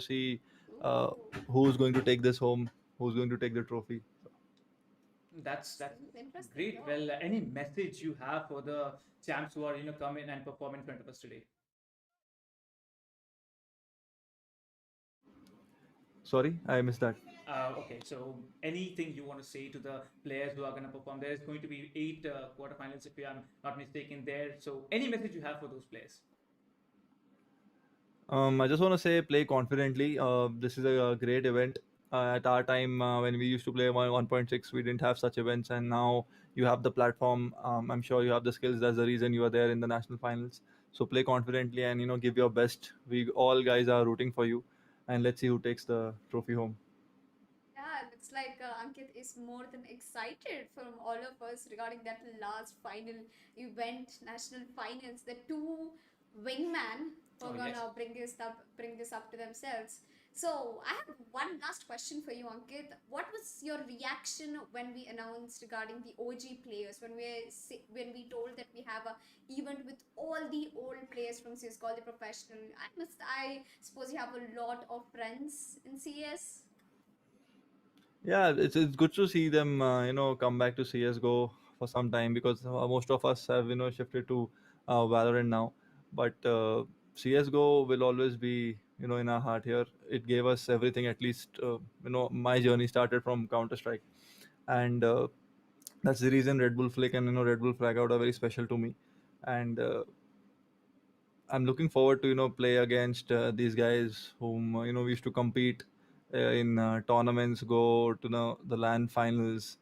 see uh, Ooh, who's going to take this home, who's going to take the trophy. seems interesting. Great. Yeah. Well, any message you have for the champs who are come in and perform in front of us today? Sorry, I missed that. Okay, so anything you want to say to the players who are going to perform? There's going to be eight quarterfinals, if I'm not mistaken, there. So, any message you have for those players? I just want to say play confidently. This is a great event. At our time, when we used to play 1.6, we didn't have such events, and now you have the platform. I'm sure you have the skills. That's the reason you are there in the national finals. So play confidently and give your best. We all guys are rooting for you, and let's see who takes the trophy home. Yeah, it looks like Ankit is more than excited from all of us regarding that last final event, national finals. The two wingman who Oh, are yes. gonna bring this up to themselves. So I have one last question for you, Ankit. What was your reaction when we announced regarding the OG players? When we told that we have a event with all the old players from CS:GO, the professional. I suppose you have a lot of friends in CS. Yeah, it's good to see them come back to CS:GO for some time because most of us have shifted to Valorant now. But CS:GO will always be in our heart here. It gave us everything. At least my journey started from Counter Strike, and that's the reason Red Bull Flick and Red Bull Fragout are very special to me. And I'm looking forward to play against these guys whom we used to compete in tournaments, go to the LAN finals,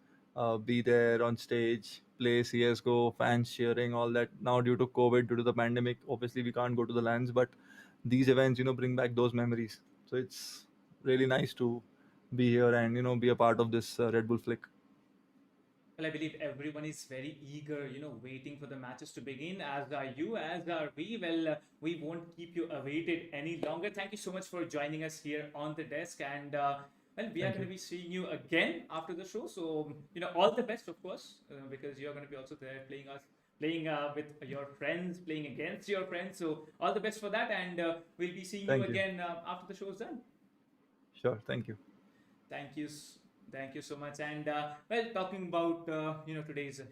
be there on stage, play CS:GO, fans cheering, all that. Now due to COVID, due to the pandemic, obviously we can't go to the LANs, but these events bring back those memories. So it's really nice to be here and be a part of this Red Bull Flick. Well, I believe everyone is very eager, waiting for the matches to begin, as are you, as are we. Well, we won't keep you awaited any longer. Thank you so much for joining us here on the desk. And, well, we are Thank going you. to be seeing you again after the show. So, all the best, of course, because you're going to be also there playing with your friends, playing against your friends. So, all the best for that. And we'll be seeing you Thank you. again after the show is done. Sure. Thank you. Thank you. Thank you so much. And, well, talking about, today's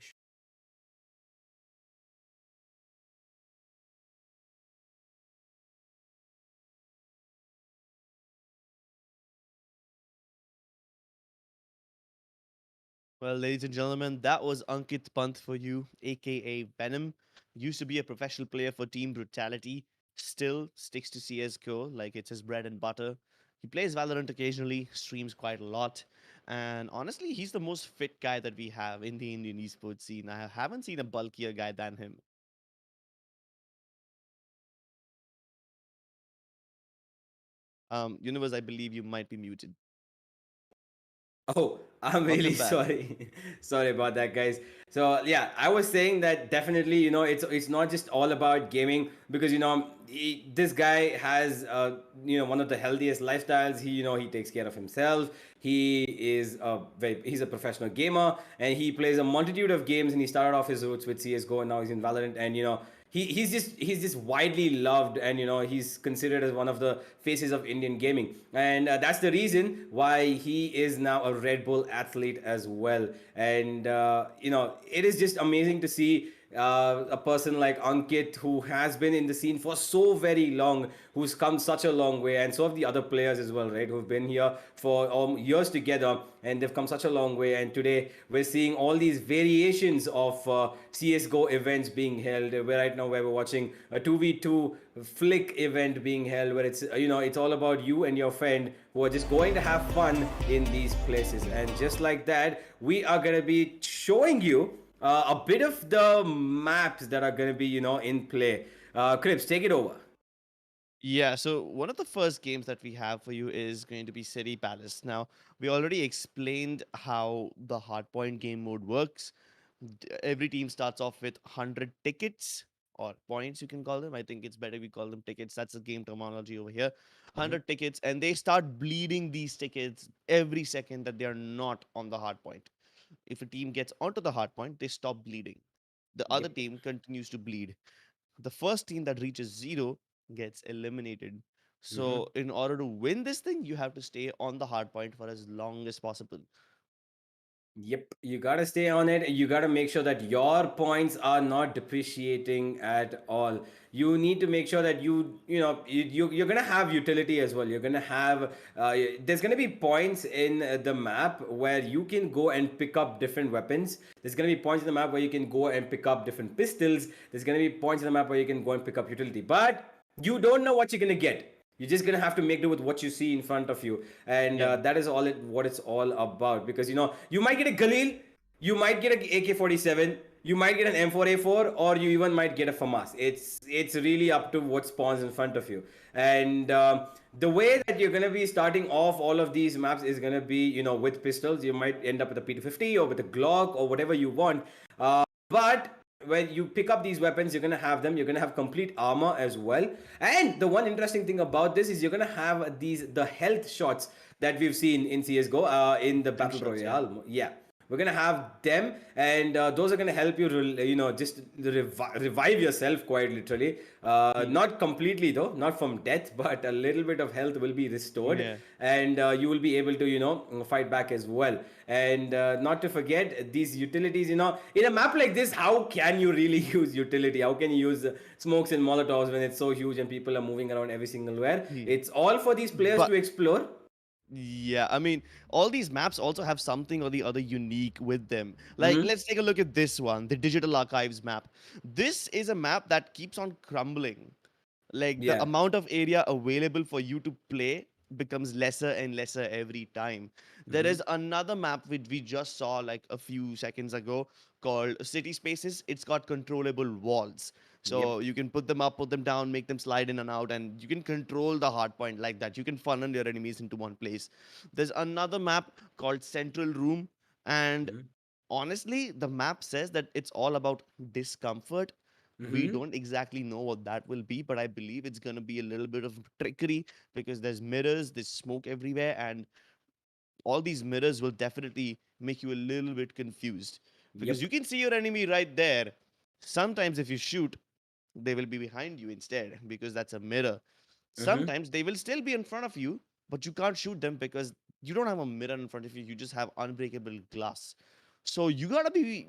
Well, ladies and gentlemen, that was Ankit Pant for you, aka Venom. Used to be a professional player for Team Brutality, still sticks to CSGO like it's his bread and butter. He plays Valorant occasionally, streams quite a lot, and honestly, he's the most fit guy that we have in the Indian esports scene. I haven't seen a bulkier guy than him. Universe, I believe you might be muted. Oh, I'm really Welcome back. sorry. Sorry about that, guys. So yeah, I was saying that definitely, it's not just all about gaming because this guy has one of the healthiest lifestyles. He takes care of himself. He's a professional gamer and he plays a multitude of games. And he started off his roots with CS:GO and now he's in Valorant. And he's just widely loved, and he's considered as one of the faces of Indian gaming, and that's the reason why he is now a Red Bull athlete as well. And it is just amazing to see a person like Ankit, who has been in the scene for so very long, who's come such a long way, and so have the other players as well, right? Who've been here for years together, and they've come such a long way. And today we're seeing all these variations of CS:GO events being held. Where right now where we're watching a 2v2 flick event being held, where it's all about you and your friend who are just going to have fun in these places. And just like that, we are going to be showing you a bit of the maps that are going to be in play. Crips, take it over. Yeah, so one of the first games that we have for you is going to be City Palace. Now, we already explained how the hardpoint game mode works. Every team starts off with 100 tickets or points, you can call them. I think it's better we call them tickets. That's the game terminology over here. Mhm. 100 tickets, and they start bleeding these tickets every second that they are not on the hardpoint. If a team gets onto the hardpoint, they stop bleeding. The other Yep. team continues to bleed. The first team that reaches zero gets eliminated. So in order to win this thing, you have to stay on the hard point for as long as possible. Yep, you gotta stay on it. You gotta make sure that your points are not depreciating at all. You need to make sure that you're gonna have utility as well. You're gonna have there's gonna be points in the map where you can go and pick up different weapons. There's gonna be points in the map where you can go and pick up different pistols. There's gonna be points in the map where you can go and pick up utility, but you don't know what you're gonna get. You're just gonna have to make do with what you see in front of you, and Yeah. that is what it's all about. Because you might get a Galil, you might get a AK-47, you might get an M4A4, or you even might get a FAMAS. It's really up to what spawns in front of you, and the way that you're gonna be starting off all of these maps is gonna be with pistols. You might end up with a P250 or with a Glock or whatever you want, but when you pick up these weapons, you're gonna have them. You're gonna have complete armor as well. And the one interesting thing about this is you're gonna have the health shots that we've seen in CS:GO, in the Rim battle shots, yeah. royale. Yeah, we're gonna have them, and those are gonna help you, just revive yourself quite literally. Hmm. Not completely though, not from death, but a little bit of health will be restored, Yeah. and you will be able to fight back as well. And not to forget these utilities. In a map like this, how can you really use utility? How can you use smokes and molotovs when it's so huge and people are moving around every single where? Hmm. It's all for these players to But explore. yeah, I mean, all these maps also have something or the other unique with them. Like, Mm-hmm. let's take a look at this one, the Digital Archives map. This is a map that keeps on crumbling. Like, the Yeah. amount of area available for you to play becomes lesser and lesser every time. There Mm-hmm. is another map which we just saw like a few seconds ago called City Spaces. It's got controllable walls. So Yep. you can put them up, put them down, make them slide in and out, and you can control the hard point like that. You can funnel your enemies into one place. There's another map called Central Room, and Mm-hmm. honestly, the map says that it's all about discomfort. We Mm-hmm. don't exactly know what that will be, but I believe it's going to be a little bit of trickery because there's mirrors, there's smoke everywhere, and all these mirrors will definitely make you a little bit confused because Yep. you can see your enemy right there. Sometimes, if you shoot, they will be behind you instead because that's a mirror. Mm-hmm. Sometimes they will still be in front of you, but you can't shoot them because you don't have a mirror in front of you. You just have unbreakable glass. So you gotta be,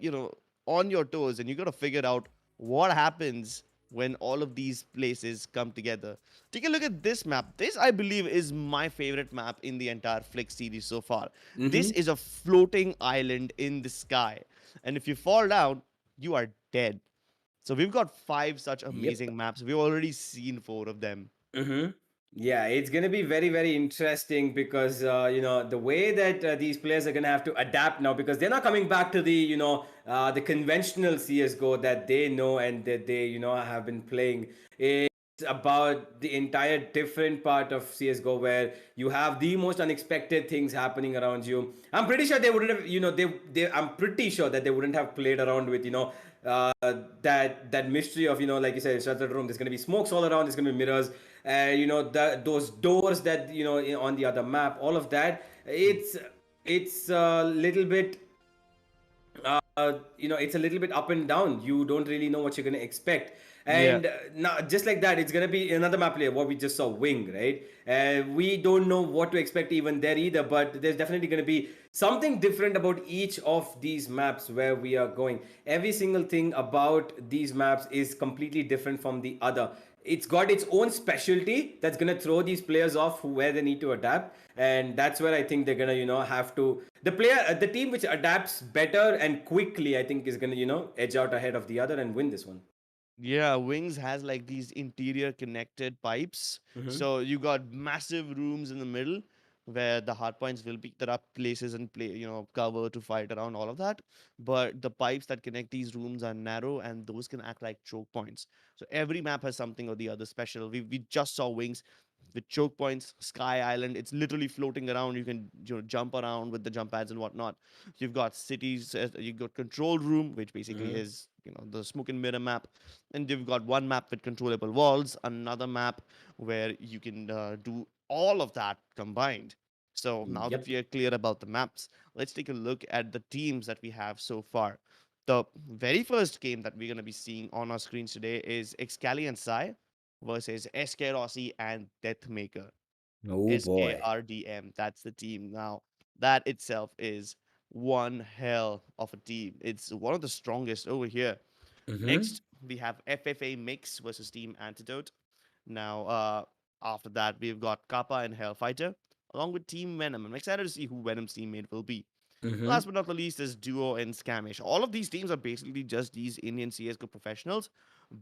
on your toes and you gotta figure out what happens when all of these places come together. Take a look at this map. This, I believe, is my favorite map in the entire Flick series so far. This Mm-hmm. is a floating island in the sky. And if you fall down, you are dead. So we've got five such Yep. amazing maps. We've already seen four of them. Mm-hmm. Yeah, it's gonna be very, very interesting because the way that these players are gonna have to adapt now, because they're not coming back to the conventional CS:GO that they know and that they have been playing. It's about the entire different part of CS:GO where you have the most unexpected things happening around you. I'm pretty sure they wouldn't have, they I'm pretty sure that they wouldn't have played around with uh, that mystery of like you said, sheltered room. There's gonna be smokes all around. There's gonna be mirrors, and those doors that on the other map. All of that. It's a little bit it's a little bit up and down. You don't really know what you're going to expect. Yeah. And now, just like that, it's going to be another map player, what we just saw, Wing, right? We don't know what to expect even there either, but there's definitely going to be something different about each of these maps where we are going. Every single thing about these maps is completely different from the other. It's got its own specialty that's gonna throw these players off where they need to adapt, and that's where I think they're gonna have to the team which adapts better and quickly, I think, is gonna edge out ahead of the other and win this one. Yeah, Wings has like these interior connected pipes. Mm-hmm. So you got massive rooms in the middle where the hardpoints will be. There are places and cover to fight around all of that. But the pipes that connect these rooms are narrow and those can act like choke points. So every map has something or the other special. We just saw Wings with choke points, Sky Island. It's literally floating around. You can jump around with the jump pads and whatnot. You've got cities. You've got control room, which basically Mm-hmm. is the smoke and mirror map, and you've got one map with controllable walls, another map where you can do all of that combined. So now that Yep. we are clear about the maps, let's take a look at the teams that we have so far. The very first game that we're going to be seeing on our screens today is Excali and Sai versus SK Rossi and Deathmaker. Oh boy. SKRDM. That's the team. Now, that itself is one hell of a team. It's one of the strongest over here. Mm-hmm. Next, we have FFA Mix versus Team Antidote. Now, after that, we've got Kappa and Hellfighter, along with Team Venom. I'm excited to see who Venom's teammate will be. Mm-hmm. Last but not the least is Duo and Scamish. All of these teams are basically just these Indian CSGO professionals,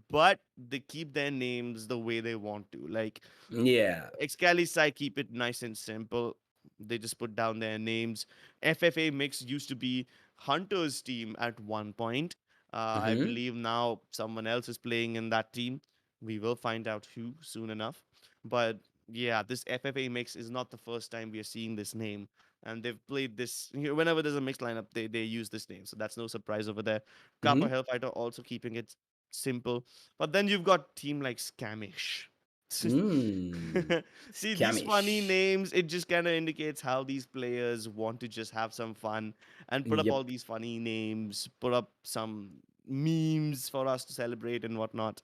but they keep their names the way they want to. Like Yeah. Excali's side keep it nice and simple. They just put down their names. FFA Mix used to be Hunter's team at one point. I Mm-hmm. believe now someone else is playing in that team. We will find out who soon enough. But yeah, this FFA Mix is not the first time we are seeing this name. And they've played this whenever there's a mixed lineup, they use this name. So that's no surprise over there. Kappa Mm-hmm. Hellfighter also keeping it simple. But then you've got team like Scamish. Mm. See, these funny Scamish. names, it just kind of indicates how these players want to just have some fun and put up all Yep. these funny names, put up some memes for us to celebrate and whatnot.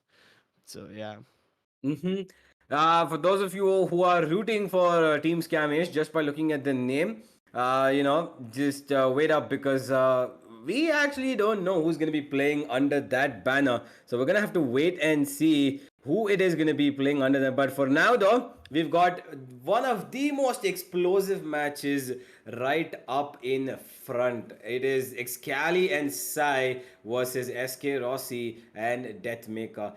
So, yeah. Mm-hmm. For those of you who are rooting for Team Scamish just by looking at the name, just wait up because we actually don't know who's going to be playing under that banner. So we're going to have to wait and see who it is going to be playing under them. But for now, though, we've got one of the most explosive matches right up in front. It is Excali and Sai versus SK Rossi and Deathmaker.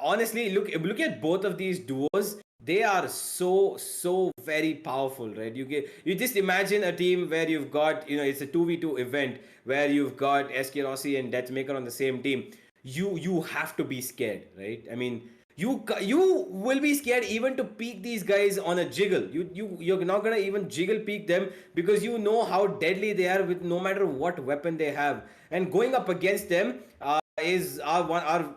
Honestly, look at both of these duos. They are so very powerful, right? You just imagine a team where you've got, it's a 2v2 event where you've got SK Rossi and Deathmaker on the same team. You have to be scared, right? I mean, you will be scared even to peek these guys on a jiggle. You're not gonna even jiggle peek them because you know how deadly they are with no matter what weapon they have. And going up against them is our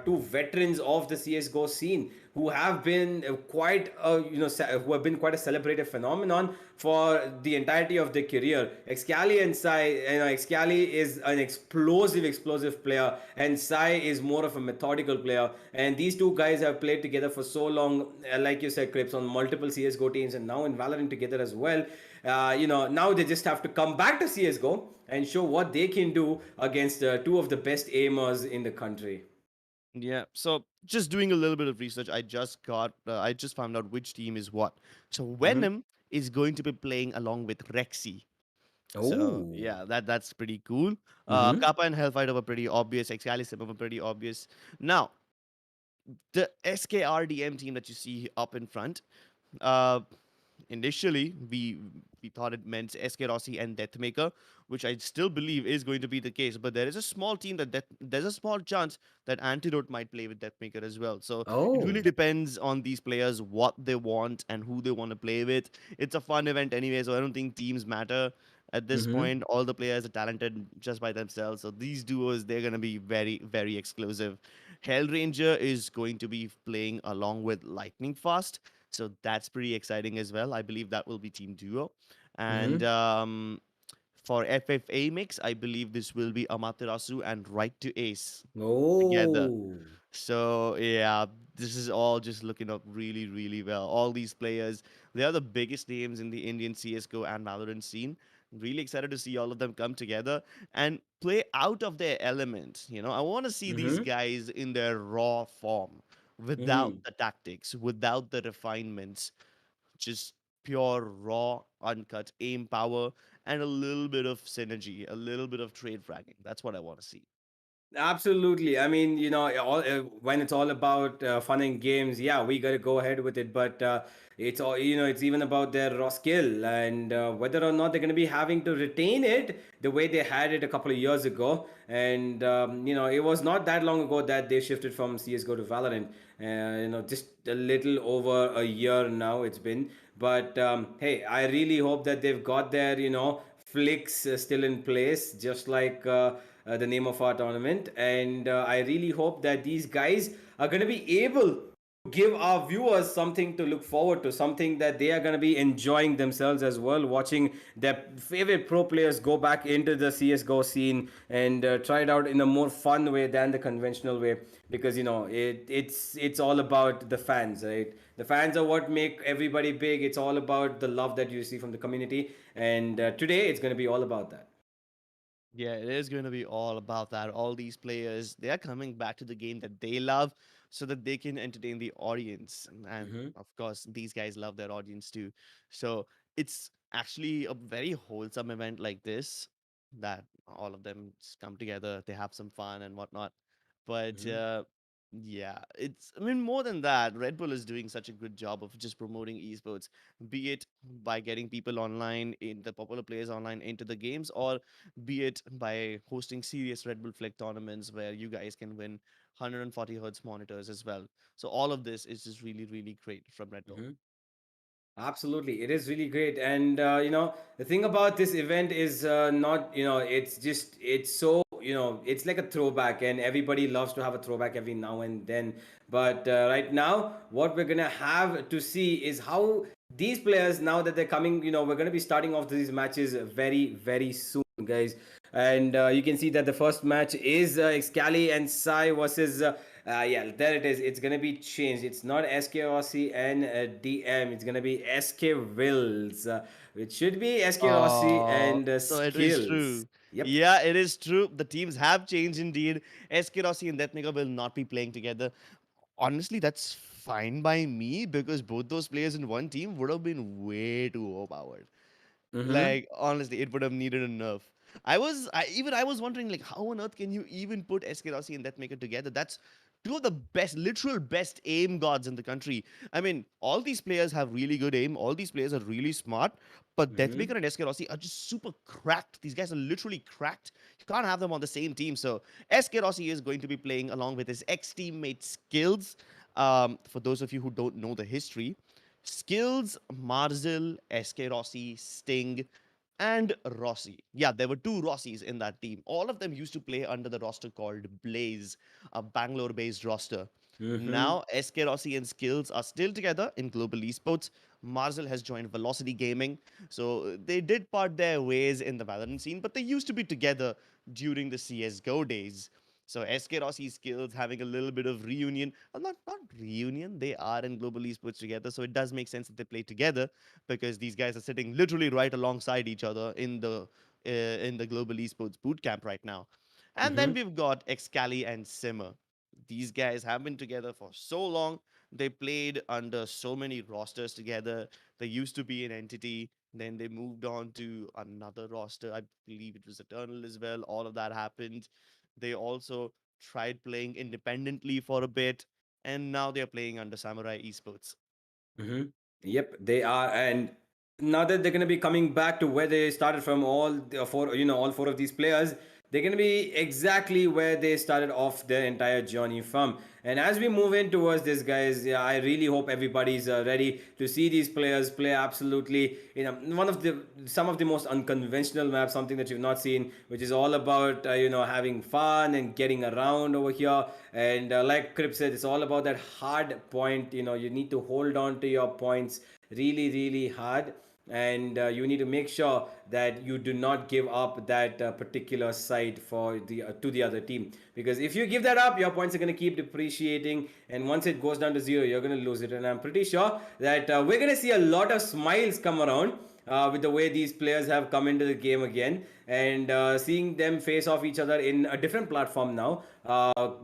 two veterans of the CS:GO scene who have been who have been quite a celebrated phenomenon for the entirety of their career. Excali and Sai, Excali is an explosive player, and Sai is more of a methodical player. And these two guys have played together for so long, like you said, Crips, on multiple CS:GO teams, and now in Valorant together as well. Now they just have to come back to CS:GO and show what they can do against two of the best aimers in the country. Yeah. So, just doing a little bit of research, I just found out which team is what. So, Mm-hmm. Venom is going to be playing along with Rexy. So Oh. yeah, that's pretty cool. Mm-hmm. Kappa and Hellfighter were pretty obvious. Excalibur were pretty obvious. Now, the SKRDM team that you see up in front, uh, initially we thought it meant SK Rossi and Deathmaker, which I still believe is going to be the case. But there is a small team there's a small chance that Antidote might play with Deathmaker as well. So it really Oh. depends on these players what they want and who they want to play with. It's a fun event anyway, so I don't think teams matter at this Mm-hmm. point. All the players are talented just by themselves. So these duos, they're gonna be very, very exclusive. Hellranger is going to be playing along with Lightning Fast. So that's pretty exciting as well. I believe that will be Team Duo. And Mm-hmm. for FFA mix, I believe this will be Amaterasu and Right to Ace together. Oh. So yeah, this is all just looking up really, really well. All these players, they are the biggest names in the Indian CS:GO and Valorant scene. Really excited to see all of them come together and play out of their element. I want to see these Mm-hmm. guys in their raw form, without Mm-hmm. the tactics, without the refinements, just pure raw, uncut aim power and a little bit of synergy, a little bit of trade fragging. That's what I want to see. Absolutely. I mean, when it's all about fun and games, yeah, we got to go ahead with it. But it's all, it's even about their raw skill and whether or not they're going to be having to retain it the way they had it a couple of years ago. And, it was not that long ago that they shifted from CSGO to Valorant. Just a little over a year now it's been. But hey, I really hope that they've got their, flicks still in place, just like the name of our tournament. And I really hope that these guys are going to be able give our viewers something to look forward to, something that they are going to be enjoying themselves as well, watching their favorite pro players go back into the CSGO scene and try it out in a more fun way than the conventional way. Because it's all about the fans, right? The fans are what make everybody big. It's all about the love that you see from the community, and today it's going to be all about that. Yeah, it is going to be all about that. All these players, they are coming back to the game that they love so that they can entertain the audience. And Mm-hmm. of course, these guys love their audience too. So it's actually a very wholesome event like this that all of them come together, they have some fun and whatnot. But Mm-hmm. yeah, I mean, more than that, Red Bull is doing such a good job of just promoting esports, be it by getting people online, in the popular players online into the games, or be it by hosting serious Red Bull Flick tournaments where you guys can win 140 hertz monitors as well. So all of this is just really, really great from Red Bull. Mm-hmm. Absolutely, it is really great, and the thing about this event is not it's just it's so it's like a throwback, and everybody loves to have a throwback every now and then. But right now, what we're gonna have to see is how these players, now that they're coming, we're gonna be starting off these matches very very soon, guys. And you can see that the first match is Excali and Sai versus yeah, there it is. It's gonna be changed. It's not SK Aussie and DM. It's gonna be SK Wills, which should be SK Aussie Oh, and so it is Skills. true. Yep. Yeah, it is true. The teams have changed indeed. SK Rossi and Deathmaker will not be playing together. Honestly, that's fine by me because both those players in one team would have been way too overpowered. Mm-hmm. Like honestly, it would have needed a nerf. I was wondering like how on earth can you even put SK Rossi and Deathmaker together? That's two of the best, literal best aim gods in the country. I mean, all these players have really good aim. All these players are really smart. But Mm-hmm. Deathmaker and SK Rossi are just super cracked. These guys are literally cracked. You can't have them on the same team. So SK Rossi is going to be playing along with his ex-teammate Skills. For those of you who don't know the history, Skills, Marzil, SK Rossi, Sting, and Rossi. Yeah, there were two Rossis in that team. All of them used to play under the roster called Blaze, a Bangalore based roster. Mm-hmm. Now, SK Rossi and Skills are still together in global esports. Marzel has joined Velocity Gaming. So they did part their ways in the Valorant scene, but they used to be together during the CSGO days. So SK Rossi Skills having a little bit of reunion. Not reunion, they are in global esports together. So it does make sense that they play together because these guys are sitting literally right alongside each other in the global esports boot camp right now. And then Mm-hmm. we've got Excali and Simmer. These guys have been together for so long. They played under so many rosters together. They used to be an entity. Then they moved on to another roster. I believe it was Eternal as well. All of that happened. They also tried playing independently for a bit. And now they're playing under Samurai Esports. Mm-hmm. Yep, they are, and now that they're going to be coming back to where they started from, all the four, all four of these players, they're going to be exactly where they started off their entire journey from. And as we move in towards this, guys, yeah, I really hope everybody's ready to see these players play absolutely, one of the some of the most unconventional maps, something that you've not seen, which is all about having fun and getting around over here. And like Crip said, it's all about that hard point. You need to hold on to your points really really hard, and you need to make sure that you do not give up that particular site for the to the other team, because if you give that up, your points are going to keep depreciating, and once it goes down to zero, you're going to lose it. And I'm pretty sure that we're going to see a lot of smiles come around with the way these players have come into the game again, and seeing them face off each other in a different platform now,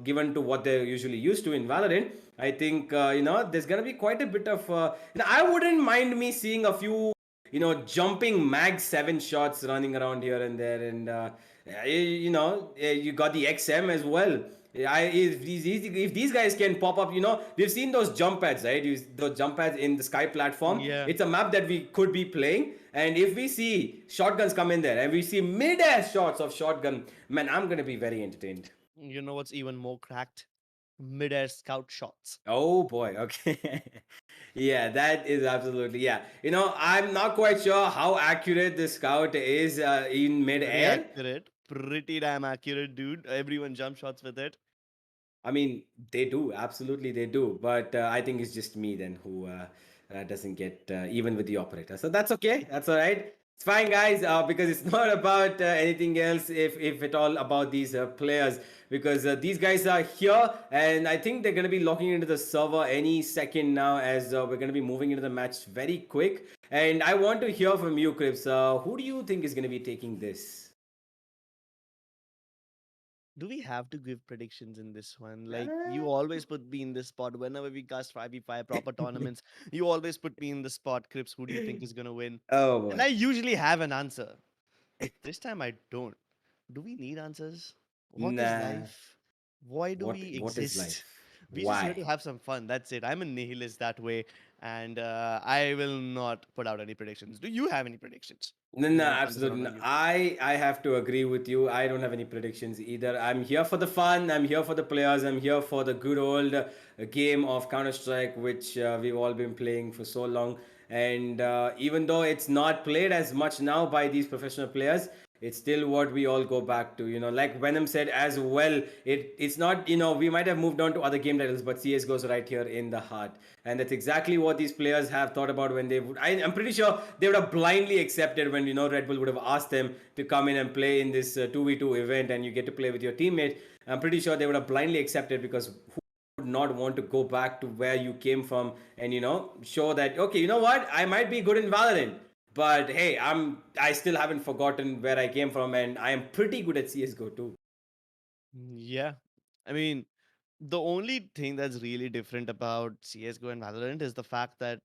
given to what they're usually used to in Valorant. I think there's gonna be quite a bit of. I wouldn't mind me seeing a few jumping mag 7 shots running around here and there, and you got the XM as well. If these guys can pop up, we've seen those jump pads, right? Those jump pads in the Sky platform. Yeah. It's a map that we could be playing, and if we see shotguns come in there and we see mid-air shots of shotgun, man, I'm gonna be very entertained. You know what's even more cracked? Mid-air scout shots. Oh boy, okay. Yeah, that is absolutely, yeah. I'm not quite sure how accurate the scout is in Pretty mid-air. accurate. Pretty damn accurate, dude. Everyone jump shots with it. I mean, they do, absolutely they do. But I think it's just me then who doesn't get even with the operator. So that's okay. That's all right. It's fine, guys, because it's not about anything else, if at all, about these players. Because these guys are here, and I think they're going to be logging into the server any second now, as we're going to be moving into the match very quick. And I want to hear from you, Crips. Who do you think is going to be taking this? Do we have to give predictions in this one? Like, you Uh, always put me in this spot whenever we cast 5v5 proper tournaments. You always put me in the spot, Crips. Who do you think is going to win? oh And boy. I usually have an answer, but this time I don't. Do we need answers? What is Nah. life? Why do we What is exist? life? We just here Why? to have some fun. That's it. I'm a nihilist that way, and I will not put out any predictions. Do you have any predictions? No, no, Then I'll turn this absolutely. around No. on you. I have to agree with you. I don't have any predictions either. I'm here for the fun. I'm here for the players. I'm here for the good old game of Counter Strike, which we've all been playing for so long. And even though it's not played as much now by these professional players, it's still what we all go back to. Like Venom said as well. It's not, we might have moved on to other game titles, but CS goes right here in the heart. And that's exactly what these players have thought about when they would. I'm pretty sure they would have blindly accepted when Red Bull would have asked them to come in and play in this 2v2 event, and you get to play with your teammate. I'm pretty sure they would have blindly accepted, because who would not want to go back to where you came from and show that, okay, you know what, I might be good in Valorant, but hey, I still haven't forgotten where I came from, and I am pretty good at CS:GO too. Yeah. I mean, the only thing that's really different about CSGO and Valorant is the fact that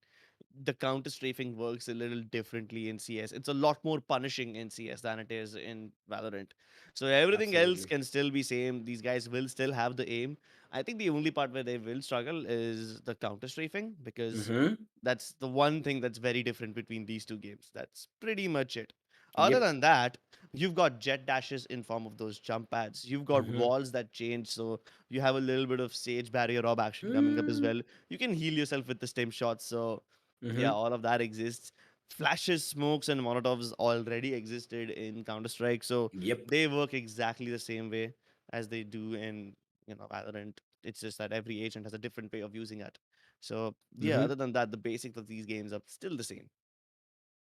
the counter strafing works a little differently in CS. It's a lot more punishing in CS than it is in Valorant. So everything else Absolutely. can still be same. These guys will still have the aim. I think the only part where they will struggle is the counter strafing, because Mm-hmm. that's the one thing that's very different between these two games. That's pretty much it. Other Yep. than that, you've got jet dashes in form of those jump pads. You've got Mm-hmm. walls that change, so you have a little bit of sage barrier rob action coming up as Mm-hmm. well. You can heal yourself with the stem shots, so yeah, Mm-hmm. all of that exists. Flashes, smokes, and molotovs already existed in Counter Strike, so Yep. they work exactly the same way as they do in Valorant. It's just that every agent has a different way of using it. So yeah, Mm-hmm. other than that, the basics of these games are still the same.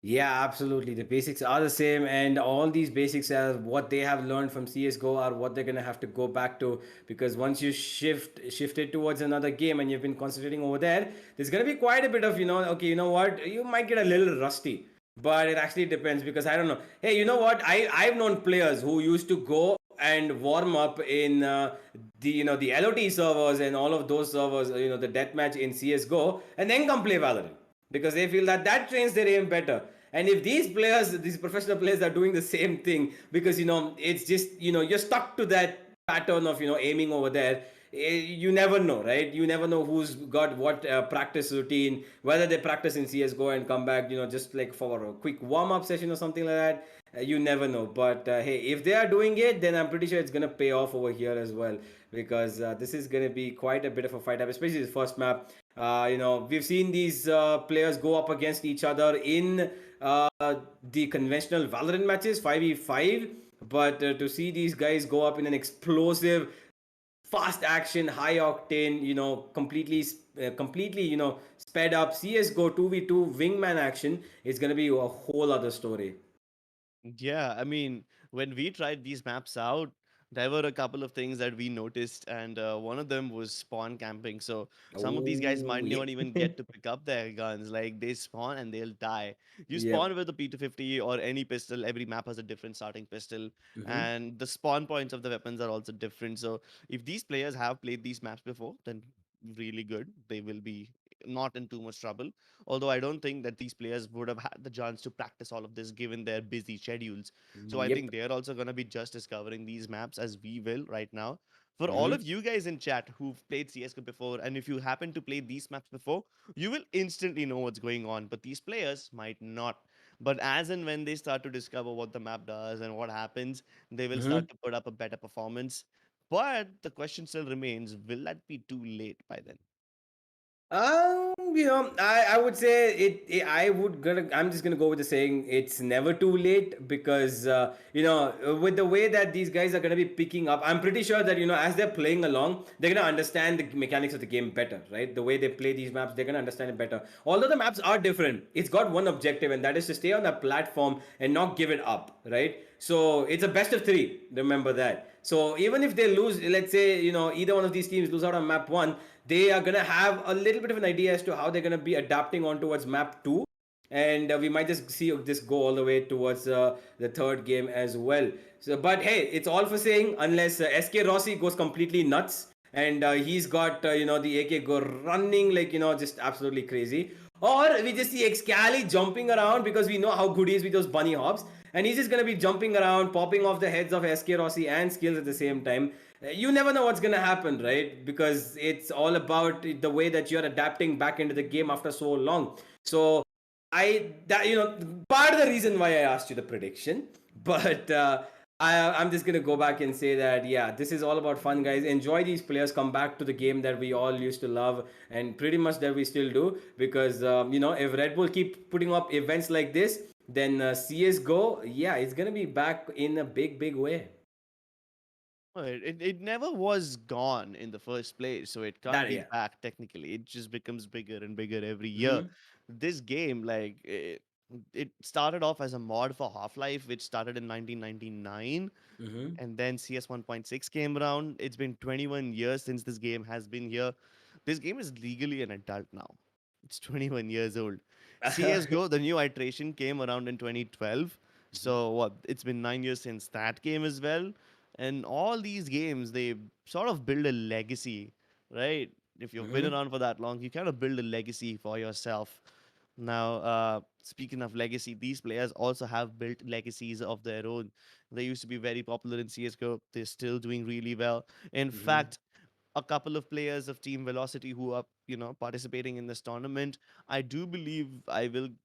Yeah, absolutely. The basics are the same, and all these basics are what they have learned from CS:GO are what they're gonna have to go back to, because once you shifted towards another game and you've been concentrating over there, there's gonna be quite a bit of okay, you know what, you might get a little rusty, but it actually depends, because I don't know. Hey, you know what? I've known players who used to go and warm up in the the LOT servers and all of those servers, the deathmatch in CS:GO, and then come play Valorant, because they feel that trains their aim better. And if these players, these professional players, are doing the same thing, because it's just you're stuck to that pattern of aiming over there. You never know, right? You never know who's got what practice routine, whether they practice in CS:GO and come back, just like for a quick warm up session or something like that. You never know. But hey, if they are doing it, then I'm pretty sure it's gonna pay off over here as well, because this is gonna be quite a bit of a fight up, especially the first map. We've seen these players go up against each other in uh, the conventional Valorant matches, 5v5. But to see these guys go up in an explosive, fast action, high octane, completely, sped up CS:GO 2v2 wingman action, is gonna be a whole other story. Yeah, I mean, when we tried these maps out, there were a couple of things that we noticed, and one of them was spawn camping. So some of these guys Oh, might yep. not even get to pick up their guns. Like they spawn and they'll die. You Yep. spawn with a P250 or any pistol. Every map has a different starting pistol, Mm-hmm. and the spawn points of the weapons are also different. So if these players have played these maps before, then really good. They will be not in too much trouble. Although I don't think that these players would have had the chance to practice all of this given their busy schedules. So I Yep. think they're also going to be just discovering these maps as we will right now. For all Mm-hmm. of you guys in chat who've played CSGO before, and if you happen to play these maps before, you will instantly know what's going on. But these players might not. But as and when they start to discover what the map does and what happens, they will Mm-hmm. start to put up a better performance. But the question still remains, will that be too late by then? I would say I'm just gonna go with the saying it's never too late because with the way that these guys are gonna be picking up, I'm pretty sure that as they're playing along, they're gonna understand the mechanics of the game better, right? The way they play these maps, they're gonna understand it better. Although the maps are different, it's got one objective, and that is to stay on that platform and not give it up, right? So it's a best of three. Remember that. So even if they lose, let's say either one of these teams lose out on map one, they are gonna have a little bit of an idea as to how they're gonna be adapting on towards map two, and we might just see this go all the way towards the third game as well. So, but hey, it's all for saying unless SK Rossi goes completely nuts and he's got the AK go running like just absolutely crazy, or we just see Excali jumping around because we know how good he is with those bunny hops, and he's just gonna be jumping around, popping off the heads of SK Rossi and Skills at the same time. You never know what's gonna happen, right? Because it's all about the way that you're adapting back into the game after so long. So part of the reason why I asked you the prediction, but I'm just gonna go back and say that yeah, this is all about fun, guys. Enjoy these players, come back to the game that we all used to love, and pretty much that we still do. Because if Red Bull keep putting up events like this, then CS:GO, yeah, it's gonna be back in a big way. It never was gone in the first place, so it can't That be yeah. back technically. It just becomes bigger and bigger every year. Mm-hmm. This game, like, it started off as a mod for Half-Life, which started in 1999, Mm-hmm. and then CS 1.6 came around. It's been 21 years since this game has been here. This game is legally an adult now. It's 21 years old. CS:GO, the new iteration, came around in 2012. So what? It's been 9 years since that game as well. And all these games, they sort of build a legacy, right? If you've been Mm-hmm. around for that long, you kind of build a legacy for yourself. Now, speaking of legacy, these players also have built legacies of their own. They used to be very popular in CSGO. They're still doing really well. In Mm-hmm. fact, a couple of players of Team Velocity who are, participating in this tournament, I do believe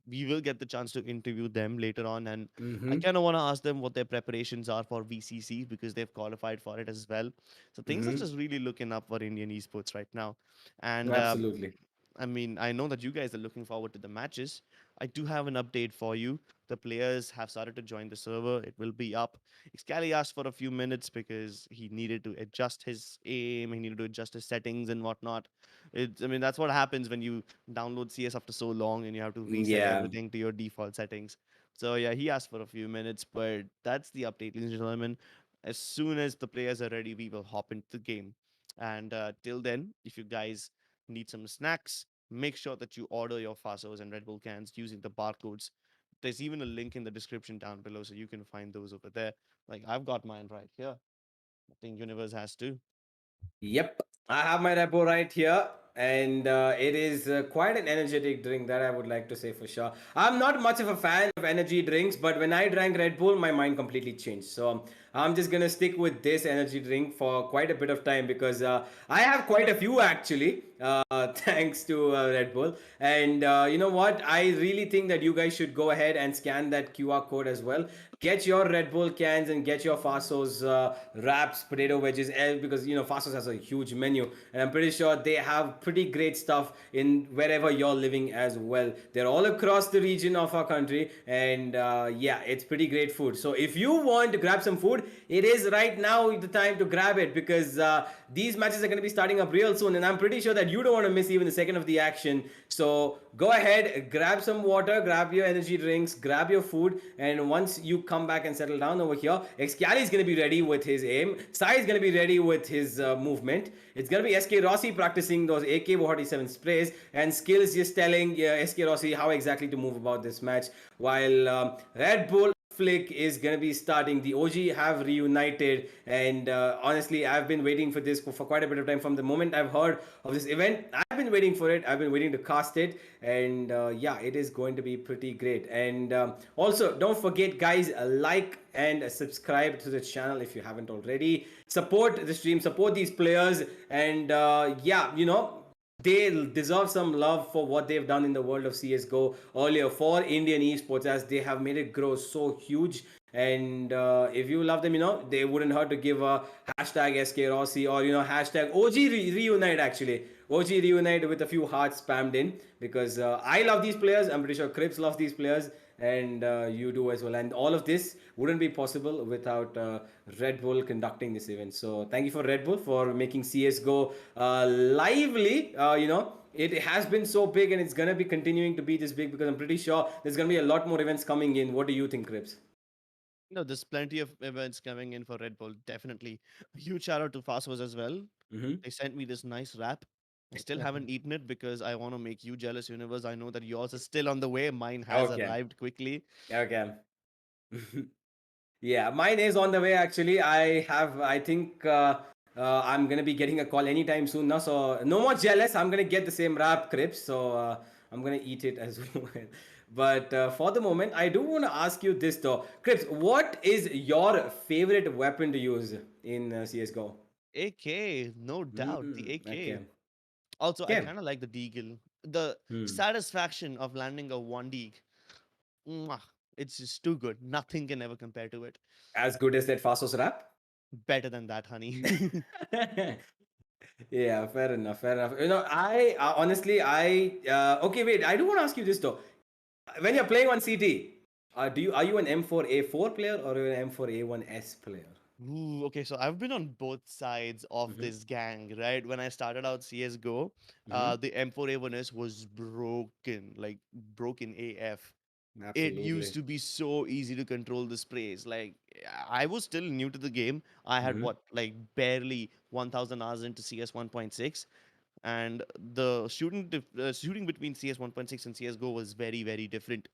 we will get the chance to interview them later on, and I Mm-hmm. kind of want to ask them what their preparations are for VCC because they've qualified for it as well. So things are Mm-hmm. just really looking up for Indian esports right now, and Absolutely. I mean, I know that you guys are looking forward to the matches. I do have an update for you. The players have started to join the server. It will be up. Excali asked for a few minutes because he needed to adjust his aim, he needed to adjust his settings and whatnot. I mean, that's what happens when you download CS after so long and you have to reset Yeah. everything to your default settings. So yeah, he asked for a few minutes, but that's the update, ladies and gentlemen. As soon as the players are ready, we will hop into the game. And till then, if you guys need some snacks, make sure that you order your Fasos and Red Bull cans using the barcodes. There's even a link in the description down below, so you can find those over there. Like I've got mine right here. I think Universe has too. Yep, I have my repo right here, and it is quite an energetic drink that I would like to say for sure. I'm not much of a fan of energy drinks, but when I drank Red Bull, my mind completely changed. So I'm just gonna stick with this energy drink for quite a bit of time because I have quite a few actually, thanks to Red Bull. And you know what? I really think that you guys should go ahead and scan that QR code as well. Get your Red Bull cans and get your Fasos wraps, potato wedges, because Fasos has a huge menu, and I'm pretty sure they have pretty great stuff in wherever you're living as well. They're all across the region of our country, and yeah, it's pretty great food. So if you want to grab some food, it is right now the time to grab it because these matches are going to be starting up real soon, and I'm pretty sure that you don't want to miss even a second of the action. So go ahead, grab some water, grab your energy drinks, grab your food, and once you come back and settle down over here, Excali is going to be ready with his aim, Sai is going to be ready with his movement. It's going to be SK Rossi practicing those AK-47 sprays, and Skills just telling SK Rossi how exactly to move about this match, while Red Bull Flick is gonna be starting. The OG have reunited, and honestly, I've been waiting for this for quite a bit of time. From the moment I've heard of this event, I've been waiting for it. I've been waiting to cast it, and yeah, it is going to be pretty great. And also, don't forget, guys, like and subscribe to the channel if you haven't already. Support the stream, support these players, and yeah, they deserve some love for what they've done in the world of CSGO earlier for Indian esports, as they have made it grow so huge. And if you love them, they wouldn't hurt to give a hashtag SK Rossi, or hashtag OG reunite actually. OG reunite with a few hearts spammed in because I love these players. I'm pretty sure Crips loves these players, and you do as well. And all of this wouldn't be possible without Red Bull conducting this event. So thank you for Red Bull for making CS:GO lively. It has been so big, and it's gonna be continuing to be this big because I'm pretty sure there's gonna be a lot more events coming in. What do you think, Crips? No, there's plenty of events coming in for Red Bull. Definitely. A huge shout out to Fastos as well. Mm-hmm. They sent me this nice wrap. I still haven't eaten it because I want to make you jealous, Universe. I know that yours is still on the way. Mine has Okay. arrived quickly. Okay. Yeah, mine is on the way actually. I think I'm gonna be getting a call anytime soon now. So no more jealous. I'm gonna get the same wrap, Crips. So I'm gonna eat it as well. But for the moment, I do want to ask you this though, Crips. What is your favorite weapon to use in CS:GO? AK, no doubt. The AK. Okay. Also, I Okay. kind of like the Deagle. The Hmm. satisfaction of landing a 1D, mwah, it's just too good. Nothing can ever compare to it. As good as that Fasos wrap? Better than that, honey. Yeah, fair enough. Fair enough. I honestly, okay. Wait, I do want to ask you this though. When you're playing on CT, are you an M4A4 player or an M4A1S player? Ooh, okay, so I've been on both sides of Mm-hmm. this gang, right? When I started out CSGO, Mm-hmm. the M4A1S was broken, like broken AF. It used Absolutely. to be so easy to control the sprays. Like, I was still new to the game. I had Mm-hmm. what, like barely 1000 hours into CS 1.6, and the shooting between CS 1.6 and CS:GO was very very different.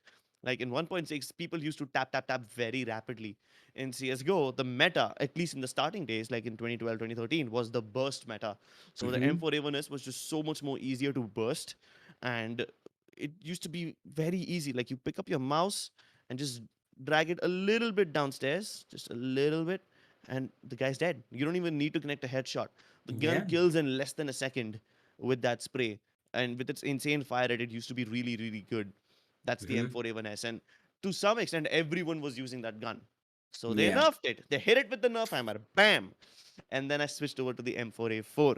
Like in 1.6, people used to tap tap tap very rapidly. In CS:GO, the meta, at least in the starting days, like in 2012, 2013, was the burst meta. So the Mm-hmm. M4A1S was just so much more easier to burst, and it used to be very easy. Like you pick up your mouse and just drag it a little bit downstairs, just a little bit, and the guy's dead. You don't even need to connect a headshot. The gun Yeah. kills in less than a second with that spray. And with its insane fire rate, it used to be really, really good. That's the Mm-hmm. M4A1S. And to some extent, everyone was using that gun. So they Yeah. nerfed it. They hit it with the nerf hammer. Bam! And then I switched over to the M4A4.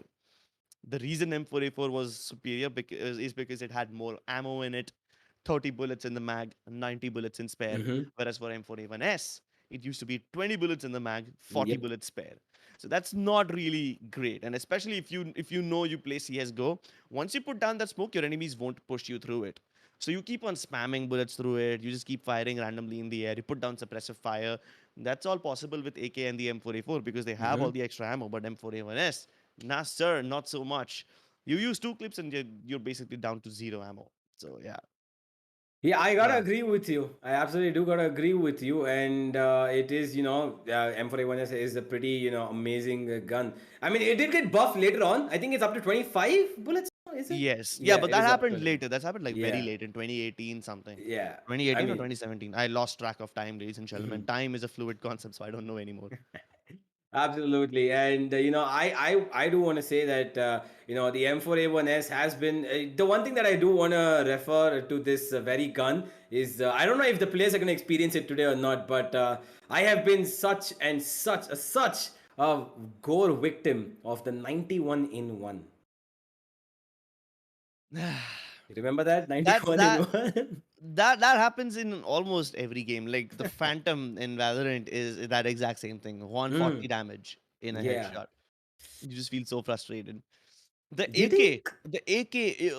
The reason M4A4 was superior is because it had more ammo in it, 30 bullets in the mag, 90 bullets in spare. Mm-hmm. Whereas for M4A1S, it used to be 20 bullets in the mag, 40 Yep. bullets spare. So that's not really great. And especially if you know you play CS:GO, once you put down that smoke, your enemies won't push you through it. So you keep on spamming bullets through it. You just keep firing randomly in the air. You put down suppressive fire. That's all possible with AK and the M4A4 because they have Mm-hmm. all the extra ammo. But M4A1S, nah, sir, not so much. You use two clips and you're basically down to zero ammo. So yeah. Yeah, I gotta Uh, agree with you. I absolutely do gotta agree with you. And it is, M4A1S is a pretty, amazing gun. I mean, it did get buffed later on. I think it's up to 25 bullets now, is it? yes, yeah, Yeah, but it that is up happened to. later. That's happened like very Yeah, late in 2018 something. yeah. I 2018 or mean, 2017. I lost track of time, ladies and gentlemen. Time is a fluid concept, so I don't know anymore. absolutely, and I do want to say that the M4A1S has been the one thing that I do want to refer to this very gun is I don't know if the players are going to experience it today or not, but I have been such a gore victim of the 91 in one. You remember that That's 91 in that one? that happens in almost every game. Like the Phantom in Valorant is that exact same thing. 140 Mm, damage in a yeah. headshot. You just feel so frustrated. The Do you AK, think? the AK,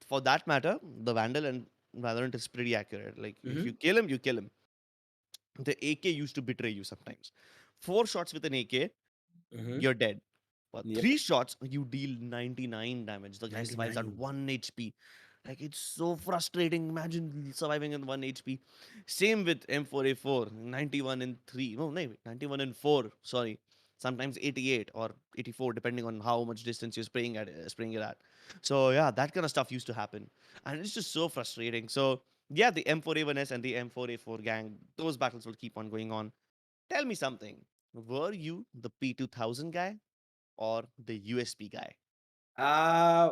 for that matter, the Vandal and Valorant is pretty accurate. Like if you Hmm. kill him, you kill him. The AK used to betray you sometimes. Four shots with an AK, Hmm. you're dead. But Yep. three shots, you deal 99 damage. The guy survives at 99. 1 HP. Like, it's so frustrating. Imagine surviving in 1 HP. Same with M4A4, 91 in 3. No, no, 91 in 4. Sorry. Sometimes 88 or 84, depending on how much distance you're spraying it at. So, yeah, that kind of stuff used to happen. And it's just so frustrating. So, yeah, the M4A1S and the M4A4 gang, those battles will keep on going on. Tell me something. Were you the P2000 guy or the USP guy?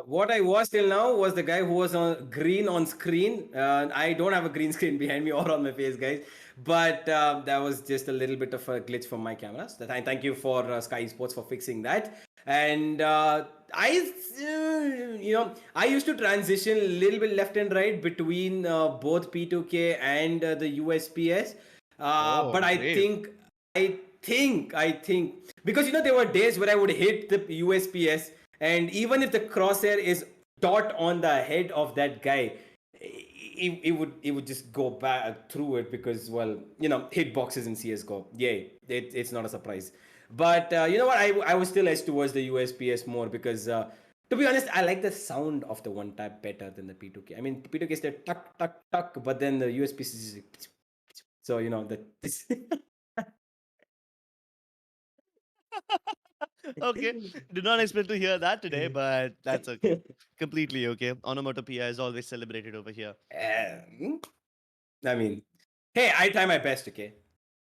What I was till now was the guy who was on green on screen. I don't have a green screen behind me or on my face, guys. But that was just a little bit of a glitch from my cameras. That I thank you for Sky Sports for fixing that. And I used to transition a little bit left and right between both P2K and the USPS. Oh, But I brave. think, I think, because there were days where I would hit the USPS, and even if the crosshair is dot on the head of that guy, it would just go back through it because, well, hitboxes in CS:GO. Yay, it's not a surprise. But you know what? I was still edged towards the USPS more because, to be honest, I like the sound of the one tap better than the P2K. I mean, P2K is the tuck tuck tuck, but then the USPS is so that. Okay, did not expect to hear that today, but that's okay. Completely okay. Onomatopoeia is always celebrated over here. Um, I mean, hey, I try my best. Okay.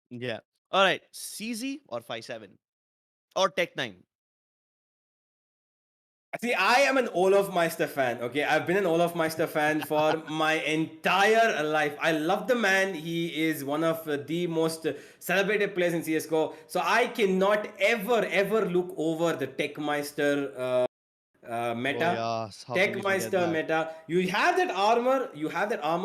Yeah. All right. CZ or 5-7 or Tech 9. See, I am an Olaf Meister fan. Okay, I've been an Olaf Meister fan for my entire life. I love the man. He is one of the most celebrated players in CS:GO. So I cannot ever look over the Techmeister Oh meta. yes, how can we forget Techmeister that? meta. You have that armor,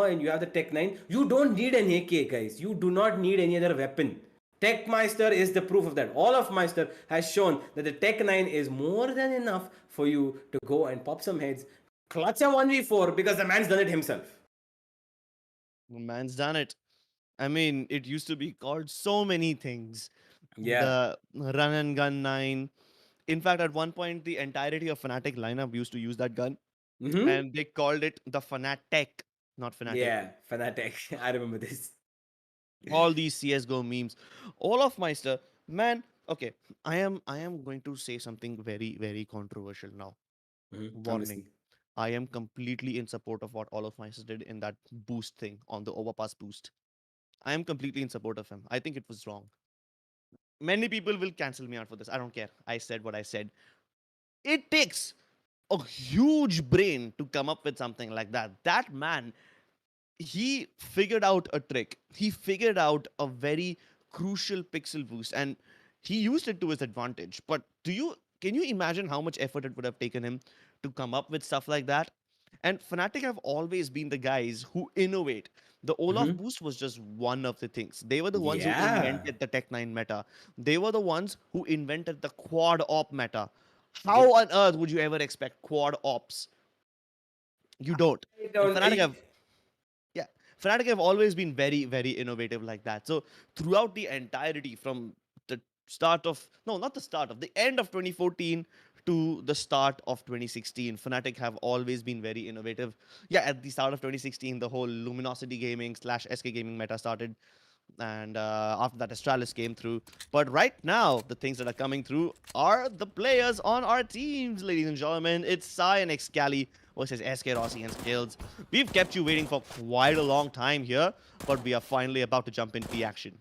and you have the Tech 9. You don't need an AK, guys. You do not need any other weapon. Techmeister is the proof of that. All of Meister has shown that the Tech 9 is more than enough for you to go and pop some heads, clutch a 1v4 because the man's done it himself. The man's done it. I mean, it used to be called so many things. Yeah. The run and gun 9. In fact, at one point, the entirety of Fnatic lineup used to use that gun, Mm-hmm. and they called it the Fnatic, not Fnatic. Yeah, Fnatic. I remember this. All these CS:GO memes, all of Meister, man. Okay, I am going to say something very controversial now. Mm-hmm. I'm Warning. listening. I am completely in support of what all of Meister did in that boost thing on the overpass boost. I am completely in support of him. I think it was wrong. Many people will cancel me out for this. I don't care. I said what I said. It takes a huge brain to come up with something like that. That man, he figured out a trick. He figured out a very crucial pixel boost, and he used it to his advantage. But can you imagine how much effort it would have taken him to come up with stuff like that? And Fnatic have always been the guys who innovate. The Olaf Mm-hmm. boost was just one of the things. They were the ones who Yeah. invented the Tech 9 meta. They were the ones who invented the quad op meta. How Yep. on earth would you ever expect quad ops? You don't. I And don't. yeah, Fnatic have always been very innovative like that. So throughout the entirety from the start of no, not the start of the end of 2014 to the start of 2016, Fnatic have always been very innovative. Yeah, at the start of 2016, the whole Luminosity Gaming slash SK Gaming meta started, and after that Astralis came through. But right now the things that are coming through are the players on our teams, ladies and gentlemen. It's Sai and Excali versus SK Rossi and Skills. We've kept you waiting for quite a long time here, but we are finally about to jump into the action.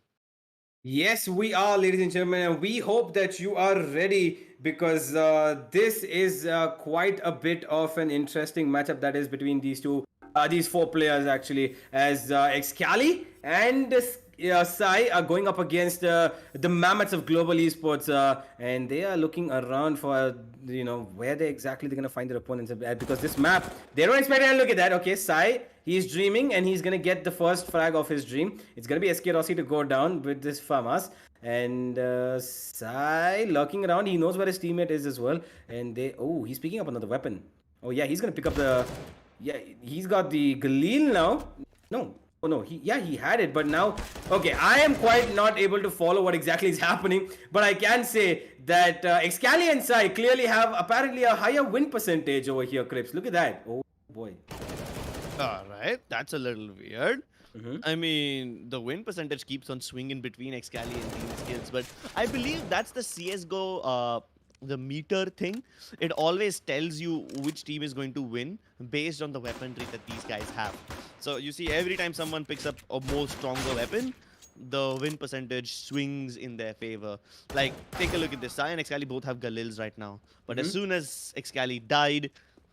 Yes, we are, ladies and gentlemen, and we hope that you are ready because this is quite a bit of an interesting matchup that is between these four players actually, as Excali and Sai are going up against the mammoths of global esports, and they are looking around for where they exactly they're gonna find their opponents because this map they don't expect. And look at that. Okay, Sai, he's dreaming and he's gonna get the first frag of his dream. It's gonna be SK Rossi to go down with this FAMAS. And Sai lurking around. He knows where his teammate is as well. And he's picking up another weapon. Oh yeah, he's gonna pick up the. Yeah, he's got the Galil now. No. Oh no, he had it, but now okay, I am quite not able to follow what exactly is happening, but I can say that Excali and Sai clearly have apparently a higher win percentage over here, Crips. Look at that. Oh boy. All right, that's a little weird. Mm-hmm. I mean, the win percentage keeps on swinging between Excali and Team Skills, but I believe that's the CS:GO, the meter thing. It always tells you which team is going to win based on the weaponry that these guys have. So you see, every time someone picks up a more stronger weapon, the win percentage swings in their favor. Like, take a look at this. Sai and Excali both have Galils right now, but as Mm-hmm. soon as Excali died,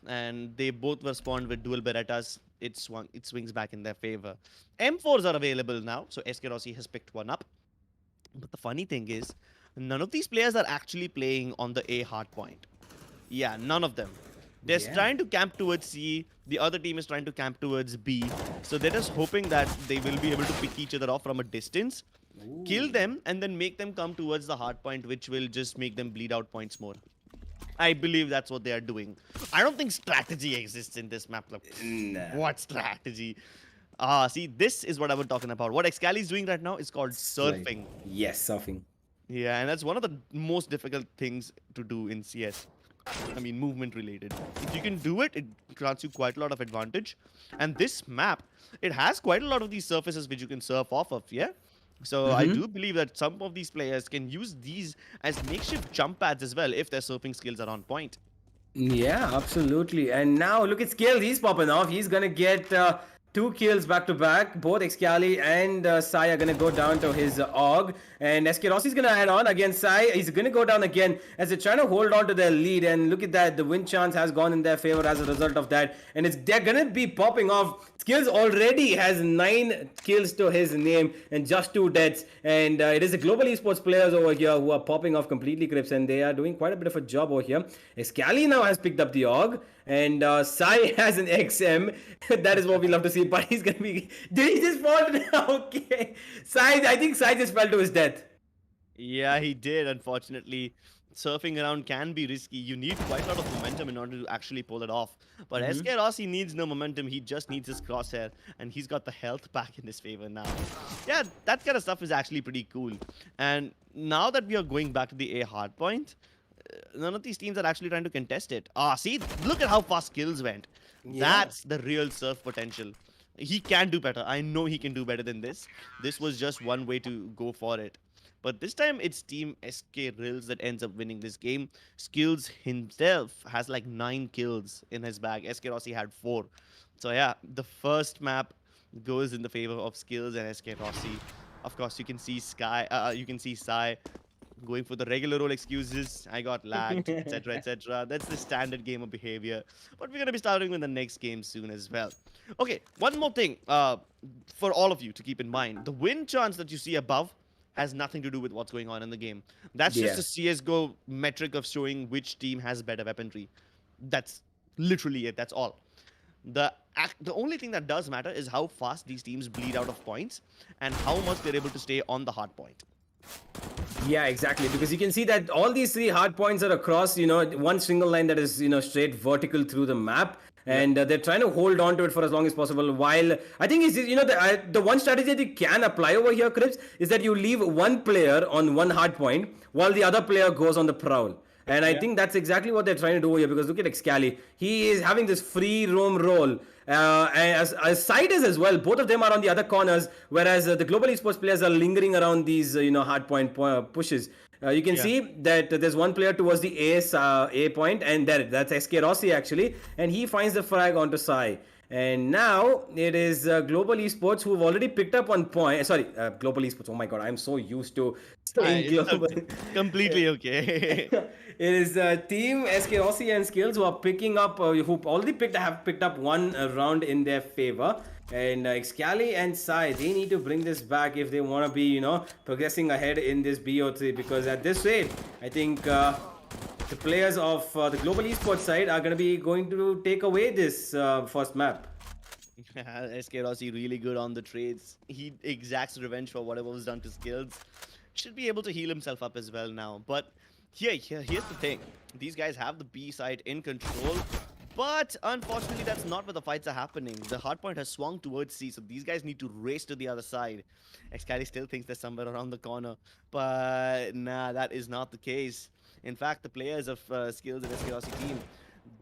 and they both were spawned with dual Berettas, it swings back in their favor. M4s are available now, so SK Rossi has picked one up. But the funny thing is, none of these players are actually playing on the A hard point. Yeah, none of them. They're Yeah. trying to camp towards C. The other team is trying to camp towards B. So they're just hoping that they will be able to pick each other off from a distance, kill them, and then make them come towards the hard point, which will just make them bleed out points more. I believe that's what they are doing. I don't think strategy exists in this map. Like, Nah. what strategy? See, this is what I was talking about. What Excali is doing right now is called Slide. surfing. Yes, surfing. Yeah, and that's one of the most difficult things to do in CS. I mean, movement related. If you can do it, it grants you quite a lot of advantage. And this map, it has quite a lot of these surfaces which you can surf off of, yeah? So I do believe that some of these players can use these as makeshift jump pads as well if their surfing skills are on point. Yeah, absolutely. And now look at Skills. He's popping off. He's gonna get 2 kills back to back. Both Excali and Sai are gonna go down to his AUG. And SK Rossi's gonna add on against Sai. He's gonna go down again as they're trying to hold on to their lead. And look at that. The win chance has gone in their favor as a result of that. And they're gonna be popping off. Skills already has 9 kills to his name and just 2 deaths. And it is the global esports players over here who are popping off completely, Crips, and they are doing quite a bit of a job over here. Excali now has picked up the AUG, and Sai has an XM. That is what we love to see, but he's gonna be. Did he just fall? Okay. I think Sai just fell to his death. Yeah, he did, unfortunately. Surfing around can be risky. You need quite a lot of momentum in order to actually pull it off. But SK Rossi needs no momentum. He just needs his crosshair. And he's got the health back in his favor now. Yeah, that kind of stuff is actually pretty cool. And now that we are going back to the A hardpoint, none of these teams are actually trying to contest it. See, look at how fast kills went. Yeah. That's the real surf potential. He can do better. I know he can do better than this. This was just one way to go for it. But this time it's Team SK Rills that ends up winning this game. Skills himself has like 9 kills in his bag. SK Rossi had 4. So yeah, the first map goes in the favor of Skills and SK Rossi. Of course, you can see you can see Sai going for the regular role excuses. I got lagged, etc., etc. That's the standard gamer behavior. But we're gonna be starting with the next game soon as well. Okay, one more thing for all of you to keep in mind: the win chance that you see above has nothing to do with what's going on in the game. That's just a CS:GO metric of showing which team has better weaponry. That's literally it. That's all. The only thing that does matter is how fast these teams bleed out of points and how much they're able to stay on the hard point. Yeah, exactly. Because you can see that all these 3 hard points are across, one single line that is, straight vertical through the map. And they're trying to hold on to it for as long as possible. While I think is the one strategy that you can apply over here, Crips, is that you leave one player on one hard point while the other player goes on the prowl. And I think that's exactly what they're trying to do here, because look at Excali. He is having this free roam role. As side is as well. Both of them are on the other corners, whereas the global esports players are lingering around these hard point pushes. You can see that there's one player towards the A point, and that's SK Rossi actually, and he finds the frag onto Sai. And now it is Global Esports who've already picked up 1 point. Sorry, Global Esports. Oh my god, I'm so used to saying global. Completely okay. It is Team SK Rossi and Skills who are picking up, who already have picked up 1 round in their favor. And Excali and Sai, they need to bring this back if they want to be, progressing ahead in this BO3. Because at this rate, I think the players of the global esports side are going to take away this first map. SK Rossi really good on the trades. He exacts revenge for whatever was done to Skills. Should be able to heal himself up as well now. But here's the thing. These guys have the B side in control. But unfortunately, that's not where the fights are happening. The hardpoint has swung towards C, so these guys need to race to the other side. Excali still thinks they're somewhere around the corner. But nah, that is not the case. In fact, the players of Skills and SK Rossi team,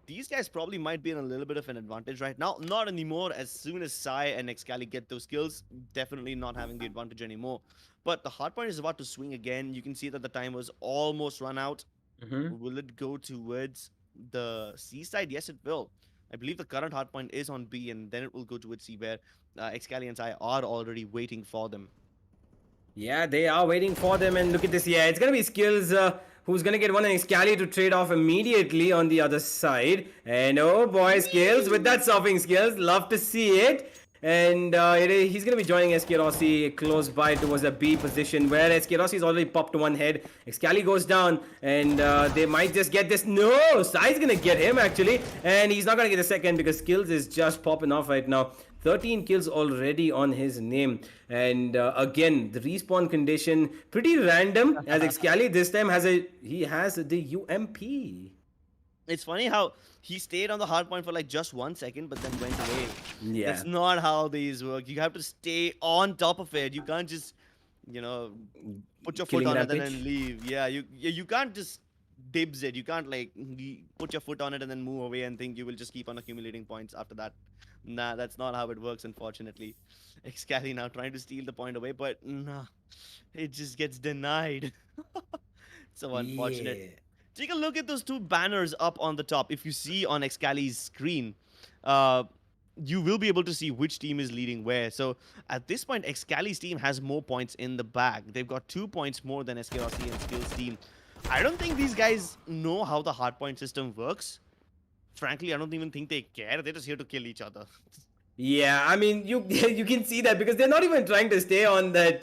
these guys probably might be in a little bit of an advantage right now. Not anymore. As soon as Sai and Excali get those kills, definitely not having the advantage anymore. But the hardpoint is about to swing again. You can see that the time was almost run out. Will it go towards the C side? Yes, it will. I believe the current hardpoint is on B, and then it will go towards C, where Excali and Sai are already waiting for them. Yeah, they are waiting for them, and look at this. Yeah, it's gonna be Skills who's gonna get one, and Excali to trade off immediately on the other side. And oh boy, Skills with that surfing Skills, love to see it. and he's going to be joining SK Rossi close by towards the B position, where SK Rossi has already popped one head. Excali goes down, and they might just get this. No, Sai's going to get him actually, and he's not going to get a second because Skills is just popping off right now. 13 kills already on his name, and again the respawn condition pretty random, as Excali this time has the UMP. It's funny how he stayed on the hard point for like just 1 second, but then went away. Yeah. That's not how these work. You have to stay on top of it. You can't just, you know, put your foot Killing on it and rampage. then leave. Yeah, you can't just dibs it. You can't like put your foot on it and then move away and think you will just keep on accumulating points after that. Nah, that's not how it works, unfortunately. Excali now trying to steal the point away, but nah, it just gets denied. So unfortunate. Yeah. Take a look at those two banners up on the top. If you see on Excali's screen, uh, you will be able to see which team is leading where. So at this point, Excali's team has more points in the bag. They've got 2 points more than SK Rossi and Skills team. I don't think these guys know how the hardpoint system works. Frankly, I don't even think they care. They're just here to kill each other. Yeah, I mean, you you can see that because they're not even trying to stay on that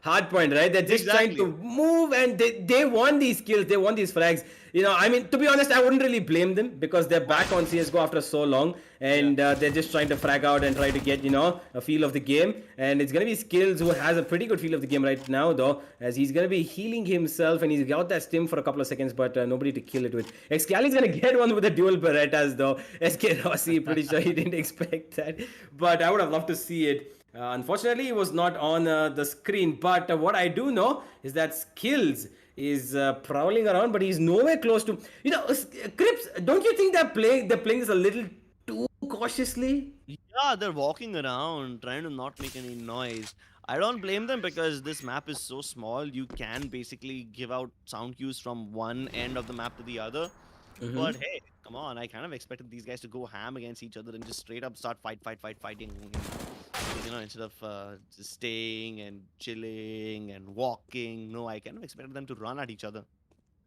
hard point, right? They're just trying to move, and they want these kills, they want these frags. You know, I mean, to be honest, I wouldn't really blame them because they're back on CS:GO after so long, and they're just trying to frag out and try to get, you know, a feel of the game. And it's gonna be Skills who has a pretty good feel of the game right now, though, as he's gonna be healing himself, and he's got that stim for a couple of seconds, but nobody to kill it with. Excali's gonna get one with the dual Berettas, though. SK Rossi, pretty sure he didn't expect that, but I would have loved to see it. Unfortunately, it was not on the screen, but what I do know is that Skills is prowling around, but he's nowhere close to. You know, Crips, don't you think they're playing this a little too cautiously? Yeah, they're walking around trying to not make any noise. I don't blame them because this map is so small. You can basically give out sound cues from one end of the map to the other. But hey, come on! I kind of expected these guys to go ham against each other and just straight up start fighting. You know, instead of just staying and chilling and walking. No, I kind of expected them to run at each other.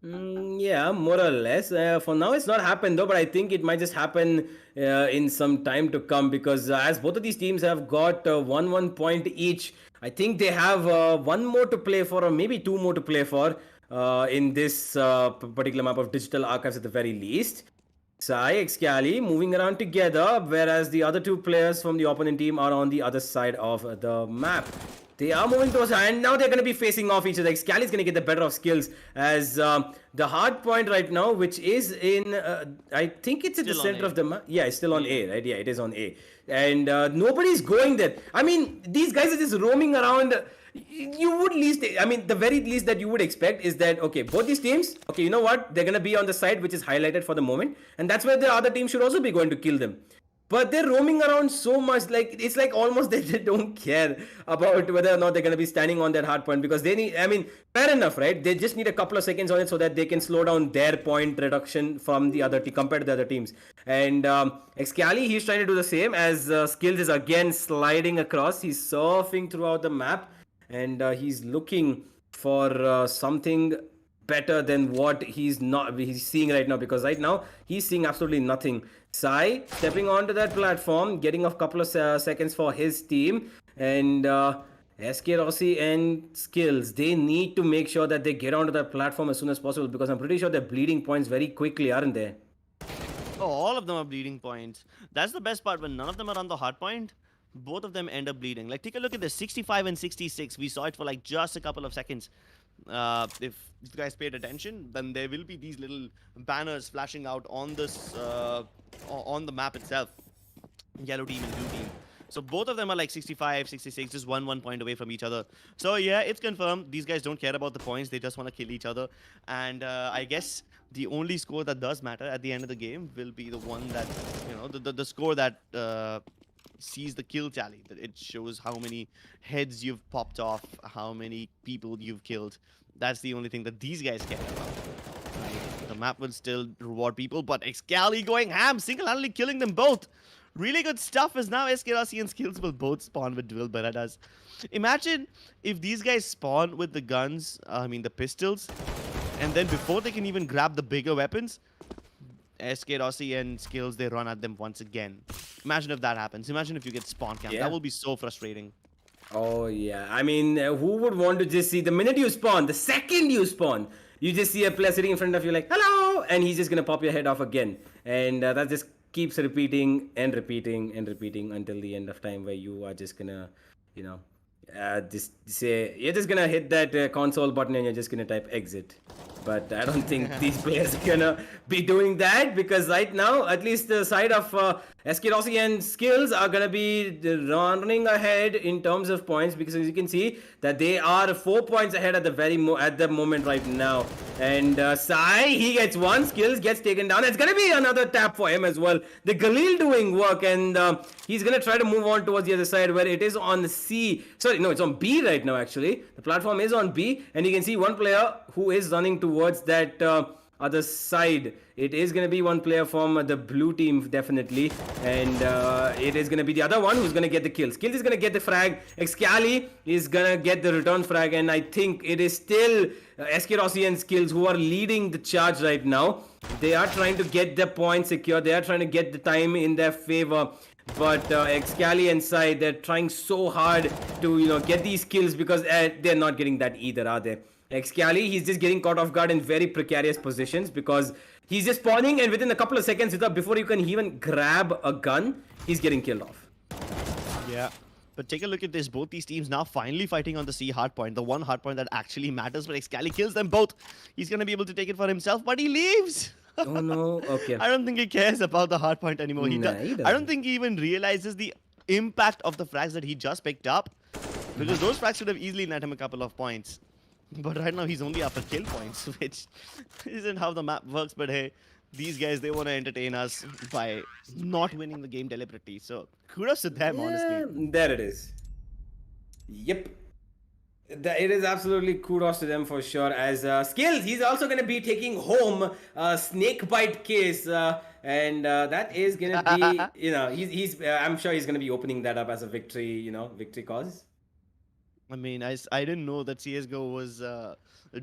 Yeah, more or less. For now, it's not happened though, but I think it might just happen in some time to come because as both of these teams have got 1 point each, I think they have one more to play for, or maybe two more to play for in this particular map of Digital Archives at the very least. Sai, Excali moving around together, whereas the other two players from the opponent team are on the other side of the map. They are moving towards, and now they're going to be facing off each other. Excali is going to get the better of Skills as the hard point right now, which is in, I think it's at the Still on center A. of the map. Yeah, it's still on A, right? Yeah, it is on A. And nobody's going there. I mean, these guys are just roaming around. You would least, I mean, the very least that you would expect is that, okay, both these teams, okay, you know what? They're going to be on the side which is highlighted for the moment. And that's where the other team should also be going to kill them. But they're roaming around so much, like it's like almost they don't care about whether or not they're gonna be standing on that hard point because they need. I mean, fair enough, right? They just need a couple of seconds on it so that they can slow down their point reduction from the other team compared to the other teams. And Excali, he's trying to do the same as Skills is again sliding across. He's surfing throughout the map, and he's looking for something better than what he's seeing right now because right now he's seeing absolutely nothing. Sai stepping onto that platform, getting a couple of seconds for his team, and SK Rossi and Skills, they need to make sure that they get onto that platform as soon as possible because I'm pretty sure they're bleeding points very quickly, aren't they? Oh, all of them are bleeding points. That's the best part. When none of them are on the hard point, both of them end up bleeding. Like, take a look at this 65 and 66. We saw it for like just a couple of seconds. If you guys paid attention, then there will be these little banners flashing out on this on the map itself. Yellow team and blue team. So both of them are like 65, 66, just one point away from each other. So yeah, it's confirmed. These guys don't care about the points. They just want to kill each other. And I guess the only score that does matter at the end of the game will be the one that, you know, the score that sees the kill tally. That it shows how many heads you've popped off, how many people you've killed. That's the only thing that these guys care about. Right? The map will still reward people, but Excali going ham, single-handedly killing them both. Really good stuff as now SK Rossi and Skills will both spawn with dual Berettas. Imagine if these guys spawn with the guns, I mean the pistols, and then before they can even grab the bigger weapons, SK Rossi and Skills, they run at them once again. Imagine if that happens. Imagine if you get spawn camp. That Yeah. will be so frustrating. Oh yeah, I mean, who would want to just see the minute you spawn, the second you spawn, you just see a player sitting in front of you like hello, and he's just gonna pop your head off again, and that just keeps repeating and repeating and repeating until the end of time where you are just gonna, you know, just say you're just gonna hit that console button and you're just gonna type exit. But I don't think these players are gonna be doing that because right now, at least the side of SK Rossi and Skills are gonna be running ahead in terms of points because as you can see that they are 4 points ahead at the at the moment right now. And Sai, he gets one, Skills gets taken down. It's gonna be another tap for him as well. The Galil doing work, and he's gonna try to move on towards the other side where it is on C. Sorry, no, it's on B right now actually. The platform is on B, and you can see one player who is running towards that other side. It is going to be one player from the blue team definitely, and it is going to be the other one who's going to get the kill. Skills is going to get the frag. Excali is going to get the return frag, and I think it is still SK Rossi and Skills who are leading the charge right now. They are trying to get the point secure. They are trying to get the time in their favor. But Excali and Sai, they're trying so hard to get these kills because they're not getting that either, are they? Excali, he's just getting caught off guard in very precarious positions because he's just spawning and within a couple of seconds, before you can even grab a gun, he's getting killed off. Yeah. But take a look at this. Both these teams now finally fighting on the C hardpoint. The one hardpoint that actually matters, but Excali kills them both. He's going to be able to take it for himself, but he leaves. Oh no, okay. I don't think he cares about the hardpoint anymore. Nah, he I don't doesn't. think he even realizes the impact of the frags that he just picked up. Because those frags should have easily net him a couple of points. But right now he's only up at kill points, which isn't how the map works. But hey, these guys, they want to entertain us by not winning the game deliberately. So kudos to them, honestly. Yeah, there it is. Yep. It is absolutely kudos to them for sure. As Skills, he's also going to be taking home a snake bite case, and that is going to be, he's I'm sure he's going to be opening that up as a victory, victory cause. I mean, I didn't know that CSGO was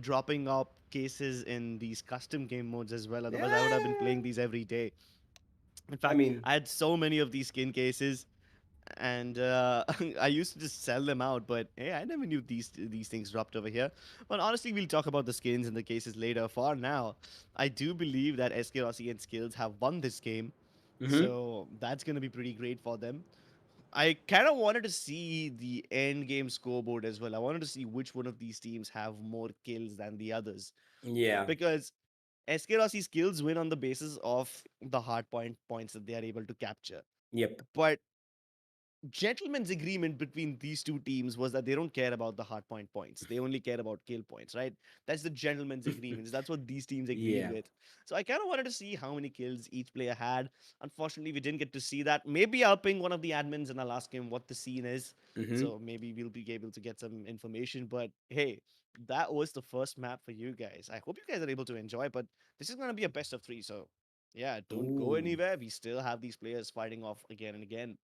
dropping up cases in these custom game modes as well. Otherwise, I would have been Yeah. playing these every day. In I fact, mean, I had so many of these skin cases, and I used to just sell them out. But hey, I never knew these things dropped over here. But honestly, we'll talk about the skins and the cases later. For now, I do believe that SK Rossi and Skills have won this game, mm-hmm. so that's gonna be pretty great for them. I kind of wanted to see the end game scoreboard as well. I wanted to see which one of these teams have more kills than the others, Yeah. because SK Rossi's kills win on the basis of the hard points that they are able to capture. Yep. But gentleman's agreement between these two teams was that they don't care about the hardpoint points. They only care about kill points, right? That's the gentleman's agreements. That's what these teams agreed Yeah. with. So I kind of wanted to see how many kills each player had. Unfortunately, we didn't get to see that. Maybe I'll ping one of the admins and I'll ask him what the scene is. Mm-hmm. So maybe we'll be able to get some information. But hey, that was the first map for you guys. I hope you guys are able to enjoy, but this is going to be a best of three. So yeah, don't go Ooh. anywhere. We still have these players fighting off again and again.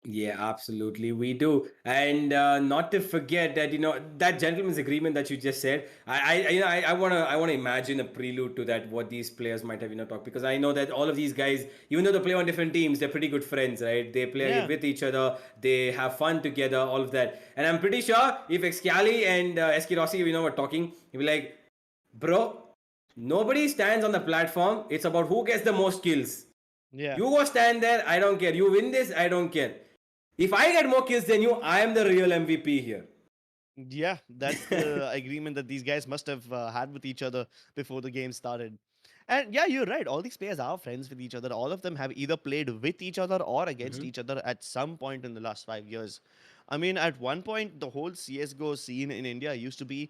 Yeah, absolutely, we do, and not to forget that that gentleman's agreement that you just said. I wanna imagine a prelude to that what these players might have talked because I know that all of these guys, even though they play on different teams, they're pretty good friends, right? They play Yeah. with each other, they have fun together, all of that, and I'm pretty sure if Excali and SK Rossi, were talking, he'd be like, bro, nobody stands on the platform. It's about who gets the most kills. Yeah. You go stand there. I don't care. You win this. I don't care. If I get more kills than you, I am the real MVP here. Yeah, that's the agreement that these guys must have had with each other before the game started. And yeah, you're right. All these players are friends with each other. All of them have either played with each other or against Mhm. each other at some point in the last 5 years. I mean, at one point, the whole CSGO scene in India used to be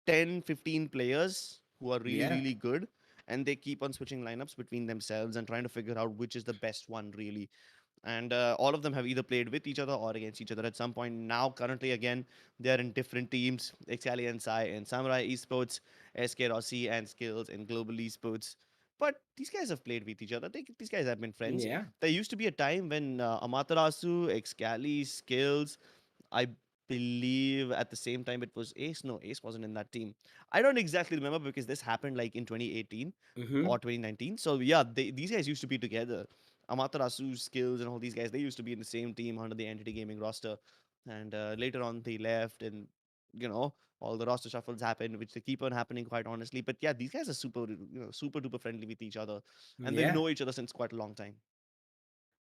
10, 15 players who are really, Yeah. really good. And they keep on switching lineups between themselves and trying to figure out which is the best one, really. And all of them have either played with each other or against each other at some point. Now, currently, again, they are in different teams. Excali and Sai and Samurai Esports, SK Rossi and Skills and Global Esports. But these guys have played with each other. These guys have been friends. Yeah. There used to be a time when Amaterasu, Excali, Skills, I believe at the same time it was Ace. No, Ace wasn't in that team. I don't exactly remember because this happened like in 2018 Mm-hmm. or 2019. So yeah, these guys used to be together. Amaterasu, Skills, and all these guys, they used to be in the same team under the Entity Gaming roster. And later on, they left, and you know, all the roster shuffles happened, which they keep on happening quite honestly. But yeah, these guys are super duper friendly with each other, and they Yeah. know each other since quite a long time.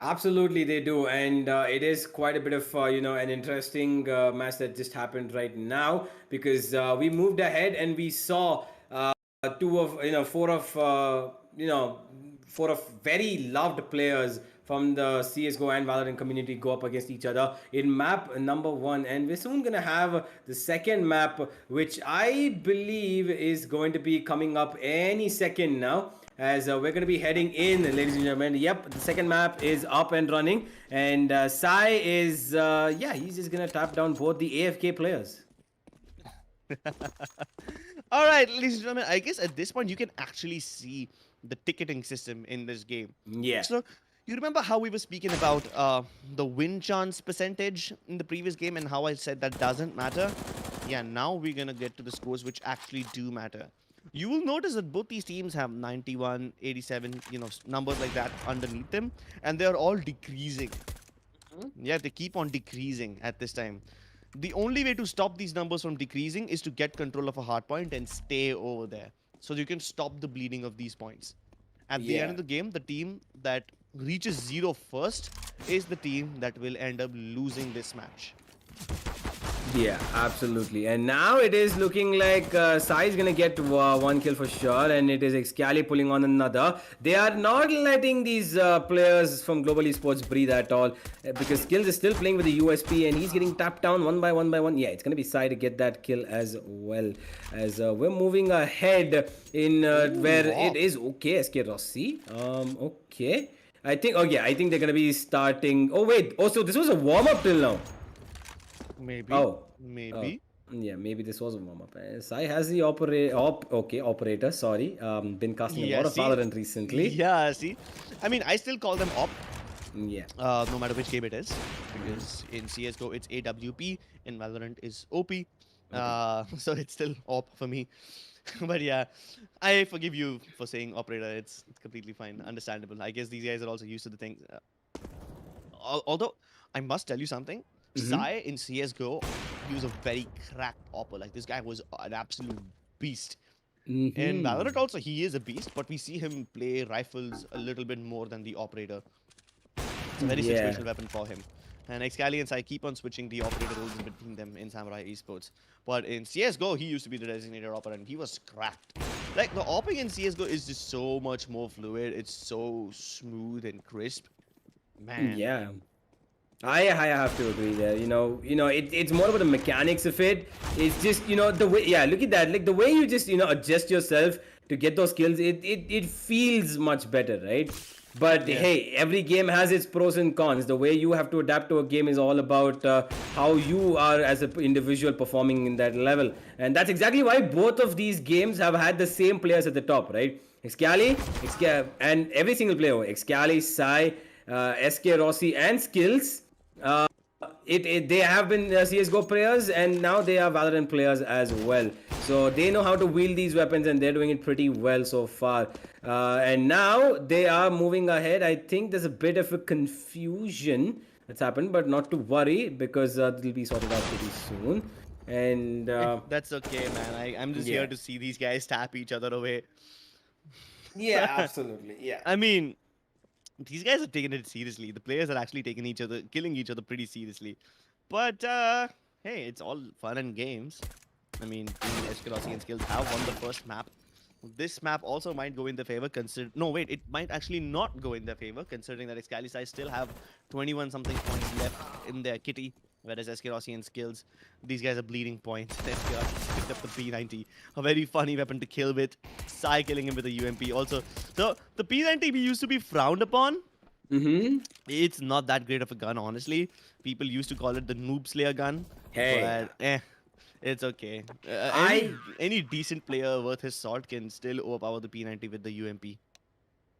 Absolutely, they do, and it is quite a bit of an interesting match that just happened right now because we moved ahead and we saw two of you know four of very loved players from the CS:GO and Valorant community go up against each other in map number one, and we're soon gonna have the second map, which I believe is going to be coming up any second now as we're going to be heading in, ladies and gentlemen. Yep, the second map is up and running, and Sai is, yeah, he's just going to tap down both the AFK players. All right, ladies and gentlemen, I guess at this point you can actually see the ticketing system in this game. Yeah, So, you remember how we were speaking about the win chance percentage in the previous game and how I said that doesn't matter? Yeah, now we're gonna get to the scores which actually do matter. You will notice that both these teams have 91, 87, numbers like that underneath them, and they are all decreasing. Yeah, they keep on decreasing at this time. The only way to stop these numbers from decreasing is to get control of a hard point and stay over there. So you can stop the bleeding of these points. At the end yeah. of the game, the team that reaches zero first is the team that will end up losing this match. Yeah, absolutely. And now it is looking like Sai is gonna get one kill for sure, and it is Excali pulling on another. They are not letting these players from Global Esports breathe at all because Skills is still playing with the USP, and he's getting tapped down one by one by one. Yeah, it's gonna be Sai to get that kill as well. As we're moving ahead in where Ooh, it op. is okay, SK Rossi. Okay. I think. Oh yeah, I think they're gonna be starting. Oh wait. Oh, so this was a warm up till now. Maybe. Oh, oh, Maybe. yeah. Maybe this was a warm up. Sai has the operator. Sorry, been casting a Yeah, lot of see? Valorant recently. Yeah, see? I mean, I still call them op, Yeah, no matter which game it is, because in CSGO it's AWP, in Valorant is OP. okay. So it's still op for me. But yeah, I forgive you for saying operator. It's completely fine, understandable. I guess these guys are also used to the things. Although I must tell you something, Mm-hmm. Sai in CS:GO, he was a very cracked opper. Like this guy was an absolute beast. In Mm-hmm. Valorant also, he is a beast, but we see him play rifles a little bit more than the operator. It's a very Yeah. situational weapon for him. And Excali and Sai keep on switching the operator roles in between them in Samurai Esports. But in CSGO, he used to be the designated operator and he was cracked. Like, the opping in CSGO is just so much more fluid. It's so smooth and crisp. Man. Yeah. I have to agree there. It's more about the mechanics of it. It's just the way. Yeah, look at that. Like the way you just adjust yourself to get those skills. It feels much better, right? But Yeah. hey, every game has its pros and cons. The way you have to adapt to a game is all about how you are as an individual performing in that level, and that's exactly why both of these games have had the same players at the top, right? And every single player, Excali, Sai, SK Rossi, and Skills. Uh, they have been CS:GO players and now they are Valorant players as well. So they know how to wield these weapons and they're doing it pretty well so far. And now they are moving ahead. I think there's a bit of a confusion that's happened, but not to worry because it'll be sorted out pretty soon. And That's okay, man. I'm just yeah, here to see these guys tap each other away. yeah, absolutely, yeah. I mean, these guys are taking it seriously. The players are actually taking each other, killing each other pretty seriously. But hey, it's all fun and games. I mean, Team Eskerosi and Skills have won the first map. This map also might go in their favor. No, wait, it might actually not go in their favor, considering that Excalisai still have 21 something points left in their kitty, whereas Eskerosi and Skills, these guys are bleeding points. Eskerosi picked up the P90, a very funny weapon to kill with. Sai killing him with a UMP. Also, so the P90 used to be frowned upon. Mm-hmm. It's not that great of a gun, honestly. People used to call it the Noob Slayer gun, Hey, but it's okay. I Any decent player worth his salt can still overpower the P90 with the UMP.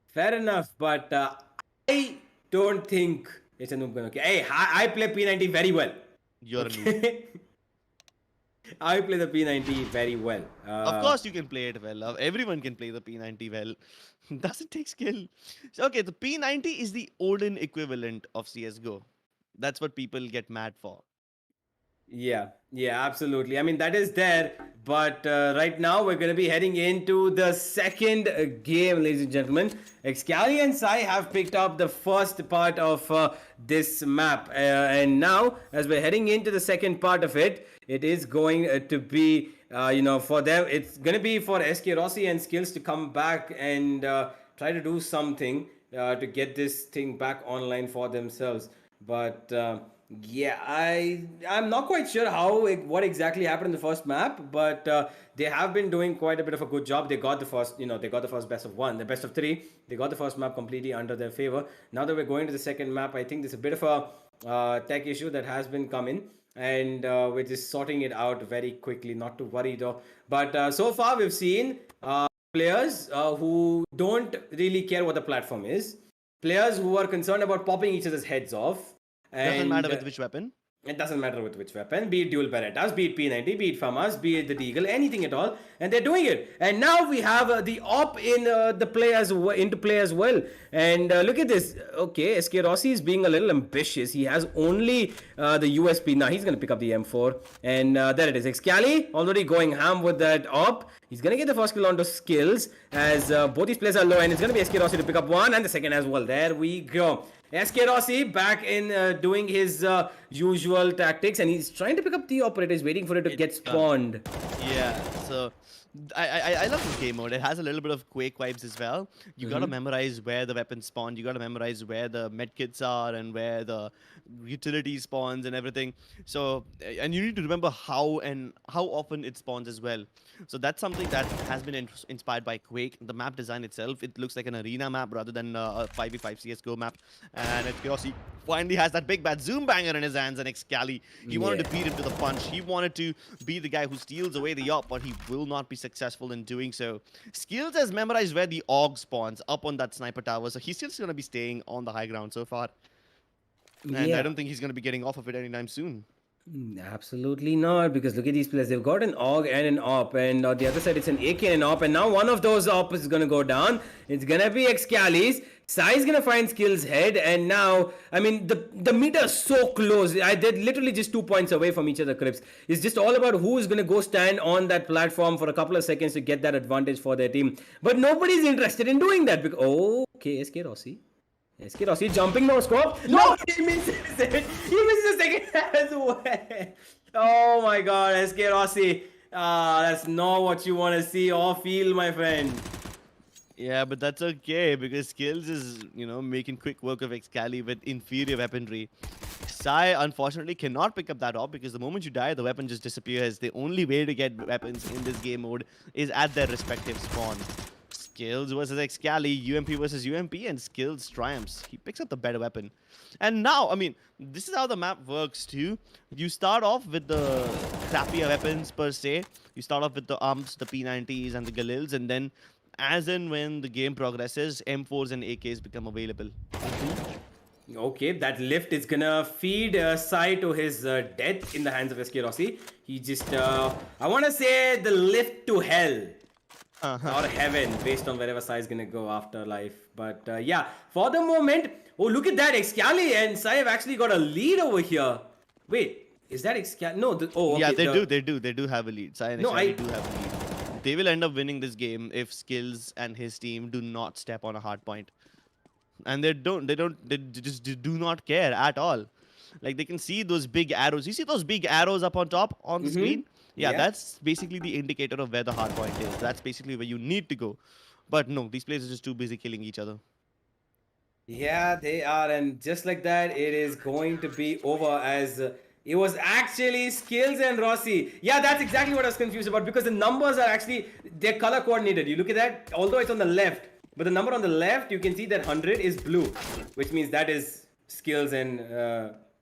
fair enough, but I don't think it's a noob gun. Okay, hey, I play P90 very well. You're a noob. Okay. I play the P90 very well. Of course, you can play it well. Everyone can play the P90 well. Doesn't take skill. So, okay, the P90 is the Odin equivalent of CS:GO. That's what people get mad for. Yeah, yeah, absolutely. I mean, that is there. But right now, we're going to be heading into the second game, ladies and gentlemen. Excali and Sai have picked up the first part of this map. And now, as we're heading into the second part of it, it is going to be, for them, it's going to be for SK Rossi and Skills to come back and try to do something to get this thing back online for themselves. But yeah, I'm not quite sure what exactly happened in the first map, but they have been doing quite a bit of a good job. They got the first, they got the first best of one, the best of three. They got the first map completely under their favor. Now that we're going to the second map, I think there's a bit of a tech issue that has been coming, and we're just sorting it out very quickly. Not to worry though. But so far we've seen players who don't really care what the platform is. Players who are concerned about popping each other's heads off. Doesn't matter And with which weapon. it doesn't matter with which weapon, be it dual Berettas, be it P90, be it FAMAS, be it the Deagle, anything at all, and they're doing it. And now we have the op in the play into play as well. And look at this. Okay, SK Rossi is being a little ambitious. He has only the USP. Now he's going to pick up the M4. And there it is. Excali already going ham with that op. He's going to get the first kill onto Skills as both these players are low. And it's going to be SK Rossi to pick up one and the second as well. There we go. SK Rossi back in doing his usual tactics, and he's trying to pick up the operator. He's waiting for it to get spawned. Yeah, so I love this game mode. It has a little bit of Quake vibes as well. You gotta memorize where the weapons spawn. You gotta memorize where the medkits are and where the utility spawns and everything. So and you need to remember how often it spawns as well. So that's something that has been inspired by Quake. The map design itself, it looks like an arena map rather than a 5v5 CS:GO map. And Curiosity finally has that big bad zoom banger in his hands, and Excali, he wanted to beat him to the punch. He wanted to be the guy who steals away the op, but he will not be successful in doing so. Skills has memorized where the AUG spawns up on that sniper tower, so he's still going to be staying on the high ground so far. And I don't think he's going to be getting off of it anytime soon. Absolutely not, because look at these players. They've got an AUG and an op, and on the other side it's an AK and an op, and now one of those op is gonna go down. It's gonna be Excali's. Sai's gonna find Skills head, and now, I mean, the meter is so close. They're literally just 2 points away from each other, Crips. It's just all about who is gonna go stand on that platform for a couple of seconds to get that advantage for their team. But nobody's interested in doing that, because, oh, okay, SK Rossi. SK Rossi jumping no scope. No, he misses it. He misses the second as well. Oh my god, SK Rossi. That's not what you want to see or feel, my friend. Yeah, but that's okay because Skills is, making quick work of Excali with inferior weaponry. Sai, unfortunately, cannot pick up that op because the moment you die, the weapon just disappears. The only way to get weapons in this game mode is at their respective spawn. Skills versus Excali, UMP versus UMP, and Skills triumphs. He picks up the better weapon. And now, I mean, this is how the map works too. You start off with the crappier weapons per se. You start off with the ARMs, the P90s, and the Galils, and then as and when the game progresses, M4s and AKs become available. Okay, that lift is gonna feed Sai to his death in the hands of SK Rossi. He just, I wanna say the lift to hell. Or heaven, based on wherever Sai is gonna go after life. But yeah, for the moment, oh look at that, Excali and Sai have actually got a lead over here. Wait, is that Excali? No, okay, yeah, they do have a lead. Sai and Excali do have a lead. They will end up winning this game if Skills and his team do not step on a hard point. And they just do not care at all. Like they can see those big arrows. You see those big arrows up on top on the screen? Yeah, that's basically the indicator of where the hard point is. That's basically where you need to go. But no, these players are just too busy killing each other. Yeah, they are, and just like that, it is going to be over as it was actually Skills and Rossi. Yeah, that's exactly what I was confused about, because the numbers are actually, they're color coordinated. You look at that, although it's on the left, but the number on the left, you can see that 100 is blue, which means that is Skills and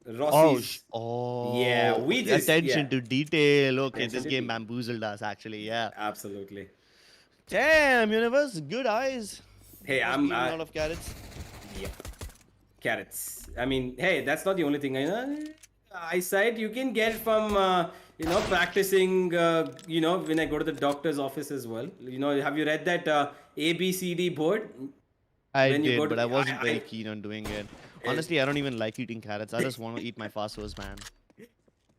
Rossi's. Oh, yeah, we just attention to detail. Okay, Attention this to game detail. bamboozled us actually. Yeah. Absolutely. Damn, Universe, good eyes. Hey, Must I'm be eating a lot of carrots. yeah, carrots. I mean, hey, that's not the only thing. eyesight you can get from practicing when I go to the doctor's office as well. Have you read that ABCD board I when you go did, to but I wasn't very I keen on doing it. it, Honestly, I don't even like eating carrots. I just want to eat my fast foods, man.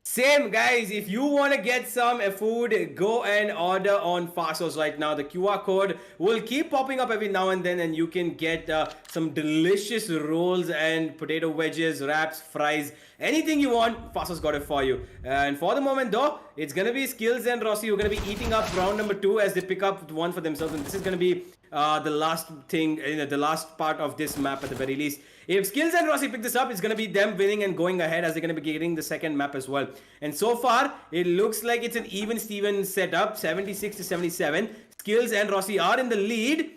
Same guys, if you want to get some food, go and order on Fasos right now. The QR code will keep popping up every now and then, and you can get some delicious rolls and potato wedges, wraps, fries, anything you want. Fasos got it for you. And for the moment, though, it's gonna be Skills and Rossi who are gonna be eating up round number two as they pick up one for themselves, and this is gonna be the last thing, the last part of this map at the very least. If Skills and Rossi pick this up, it's going to be them winning and going ahead as they're going to be getting the second map as well. And so far, it looks like it's an even Steven setup, 76 to 77. Skills and Rossi are in the lead,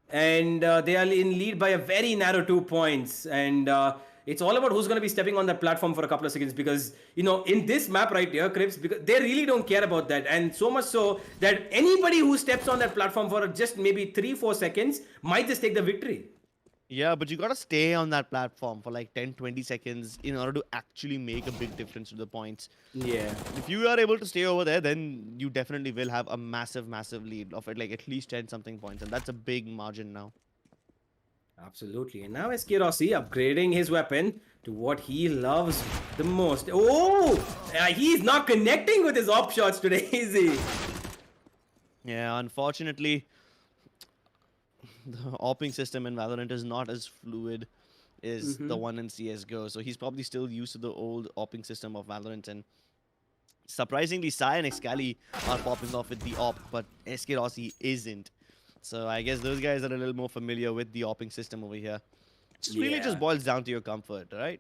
and they are in lead by a very narrow 2 points. And it's all about who's going to be stepping on that platform for a couple of seconds, because in this map right here, Crips, because they really don't care about that, and so much so that anybody who steps on that platform for just maybe 3-4 seconds might just take the victory. Yeah, but you gotta stay on that platform for like 10, 20 seconds in order to actually make a big difference to the points. Yeah. If you are able to stay over there, then you definitely will have a massive, massive lead of it, like at least 10 something points. And that's a big margin now. Absolutely. And now SK Rossi upgrading his weapon to what he loves the most. Oh! He's not connecting with his op shots today, is he? Yeah, unfortunately, the opping system in Valorant is not as fluid as the one in CSGO. So he's probably still used to the old opping system of Valorant. And surprisingly, Sai and Excali are popping off with the op, but SK Rossi isn't. So I guess those guys are a little more familiar with the opping system over here. It really just Yeah. boils down to your comfort, right?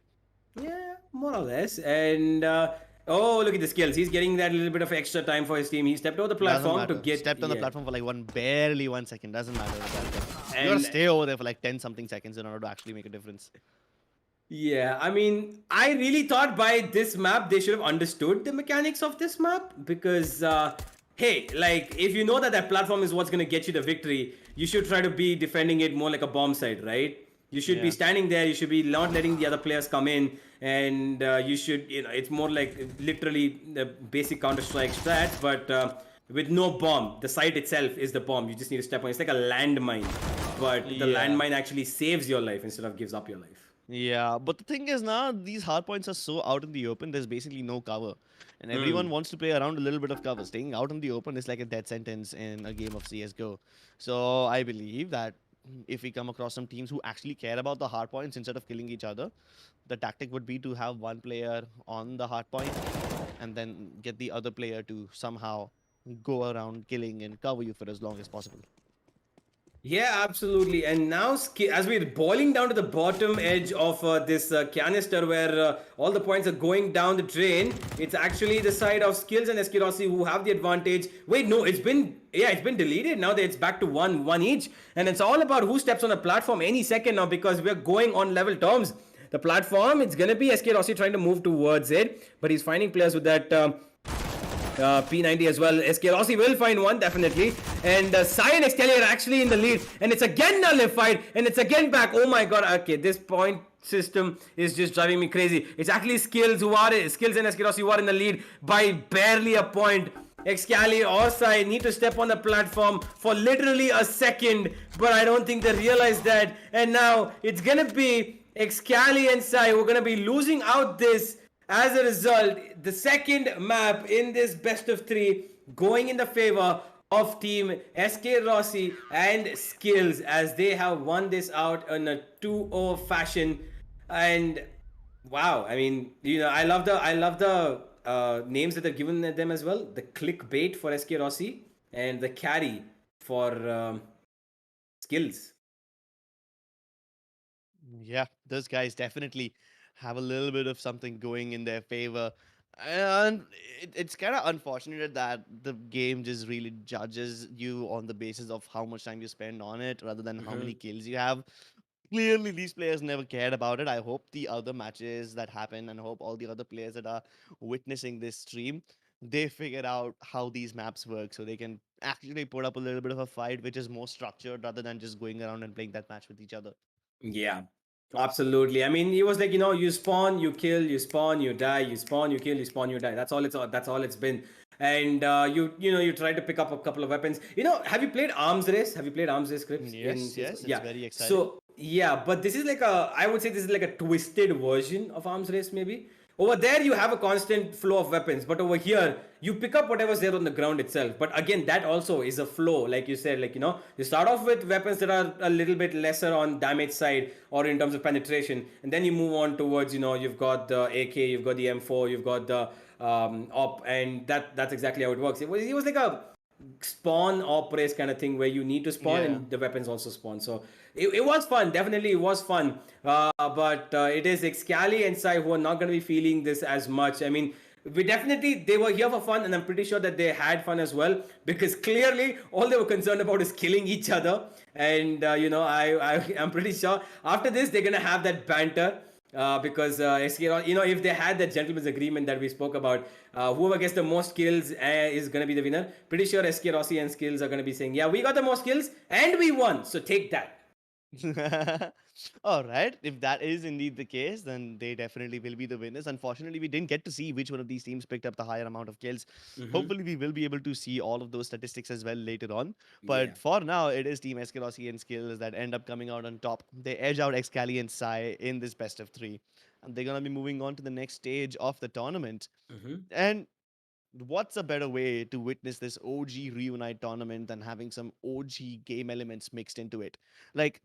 Yeah, more or less. And oh, look at the skills. He's getting that little bit of extra time for his team. He stepped over the Doesn't platform to matter. get. Stepped on the Yeah. platform for like barely 1 second. Doesn't matter. You gotta And stay over there for like 10 something seconds in order to actually make a difference. yeah, I mean, I really thought by this map they should have understood the mechanics of this map, because, hey, like, if you know that that platform is what's gonna get you the victory, you should try to be defending it more like a bomb site, right? You should be Yeah. standing there, you should be not letting the other players come in, and you should, it's more like literally the basic Counter Strike stats, but with no bomb. The site itself is the bomb. You just need to step on. It's like a landmine, but the Yeah. landmine actually saves your life instead of gives up your life. Yeah, but the thing is now these hard points are so out in the open, there's basically no cover. And everyone wants to play around a little bit of cover. Staying out in the open is like a death sentence in a game of CSGO. So I believe that if we come across some teams who actually care about the hard points instead of killing each other, the tactic would be to have one player on the hard point and then get the other player to somehow go around killing and cover you for as long as possible. Yeah, absolutely. And now, as we're boiling down to the bottom edge of this canister where all the points are going down the drain, it's actually the side of Skills and Eskirosi who have the advantage. Wait, no, it's been deleted. Now that it's back to one each. And it's all about who steps on the platform any second now, because we're going on level terms. The platform, it's going to be SK Rossi trying to move towards it, but he's finding players with that P90 as well. SK Rossi will find one, definitely. And Sai and Excellier are actually in the lead. And it's again nullified. And it's again back. Oh my god. Okay, this point system is just driving me crazy. It's actually Skills and SK Rossi who are in the lead by barely a point. Excali or Sai need to step on the platform for literally a second, but I don't think they realize that. And now it's gonna be Excali and Sai who are gonna be losing out this. As a result, the second map in this best of three going in the favor of team SK Rossi and Skills, as they have won this out in a 2-0 fashion. And wow, I mean, I love the names that they've given them as well. The clickbait for SK Rossi and the carry for Skills. Yeah, those guys definitely have a little bit of something going in their favor. And it's kind of unfortunate that the game just really judges you on the basis of how much time you spend on it rather than how many kills you have. Clearly, these players never cared about it. I hope the other matches that happen and hope all the other players that are witnessing this stream, they figure out how these maps work so they can actually put up a little bit of a fight which is more structured rather than just going around and playing that match with each other. Yeah. Absolutely. I mean, it was like, you spawn, you kill, you spawn, you die, you spawn, you kill, you spawn, you die. That's all it's been. And you try to pick up a couple of weapons. Have you played Arms Race? Have you played Arms Race scripts in Yes, CS:GO? yes, it's Yeah. very exciting. So yeah, but this is like I would say this is like a twisted version of Arms Race, maybe. Over there, you have a constant flow of weapons, but over here, you pick up whatever's there on the ground itself. But again, that also is a flow, like you said. Like you start off with weapons that are a little bit lesser on damage side or in terms of penetration, and then you move on towards you've got the AK, you've got the M4, you've got the op, and that's exactly how it works. It was like a spawn op race kind of thing where you need to spawn Yeah. and the weapons also spawn. So it was fun. Definitely, it was fun. But it is Excali and Sai who are not going to be feeling this as much. I mean, they were here for fun, and I'm pretty sure that they had fun as well because clearly all they were concerned about is killing each other. And I'm pretty sure after this they're gonna have that banter because if they had that gentleman's agreement that we spoke about, whoever gets the most kills is going to be the winner. Pretty sure SK Rossi and Skills are going to be saying, yeah, we got the most kills and we won, so take that. All right. If that is indeed the case, then they definitely will be the winners. Unfortunately, we didn't get to see which one of these teams picked up the higher amount of kills. Mm-hmm. Hopefully, we will be able to see all of those statistics as well later on. Yeah. But for now, it is Team Eskelosi and Skills that end up coming out on top. They edge out Excali and Sai in this best of three. And they're going to be moving on to the next stage of the tournament. Mm-hmm. And what's a better way to witness this OG Reunite tournament than having some OG game elements mixed into it? Like,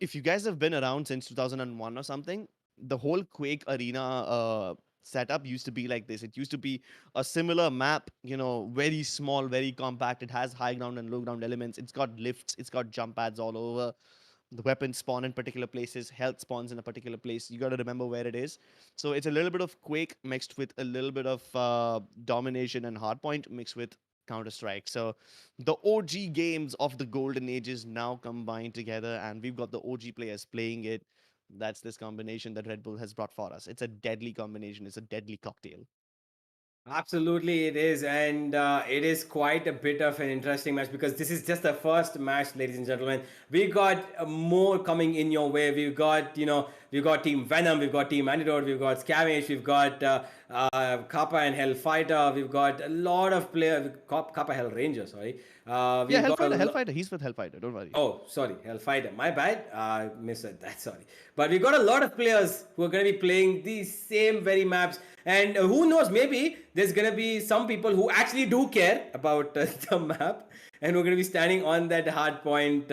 if you guys have been around since 2001 or something, the whole Quake Arena setup used to be like this. It used to be a similar map, very small, very compact. It has high ground and low ground elements. It's got lifts, it's got jump pads all over. The weapons spawn in particular places, health spawns in a particular place. You got to remember where it is. So it's a little bit of Quake mixed with a little bit of domination and hardpoint mixed with Counter Strike. So the OG games of the golden ages now combined together, and we've got the OG players playing it. That's this combination that Red Bull has brought for us. It's a deadly combination. It's a deadly cocktail. Absolutely, it is, and it is quite a bit of an interesting match because this is just the first match, ladies and gentlemen. We got more coming in your way. We've got Team Venom, we've got Team Antidote, we've got Scavenge, we've got Kappa and Hellfighter, we've got a lot of players. Kappa Hell Ranger, sorry. Yeah, We've got a Hellfighter, Hellfighter. He's with Hellfighter. Don't worry. Oh, sorry, Hellfighter. My bad. I misread that. Sorry. But we got a lot of players who are going to be playing these same very maps. And who knows, maybe there's going to be some people who actually do care about the map and we're going to be standing on that hard point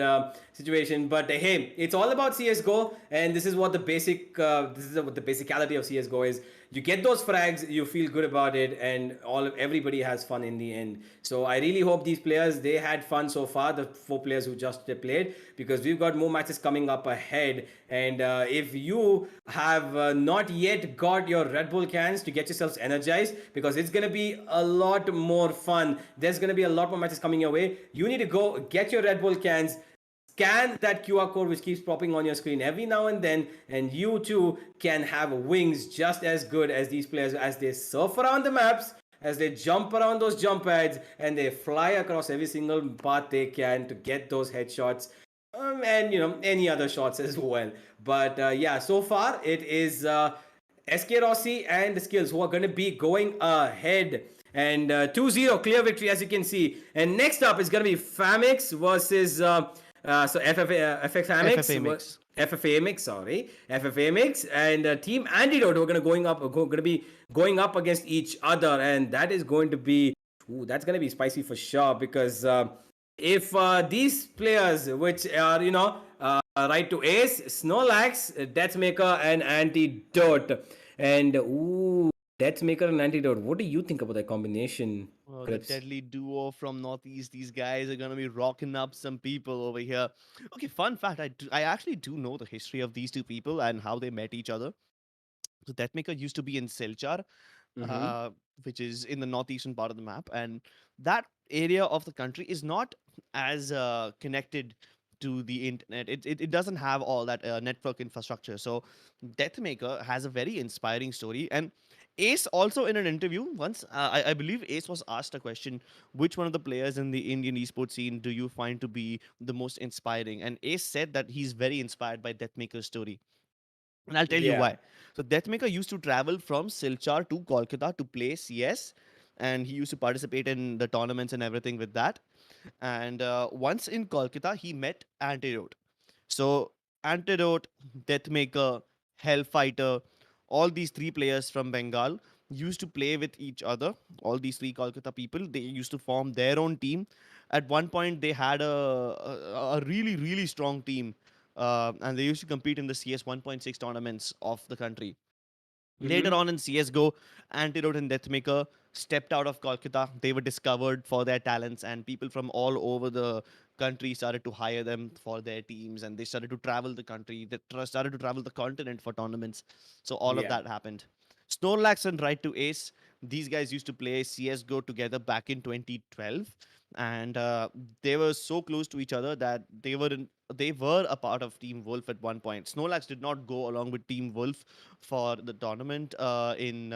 situation. But hey, it's all about CS:GO, and this is what the basicality of CS:GO is. You get those frags, you feel good about it, and everybody has fun in the end. So I really hope these players they had fun so far. The four players who just played, because we've got more matches coming up ahead. And if you have not yet got your Red Bull cans to get yourselves energized, because it's gonna be a lot more fun. There's gonna be a lot more matches coming your way. You need to go get your Red Bull cans, scan that QR code which keeps popping on your screen every now and then, and you too can have wings just as good as these players as they surf around the maps, as they jump around those jump pads, and they fly across every single path they can to get those headshots. And any other shots as well. But yeah, so far it is SK Rossi and the Skills who are going to be going ahead. And 2-0 clear victory, as you can see. And next up is going to be Famix versus FX FFA Famix. mix. FFA mix, sorry, FFA mix, and Team Antidote who are going to be going up against each other, and that is going to be, that's going to be spicy for sure because if these players, which are right to Ace, Snorlax, Deathmaker, and Antidote, and Deathmaker and Antidote, what do you think about that combination, Oh, the Crips? deadly duo from Northeast. These guys are gonna be rocking up some people over here. Okay, fun fact: I actually do know the history of these two people and how they met each other. So Deathmaker used to be in Silchar, Mm-hmm. uh, which is in the northeastern part of the map, and that area of the country is not as connected to the internet. It doesn't have all that network infrastructure. So Deathmaker has a very inspiring story, and Ace also in an interview once, I believe Ace was asked a question: which one of the players in the Indian esports scene do you find to be the most inspiring? And Ace said that he's very inspired by Deathmaker's story. And I'll tell you Yeah. why. So Deathmaker used to travel from Silchar to Kolkata to play CS, and he used to participate in the tournaments and everything with that. And once in Kolkata, he met Antidote. So Antidote, Deathmaker, Hellfighter, all these three players from Bengal used to play with each other. All these three Kolkata people, they used to form their own team. At one point, they had a really, really strong team. And they used to compete in the CS 1.6 tournaments of the country. Later Mm-hmm. on in CSGO, Antidote and Deathmaker stepped out of Kolkata. They were discovered for their talents, and people from all over the country started to hire them for their teams, and they started to travel the country. They started to travel the continent for tournaments. So all of Yeah. that happened. Snorlax and Right to Ace, these guys used to play CSGO together back in 2012, and they were so close to each other that they were a part of Team Wolf at one point. Snorlax did not go along with Team Wolf for the tournament in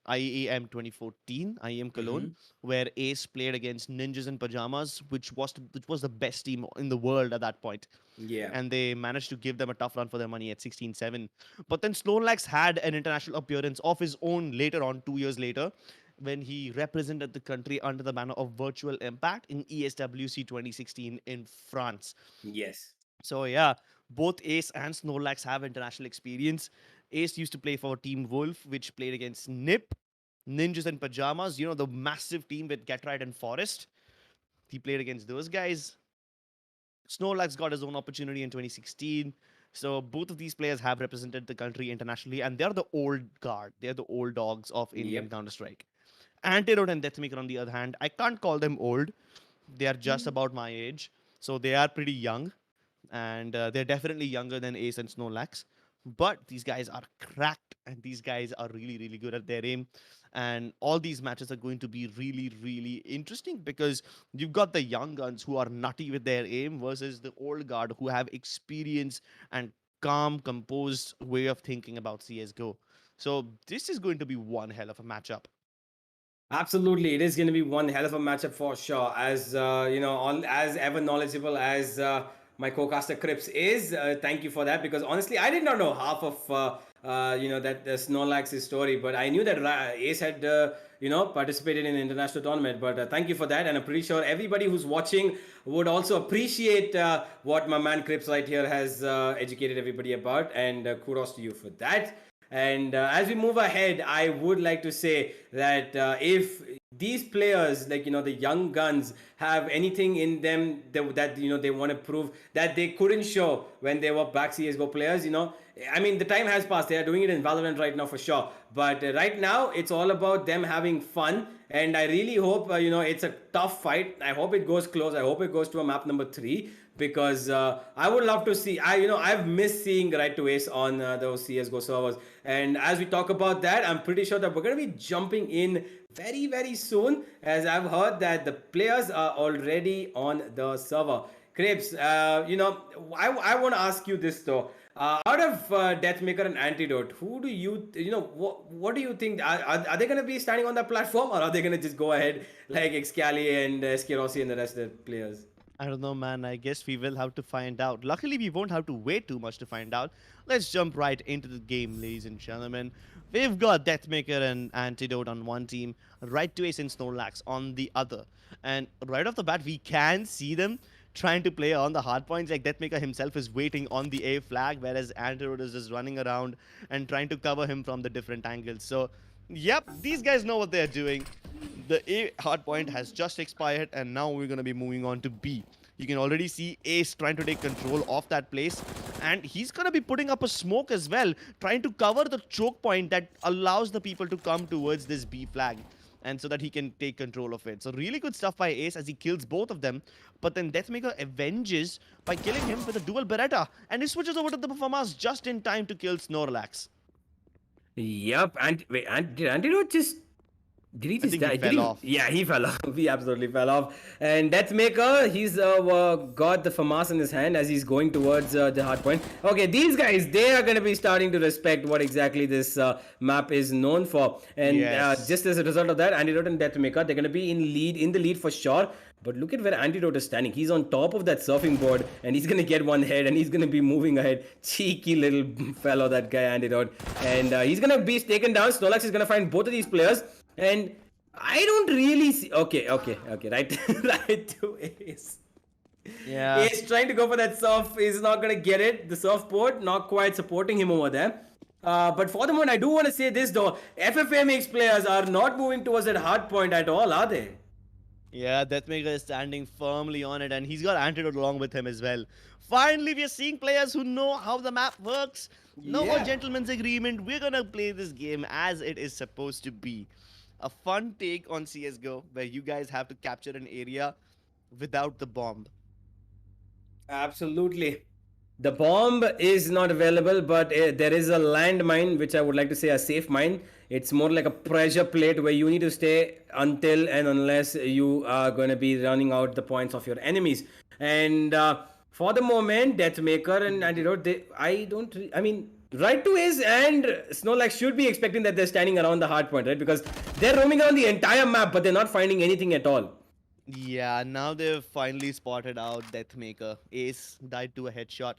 IEM 2014, IEM Cologne, Mm-hmm. where Ace played against Ninjas in Pajamas, which was the best team in the world at that point. Yeah. And they managed to give them a tough run for their money at 16-7. But then Snorlax had an international appearance of his own later on, 2 years later, when he represented the country under the banner of Virtual Impact in ESWC 2016 in France. Yes. So yeah, both Ace and Snorlax have international experience. Ace used to play for Team Wolf, which played against NIP, Ninjas in Pajamas, the massive team with Get Right and Forest. He played against those guys. Snorlax got his own opportunity in 2016. So both of these players have represented the country internationally, and they're the old guard. They're the old dogs of Indian Yep. Counter Strike. Antidote and Deathmaker, on the other hand, I can't call them old. They are just about my age, so they are pretty young, and they're definitely younger than Ace and Snorlax. But these guys are cracked, and these guys are really, really good at their aim. And all these matches are going to be really, really interesting because you've got the young guns who are nutty with their aim versus the old guard who have experience and calm, composed way of thinking about CS:GO. So this is going to be one hell of a matchup. Absolutely, it is going to be one hell of a matchup for sure. As as ever knowledgeable as my co-caster Crips is. Thank you for that because honestly, I did not know half of that Snorlax's story, but I knew that Ace had participated in an international tournament. But thank you for that, and I'm pretty sure everybody who's watching would also appreciate what my man Crips right here has educated everybody about, and kudos to you for that. And as we move ahead, I would like to say that if these players, like the young guns, have anything in them that they want to prove that they couldn't show when they were back CS:GO players, I mean the time has passed. They are doing it in Valorant right now for sure. But right now, it's all about them having fun. And I really hope it's a tough fight. I hope it goes close. I hope it goes to a map number 3 because I would love to see. I've missed seeing Right to Ace on those CS:GO servers. And as we talk about that, I'm pretty sure that we're going to be jumping in very very soon, as I've heard that the players are already on the server. Crepes, I want to ask you this though. Out of Deathmaker and Antidote, who do what do you think? Are they going to be standing on that platform, or are they going to just go ahead like Excali and Skirosi and the rest of the players? I don't know, man. I guess we will have to find out. Luckily, we won't have to wait too much to find out. Let's jump right into the game, ladies and gentlemen. We've got Deathmaker and Antidote on one team, Right to Ace and Snorlax on the other. And right off the bat, we can see them trying to play on the hard points. Like Deathmaker himself is waiting on the A flag, whereas Antidote is just running around and trying to cover him from the different angles. So, yep, these guys know what they're doing. The A hardpoint has just expired, and now we're going to be moving on to B. You can already see Ace trying to take control of that place, and he's going to be putting up a smoke as well, trying to cover the choke point that allows the people to come towards this B flag, and so that he can take control of it. So really good stuff by Ace as he kills both of them, but then Deathmaker avenges by killing him with a dual Beretta, and he switches over to the performance just in time to kill Snorlax. Yep, and wait, and did Antidote just Did he I just think he die? Did fell he? off. Yeah, he fell off. He absolutely fell off. And Deathmaker, he's got the FAMAS in his hand as he's going towards the hard point. Okay, these guys, they are going to be starting to respect what exactly this map is known for. And Yes. just as a result of that, Antidote and Deathmaker, they're going to be in the lead for sure. But look at where Antidote is standing. He's on top of that surfing board and he's going to get one head and he's going to be moving ahead. Cheeky little fellow, that guy Antidote. And he's going to be taken down. Snorlax is going to find both of these players. And I don't really see. Okay. Right, right to Ace. Yeah. Ace trying to go for that surf is not gonna get it. The surfboard not quite supporting him over there. But for the moment, I do want to say this though: FFA mix players are not moving towards that hard point at all, are they? Yeah, Deathmaker is standing firmly on it, and he's got Antidote along with him as well. Finally, we are seeing players who know how the map works. No more Yeah. gentleman's agreement. We're gonna play this game as it is supposed to be. A fun take on CSGO where you guys have to capture an area without the bomb. Absolutely. The bomb is not available, but there is a landmine, which I would like to say a safe mine. It's more like a pressure plate where you need to stay until and unless you are going to be running out the points of your enemies. And for the moment, Deathmaker and Antidote, I mean, Right to Ace and Snorlax should be expecting that they're standing around the hard point, right? Because they're roaming around the entire map, but they're not finding anything at all. Yeah, now they've finally spotted out Deathmaker. Ace died to a headshot.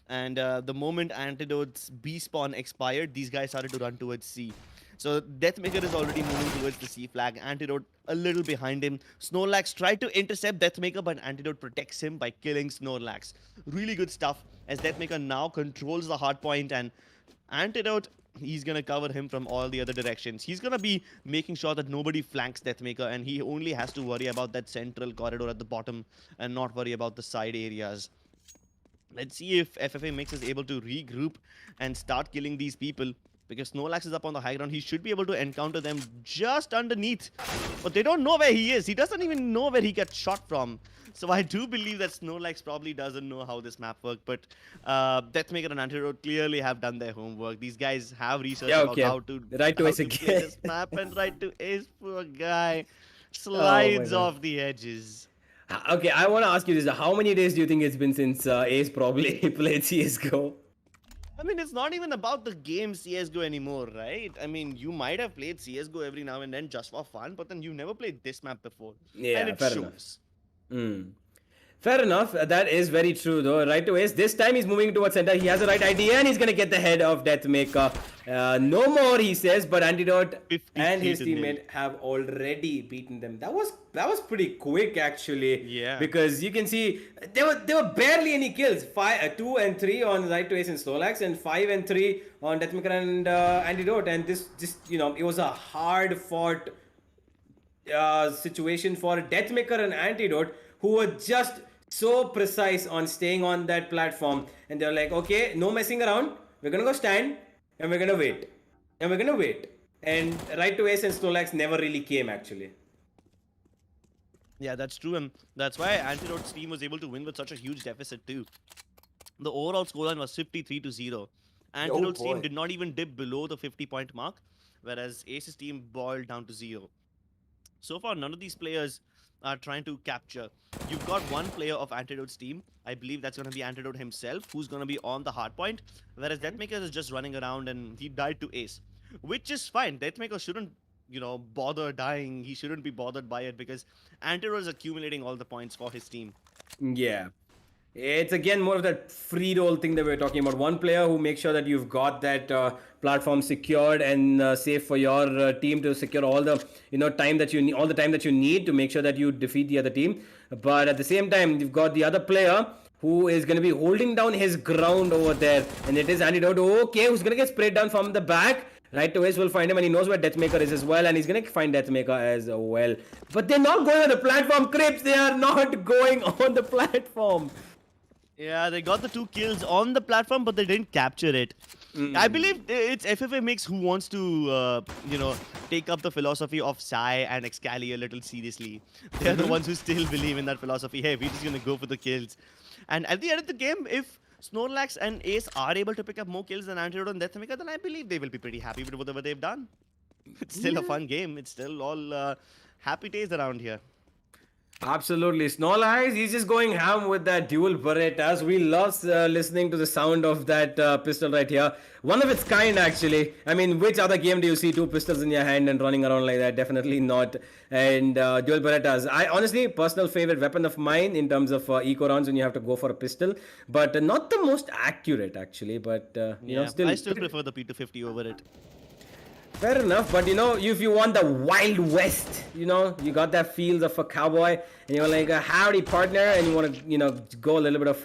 And the moment Antidote's B spawn expired, these guys started to run towards C. So Deathmaker is already moving towards the C flag. Antidote a little behind him. Snorlax tried to intercept Deathmaker, but Antidote protects him by killing Snorlax. Really good stuff as Deathmaker now controls the hard point, and Antidote, he's gonna cover him from all the other directions. He's gonna be making sure that nobody flanks Deathmaker, and he only has to worry about that central corridor at the bottom and not worry about the side areas. Let's see if FFA Mix is able to regroup and start killing these people. Because Snorlax is up on the high ground, he should be able to encounter them just underneath. But they don't know where he is. He doesn't even know where he gets shot from. So I do believe that Snorlax probably doesn't know how this map works. But Deathmaker and Antidote clearly have done their homework. These guys have researched Yeah, about okay. how to, Right to how Ace to play again. this map. And right to Ace, poor guy, Oh my slides God. off the edges. Okay, I want to ask you this. How many days do you think it's been since Ace probably played CSGO? I mean, it's not even about the game CSGO anymore, right? I mean, you might have played CSGO every now and then just for fun, but then you never played this map before. Yeah, And it fair enough. shows. Fair enough. That is very true, though. Right to Ace. This time he's moving towards center. He has the right idea, and he's gonna get the head of Deathmaker. No more, he says. But Antidote and 53 his to nil. teammate have already beaten them. That was pretty quick, actually. Yeah. Because you can see there were barely any kills. 2 and 3 on Right to Ace and Snorlax, and 5 and 3 on Deathmaker and Antidote. And this just it was a hard fought situation for Deathmaker and Antidote, who were just so precise on staying on that platform. And they're like, okay, no messing around. We're gonna go stand and we're gonna wait. And we're gonna wait. And Right to Ace and Snorlax never really came, actually. Yeah, that's true. And that's why Antidote's team was able to win with such a huge deficit, too. The overall scoreline was 53 to 0. Antidote's team boy. did not even dip below the 50-point mark, whereas Ace's team boiled down to 0. So far, none of these players are trying to capture. You've got one player of Antidote's team. I believe that's going to be Antidote himself, who's going to be on the hard point, whereas Deathmaker is just running around and he died to Ace, which is fine. Deathmaker shouldn't, bother dying. He shouldn't be bothered by it because Antidote is accumulating all the points for his team. Yeah. It's again more of that free roll thing that we are talking about. One player who makes sure that you've got that platform secured and safe for your team to secure all the time that you need, all the time that you need to make sure that you defeat the other team. But at the same time, you've got the other player who is going to be holding down his ground over there, and it is Antidote. Okay, who's going to get sprayed down from the back. Right to Ace will find him, and he knows where Deathmaker is as well, and he's gonna find Deathmaker as well. But they're not going on the platform, Crips. They are not going on the platform. Yeah, they got the 2 kills on the platform, but they didn't capture it. I believe it's FFA Mix who wants to, take up the philosophy of Psy and Excali a little seriously. They're the ones who still believe in that philosophy. Hey, we're just gonna go for the kills. And at the end of the game, if Snorlax and Ace are able to pick up more kills than Antidote and Deathmaker, then I believe they will be pretty happy with whatever they've done. It's still a Yeah. fun game. It's still all happy days around here. Absolutely. Snow Eyes, he's just going ham with that dual Berettas. We love listening to the sound of that pistol right here. One of its kind, actually. I mean, which other game do you see two pistols in your hand and running around like that? Definitely not. And dual Berettas. I honestly, personal favorite weapon of mine in terms of eco rounds when you have to go for a pistol, but not the most accurate, actually. But, Yeah, still. I still prefer the P250 over it. Fair enough, but if you want the Wild West, you got that feels of a cowboy, and you're like a howdy partner, and you want to, go a little bit of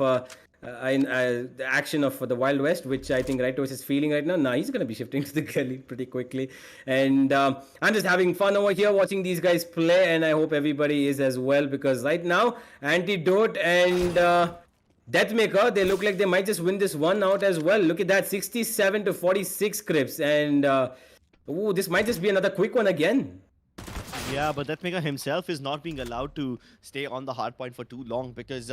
the action of the Wild West, which I think Raito is feeling right now. Nah, he's gonna be shifting to the gully pretty quickly, and I'm just having fun over here watching these guys play, and I hope everybody is as well because right now Antidote and Deathmaker, they look like they might just win this one out as well. Look at that, 67 to 46 Crips, and ooh, this might just be another quick one again. Yeah, but Deathmaker himself is not being allowed to stay on the hard point for too long because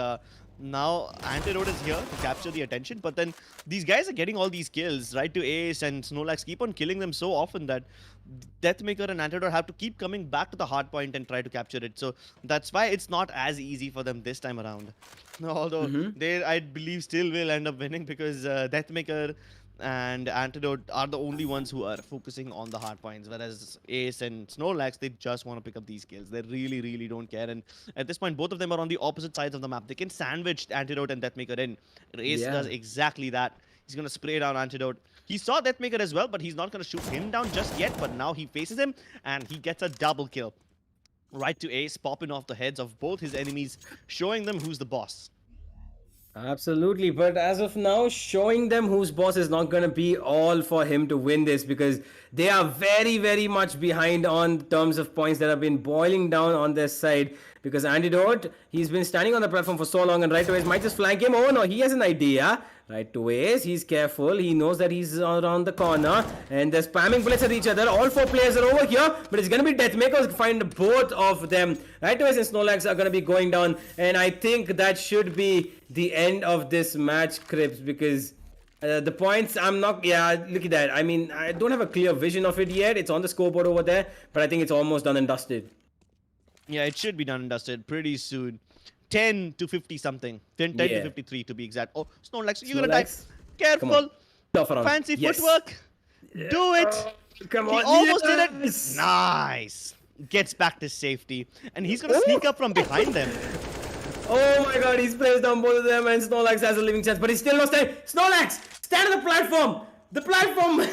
now Antidote is here to capture the attention. But then these guys are getting all these kills, right? To Ace and Snorlax keep on killing them so often that Deathmaker and Antidote have to keep coming back to the hard point and try to capture it. So that's why it's not as easy for them this time around. Although they, I believe, still will end up winning because Deathmaker and Antidote are the only ones who are focusing on the hard points, whereas Ace and Snorlax, they just want to pick up these kills. They really, really don't care. And at this point, both of them are on the opposite sides of the map. They can sandwich Antidote and Deathmaker in. Ace Yeah. does exactly that. He's going to spray down Antidote. He saw Deathmaker as well, but he's not going to shoot him down just yet. But now he faces him, and he gets a double kill. Right to Ace, popping off the heads of both his enemies, showing them who's the boss. Absolutely, but as of now, showing them whose boss is not going to be all for him to win this because they are very, very much behind on terms of points that have been boiling down on their side. Because Antidote, he's been standing on the platform for so long, and right away might just flank him. Oh no, he has an idea. Right away, he's careful. He knows that he's around the corner, and they're spamming bullets at each other. All four players are over here, but it's gonna be Deathmakers find both of them. Right away, and Snorlax are gonna be going down, and I think that should be the end of this match, Crips, because the points, I'm not. Yeah, look at that. I mean, I don't have a clear vision of it yet. It's on the scoreboard over there, but I think it's almost done and dusted. Yeah, it should be done and dusted pretty soon. 10 to 50 something. 10 to Yeah. 53 to be exact. Oh, Snorlax, you're gonna die. Snorlax, come on. Careful. Tough around. Fancy Yes. footwork. Do it. Come He on. almost did it. Yes. Nice. Gets back to safety. And he's gonna sneak up from behind them. Oh my god, he's placed on both of them, and Snorlax has a living chance, but he's still not standing. Snorlax, stand on the platform! The platform,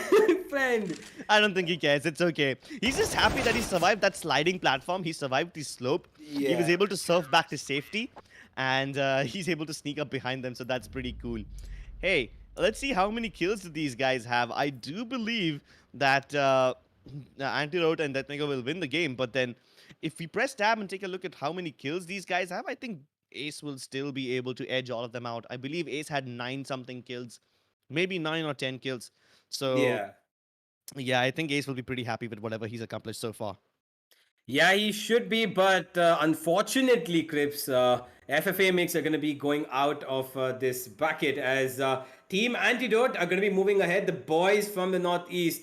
friend! I don't think he cares. It's okay. He's just happy that he survived that sliding platform. He survived the slope. He was Yeah. able to surf back to safety. And he's able to sneak up behind them. So that's pretty cool. Hey, let's see how many kills do these guys have. I do believe that Antidote and Deathmaker will win the game. But then if we press tab and take a look at how many kills these guys have, I think Ace will still be able to edge all of them out. I believe Ace had 9 something kills. Maybe 9 or 10 kills. So yeah, I think Ace will be pretty happy with whatever he's accomplished so far. Yeah, he should be, but unfortunately, Crips, FFA mix are going to be going out of this bracket as Team Antidote are going to be moving ahead. The boys from the Northeast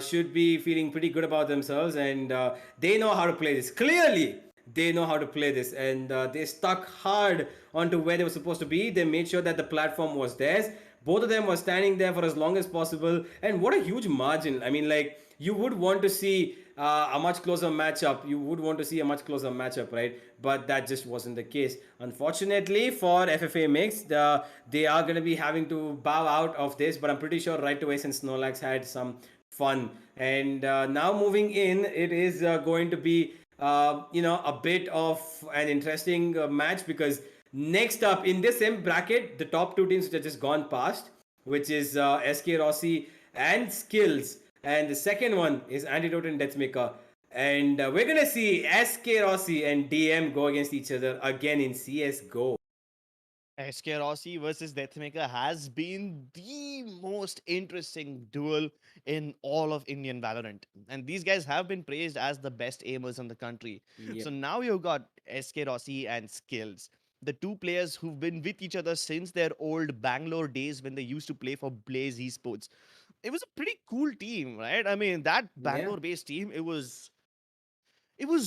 should be feeling pretty good about themselves, and they know how to play this. Clearly, they know how to play this, and they stuck hard onto where they were supposed to be. They made sure that the platform was theirs. Both of them were standing there for as long as possible, and what a huge margin. I mean, like, you would want to see a much closer matchup. You would want to see a much closer matchup, right? But that just wasn't the case. Unfortunately for FFA Mix, they are going to be having to bow out of this, but I'm pretty sure right away since Snorlax had some fun. And now moving in, it is going to be, a bit of an interesting match because next up in this same bracket, the top two teams which have just gone past, which is SK Rossi and Skills. And the second one is Antidote and Deathmaker. And we're going to see SK Rossi and DM go against each other again in CSGO. SK Rossi versus Deathmaker has been the most interesting duel in all of Indian Valorant. And these guys have been praised as the best aimers in the country. Yep. So now you've got SK Rossi and Skills, the two players who've been with each other since their old Bangalore days when they used to play for Blaze Esports. it was a pretty cool team, right? I mean, that Yeah. Bangalore-based team, it was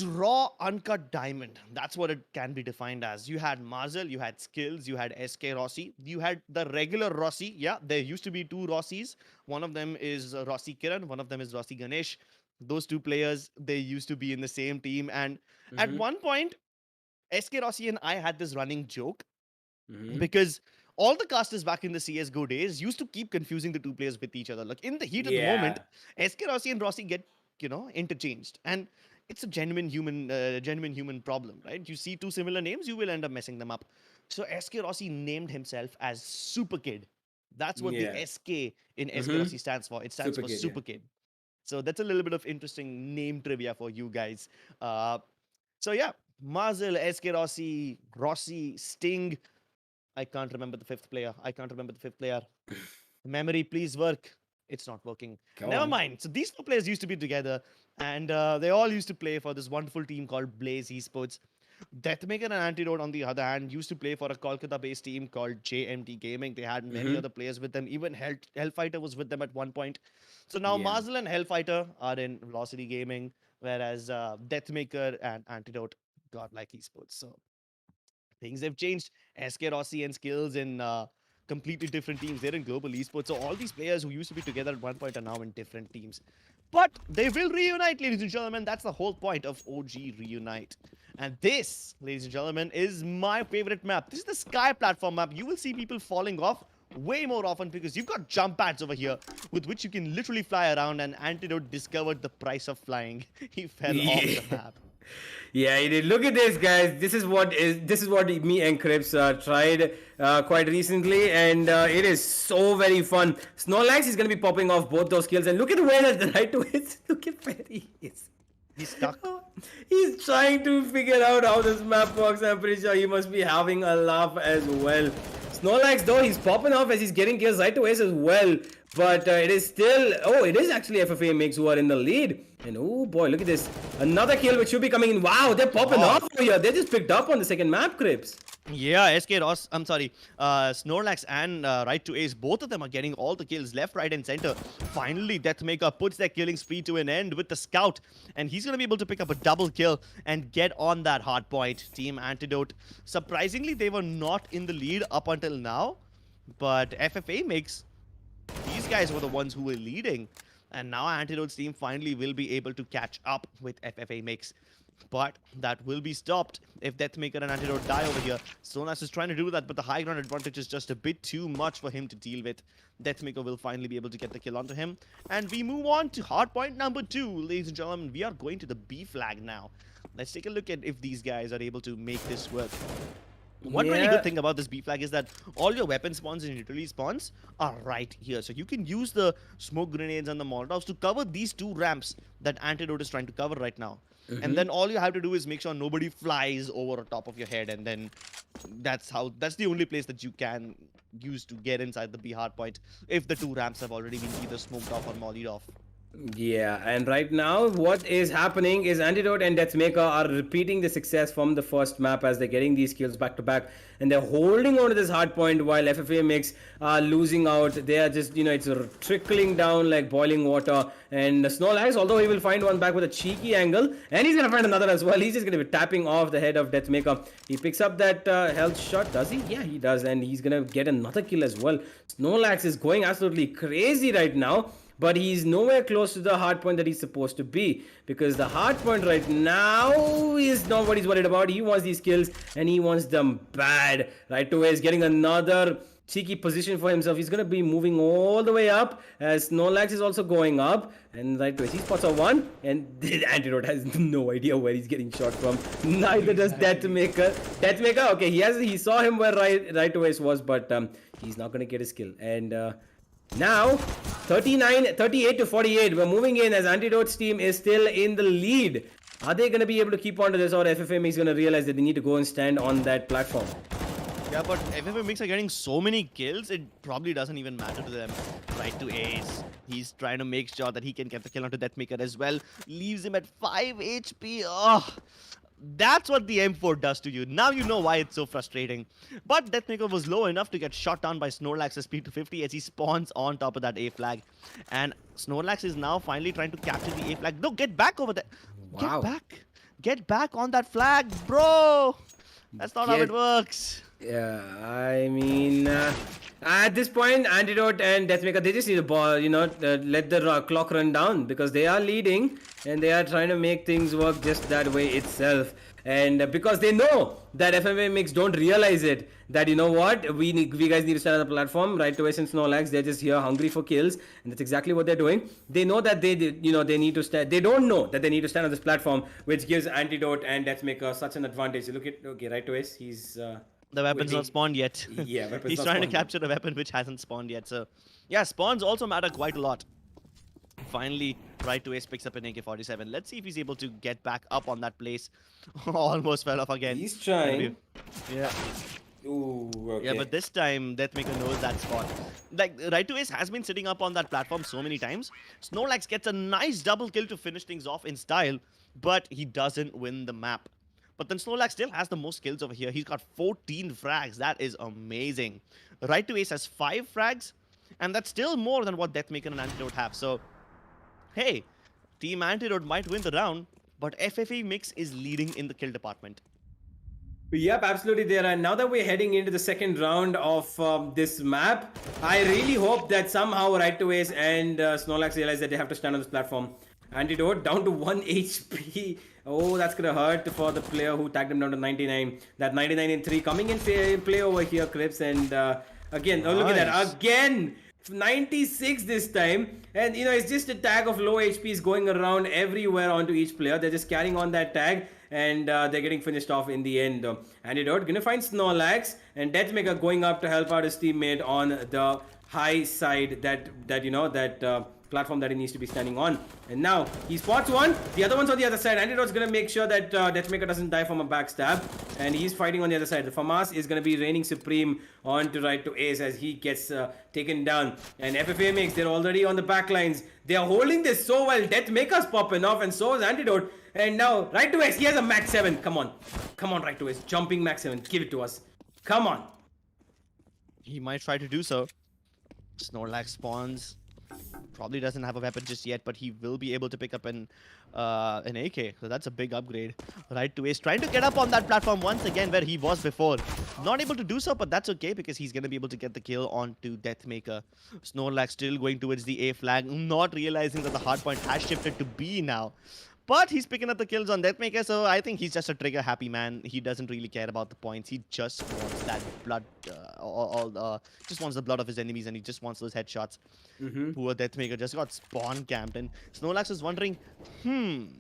raw, uncut diamond. That's what it can be defined as. You had Marzel, you had Skills, you had SK Rossi, you had the regular Rossi. Yeah, there used to be two Rossis. One of them is Rossi Kiran, one of them is Rossi Ganesh. Those two players, they used to be in the same team. And at Mm-hmm. one point, SK Rossi and I had this running joke Mm-hmm. because all the casters back in the CSGO days used to keep confusing the two players with each other. Like in the heat of the moment, Yeah. SK Rossi and Rossi get interchanged, and it's a genuine human problem, right? You see two similar names, you will end up messing them up. So SK Rossi named himself as Super Kid. That's what the Yeah. SK in SK Mm-hmm. Rossi stands for. It stands Super for kid. Yeah. Super Kid. So that's a little bit of interesting name trivia for you guys. Uh, so yeah, Mazel, SK Rossi, Rossi, Sting, I can't remember the fifth player. I can't remember the fifth player. Memory, please work. It's not working. Go Never on. mind. So these four players used to be together, and they all used to play for this wonderful team called Blaze Esports. Deathmaker and Antidote, on the other hand, used to play for a Kolkata-based team called JMT Gaming. They had many Mm-hmm. other players with them. Even Hellfighter was with them at one point. So now Yeah. Marzel and Hellfighter are in Velocity Gaming, whereas Deathmaker and Antidote got like esports. So things have changed. SK Rossi and Skills in completely different teams. They're in global esports. So all these players who used to be together at one point are now in different teams. But they will reunite, ladies and gentlemen. That's the whole point of OG Reunite. And this, ladies and gentlemen, is my favorite map. This is the Sky platform map. You will see people falling off way more often because you've got jump pads over here with which you can literally fly around, and Antidote discovered the price of flying. He fell off Yeah. the map. Yeah, he did. Look at this, guys. This is what me and Crips tried quite recently, and it is so very fun. Snorlax is gonna be popping off both those skills, and look at where the right to is. Look at where he is. He's stuck. He's trying to figure out how this map works. I'm pretty sure he must be having a laugh as well. Snorlax, though, he's popping off as he's getting kills right to ace as well. But it is still. Oh, it is actually FFA Mix who are in the lead. And oh boy, look at this. Another kill which should be coming in. Wow, they're popping God. off over here. They just picked up on the second map, Crips. Yeah, SK Ross, I'm sorry, Snorlax and Right to Ace, both of them are getting all the kills left, right, and center. Finally, Deathmaker puts their killing spree to an end with the Scout, and he's going to be able to pick up a double kill and get on that hard point. Team Antidote, surprisingly, they were not in the lead up until now, but FFA makes these guys were the ones who were leading. And now Antidote's team finally will be able to catch up with FFA Mix. But that will be stopped if Deathmaker and Antidote die over here. Sonas is trying to do that, but the high ground advantage is just a bit too much for him to deal with. Deathmaker will finally be able to get the kill onto him. And we move on to hardpoint number 2, ladies and gentlemen. We are going to the B flag now. Let's take a look at if these guys are able to make this work. One really Yeah. good thing about this B flag is that all your weapon spawns and utility spawns are right here. So you can use the smoke grenades and the Molotovs to cover these two ramps that Antidote is trying to cover right now. And then all you have to do is make sure nobody flies over the top of your head, and then that's the only place that you can use to get inside the B hard point if the two ramps have already been either smoked off or mollied off. Yeah, and right now what is happening is Antidote and Deathmaker are repeating the success from the first map as they're getting these kills back to back, and they're holding on to this hard point while FFA Mix are losing out. They are just, it's trickling down like boiling water. And Snorlax, although he will find one back with a cheeky angle, and he's gonna find another as well. He's just gonna be tapping off the head of Deathmaker. He picks up that health shot, does he? Yeah, he does, and he's gonna get another kill as well. Snorlax is going absolutely crazy right now, but he's nowhere close to the hard point that he's supposed to be, because the hard point right now is not what he's worried about. He wants these kills and he wants them bad. Right away, he's getting another cheeky position for himself. He's going to be moving all the way up as Snorlax is also going up, and right away he spots a one, and the Antidote has no idea where he's getting shot from. Neither does Deathmaker. Okay, he saw him where right away was, but he's not going to get his kill. And now, 38 to 48. We're moving in as Antidote's team is still in the lead. Are they going to be able to keep on to this, or FFM is going to realize that they need to go and stand on that platform? Yeah, but FFA Mix are getting so many kills, it probably doesn't even matter to them. Right to Ace. He's trying to make sure that he can get the kill onto Deathmaker as well. Leaves him at 5 HP. Oh, That's what the M4 does to you. Now you know why it's so frustrating. But Deathmaker was low enough to get shot down by Snorlax's speed to 50 as he spawns on top of that A flag. And Snorlax is now finally trying to capture the A flag. No, get back over there. Wow. Get back. Get back on that flag, bro. That's not how it Get- works. Yeah, I mean, at this point, Antidote and Deathmaker, they just need a ball, let the clock run down because they are leading and they are trying to make things work just that way itself. And because they know that FMA Mix don't realize it, that you know what, we guys need to stand on the platform, right to and Snorlax, they're just here hungry for kills, and that's exactly what they're doing. They know that they need to stand, they don't know that they need to stand on this platform, which gives Antidote and Deathmaker such an advantage. Look at, okay, right to he's... The weapon's waiting. not spawned yet. Yeah, weapon's He's not trying to spawned. capture a weapon which hasn't spawned yet. So, yeah, spawns also matter quite a lot. Finally, right to Ace picks up an AK-47. Let's see if he's able to get back up on that place. Almost fell off again. He's trying. Yeah. Ooh, okay. Yeah, but this time, Deathmaker knows that spot. Like, right to Ace has been sitting up on that platform so many times. Snorlax gets a nice double kill to finish things off in style, but he doesn't win the map. But then Snorlax still has the most kills over here. He's got 14 frags. That is amazing. Right to Ace has 5 frags, and that's still more than what Deathmaker and Antidote have. So, hey, Team Antidote might win the round, but FFA Mix is leading in the kill department. Yep, absolutely there. And now that we're heading into the second round of this map, I really hope that somehow Right to Ace and Snorlax realize that they have to stand on this platform. Antidote down to 1 HP. Oh, that's gonna hurt for the player who tagged him down to 99. That 99 in 3 coming in play over here, Crips. And again, oh, look at that. Nice. Again, 96 this time. And it's just a tag of low HPs going around everywhere onto each player. They're just carrying on that tag. And they're getting finished off in the end. Antidote gonna find Snorlax. And Deathmaker going up to help out his teammate on the high side that platform that he needs to be standing on. And now he spots one, the other one's on the other side. Antidote's gonna make sure that Deathmaker doesn't die from a backstab, and he's fighting on the other side. The FAMAS is gonna be reigning supreme on to Right to Ace as he gets taken down. And FFA Mix, they're already on the back lines. They are holding this so well. Deathmaker's popping off, and so is Antidote. And now Right to Ace, he has a max 7. Come on, Right to Ace, jumping max 7. Give it to us. Come on. He might try to do so. Snorlax spawns. Probably doesn't have a weapon just yet, but he will be able to pick up an AK. So that's a big upgrade. Right to Ace trying to get up on that platform once again where he was before. Not able to do so, but that's okay because he's going to be able to get the kill onto Deathmaker. Snorlax still going towards the A flag, not realizing that the hardpoint has shifted to B now. But he's picking up the kills on Deathmaker, so I think he's just a trigger happy man. He doesn't really care about the points. He just wants that blood, just wants the blood of his enemies, and he just wants those headshots. Poor Deathmaker just got spawn camped, and Snorlax is wondering,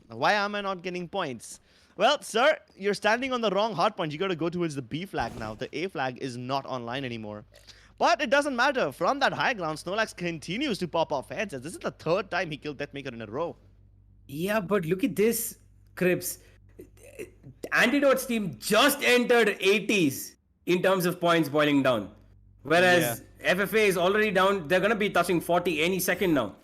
why am I not getting points? Well, sir, you're standing on the wrong hardpoint. You got to go towards the B flag now. The A flag is not online anymore. But it doesn't matter. From that high ground, Snorlax continues to pop off heads, as this is the 3rd time he killed Deathmaker in a row. Yeah, but look at this, Crips. Antidote's team just entered 80s in terms of points boiling down. Whereas FFA is already down. They're going to be touching 40 any second now.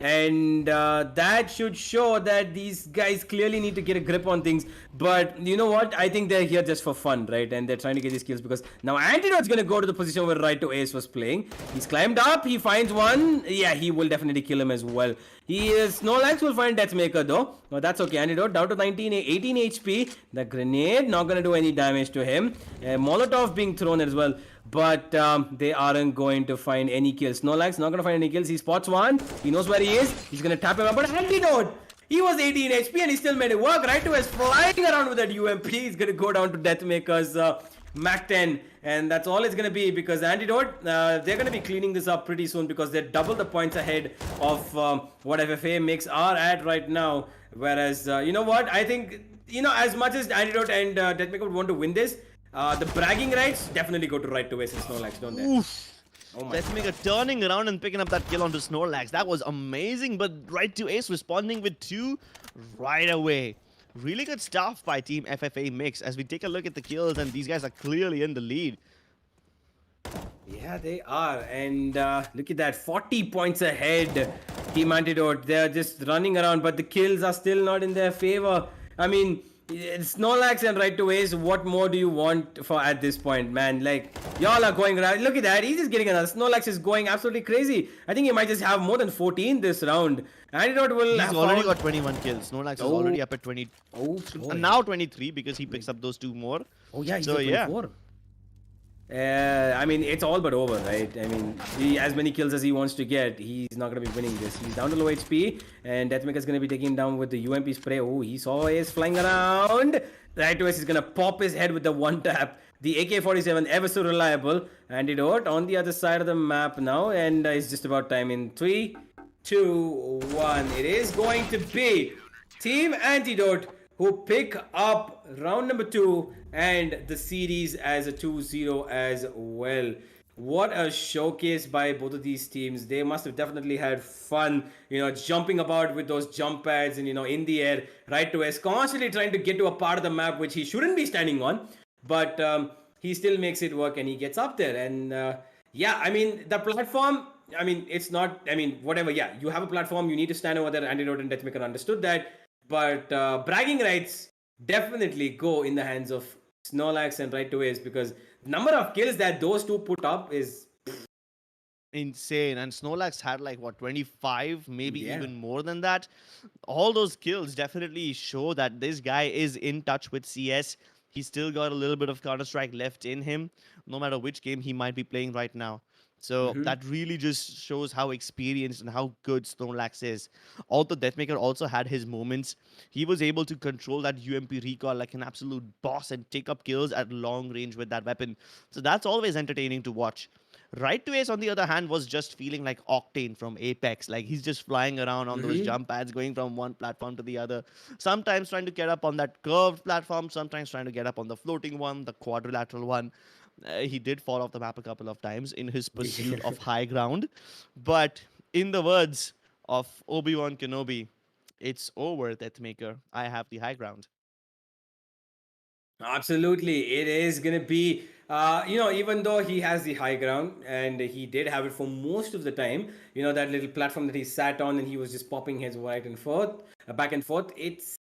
And that should show that these guys clearly need to get a grip on things. But you know what? I think they're here just for fun, right? And they're trying to get these kills because now Antidote's going to go to the position where Right to Ace was playing. He's climbed up. He finds one. Yeah, he will definitely kill him as well. Snorlax will find Deathmaker though. But that's okay. Antidote down to 18 HP. The grenade not going to do any damage to him. Molotov being thrown as well. But they aren't going to find any kills. Snorlax not going to find any kills. He spots one. He knows where he is. He's going to tap him up. But Antidote! He was 18 HP and he still made it work. Right to us flying around with that UMP. He's going to go down to Deathmaker's Mac 10. And that's all it's going to be because Antidote, they're going to be cleaning this up pretty soon because they're double the points ahead of what FFA Mix are at right now. Whereas, you know what? I think, as much as Antidote and Deathmaker would want to win this, the bragging rights definitely go to Right to Ace and Snorlax, don't they? Oof. Oh my Deathmaker turning around and picking up that kill onto Snorlax. That was amazing, but Right to Ace responding with 2 right away. Really good stuff by Team FFA Mix as we take a look at the kills, and these guys are clearly in the lead. Yeah, they are. And look at that, 40 points ahead. Team Antidote, they're just running around, but the kills are still not in their favor. I mean, Snorlax and right to waste. What more do you want for at this point, man? Like y'all are going around. Look at that. He's just getting another. Snorlax is going absolutely crazy. I think he might just have more than 14 this round. Antidote will He's have already found. got 21 kills. Snorlax is Oh, already up at 20, oh boy. now 23 because he picks up those two more. Oh yeah, he's So at yeah, 24. I mean, it's all but over, right? I mean, as many kills as he wants to get, he's not going to be winning this. He's down to low HP, and Deathmaker's going to be taking him down with the UMP spray. Oh, he saw Ace flying around. Right to us, he's going to pop his head with the one tap. The AK-47, ever so reliable. Antidote on the other side of the map now, and it's just about time in 3, 2, 1. It is going to be Team Antidote who pick up round number 2 and the series as a 2-0 as well. What a showcase by both of these teams. They must have definitely had fun, jumping about with those jump pads and, in the air, right to us, constantly trying to get to a part of the map which he shouldn't be standing on. But he still makes it work and he gets up there. And yeah, I mean, the platform, I mean, it's not, I mean, whatever. Yeah, you have a platform, you need to stand over there. Antidote and Deathmaker understood that. But bragging rights definitely go in the hands of Snorlax and Right to Waste because the number of kills that those two put up is insane. And Snorlax had like what 25, maybe yeah. even more than that. All those kills definitely show that this guy is in touch with CS. He's still got a little bit of Counter Strike left in him, no matter which game he might be playing right now. So Mm-hmm. that really just shows how experienced and how good Snorlax is. Although Deathmaker also had his moments, he was able to control that UMP recall like an absolute boss and take up kills at long range with that weapon. So that's always entertaining to watch. Right to Ace, on the other hand, was just feeling like Octane from Apex. Like he's just flying around on those Mm-hmm. jump pads, going from one platform to the other. Sometimes trying to get up on that curved platform, sometimes trying to get up on the floating one, the quadrilateral one. He did fall off the map a couple of times in his pursuit of high ground. But in the words of Obi-Wan Kenobi, it's over, Deathmaker. I have the high ground. Absolutely. It is going to be, even though he has the high ground and he did have it for most of the time, that little platform that he sat on and he was just popping his right and forth, back and forth, it's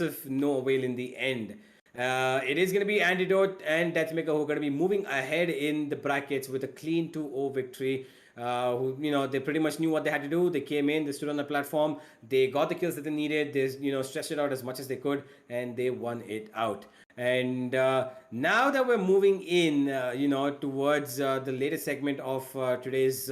of no avail in the end. It is going to be Antidote and Deathmaker who are going to be moving ahead in the brackets with a clean 2-0 victory. They pretty much knew what they had to do. They came in, they stood on the platform, they got the kills that they needed, they, stretched it out as much as they could, and they won it out. And now that we're moving in, towards the latest segment of today's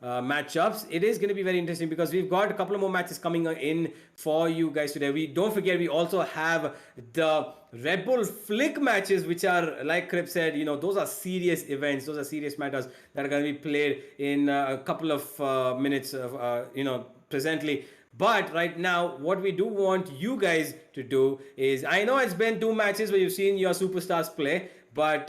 matchups, it is going to be very interesting because we've got a couple of more matches coming in for you guys today. We don't forget we also have the Red Bull Flick matches, which are like Crip said, those are serious events, those are serious matters that are going to be played in a couple of minutes, presently. But right now, what we do want you guys to do is, I know it's been 2 matches where you've seen your superstars play, but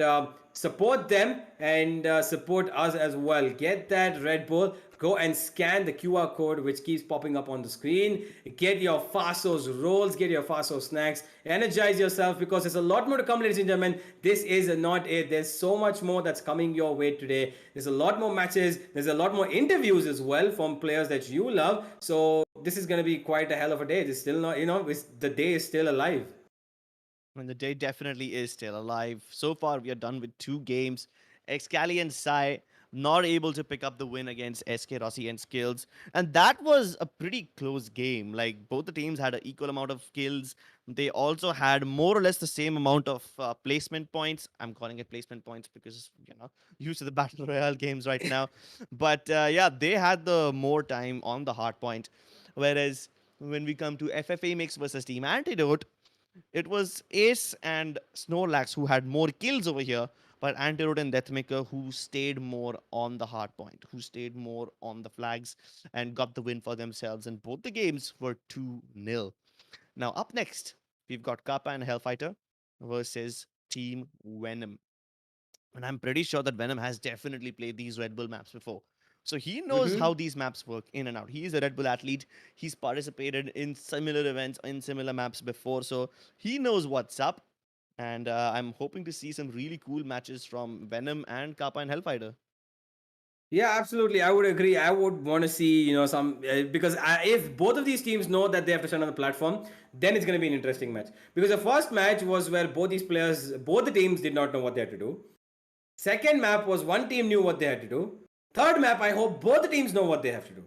support them and support us as well. Get that Red Bull. Go and scan the QR code which keeps popping up on the screen. Get your Fasos rolls, get your Faso snacks. Energize yourself because there's a lot more to come, ladies and gentlemen. This is not it. There's so much more that's coming your way today. There's a lot more matches. There's a lot more interviews as well from players that you love. So this is going to be quite a hell of a day. It's still not, the day is still alive. And the day definitely is still alive. So far, we are done with 2 games. Excali and Sai not able to pick up the win against SK Rossi and Skills. And that was a pretty close game. Like, both the teams had an equal amount of kills. They also had more or less the same amount of placement points. I'm calling it placement points because, used to the Battle Royale games right now. But yeah, they had the more time on the hard point. Whereas when we come to FFA Mix versus Team Antidote, it was Ace and Snorlax who had more kills over here, but Antidote and Deathmaker who stayed more on the hard point, who stayed more on the flags and got the win for themselves. And both the games were 2-0. Now, up next, we've got Kappa and Hellfighter versus Team Venom. And I'm pretty sure that Venom has definitely played these Red Bull maps before. So he knows Mm-hmm. how these maps work in and out. He is a Red Bull athlete. He's participated in similar events, in similar maps before. So he knows what's up. And I'm hoping to see some really cool matches from Venom and Kappa and Hellfighter. Yeah, absolutely. I would agree. I would want to see, some because if both of these teams know that they have to stand on the platform, then it's going to be an interesting match. Because the first match was where both these players, both the teams did not know what they had to do. Second map was one team knew what they had to do. Third map, I hope both the teams know what they have to do,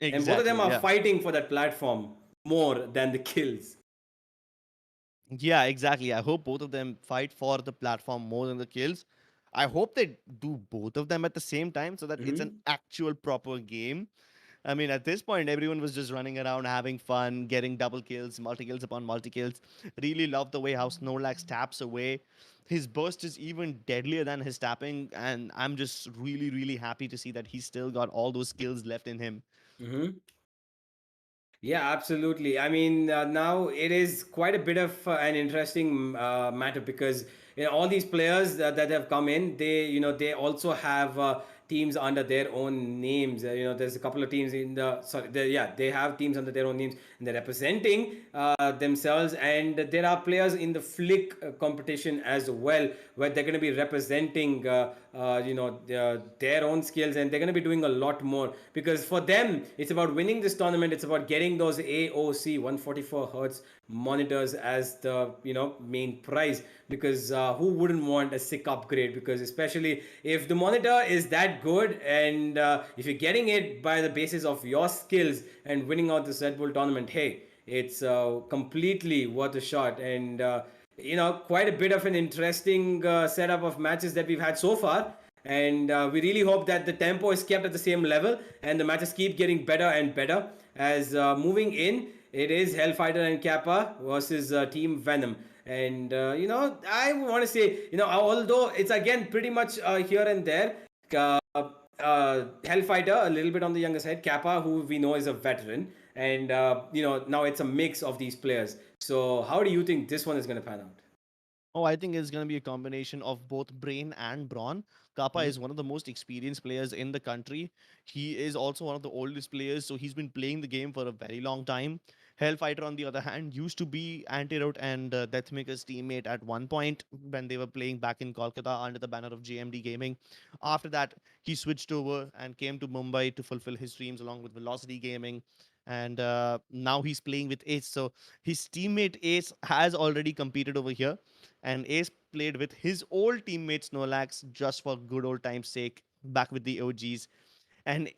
and both of them Exactly. are Yeah. fighting for that platform more than the kills. Yeah, exactly. I hope both of them fight for the platform more than the kills. I hope they do both of them at the same time so that it's an Hmm. actual proper game. I mean, at this point, everyone was just running around having fun, getting double kills, multi kills upon multi kills. Really love the way how Snorlax taps away. His burst is even deadlier than his tapping, and I'm just really, really happy to see that he's still got all those skills left in him. Hmm. Yeah, absolutely. I mean, now it is quite a bit of an interesting matter because all these players that have come in, they also have teams under their own names. There's a couple of teams in the sorry, yeah, they have teams under their own names and they're representing themselves. And there are players in the flick competition as well, where they're going to be representing, their own skills, and they're going to be doing a lot more because for them it's about winning this tournament. It's about getting those AOC 144 hertz monitors as the main prize, because who wouldn't want a sick upgrade? Because especially if the monitor is that good, and if you're getting it by the basis of your skills and winning out this Red Bull tournament, hey, it's completely worth a shot. And quite a bit of an interesting setup of matches that we've had so far. And we really hope that the tempo is kept at the same level and the matches keep getting better and better. As moving in, it is Hellfighter and Kappa versus Team Venom. And I want to say, although it's again pretty much here and there, uh, Hellfighter a little bit on the younger side, Kappa, who we know is a veteran, and now it's a mix of these players. So how do you think this one is going to pan out? Oh, I think it's going to be a combination of both brain and brawn. Kappa Hmm. is one of the most experienced players in the country. He is also one of the oldest players, so he's been playing the game for a very long time. Hellfighter, on the other hand, used to be Antidote and Deathmaker's teammate at one point when they were playing back in Kolkata under the banner of JMD Gaming. After that, he switched over and came to Mumbai to fulfill his dreams along with Velocity Gaming. And now he's playing with Ace. So his teammate Ace has already competed over here, and Ace played with his old teammate Snorlax just for good old time's sake, back with the OGs. And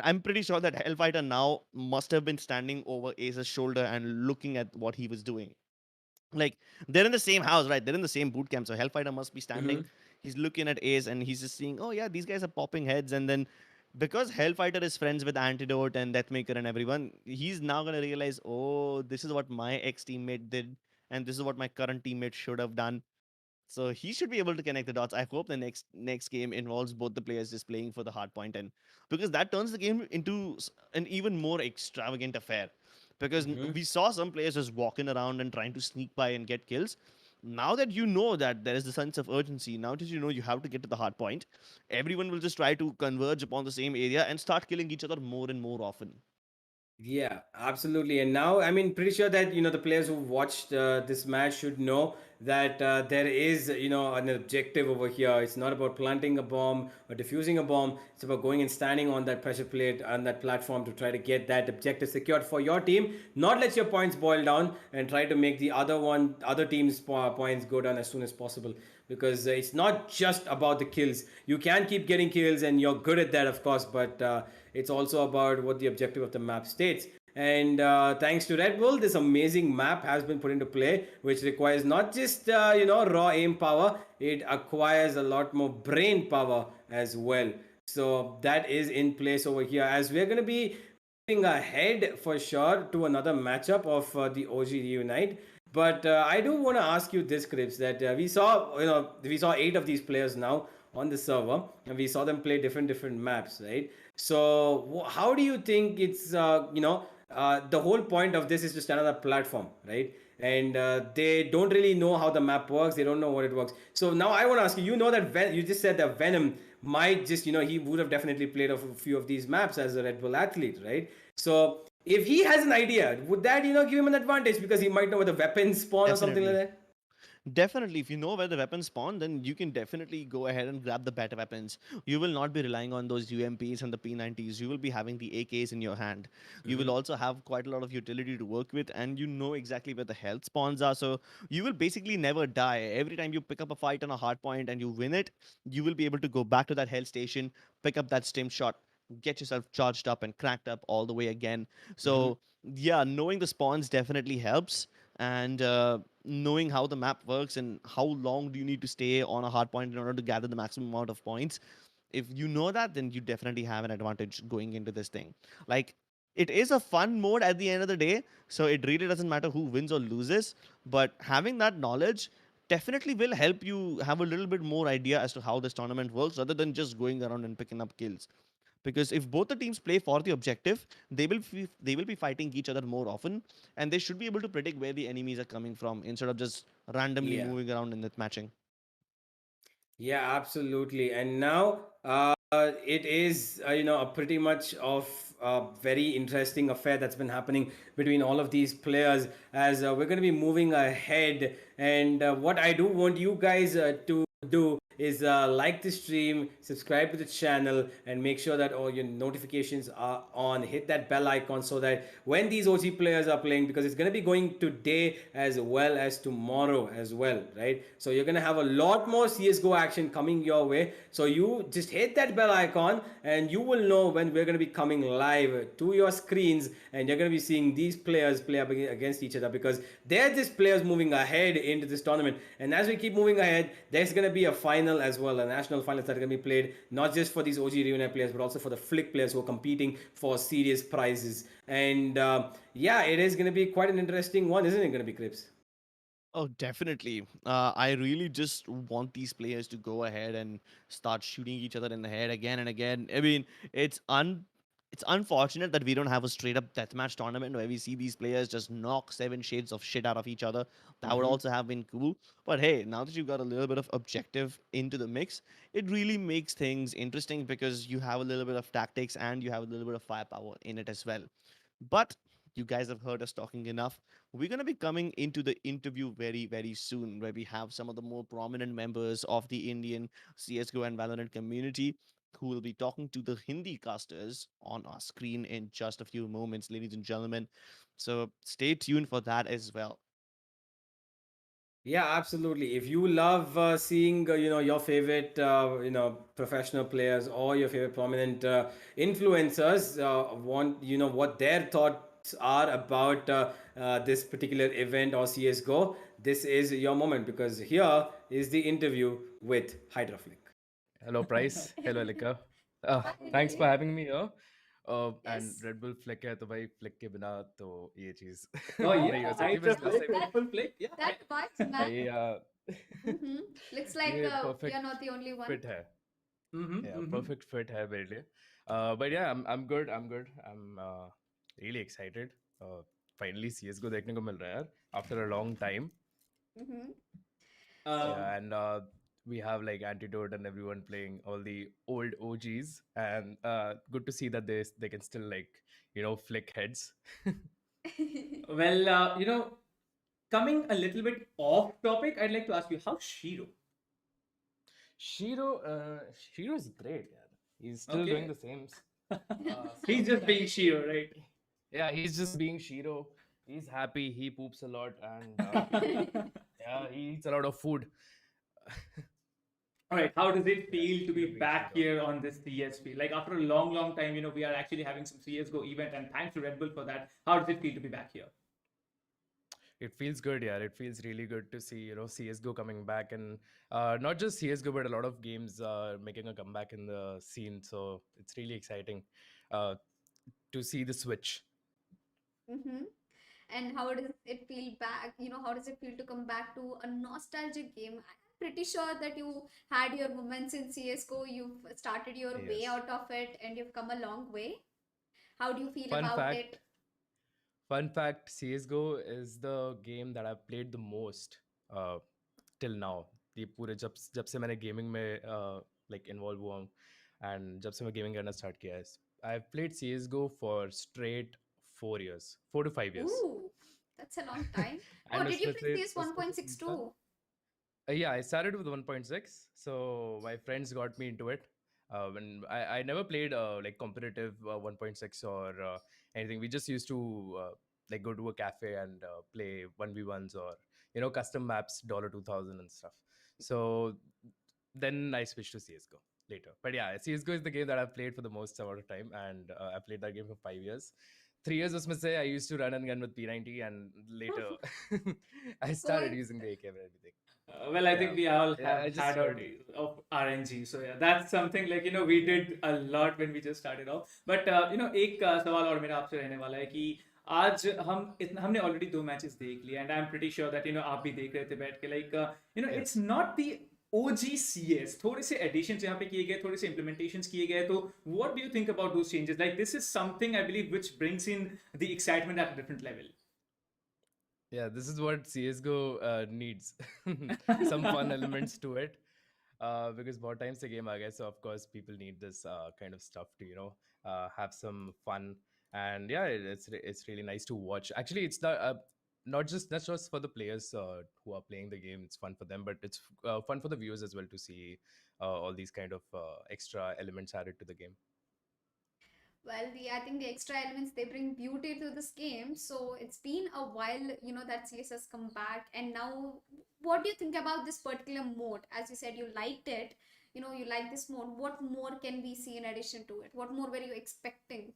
I'm pretty sure that Hellfighter now must have been standing over Ace's shoulder and looking at what he was doing. Like, they're in the same house, right? They're in the same boot camp. So Hellfighter must be standing. Hmm. He's looking at Ace and he's just seeing, oh yeah, these guys are popping heads. And then because Hellfighter is friends with Antidote and Deathmaker and everyone, he's now gonna realize, oh, this is what my ex teammate did, and this is what my current teammate should have done. So he should be able to connect the dots. I hope the next game involves both the players just playing for the hard point, and because that turns the game into an even more extravagant affair. Because Hmm. we saw some players just walking around and trying to sneak by and get kills. Now that you know that there is a sense of urgency, now that you know you have to get to the hard point, everyone will just try to converge upon the same area and start killing each other more and more often. Yeah, absolutely. And now, I mean, pretty sure that the players who watched this match should know that there is an objective over here. It's not about planting a bomb or diffusing a bomb. It's about going and standing on that pressure plate on that platform to try to get that objective secured for your team. Not let your points boil down and try to make the other team's points go down as soon as possible. Because it's not just about the kills. You can keep getting kills, and you're good at that, of course, but it's also about what the objective of the map states. And thanks to Red Bull, this amazing map has been put into play, which requires not just raw aim power. It acquires a lot more brain power as well. So that is in place over here, as we're going to be moving ahead for sure to another matchup of the OG Reunite. But I do want to ask you this, Crips, that we saw 8 of these players now on the server, and we saw them play different maps, right? So how do you think it's the whole point of this is to stand on a platform, right? And they don't really know how the map works. They don't know what it works. So now I want to ask you. You know that you just said that Venom might just he would have definitely played a few of these maps as a Red Bull athlete, right? So if he has an idea, would that give him an advantage because he might know where the weapons spawn or something like Definitely. that? Definitely, if you know where the weapons spawn, then you can definitely go ahead and grab the better weapons. You will not be relying on those UMPs and the P90s. You will be having the AKs in your hand. You will Mm-hmm. also have quite a lot of utility to work with, and you know exactly where the health spawns are. So you will basically never die. Every time you pick up a fight on a hard point and you win it, you will be able to go back to that health station, pick up that stim shot, get yourself charged up and cracked up all the way again. Mm-hmm. So yeah, knowing the spawns definitely helps, and knowing how the map works and how long do you need to stay on a hard point in order to gather the maximum amount of points. If you know that, then you definitely have an advantage going into this thing. Like, it is a fun mode at the end of the day, so it really doesn't matter who wins or loses, but having that knowledge definitely will help you have a little bit more idea as to how this tournament works rather than just going around and picking up kills. Because if both the teams play for the objective, they will be fighting each other more often, and they should be able to predict where the enemies are coming from instead of just randomly Yeah. moving around in that matching. Yeah, absolutely. And now it is, a pretty much of a very interesting affair that's been happening between all of these players as we're going to be moving ahead. And what I do want you guys to do is like the stream, subscribe to the channel, and make sure that all your notifications are on. Hit that bell icon so that when these OG players are playing, because it's going to be going today as well as tomorrow as well, right? So you're going to have a lot more CSGO action coming your way. So you just hit that bell icon and you will know when we're going to be coming live to your screens, and you're going to be seeing these players play up against each other, because they're just players moving ahead into this tournament. And as we keep moving ahead, there's going to be a final as well, a national finals that are going to be played not just for these OG Reunite players, but also for the Flick players who are competing for serious prizes. And yeah, it is going to be quite an interesting one, isn't it going to be, Crips? Oh, definitely. I really just want these players to go ahead and start shooting each other in the head again and again. I mean, it's unfortunate that we don't have a straight up deathmatch tournament where we see these players just knock seven shades of shit out of each other. That would Mm-hmm. also have been cool. But hey, now that you've got a little bit of objective into the mix, it really makes things interesting because you have a little bit of tactics and you have a little bit of firepower in it as well. But you guys have heard us talking enough. We're going to be coming into the interview very, very soon, where we have some of the more prominent members of the Indian CSGO and Valorant community who will be talking to the Hindi casters on our screen in just a few moments, ladies and gentlemen. So stay tuned for that as well. Yeah, absolutely. If you love seeing, your favorite, professional players or your favorite prominent influencers, want, what their thoughts are about this particular event or CS:GO, this is your moment, because here is the interview with Hydroflick. Hello, Price. Hello, Lika. Thanks for Hi. having me here. And Yes. Red Bull flick है तो भाई flick के बिना तो ये चीज Oh नहीं yeah, हो सकती Hydra बस Flick, वैसे Red That Bull Flick. Yeah, that vibes, man. ये Mm-hmm. Looks like ये you're perfect not the only one. fit है. mm-hmm, Yeah, mm-hmm. perfect fit है मेरे लिए. But yeah, I'm good. I'm good. I'm really excited. Finally CS:GO देखने को मिल रहा है यार after a long time. Mm-hmm. So Yeah, and we have like Antidote and everyone playing all the old OGs, and good to see that they can still like flick heads. Well, coming a little bit off topic, I'd like to ask you, how's Shiro? Shiro, Shiro is great. Yeah, he's still doing Okay. the same He's stuff. just Yeah, being Shiro, right? yeah, he's just being Shiro. He's happy. He poops a lot, and yeah, he eats a lot of food. All right, how does it Yeah, feel to be Shiro being back Shiro. here on this CSP? Like after a long, long time, we are actually having some CSGO event, and thanks to Red Bull for that. How does it feel to be back here? It feels good, yeah. It feels really good to see, CS:GO coming back, and not just CS:GO, but a lot of games making a comeback in the scene. So it's really exciting uh, to see the switch. Mm-hmm. And how does it feel back? How does it feel to come back to a nostalgic game? I'm pretty sure that you had your moments in CSGO, you've started your way Yes. out of it, and you've come a long way. How do you feel Fun about it? fact, fun fact: CS:GO is the game that I've played the most uh, till now. ये पूरे जब से मैंने gaming में like involve हुआ हूँ and जब से मैं गेमिंग करना स्टार्ट किया है, I've played CS:GO for straight 4 years, 4 to 5 years. Ooh, that's a long time. Oh, And did you उसमें play से CS उसमें से 1.6 3 साल too? Yeah, I started with 1.6. So my friends got me into it. When I never played like competitive 1.6 or anything. We just used to like go to a cafe and play 1v1s or custom maps $2000 and stuff. So then I switched to CS:GO later. But yeah, CS:GO is the game that I've played for the most amount of time, and I played that game for 5 years. 3 years, was say, I used to run and gun with P90, and later I started Going using the AK and everything. Well, I Yeah, think we all yeah, have I just had our started. days of RNG. So yeah, that's something like we did a lot when we just started off. But एक सवाल और मेरा आपसे रहने वाला है कि आज हमने ऑलरेडी 2 मैचेस देख लिए and I am pretty sure that आप भी देख रहे थे बैठ के like it's Yes. Not the OGCS थोड़े से एडिशंस यहाँ पे किए गए थोड़े से इम्प्लीमेंटेशंस किए गए तो what do you think about those changes like this is something I believe which brings in the excitement at a different level Yeah, this is what CS:GO needs. Some fun elements to it. Because more times the game, I guess, so of course, people need this kind of stuff to, have some fun. And yeah, it's really nice to watch. Actually, it's not just for the players who are playing the game. It's fun for them, but it's fun for the viewers as well to see all these kind of extra elements added to the game. Well, I think the extra elements they bring beauty to this game. So it's been a while, that CS has come back, and now, what do you think about this particular mode? As you said, you liked it. You like this mode. What more can we see in addition to it? What more were you expecting?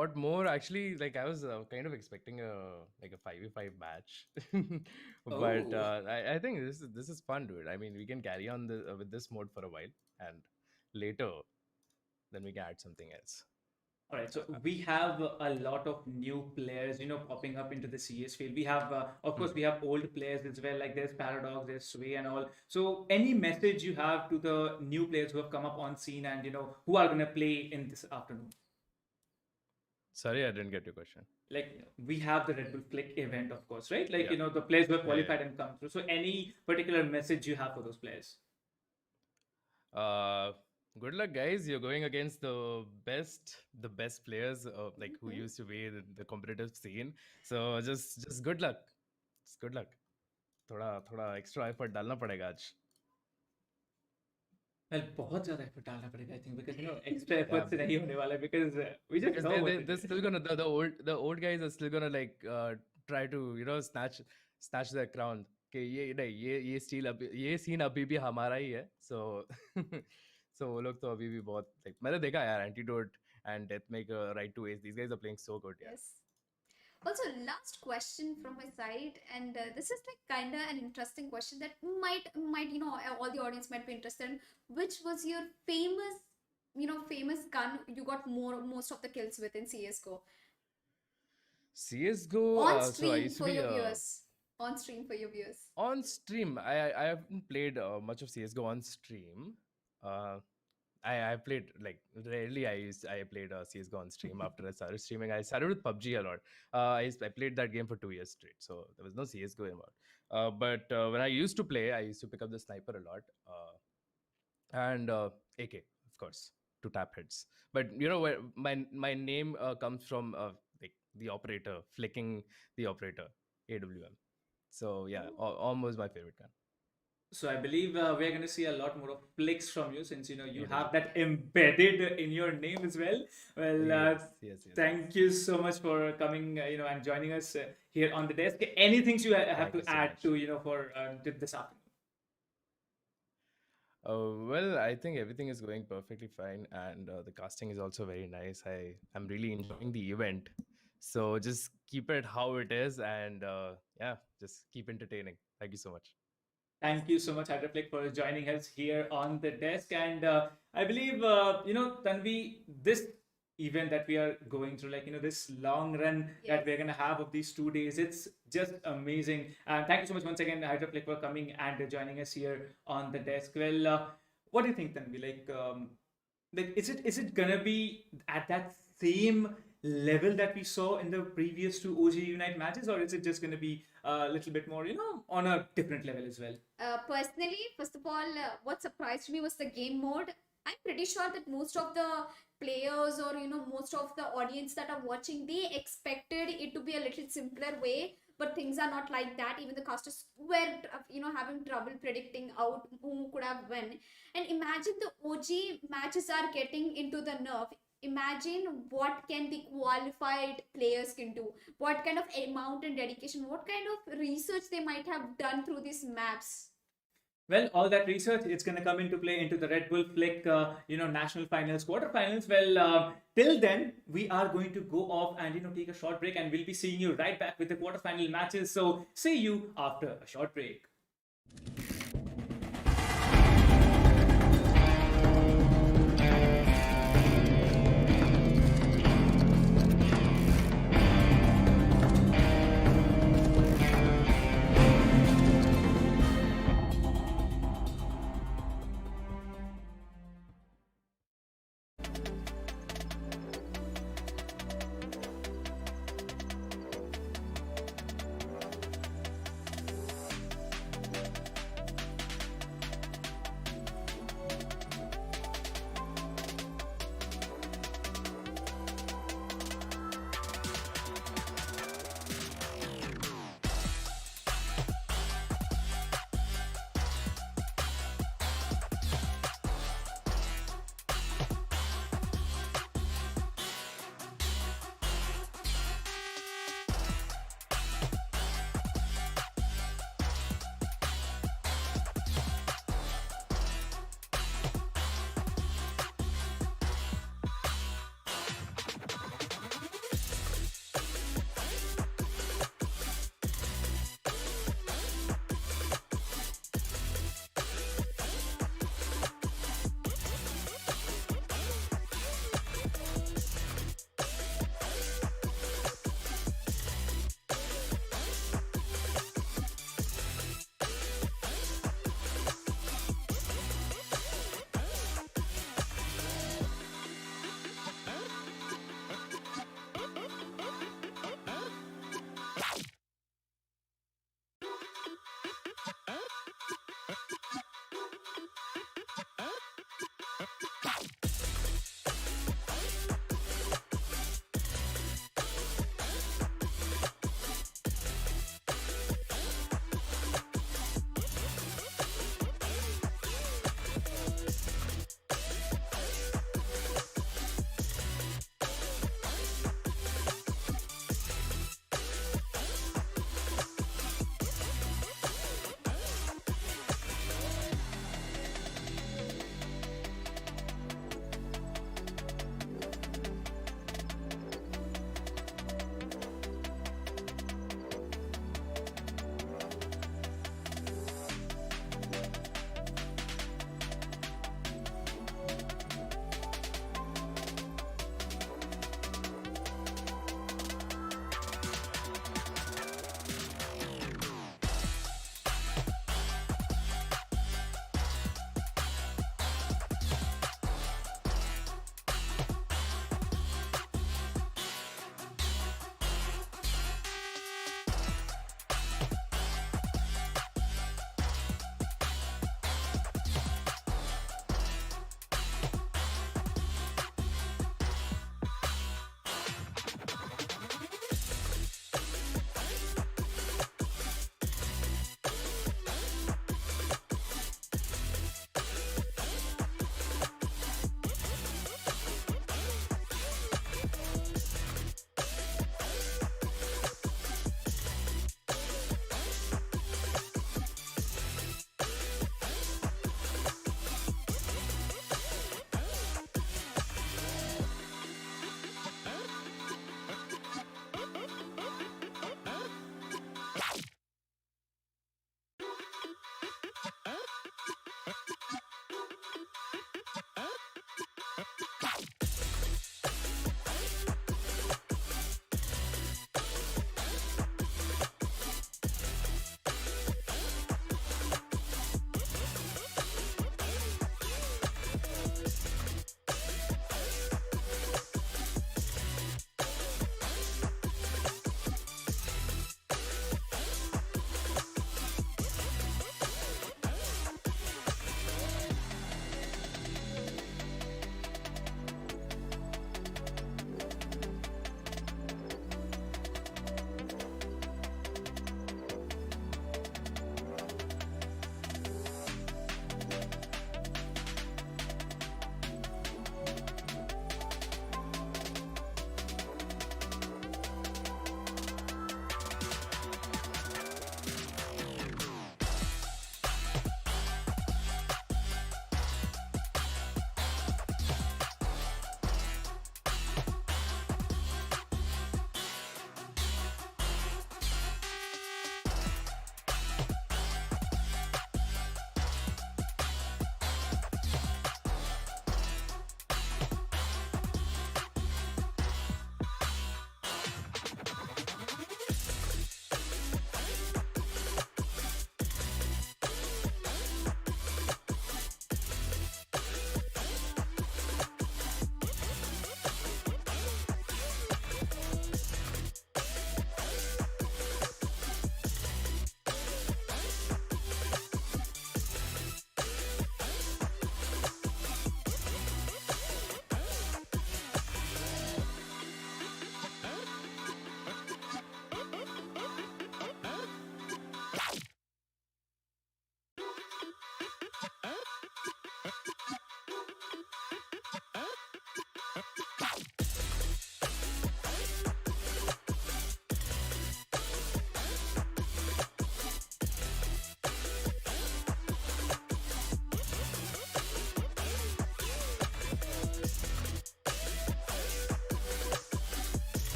What more? Actually, like I was kind of expecting a like a 5v5 match, but Oh. I think this is fun, dude. I mean, we can carry on with this mode for a while, and later then we can add something else. All right, so we have a lot of new players, popping up into the CS field. We have, of course, Hmm. we have old players as well, like there's Paradox, there's Sway, and all. So, any message you have to the new players who have come up on scene and who are gonna play in this afternoon? Sorry, I didn't get your question. Like we have the Red Bull Click event, of course, right? Like Yeah, the players who have yeah, qualified and come through. So, any particular message you have for those players? yeah. Good luck, guys. You're going against the best players, like who Mhm. used to be in the competitive scene. So just good luck. Just good luck. थोड़ा थोड़ा extra effort डालना पड़ेगा आज. Well, बहुत ज़्यादा effort डालना पड़ेगा, I think, because extra Yeah, effort से नहीं होने वाला because we just because know what it they're still is. gonna the old guys are still gonna like try to snatch their crown कि ये नहीं ये स्टील अभी ये सीन अभी भी हमारा ही है so so वो लोग तो अभी भी बहुत like मैंने देखा यार antidote and deathmaker right to S these guys are playing so good यार. Yes. Also, last question from my side, and this is like kinda an interesting question that might all the audience might be interested in. Which was your famous gun you got most of the kills with in CS:GO CS:GO on so I stream used to for be your viewers? On stream for your viewers. on stream. I haven't played much of CS:GO on stream. uh I played like rarely. I played CS:GO on stream after I started streaming. I started with PUBG a lot. I played that game for 2 years straight, so there was no CS:GO involved. But when I used to play, I used to pick up the sniper a lot, and AK, of course, to tap heads. But where my name comes from, like the operator flicking the operator AWM. So yeah, Oh, almost my favorite gun. So I believe we're going to see a lot more of flicks from you since you have AWM. that embedded in your name as well. Well, Yes, yes, yes, yes. thank you so much for coming, and joining us here on the desk. Anything you have Thank to you so add much. to for this afternoon? Well, I think everything is going perfectly fine, and the casting is also very nice. I'm really enjoying the event, so just keep it how it is, and yeah, just keep entertaining. Thank you so much. Thank you so much, Hydraflick, for joining us here on the desk. And I believe, Tanvi, this event that we are going through, like, this long run yes. that we're going to have of these 2 days, it's just amazing. And thank you so much once again, Hydraflick, for coming and joining us here on the desk. Well, what do you think, Tanvi? Like, is it gonna be at that same level that we saw in the previous two OG Unite matches, or is it just gonna be a little bit more, on a different level as well? Personally, first of all, what surprised me was the game mode. I'm pretty sure that most of the players or most of the audience that are watching, they expected it to be a little simpler way. but things are not like that. Even the casters were having trouble predicting out who could have won. And imagine the OG matches are getting into the nerve. Imagine what can the qualified players can do, what kind of amount and dedication, what kind of research they might have done through these maps. Well, all that research, it's going to come into play into the Red Bull Flick, national finals, quarterfinals. Well, till then, we are going to go off and take a short break, and we'll be seeing you right back with the quarterfinal matches. So, see you after a short break.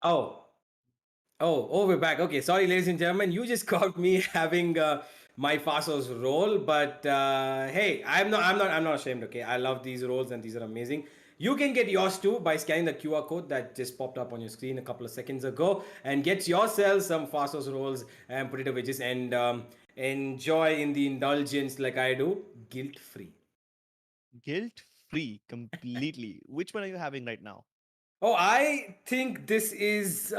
Oh, oh, we're back. Okay, sorry, ladies and gentlemen. You just caught me having my Faso's role, but hey, I'm not ashamed. Okay, I love these roles and these are amazing. You can get yours too by scanning the QR code that just popped up on your screen a couple of seconds ago, and get yourself some Faso's rolls and potato wedges and enjoy in the indulgence like I do, guilt free. Guilt free completely. Which one are you having right now? Oh, I think this is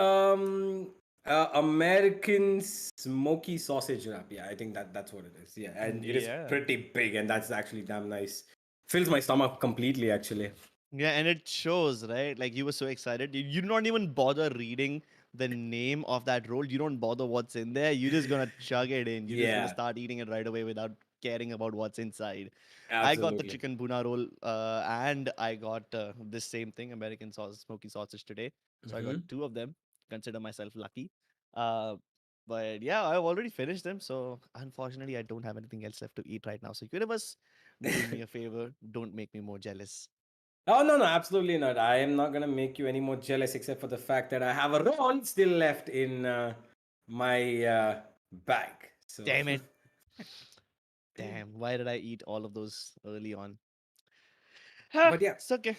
American smoky sausage wrap. Yeah, I think that's what it is. Yeah, and it is Yeah. pretty big, and that's actually damn nice. Fills my stomach completely, actually. Yeah, and it shows, right? Like you were so excited. You don't even bother reading the name of that roll. You don't bother what's in there. You're just gonna chug it in. You're just gonna Yeah, start eating it right away without caring about what's inside. I got the absolutely. chicken buna roll, and I got this same thing, American sauce, smoky sausage today. So I got Hmm. two of them. Consider myself lucky. Uh, but yeah, I've already finished them. So unfortunately, I don't have anything else left to eat right now. So universe, do me a favor. Don't make me more jealous. Oh no, no, absolutely not. I am not gonna make you any more jealous, except for the fact that I have a roll still left in my bag. So, Damn it. Damn, why did I eat all of those early on? but yeah, It's okay.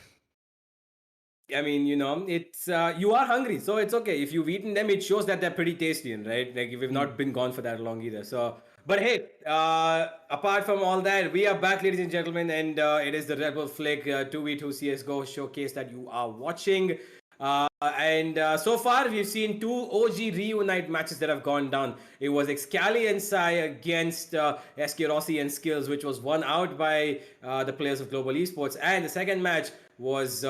I mean, it's you are hungry, so it's okay. If you've eaten them, it shows that they're pretty tasty, and right? Like we've Hmm. not been gone for that long either. So, but hey, apart from all that, we are back, ladies and gentlemen, and it is the Red Bull Flick 2v2 CS:GO showcase that you are watching. And so far, we've seen two OG reunite matches that have gone down. It was Excali and Sai against SK Rossi and Skills, which was won out by the players of Global Esports. And the second match was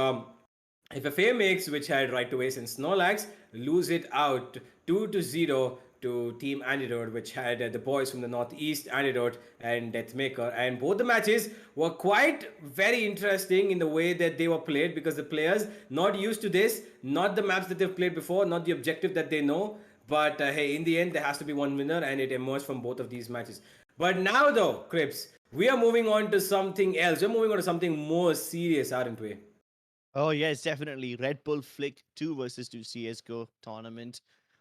if a FA makes, which had right to waste and Snorlax, lose it out 2-0 to Team Antidote, which had the boys from the Northeast, Antidote and Deathmaker. And both the matches were quite very interesting in the way that they were played, because the players not used to this, not the maps that they've played before, not the objective that they know. But hey, in the end, there has to be one winner, and it emerged from both of these matches. But now, though, Crips, we are moving on to something else. We're moving on to something more serious, aren't we? Oh, yes, definitely. Red Bull Flick 2 versus 2 CSGO tournament.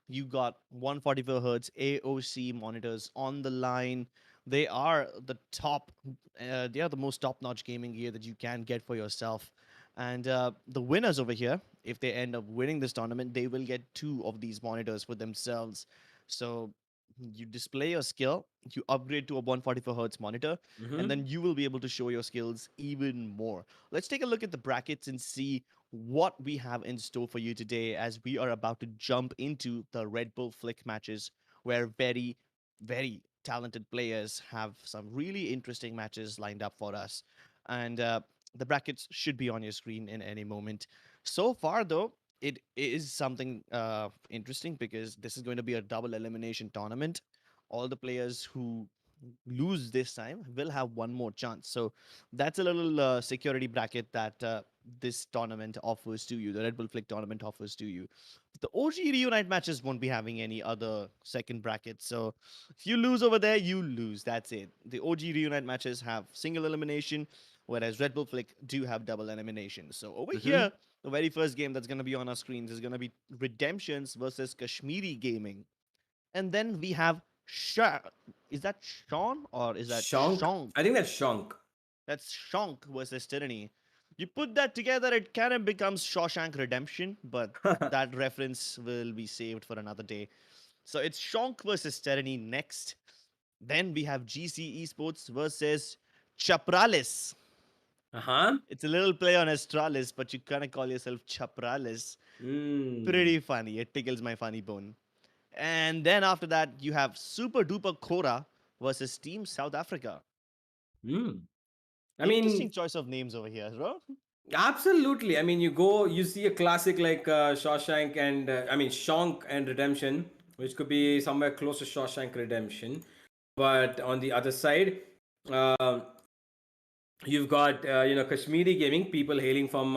You got 144 hertz AOC monitors on the line. They are the top, they are the most top notch gaming gear that you can get for yourself. And the winners over here, if they end up winning this tournament, they will get two of these monitors for themselves. So you display your skill, you upgrade to a 144 hertz monitor, and Mm-hmm. then you will be able to show your skills even more. Let's take a look at the brackets and see what we have in store for you today as we are about to jump into the Red Bull Flick matches, where very talented players have some really interesting matches lined up for us. And the brackets should be on your screen in any moment. So far, though, it is something interesting because this is going to be a double elimination tournament. All the players who lose this time will have one more chance. So that's a little security bracket that this tournament offers to you. The Red Bull Flick tournament offers to you. The OG Reunite matches won't be having any other second bracket. So if you lose over there, you lose. That's it. The OG Reunite matches have single elimination, whereas Red Bull Flick do have double elimination. So over Mm-hmm. here, the very first game that's going to be on our screens is going to be Redemptions versus Kashmiri Gaming. And then we have Sha. Is that Sean or is that Shonk. Shonk? I think that's Shonk. That's Shonk versus Tyranny. You put that together, it kind of becomes Shawshank Redemption, but that reference will be saved for another day. So it's Shonk versus Tyranny next. Then we have GC Esports versus Chapralis. Uh-huh. It's a little play on Astralis, but you kind of call yourself Chapralis. Mm. Pretty funny. It tickles my funny bone. And then after that, you have Super Duper Cora versus Team South Africa. Mm. I Interesting mean, choice of names over here, bro. absolutely. I mean, you see a classic like Shawshank and I mean Shonk and Redemption, which could be somewhere close to Shawshank Redemption. But on the other side, uh, you've got Kashmiri gaming, people hailing from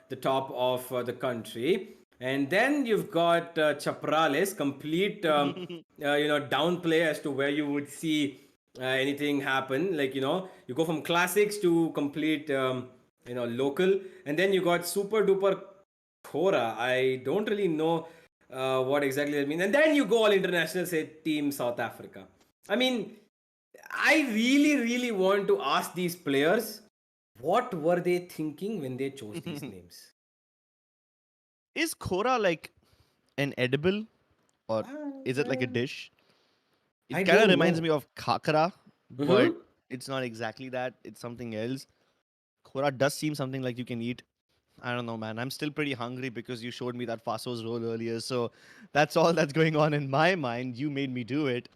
the top of the country, and then you've got Chaprales, complete downplay as to where you would see anything happen. Like you go from classics to complete local, and then you got super duper Khora. I don't really know what exactly that means. And then you go all international, say Team South Africa. I mean, I really, really want to ask these players what were they thinking when they chose these names? Is Kora like an edible or is it like a Well, dish? I It kind of don't reminds know. me of kakra, Mm-hmm. but it's not exactly that. It's something else. Kora does seem something like you can eat. I don't know, man. I'm still pretty hungry because you showed me that Faso's roll earlier. So that's all that's going on in my mind. You made me do it.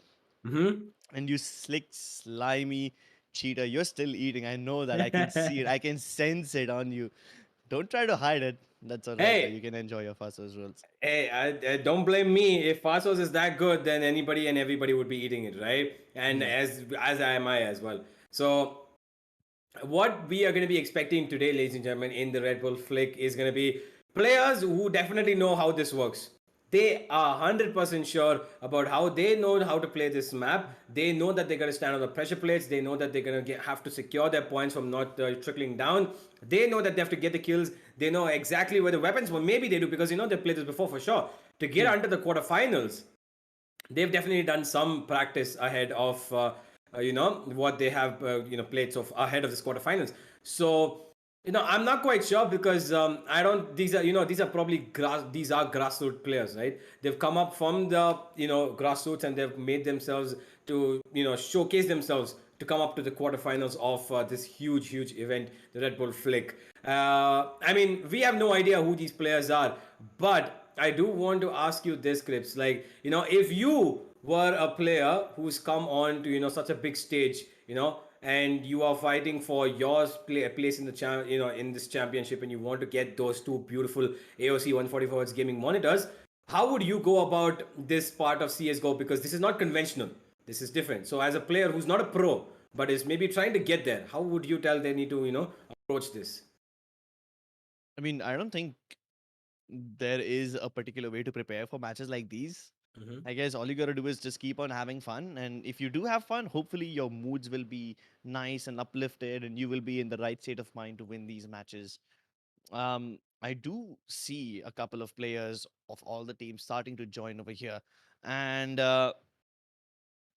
Mm-hmm. And you slick, slimy cheater. You're still eating. I know that. I can see it. I can sense it on you. Don't try to hide it. That's all right, though. Hey, You can enjoy your Faso's rolls. hey, don't blame me. If Fasos is that good, then anybody and everybody would be eating it, right? And Yeah. as am I as well. So what we are going to be expecting today, ladies and gentlemen, in the Red Bull Flick is going to be players who definitely know how this works. They are 100% sure about how they know how to play this map. They know that they're going to stand on the pressure plates. They know that they're going to have to secure their points from not trickling down. They know that they have to get the kills. They know exactly where the weapons. Well, maybe they do because they've played this before for sure. To get Hmm. under the quarterfinals, they've definitely done some practice ahead of what they have played so ahead of this quarterfinals. So I'm not quite sure because I don't. These are probably these are grassroots players, right? They've come up from the grassroots and they've made themselves to showcase themselves to come up to the quarterfinals of this huge event, the Red Bull Flick. I mean, we have no idea who these players are, but I do want to ask you this, Crips. Like, if you were a player who's come on to such a big stage, and you are fighting for your place in the in this championship, and you want to get those two beautiful AOC 144 Hz gaming monitors, how would you go about this part of CS:GO? Because this is not conventional. This is different. So, as a player who's not a pro but is maybe trying to get there, how would you tell they need to approach this? I mean, I don't think there is a particular way to prepare for matches like these. Mm-hmm. I guess all you gotta do is just keep on having fun. And if you do have fun, hopefully your moods will be nice and uplifted and you will be in the right state of mind to win these matches. I do see a couple of players of all the teams starting to join over here. And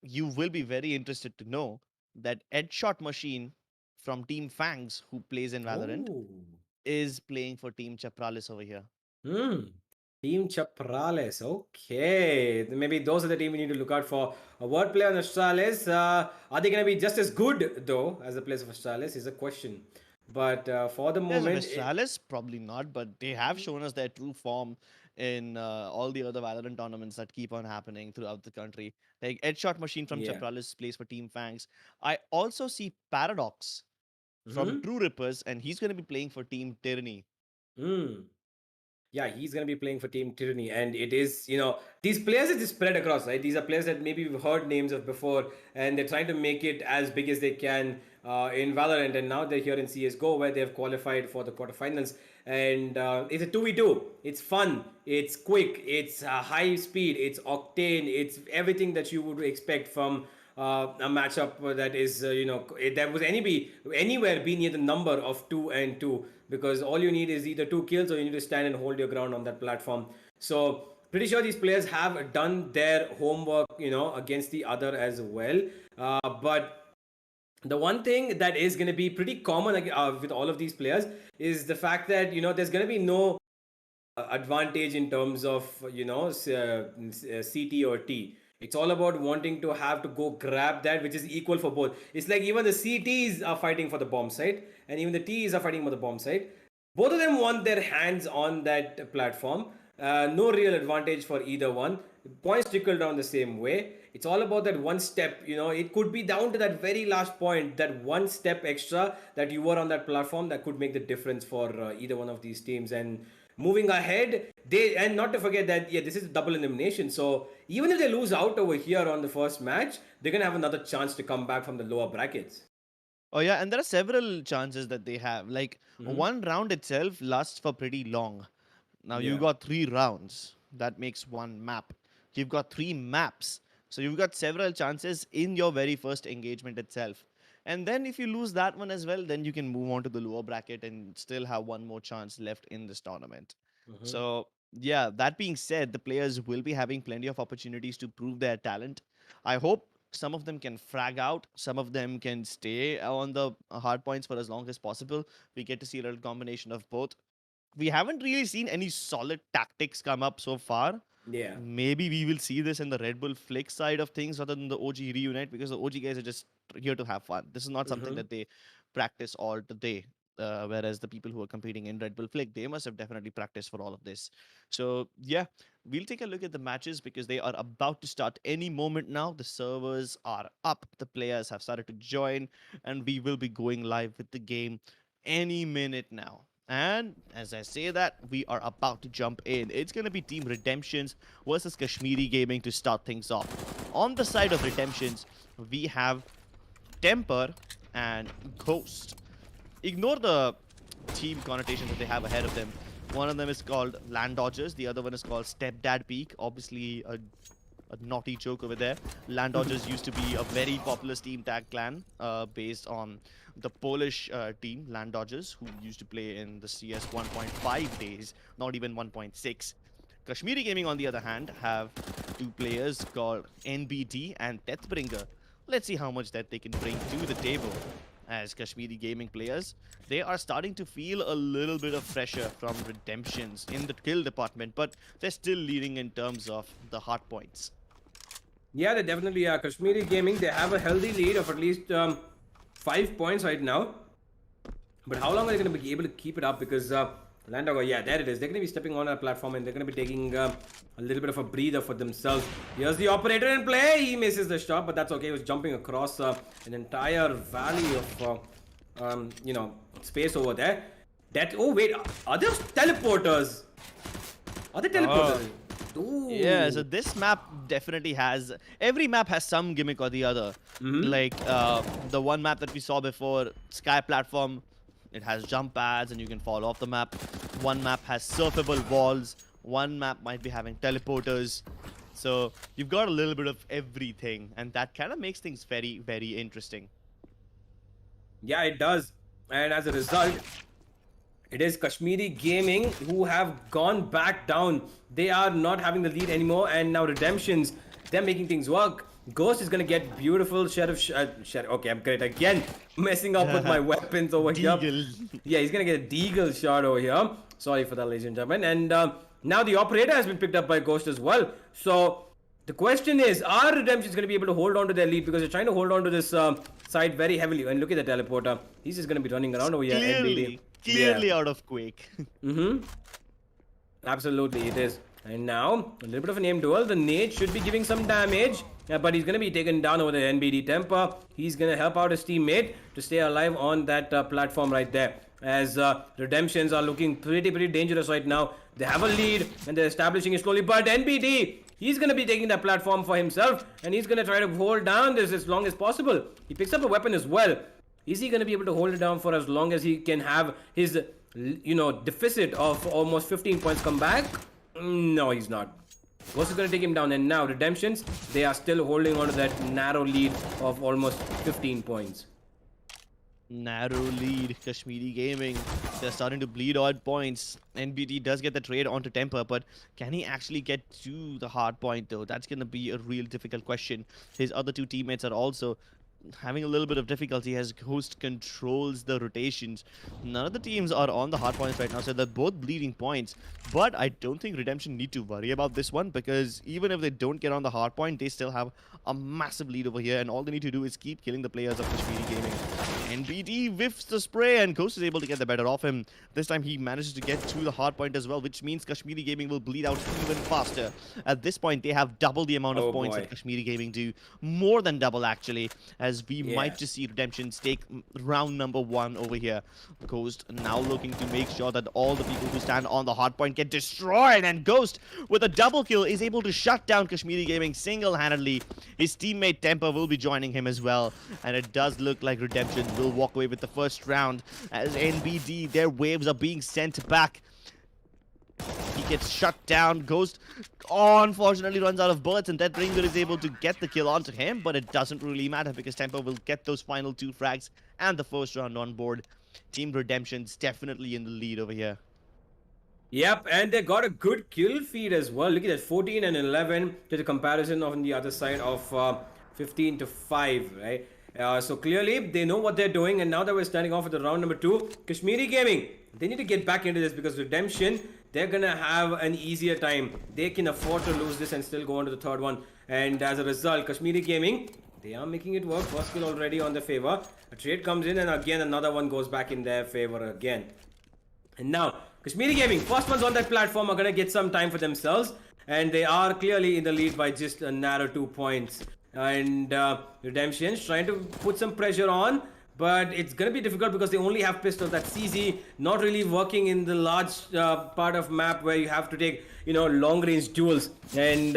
you will be very interested to know that Edshot Machine from Team Fangs, who plays in Valorant, Oh. is playing for Team Chapralis over here. Hmm. Team Chaprales. Okay. Maybe those are the team we need to look out for. A word play on Astralis. Are they going to be just as good, though, as the players of Astralis? Is a question. But for the Players of moment, Astralis, probably not, but they have shown us their true form in all the other Valorant tournaments that keep on happening throughout the country. Like Headshot Machine from yeah. Chapralis plays for Team Fangs. I also see Paradox from Hmm. True Rippers, and he's going to be playing for Team Tyranny. Hmm. Yeah, he's going to be playing for Team Tyranny. And it is, these players are just spread across, right? These are players that maybe we've heard names of before, and they're trying to make it as big as they can in Valorant. And now they're here in CSGO, where they've qualified for the quarterfinals. And it's a 2v2. It's fun, it's quick, it's high speed, it's octane, it's everything that you would expect from a matchup that is, that was anywhere be near the number of 2 and 2, because all you need is either 2 kills or you need to stand and hold your ground on that platform. So pretty sure these players have done their homework, against the other as well. But the one thing that is going to be pretty common with all of these players is the fact that there's going to be no advantage in terms of CT or T. It's all about wanting to have to go grab that, which is equal for both. It's like even the CTs are fighting for the bomb site, and even the Ts are fighting for the bomb site. Both of them want their hands on that platform. No real advantage for either one. Points trickle down the same way. It's all about that one step. It could be down to that very last point, that one step extra that you were on that platform that could make the difference for either one of these teams. And moving ahead, and not to forget that this is double elimination. So even if they lose out over here on the first match, they're gonna have another chance to come back from the lower brackets. Oh yeah, and there are several chances that they have. Like Mm-hmm. one round itself lasts for pretty long. Now you Yeah. got 3 rounds. That makes one map. You've got 3 maps. So you've got several chances in your very first engagement itself. And then if you lose that one as well, then you can move on to the lower bracket and still have one more chance left in this tournament. Mm-hmm. So Yeah, that being said, the players will be having plenty of opportunities to prove their talent. I hope some of them can frag out, some of them can stay on the hard points for as long as possible. We get to see a little combination of both. We haven't really seen any solid tactics come up so far. Yeah. Maybe we will see this in the Red Bull Flick side of things rather than the OG reunite, because the OG guys are just here to have fun. This is not something Mm-hmm. that they practice all the day. Whereas the people who are competing in Red Bull Flick, they must have definitely practiced for all of this. So yeah, we'll take a look at the matches because they are about to start any moment now. The servers are up, the players have started to join, and we will be going live with the game any minute now. And as I say that, we are about to jump in. It's going to be Team Redemptions versus Kashmiri Gaming to start things off. On the side of Redemptions, we have Temper and Ghost. Ignore the team connotations that they have ahead of them. One of them is called Land Dodgers, the other one is called Stepdad Peak. Obviously, a naughty joke over there. Land Dodgers used to be a very popular Steam Tag clan based on the Polish team, Land Dodgers, who used to play in the CS 1.5 days, not even 1.6. Kashmiri Gaming, on the other hand, have two players called NBT and Deathbringer. Let's see how much that they can bring to the table. As Kashmiri Gaming players, they are starting to feel a little bit of pressure from redemptions in the kill department, but they're still leading in terms of the hard points. Yeah, they definitely are. Kashmiri Gaming, they have a healthy lead of at least 5 points right now. But how long are they going to be able to keep it up? Because Landago, yeah, there it is. They're going to be stepping on a platform and they're going to be taking a little bit of a breather for themselves. Here's the operator in play. He misses the shot, but that's okay. He was jumping across an entire valley of, space over there. Oh, wait. Are there teleporters? Are they Oh, teleporters? Ooh. yeah, so this map definitely has, every map has some gimmick or the other. Like the one map that we saw before, Sky Platform, it has jump pads and you can fall off the map. One map has surfable walls. One map might be having teleporters. So you've got a little bit of everything, and that kind of makes things very, very interesting. Yeah, it does. And as a result, it is Kashmiri Gaming who have gone back down. They are not having the lead anymore, and now Redemptions, they're making things work. Ghost is gonna get beautiful Sheriff. Okay, I'm great again. Messing up with my weapons over here. Deagle. Yeah, he's gonna get a deagle shot over here. Sorry for that, ladies and gentlemen. And now the operator has been picked up by Ghost as well. So the question is, are Redemptions going to be able to hold on to their lead? Because they're trying to hold on to this side very heavily. And look at the teleporter. He's just going to be running around over here. NBD. Clearly out of Quake. Mm-hmm. Absolutely, it is. And now, a little bit of an aim duel. The nade should be giving some damage. But he's going to be taken down over the NBD Temper. He's going to help out his teammate to stay alive on that platform right there. As Redemptions are looking pretty dangerous right now. They have a lead and they're establishing it slowly. But NBD, he's going to be taking that platform for himself. And he's going to try to hold down this as long as possible. He picks up a weapon as well. Is he going to be able to hold it down for as long as he can have his, deficit of almost 15 points come back? No, he's not. Ghost is going to take him down. And now, Redemptions, they are still holding on to that narrow lead of almost 15 points. Narrow lead, Kashmiri Gaming. They're starting to bleed odd points. NBT does get the trade onto Temper, but can he actually get to the hard point though? That's going to be a real difficult question. His other two teammates are also having a little bit of difficulty as Ghost controls the rotations. None of the teams are on the hard points right now, so they're both bleeding points. But I don't think Redemption need to worry about this one, because even if they don't get on the hard point, they still have a massive lead over here, and all they need to do is keep killing the players of Kashmiri Gaming. NBD whiffs the spray and Ghost is able to get the better of him. This time he manages to get to the hard point as well, which means Kashmiri Gaming will bleed out even faster. At this point, they have double the amount of points that Kashmiri Gaming do. More than double, actually, as we might just see Redemptions take round number 1 over here. Ghost now looking to make sure that all the people who stand on the hard point get destroyed, and Ghost, with a double kill, is able to shut down Kashmiri Gaming single-handedly. His teammate Temper will be joining him as well, and it does look like Redemption will walk away with the first round as NBD, their waves are being sent back. He gets shut down. Ghost unfortunately runs out of bullets, and Deathbringer is able to get the kill onto him, but it doesn't really matter because Temper will get those final 2 frags and the first round on board. Team Redemption's definitely in the lead over here. Yep, and they got a good kill feed as well. Look at that, 14 and 11 to the comparison on the other side of 15 to 5, right? So clearly they know what they're doing, and now that we're starting off with the round number 2, Kashmiri Gaming, they need to get back into this because Redemption, they're gonna have an easier time. They can afford to lose this and still go on to the third one. And as a result, Kashmiri Gaming, they are making it work. First kill already on their favor. A trade comes in, and again another one goes back in their favor again. And now, Kashmiri Gaming, first ones on that platform are going to get some time for themselves. And they are clearly in the lead by just a narrow 2 points. And Redemption's trying to put some pressure on. But it's going to be difficult because they only have pistols. That CZ not really working in the large part of map where you have to take, long range duels. And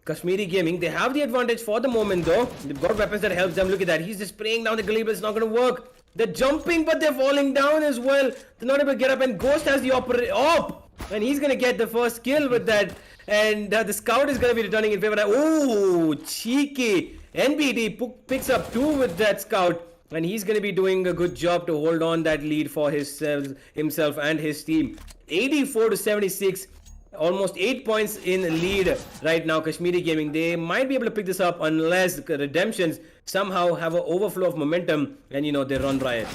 Kashmiri Gaming, they have the advantage for the moment though. They've got weapons that help them. Look at that. He's just spraying down the gully, but it's not going to work. They're jumping, but they're falling down as well. They're not able to get up, and Ghost has the op, and he's going to get the first kill with that. And the scout is going to be returning in favor. Oh, cheeky. NBD picks up 2 with that scout, and he's going to be doing a good job to hold on that lead for himself and his team. 84 to 76. Almost 8 points in lead right now, Kashmiri Gaming. They might be able to pick this up unless Redemptions somehow have an overflow of momentum and they run riot.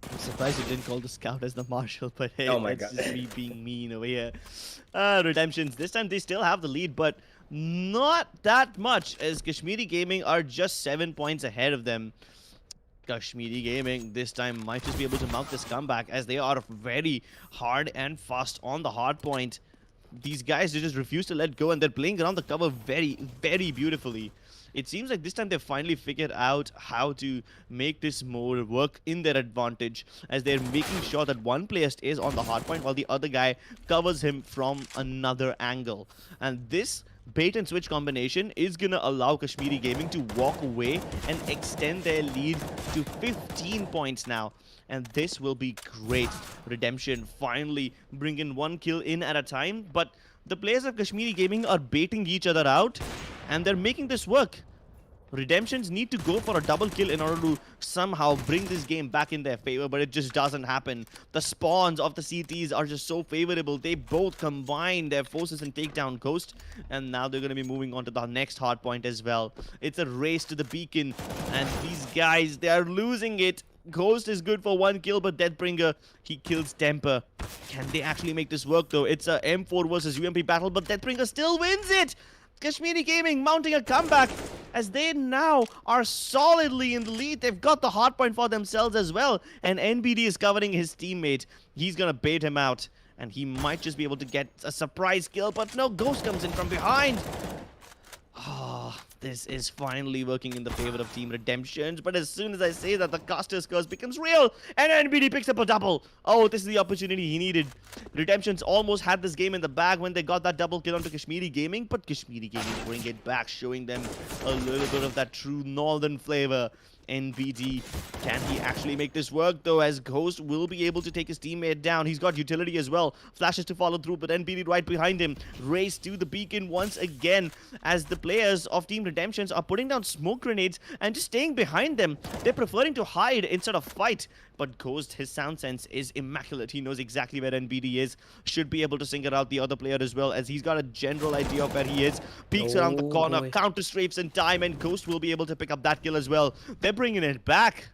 I'm surprised you didn't call the scout as the marshal, but hey, Oh my that's God. just me being mean over here. Redemptions, this time they still have the lead, but not that much, as Kashmiri Gaming are just 7 points ahead of them. Kashmiri Gaming this time might just be able to mount this comeback, as they are very hard and fast on the hard point. These guys, they just refuse to let go, and they're playing around the cover very, very beautifully. It seems like this time they've finally figured out how to make this more work in their advantage, as they're making sure that one player stays on the hard point while the other guy covers him from another angle. And this bait and switch combination is gonna allow Kashmiri Gaming to walk away and extend their lead to 15 points now. And this will be great. Redemption finally bringing 1 kill in at a time, but the players of Kashmiri Gaming are baiting each other out, and they're making this work. Redemptions need to go for a double kill in order to somehow bring this game back in their favor, but it just doesn't happen. The spawns of the CTs are just so favorable. They both combine their forces and take down Ghost, and now they're going to be moving on to the next hard point as well. It's a race to the beacon, and these guys, they are losing it. Ghost is good for 1 kill, but Deathbringer, he kills Temper. Can they actually make this work though? It's a M4 versus UMP battle, but Deathbringer still wins it! Kashmiri Gaming mounting a comeback, as they now are solidly in the lead. They've got the hard point for themselves as well, and NBD is covering his teammate. He's gonna bait him out, and he might just be able to get a surprise kill, but no, Ghost comes in from behind. Ah, this is finally working in the favor of Team Redemptions, but as soon as I say that, the caster's curse becomes real, and NBD picks up a double. Oh, this is the opportunity he needed. Redemptions almost had this game in the bag when they got that double kill onto Kashmiri Gaming, but Kashmiri Gaming bring it back, showing them a little bit of that true northern flavor. NBD, can he actually make this work though, as Ghost will be able to take his teammate down. He's got utility as well, flashes to follow through, but NBD right behind him. Race to the beacon once again, as the players of Team Redemptions are putting down smoke grenades and just staying behind them. They're preferring to hide instead of fight, but Ghost, his sound sense is immaculate. He knows exactly where NBD is, should be able to single out the other player as well, as he's got a general idea of where he is. Peeks around the corner, Boy. counter strafes in time, and Ghost will be able to pick up that kill as well. They're bringing it back.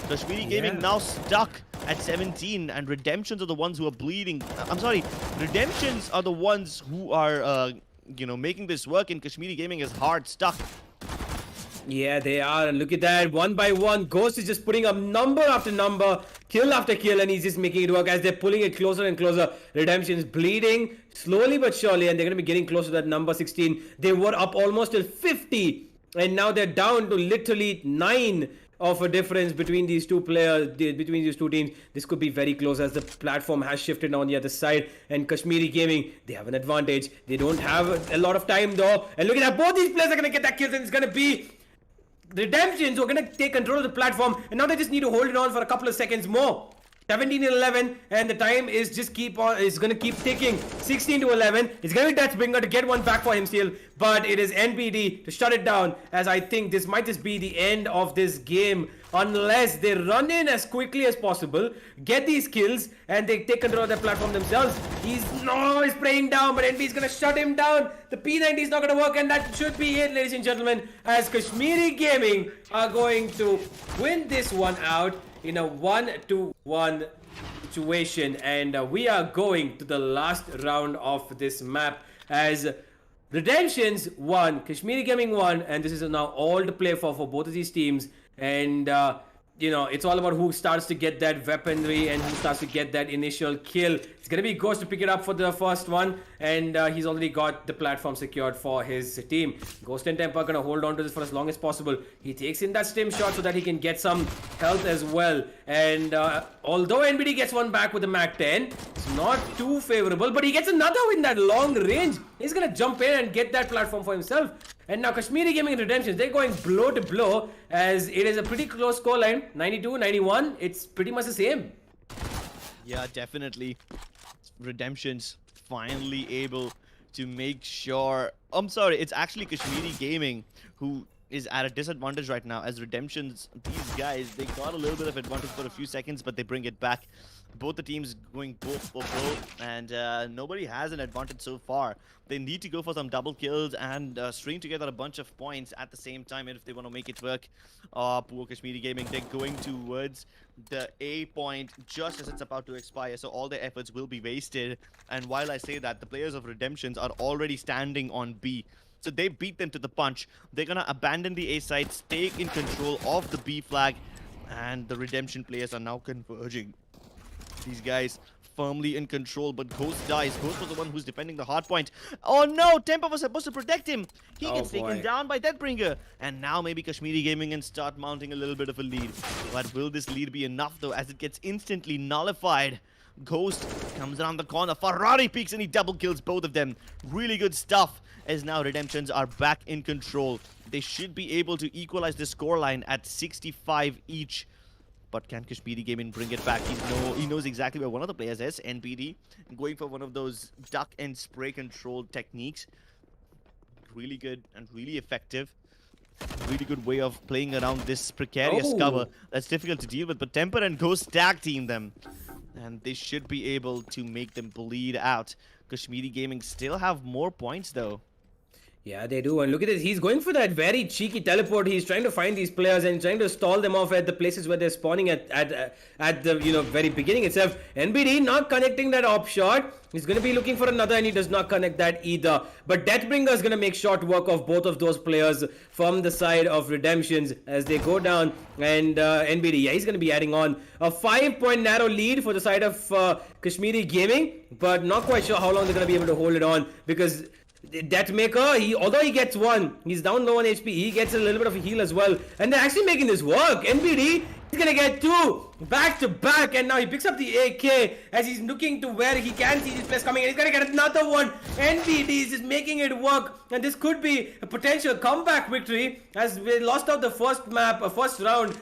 Kashmiri Gaming now stuck at 17, and Redemptions are the ones who are bleeding. I'm sorry, Redemptions are the ones who are, making this work, and Kashmiri Gaming is hard stuck. Yeah, they are. And look at that. 1 by 1. Ghost is just putting up number after number, kill after kill, and he's just making it work as they're pulling it closer and closer. Redemption's bleeding slowly but surely, and they're going to be getting close to that number 16. They were up almost till 50, and now they're down to literally 9 of a difference between these two players, between these two teams. This could be very close, as the platform has shifted on the other side, and Kashmiri Gaming, they have an advantage. They don't have a lot of time though, and look at that, both these players are going to get that kill, and it's going to be Redemptions who are going to take control of the platform, and now they just need to hold it on for a couple of seconds more. 17-11, and the time is just going to keep ticking. 16-11. It's going to be Deathbringer to get one back for himself, but it is NBD to shut it down, as I think this might just be the end of this game unless they run in as quickly as possible, get these kills, and they take control of their platform themselves. He's praying down, but NB is going to shut him down. The P90 is not going to work, and that should be it, ladies and gentlemen, as Kashmiri Gaming are going to win this one out in a 1-1 situation, and we are going to the last round of this map as Redemptions won, Kashmiri Gaming won, and this is now all to play for both of these teams. And it's all about who starts to get that weaponry and who starts to get that initial kill. It's gonna be Ghost to pick it up for the first one, and he's already got the platform secured for his team. Ghost and Temper are gonna hold on to this for as long as possible. He takes in that stim shot so that he can get some health as well. And although NBD gets one back with the Mac 10, it's not too favorable, but he gets another in that long range. He's gonna jump in and get that platform for himself. And now Kashmiri Gaming and Redemptions, they're going blow to blow, as it is a pretty close scoreline. 92-91, it's pretty much the same. Yeah, definitely. Redemptions finally able to make sure... I'm sorry, it's actually Kashmiri Gaming who is at a disadvantage right now, as Redemptions, these guys, they got a little bit of advantage for a few seconds, but they bring it back. Both the teams going both for both, and nobody has an advantage so far. They need to go for some double kills and string together a bunch of points at the same time if they want to make it work. Poor Kashmiri Gaming, they're going towards the A point just as it's about to expire, so all their efforts will be wasted. And while I say that, the players of Redemptions are already standing on B. So they beat them to the punch. They're gonna abandon the A site, take in control of the B flag, and the Redemption players are now converging. These guys firmly in control, but Ghost dies. Ghost was the one who's defending the hard point. Oh no, Temper was supposed to protect him. He gets taken down by Deathbringer. And now maybe Kashmiri Gaming can start mounting a little bit of a lead. But will this lead be enough though, as it gets instantly nullified? Ghost comes around the corner. Ferrari peeks and he double kills both of them. Really good stuff, as now Redemptions are back in control. They should be able to equalize the scoreline at 65 each. But can Kashmiri Gaming bring it back? He knows exactly where one of the players is, NPD, going for one of those duck and spray control techniques. Really good and really effective. Really good way of playing around this precarious cover that's difficult to deal with. But Temper and Ghost tag team them, and they should be able to make them bleed out. Kashmiri Gaming still have more points though. Yeah, they do. And look at this. He's going for that very cheeky teleport. He's trying to find these players and trying to stall them off at the places where they're spawning at the very beginning itself. NBD not connecting that op shot. He's going to be looking for another, and he does not connect that either. But Deathbringer is going to make short work of both of those players from the side of Redemptions as they go down. And NBD, yeah, he's going to be adding on a 5-point narrow lead for the side of Kashmiri Gaming. But not quite sure how long they're going to be able to hold it on, because Deathmaker, although he gets one, he's down low on HP, he gets a little bit of a heal as well. And they're actually making this work. NBD, he's gonna get two back to back, and now he picks up the AK as he's looking to where he can see this place coming, and he's gonna get another one. NBD is just making it work, and this could be a potential comeback victory, as we lost out the first round,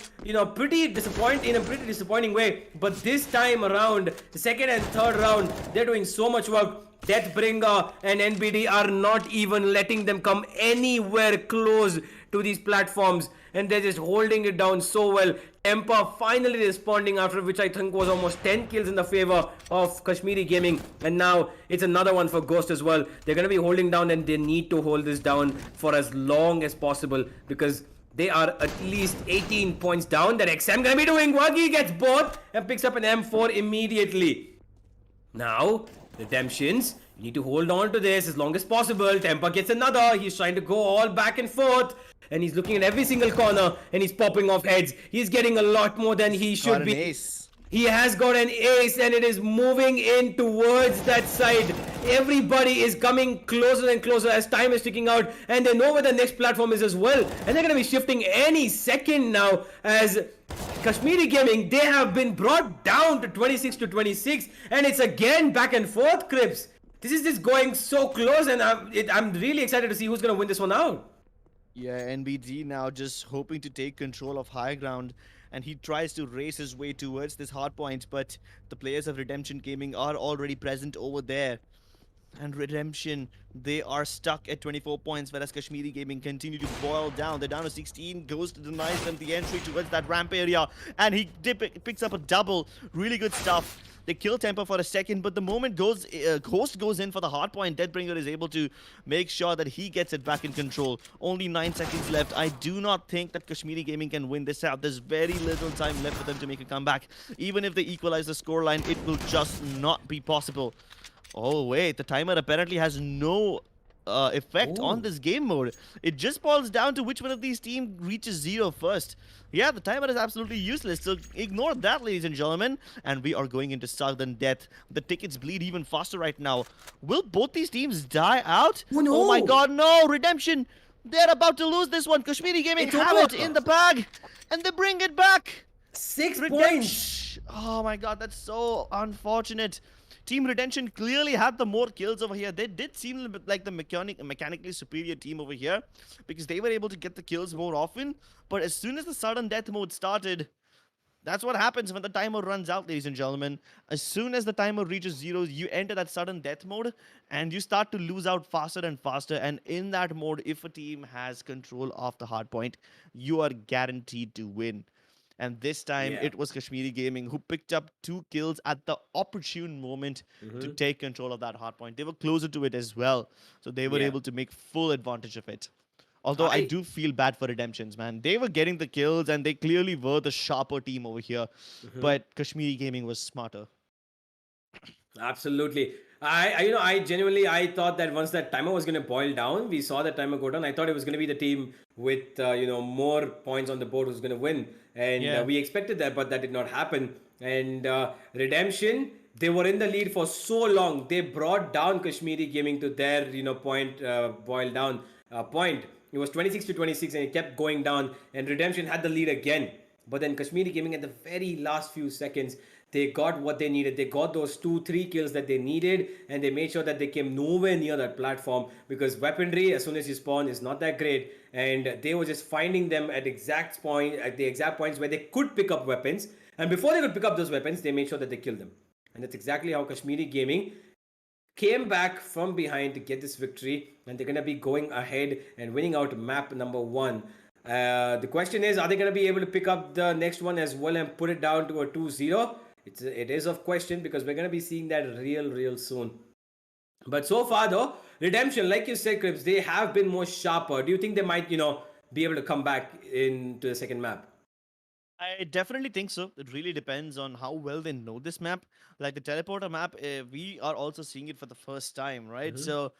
pretty disappointing way. But this time around, the second and third round, they're doing so much work. Deathbringer and NBD are not even letting them come anywhere close to these platforms, and they're just holding it down so well. Temper finally responding, after which I think was almost 10 kills in the favor of Kashmiri Gaming, and now it's another one for Ghost as well. They're going to be holding down, and they need to hold this down for as long as possible, because they are at least 18 points down. That XM going to be doing work. He gets both and picks up an M4 immediately. Now Redemptions, you need to hold on to this as long as possible. Temper gets another. He's trying to go all back and forth, and he's looking at every single corner, and he's popping off heads. He's getting a lot more than he should be. Ace. He has got an ace, and it is moving in towards that side. Everybody is coming closer and closer as time is ticking out, and they know where the next platform is as well. And they're going to be shifting any second now, as Kashmiri Gaming, they have been brought down to 26-26, and it's again back and forth, Crips. This is just going so close, and I'm really excited to see who's going to win this one out. Yeah, NBD now just hoping to take control of high ground, and he tries to race his way towards this hard point, but the players of Redemption Gaming are already present over there. And Redemption, they are stuck at 24 points, whereas Kashmiri Gaming continue to boil down. They're down to 16. Ghost denies them the entry towards that ramp area, and he picks up a double. Really good stuff. They kill Temper for a second, but the moment Ghost goes in for the hard point, Deadbringer is able to make sure that he gets it back in control. Only 9 seconds left. I do not think that Kashmiri Gaming can win this out. There's very little time left for them to make a comeback. Even if they equalize the scoreline, it will just not be possible. Oh, wait, the timer apparently has no effect on this game mode. It just boils down to which one of these teams reaches 0 first. Yeah, the timer is absolutely useless, so ignore that, ladies and gentlemen. And we are going into sudden death. The tickets bleed even faster right now. Will both these teams die out? Oh, no. Oh my god, no! Redemption! They're about to lose this one. Kashmiri Gaming It's have over. it in the bag, and they bring it back. 6 points. Redemption! Oh my god, that's so unfortunate. Team Redemption clearly had the more kills over here. They did seem like the mechanically superior team over here because they were able to get the kills more often. But as soon as the sudden death mode started, that's what happens when the timer runs out, ladies and gentlemen. As soon as the timer reaches 0, you enter that sudden death mode and you start to lose out faster and faster. And in that mode, if a team has control of the hard point, you are guaranteed to win. And this time, Yeah. it was Kashmiri Gaming who picked up 2 kills at the opportune moment to take control of that hard point. They were closer to it as well, so they were Yeah. able to make full advantage of it. Although I do feel bad for Redemptions, man. They were getting the kills, and they clearly were the sharper team over here. But Kashmiri Gaming was smarter. Absolutely. I genuinely, I thought that once that timer was going to boil down, we saw that timer go down. I thought it was going to be the team with, more points on the board who's going to win. And Yeah. we expected that, but that did not happen. And Redemption, they were in the lead for so long. They brought down Kashmiri Gaming to their, point, boiled down point. It was 26 to 26 and it kept going down. And Redemption had the lead again. But then Kashmiri Gaming at the very last few seconds, they got what they needed. They got those 2-3 kills that they needed, and they made sure that they came nowhere near that platform because weaponry, as soon as you spawn, is not that great. And they were just finding them at the exact points where they could pick up weapons. And before they could pick up those weapons, they made sure that they killed them. And that's exactly how Kashmiri Gaming came back from behind to get this victory, and they're going to be going ahead and winning out map number 1. The question is, are they going to be able to pick up the next one as well and put it down to a 2-0? It is of question because we're going to be seeing that real soon. But so far though, Redemption, like you said, Crips, they have been more sharper. Do you think they might, be able to come back into the second map? I definitely think so. It really depends on how well they know this map. Like the teleporter map, we are also seeing it for the first time, right? So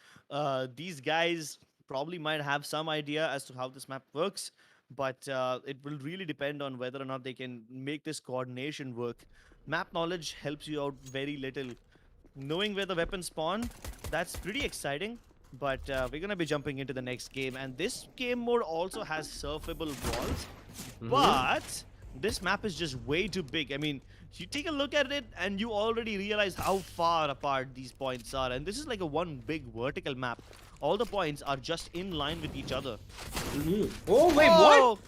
these guys probably might have some idea as to how this map works, but it will really depend on whether or not they can make this coordination work. Map knowledge helps you out very little. Knowing where the weapons spawn, that's pretty exciting. But we're going to be jumping into the next game. And this game mode also has surfable walls. But this map is just way too big. I mean, you take a look at it and you already realize how far apart these points are. And this is like a one big vertical map. All the points are just in line with each other. Oh, wait, what? Oh!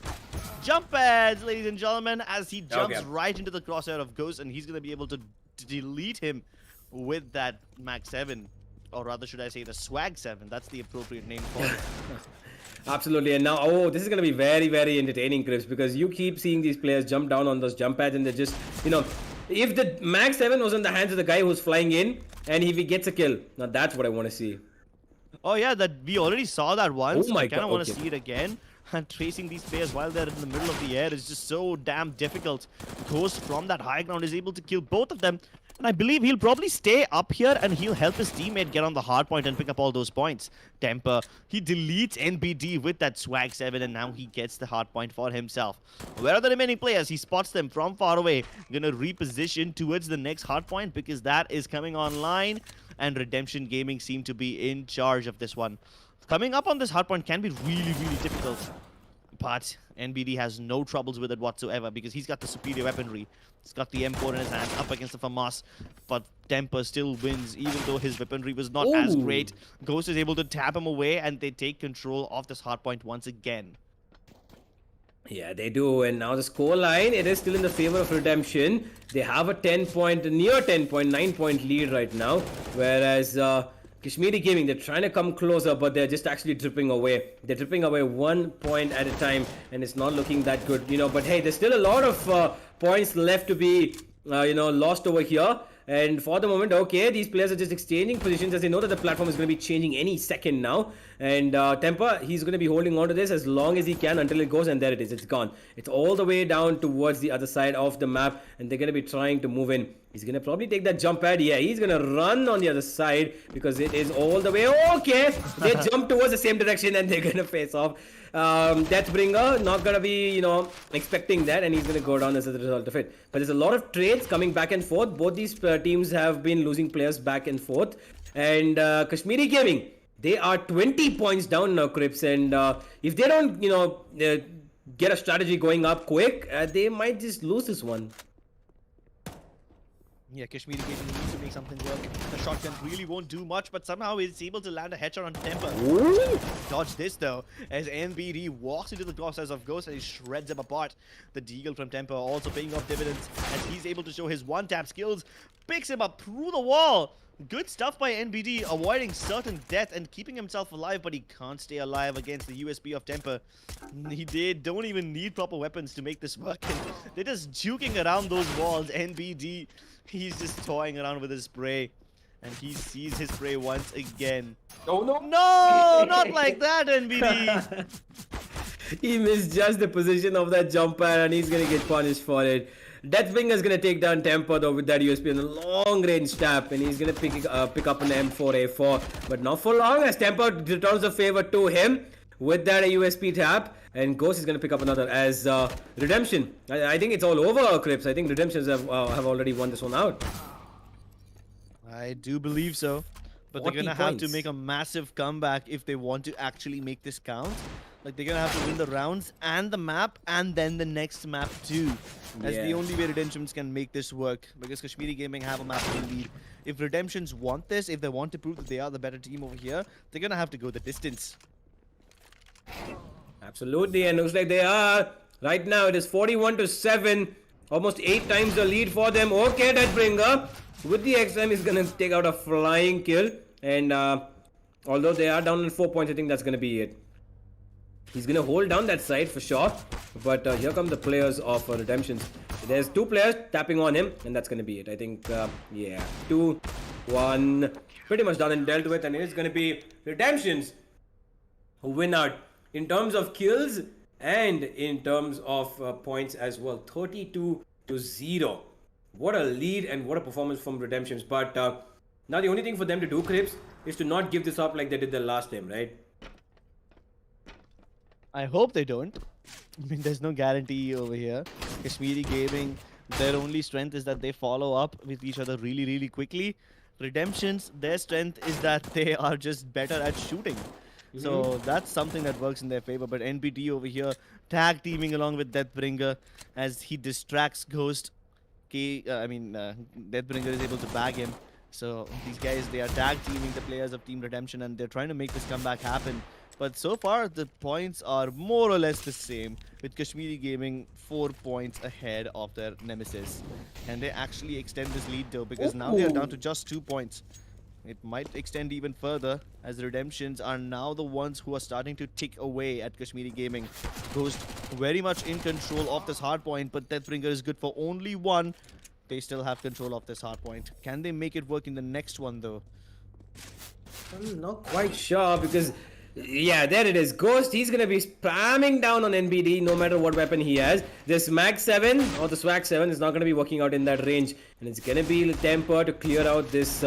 Jump pads, ladies and gentlemen, as he jumps Okay. right into the crosshair of Ghost, and he's going to be able to delete him with that Max 7. Or rather, should I say the Swag 7? That's the appropriate name for it. Absolutely. And now, this is going to be very entertaining, Crips, because you keep seeing these players jump down on those jump pads and they're just, if the Max 7 was in the hands of the guy who's flying in and if he gets a kill, now that's what I want to see. Oh yeah, that we already saw that once. Oh my I kind of God, want to okay. see it again. And tracing these players while they're in the middle of the air is just so damn difficult. Ghost from that high ground is able to kill both of them. And I believe he'll probably stay up here and he'll help his teammate get on the hard point and pick up all those points. Temper, he deletes NBD with that Swag 7 and now he gets the hard point for himself. Where are the remaining players? He spots them from far away. Gonna reposition towards the next hard point because that is coming online. And Redemption Gaming seem to be in charge of this one. Coming up on this hardpoint can be really difficult. But NBD has no troubles with it whatsoever because he's got the superior weaponry. He's got the M4 in his hands up against the FAMAS. But Temper still wins even though his weaponry was not as Ooh. great. Ghost is able to tap him away and they take control of this hardpoint once again. Yeah, they do. And now the score line, it is still in the favor of Redemption. They have a 10 point, near 10.9 point lead right now. Whereas Kashmiri Gaming, they're trying to come closer, but they're just actually dripping away. They're dripping away 1 point at a time, and it's not looking that good, But hey, there's still a lot of points left to be, lost over here. And for the moment, okay, these players are just exchanging positions as they know that the platform is going to be changing any second now. And Temper, he's going to be holding on to this as long as he can until it goes, and there it is. It's gone. It's all the way down towards the other side of the map, and they're going to be trying to move in. He's going to probably take that jump pad. Yeah, he's going to run on the other side because it is all the way. Okay, they jump towards the same direction and they're going to face off. Deathbringer, not going to be, expecting that, and he's going to go down as a result of it. But there's a lot of trades coming back and forth. Both these teams have been losing players back and forth. And Kashmiri Gaming, they are 20 points down now, Crips. And if they don't, get a strategy going up quick, they might just lose this one. Yeah, Kashmiri Gaming needs to make something work. The shotgun really won't do much, but somehow he's able to land a headshot on Temper. Dodge this though, as NBD walks into the crosshairs of Ghost and he shreds him apart. The deagle from Temper also paying off dividends as he's able to show his one-tap skills. Picks him up through the wall. Good stuff by NBD, avoiding certain death and keeping himself alive, but he can't stay alive against the USP of Temper. They don't even need proper weapons to make this work. They're just juking around those walls. NBD, he's just toying around with his spray. And he sees his prey once again. Oh no! No! Not like that, NBD! He misjudged the position of that jump pad and he's gonna get punished for it. Deathbringer is gonna take down Temper though with that USP and a long range tap, and he's gonna pick up an M4A4, but not for long as Temper returns the favor to him with that USP tap, and Ghost is gonna pick up another as Redemption. I think it's all over, Crips. I think Redemptions have already won this one out. I do believe so. But they're 40 gonna have to points. make a massive comeback if they want to actually make this count. Like, they're gonna have to win the rounds and the map and then the next map too. That's the Yeah. only way Redemptions can make this work, because Kashmiri Gaming have a massive lead. If Redemptions want this, if they want to prove that they are the better team over here, they're gonna have to go the distance. Absolutely, and looks like they are. Right now it is 41-7, almost 8 times the lead for them. Okay, Deathbringer with the XM is gonna take out a flying kill, and although they are down in 4 points, I think that's gonna be it. He's gonna hold down that side for sure, but here come the players of Redemptions. There's 2 players tapping on him, and that's gonna be it. I think, yeah, 2-1, pretty much done and dealt with, and it's gonna be Redemptions who win out in terms of kills and in terms of points as well. 32-0. What a lead and what a performance from Redemptions. But now the only thing for them to do, Crips, is to not give this up like they did the last time, right? I hope they don't. I mean, there's no guarantee over here. Kashmiri Gaming, their only strength is that they follow up with each other really, really quickly. Redemptions, their strength is that they are just better at shooting. So that's something that works in their favor. But NPT over here, tag teaming along with Deathbringer as he distracts Ghost. Deathbringer is able to bag him. So these guys, they are tag teaming the players of Team Redemption and they're trying to make this comeback happen. But so far, the points are more or less the same, with Kashmiri Gaming 4 points ahead of their nemesis. Can they actually extend this lead though? Because now they are down to just 2 points. It might extend even further, as the Redemptions are now the ones who are starting to tick away at Kashmiri Gaming. Ghost very much in control of this hard point, but Deathbringer is good for only 1. They still have control of this hard point. Can they make it work in the next one though? I'm not quite sure because, yeah, there it is. Ghost, he's going to be spamming down on NBD no matter what weapon he has. This Mag 7 or the Swag 7 is not going to be working out in that range. And it's going to be Temper to clear out this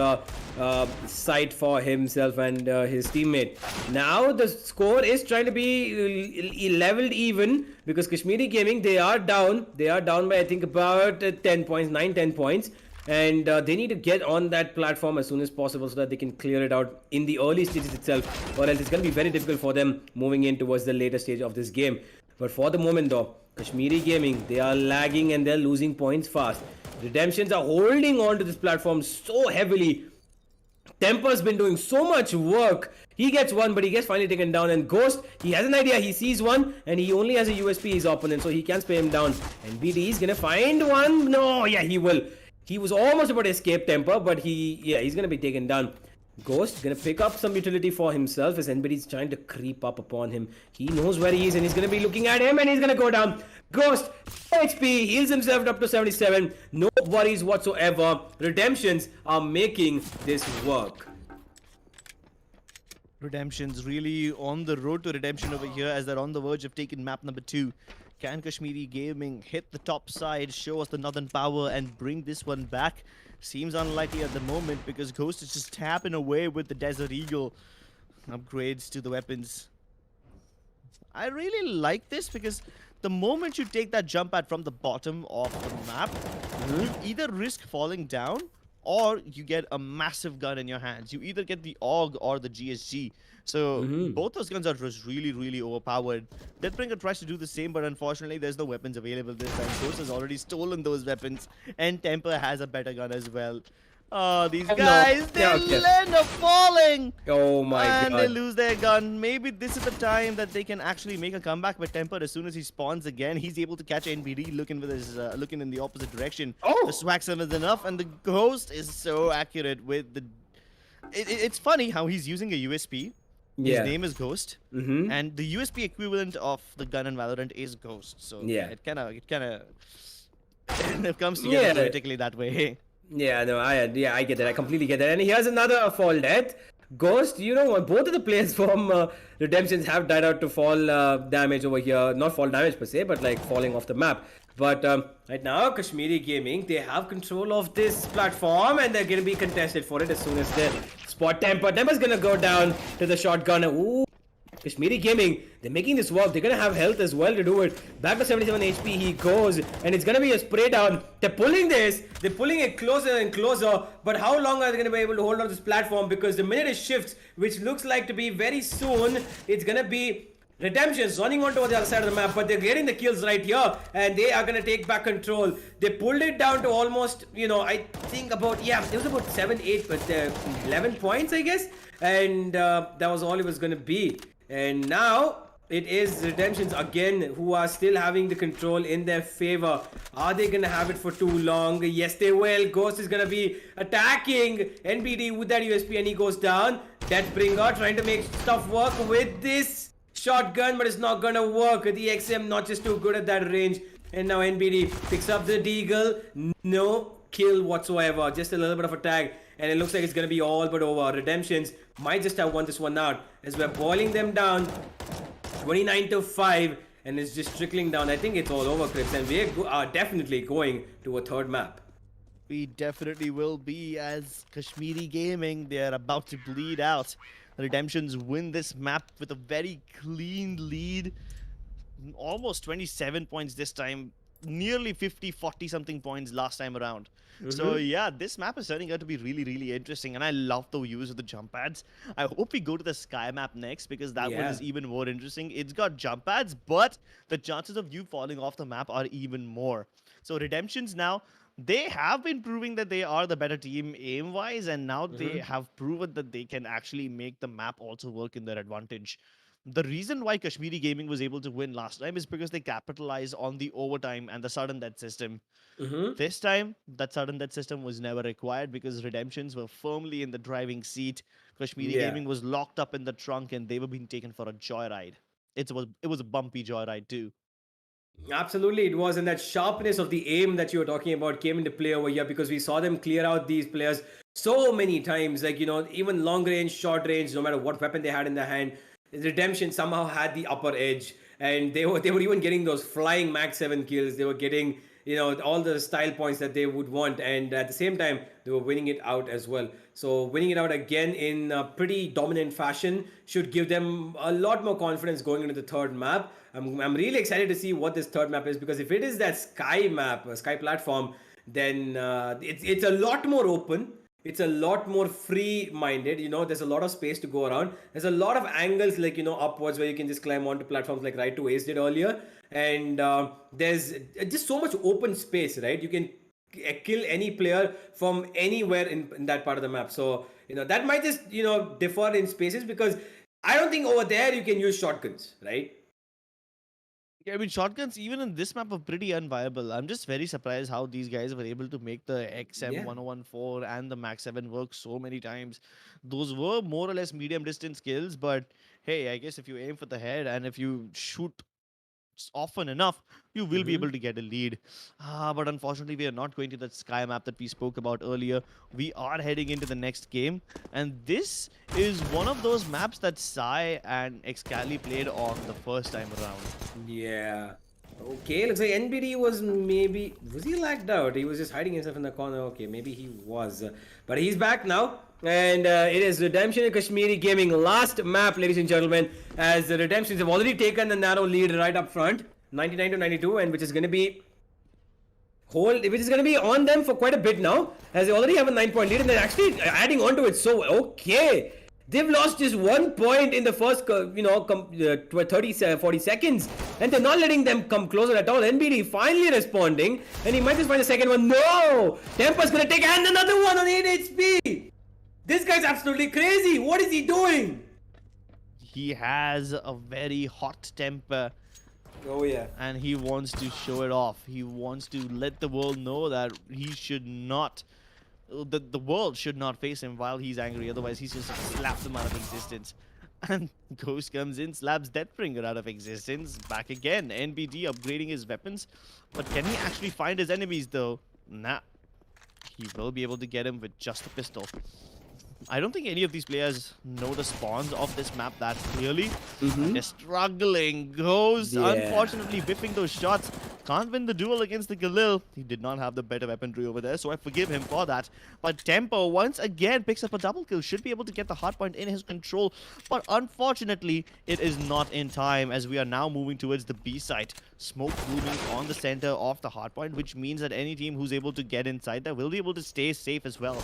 site for himself and his teammate. Now the score is trying to be leveled even because Kashmiri Gaming, they are down. They are down by, I think, about 10 points, 9-10 points. And they need to get on that platform as soon as possible so that they can clear it out in the early stages itself, or else it's going to be very difficult for them moving in towards the later stage of this game. But for the moment though, Kashmiri Gaming, they are lagging and they're losing points fast. Redemptions are holding on to this platform so heavily. Temper's been doing so much work. He gets one, but he gets finally taken down. And Ghost, he has an idea. He sees one, and he only has a USP, his opponent, so he can spray him down. And BD is gonna find one. No, yeah, he will. He was almost about to escape Temper, but he's gonna be taken down. Ghost gonna pick up some utility for himself as anybody's trying to creep up upon him. He knows where he is and he's gonna be looking at him and he's gonna go down. Ghost, HP, heals himself up to 77. No worries whatsoever. Redemptions are making this work. Redemption's really on the road to redemption over here as they're on the verge of taking map number 2. Can Kashmiri Gaming hit the top side, show us the Northern Power, and bring this one back? Seems unlikely at the moment because Ghost is just tapping away with the Desert Eagle upgrades to the weapons. I really like this because the moment you take that jump pad from the bottom of the map, you either risk falling down or you get a massive gun in your hands. You either get the AUG or the GSG. So both those guns are just really, really overpowered. Deathbringer tries to do the same, but unfortunately there's no weapons available this time. Ghost has already stolen those weapons, and Temper has a better gun as well. Oh, these guys, they end up falling! Oh my and god. they lose their gun. Maybe this is the time that they can actually make a comeback with Temper. As soon as he spawns again, he's able to catch NBD looking with his looking in the opposite direction. Oh! The swag sim is enough, and the Ghost is so accurate with the... It's funny how he's using a USP. Yeah. His name is Ghost, and the USP equivalent of the gun in Valorant is Ghost. So Yeah. it kind of it comes together politically that way. Yeah, no, I get that. I completely get that. And here's another fall death. Ghost, you know, both of the players from Redemptions have died out to fall damage over here. Not fall damage per se, but like falling off the map. But right now, Kashmiri Gaming, they have control of this platform and they're going to be contested for it as soon as they spot Temper. Temper's going to go down to the shotgun. Ooh. Kashmiri Gaming, they're making this work. They're gonna have health as well to do it. Back to 77 HP he goes, and it's gonna be a spray down. They're pulling this, they're pulling it closer and closer, but how long are they gonna be able to hold on to this platform? Because the minute it shifts, which looks like to be very soon, it's gonna be Redemptions running onto the other side of the map, but they're getting the kills right here, and they are gonna take back control. They pulled it down to almost, you know, I think about, yeah, it was about 7, 8, but 11 points, I guess, and that was all it was gonna be. And now it is Redemptions again who are still having the control in their favor. Are they gonna have it for too long? Yes, they will. Ghost is gonna be attacking NBD with that USP, and he goes down. Deathbringer trying to make stuff work with this shotgun, but it's not gonna work. The XM not just too good at that range. And now NBD picks up the Deagle. No kill whatsoever. Just a little bit of a tag. And it looks like it's going to be all but over. Redemptions might just have won this one out as we're boiling them down 29 to 5, and it's just trickling down. I think it's all over, Crips, and we are definitely going to a third map. We definitely will be, as Kashmiri Gaming, they're about to bleed out. The Redemptions win this map with a very clean lead. Almost 27 points this time. Nearly 50, 40 something points last time around. So yeah, this map is turning out to be really, really interesting, and I love the use of the jump pads. I hope we go to the sky map next because that one is even more interesting. It's got jump pads, but the chances of you falling off the map are even more. So Redemptions now, they have been proving that they are the better team aim-wise, and now they have proven that they can actually make the map also work in their advantage. The reason why Kashmiri Gaming was able to win last time is because they capitalized on the overtime and the sudden death system. This time, that sudden death system was never required because Redemptions were firmly in the driving seat. Kashmiri Gaming was locked up in the trunk and they were being taken for a joyride. It was a bumpy joyride too. Absolutely, it was, and that sharpness of the aim that you were talking about came into play over here because we saw them clear out these players so many times. Like, you know, even long range, short range, no matter what weapon they had in their hand, Redemption somehow had the upper edge, and they were even getting those flying max 7 kills. They were getting, you know, all the style points that they would want, and at the same time they were winning it out as well. So winning it out again in a pretty dominant fashion should give them a lot more confidence going into the third map. I'm really excited to see what this third map is, because if it is that sky map, sky platform, then it's a lot more open. It's a lot more free-minded, you know, there's a lot of space to go around. There's a lot of angles, like, you know, upwards, where you can just climb onto platforms like Right to Ace did earlier. And there's just so much open space, right? You can kill any player from anywhere in that part of the map. So that might just differ in spaces, because I don't think over there you can use shotguns, right? Yeah, I mean, shotguns even in this map are pretty unviable. I'm just very surprised how these guys were able to make the Yeah. XM1014 and the Max 7 work so many times. Those were more or less medium distance kills, but hey, I guess if you aim for the head and if you shoot often enough, you will be able to get a lead. But unfortunately, we are not going to that sky map that we spoke about earlier. We are heading into the next game, and this is one of those maps that Sai and Excali played on the first time around. Yeah. Okay, looks like NBD was he lagged out? He was just hiding himself in the corner. Okay, maybe he was. But he's back now. And it is Redemption and Kashmiri Gaming. Last map, ladies and gentlemen, as the Redemptions have already taken the narrow lead right up front. 99 to 92, and which is going to be on them for quite a bit now, as they already have a 9-point lead, and they're actually adding on to it. So, okay. They've lost just 1 point in the first, 40 seconds. And they're not letting them come closer at all. NBD finally responding. And he might just find a second one. No! Tempa's gonna take and another one on 8 HP! This guy's absolutely crazy. What is he doing? He has a very hot temper Oh, yeah. and he wants to show it off. He wants to let the world know that he should not, the world should not face him while he's angry. Otherwise, he's just slapped them out of existence. And Ghost comes in, slaps Deathbringer out of existence. Back again. NBD upgrading his weapons. But can he actually find his enemies though? Nah. He will be able to get him with just a pistol. I don't think any of these players know the spawns of this map that clearly. They're struggling. Ghost, Yeah. unfortunately, whipping those shots. Can't win the duel against the Galil. He did not have the better weaponry over there, so I forgive him for that. But Tempo, once again, picks up a double kill. Should be able to get the hardpoint in his control. But unfortunately, it is not in time, as we are now moving towards the B site. Smoke looming on the center of the hardpoint, which means that any team who's able to get inside there will be able to stay safe as well.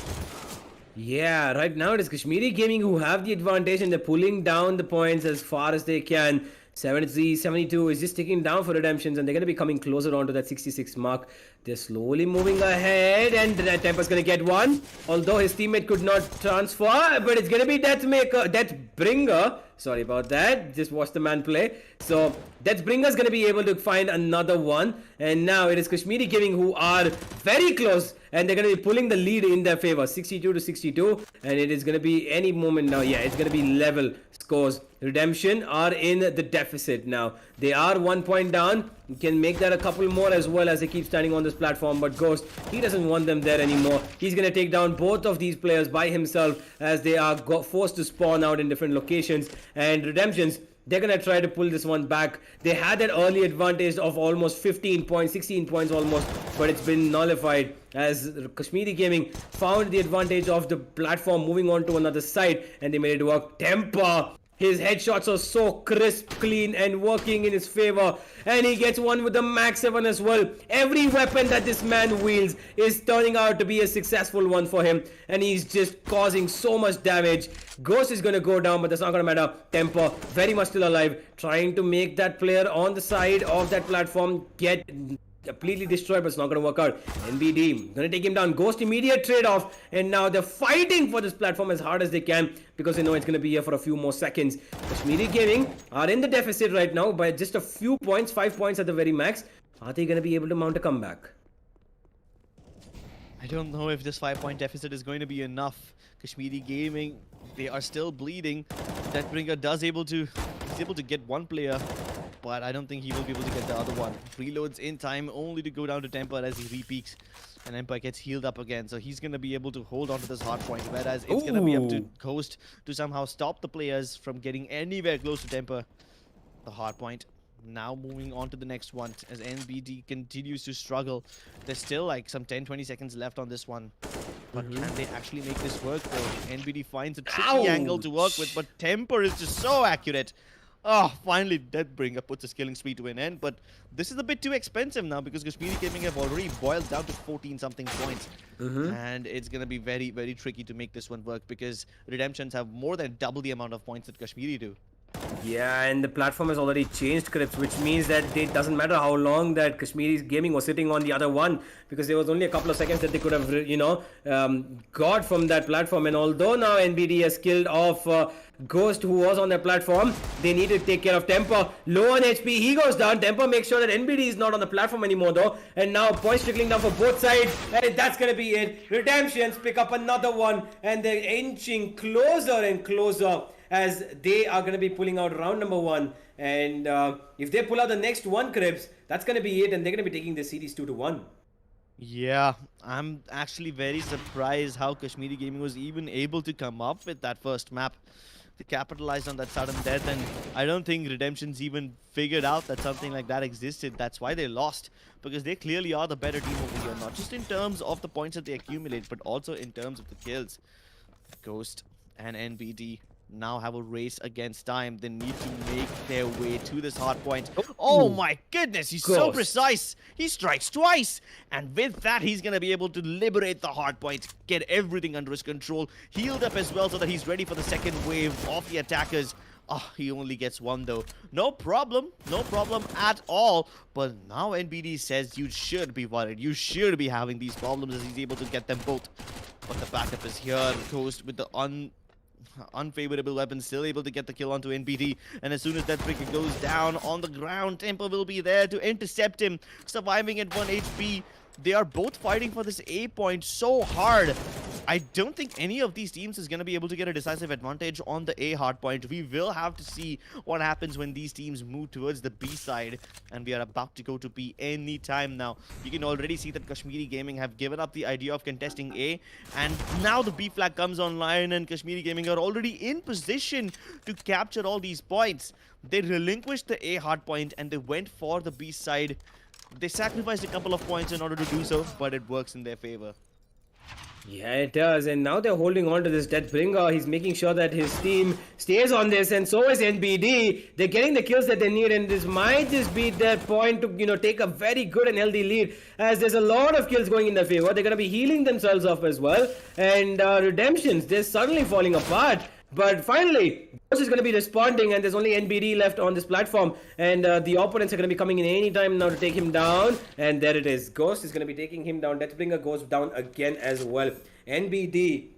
Yeah, right now it is Kashmiri Gaming who have the advantage, and they're pulling down the points as far as they can. 73, 72 is just ticking down for Redemptions, and they're going to be coming closer onto that 66 mark. They're slowly moving ahead, and that Tempa's going to get one. Although his teammate could not transfer, but it's going to be Deathbringer. Sorry about that. Just watch the man play. So Deathbringer's going to be able to find another one. And now it is Kashmiri Gaming who are very close, and they're going to be pulling the lead in their favor. 62 to 62. And it is going to be any moment now. Yeah, it's going to be level scores. Redemption are in the deficit now. They are 1 point down. You can make that a couple more as well as they keep standing on this platform. But Ghost, he doesn't want them there anymore. He's going to take down both of these players by himself as they are forced to spawn out in different locations. And Redemptions, they're going to try to pull this one back. They had that early advantage of almost 15 points, 16 points almost, but it's been nullified as Kashmiri Gaming found the advantage of the platform moving on to another side, and they made it work. Temper, his headshots are so crisp, clean, and working in his favor. And he gets one with the Max 7 as well. Every weapon that this man wields is turning out to be a successful one for him. And he's just causing so much damage. Ghost is going to go down, but that's not going to matter. Temper, very much still alive. Trying to make that player on the side of that platform get completely destroyed, but it's not going to work out. NBD going to take him down. Ghost immediate trade-off, and now they're fighting for this platform as hard as they can because they know it's going to be here for a few more seconds. Kashmiri Gaming are in the deficit right now by just a few points, 5 points at the very max. Are they going to be able to mount a comeback? I don't know if this 5-point deficit is going to be enough. Kashmiri Gaming, they are still bleeding. Deathbringer he's able to get one player, but I don't think he will be able to get the other one. Reloads in time only to go down to Temper as he repeaks. And Empire gets healed up again, so he's going to be able to hold on to this hard point, whereas it's going to be up to Ghost to somehow stop the players from getting anywhere close to Temper. The hard point. Now moving on to the next one as NBD continues to struggle. There's still like some 10-20 seconds left on this one. But can they actually make this work though? NBD finds a tricky angle to work with, but Temper is just so accurate. Oh, finally Deathbringer puts his killing spree to an end, but this is a bit too expensive now because Kashmiri Gaming have already boiled down to 14-something points. And it's going to be very, very tricky to make this one work because Redemptions have more than double the amount of points that Kashmiri do. Yeah, and the platform has already changed, Crips, which means that it doesn't matter how long that Kashmiri Gaming was sitting on the other one, because there was only a couple of seconds that they could have, got from that platform. And although now NBD has killed off Ghost, who was on their platform, they need to take care of Temper. Low on HP, he goes down. Temper makes sure that NBD is not on the platform anymore, though. And now points trickling down for both sides, and that's gonna be it. Redemptions pick up another one, and they're inching closer and closer as they are going to be pulling out round number 1. And if they pull out the next one, Cribs, that's going to be it, and they're going to be taking the series 2-1. Yeah, I'm actually very surprised how Kashmiri Gaming was even able to come up with that first map to capitalize on that sudden death, and I don't think Redemption's even figured out that something like that existed. That's why they lost, because they clearly are the better team over here, not just in terms of the points that they accumulate, but also in terms of the kills. Ghost and NBD now have a race against time. They need to make their way to this hard point. Oh my goodness, he's so Ghost. precise. He strikes twice. And with that, he's going to be able to liberate the hard point, get everything under his control, healed up as well so that he's ready for the second wave of the attackers. Oh, he only gets one though. No problem at all. But now NBD says you should be worried. You should be having these problems as he's able to get them both. But the backup is here. Ghost with the unfavorable weapon, still able to get the kill onto NBD. And as soon as that Bricker goes down on the ground, Temper will be there to intercept him, surviving at 1 HP. They are both fighting for this A point so hard. I don't think any of these teams is going to be able to get a decisive advantage on the A hard point. We will have to see what happens when these teams move towards the B side. And we are about to go to B any time now. You can already see that Kashmiri Gaming have given up the idea of contesting A. And now the B flag comes online and Kashmiri Gaming are already in position to capture all these points. They relinquished the A hard point and they went for the B side. They sacrificed a couple of points in order to do so, but it works in their favor. Yeah, it does. And now they're holding on to this Deathbringer. He's making sure that his team stays on this, and so is NBD. They're getting the kills that they need, and this might just be their point to, take a very good and healthy lead, as there's a lot of kills going in their favor. They're going to be healing themselves up as well. And Redemptions, they're suddenly falling apart. But finally, Ghost is going to be responding, and there's only NBD left on this platform. And the opponents are going to be coming in any time now to take him down. And there it is. Ghost is going to be taking him down. Deathbringer goes down again as well. NBD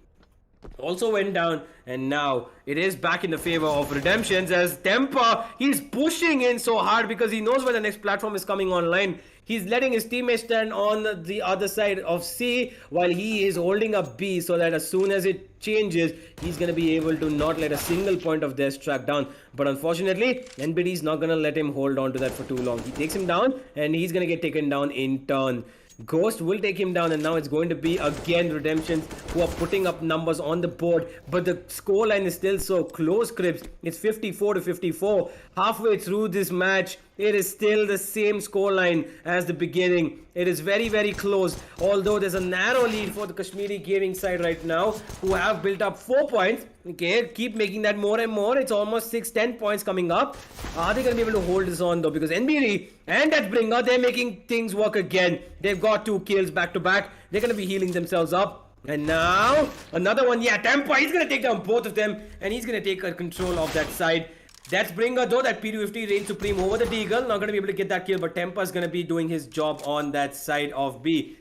also went down, and now it is back in the favor of Redemptions as Temper, he's pushing in so hard because he knows when the next platform is coming online. He's letting his teammates stand on the other side of C while he is holding up B, so that as soon as it changes, he's going to be able to not let a single point of theirs track down. But unfortunately, NBD is not going to let him hold on to that for too long. He takes him down, and he's going to get taken down in turn. Ghost will take him down, and now it's going to be again Redemptions who are putting up numbers on the board, but the scoreline is still so close, Crips. It's 54-54. Halfway through this match, it is still the same scoreline as the beginning. It is very, very close, although there's a narrow lead for the Kashmiri Gaming side right now, who have built up 4 points. Okay, keep making that more and more. It's almost 6-10 points coming up. Are they going to be able to hold this on though? Because NBD and Deathbringer, they're making things work again. They've got 2 kills back to back. They're going to be healing themselves up. And now, another one. Yeah, Temper, he's going to take down both of them. And he's going to take control of that side. Deathbringer though, that P250 reigns supreme over the Deagle. Not going to be able to get that kill, but Temper's going to be doing his job on that side of B.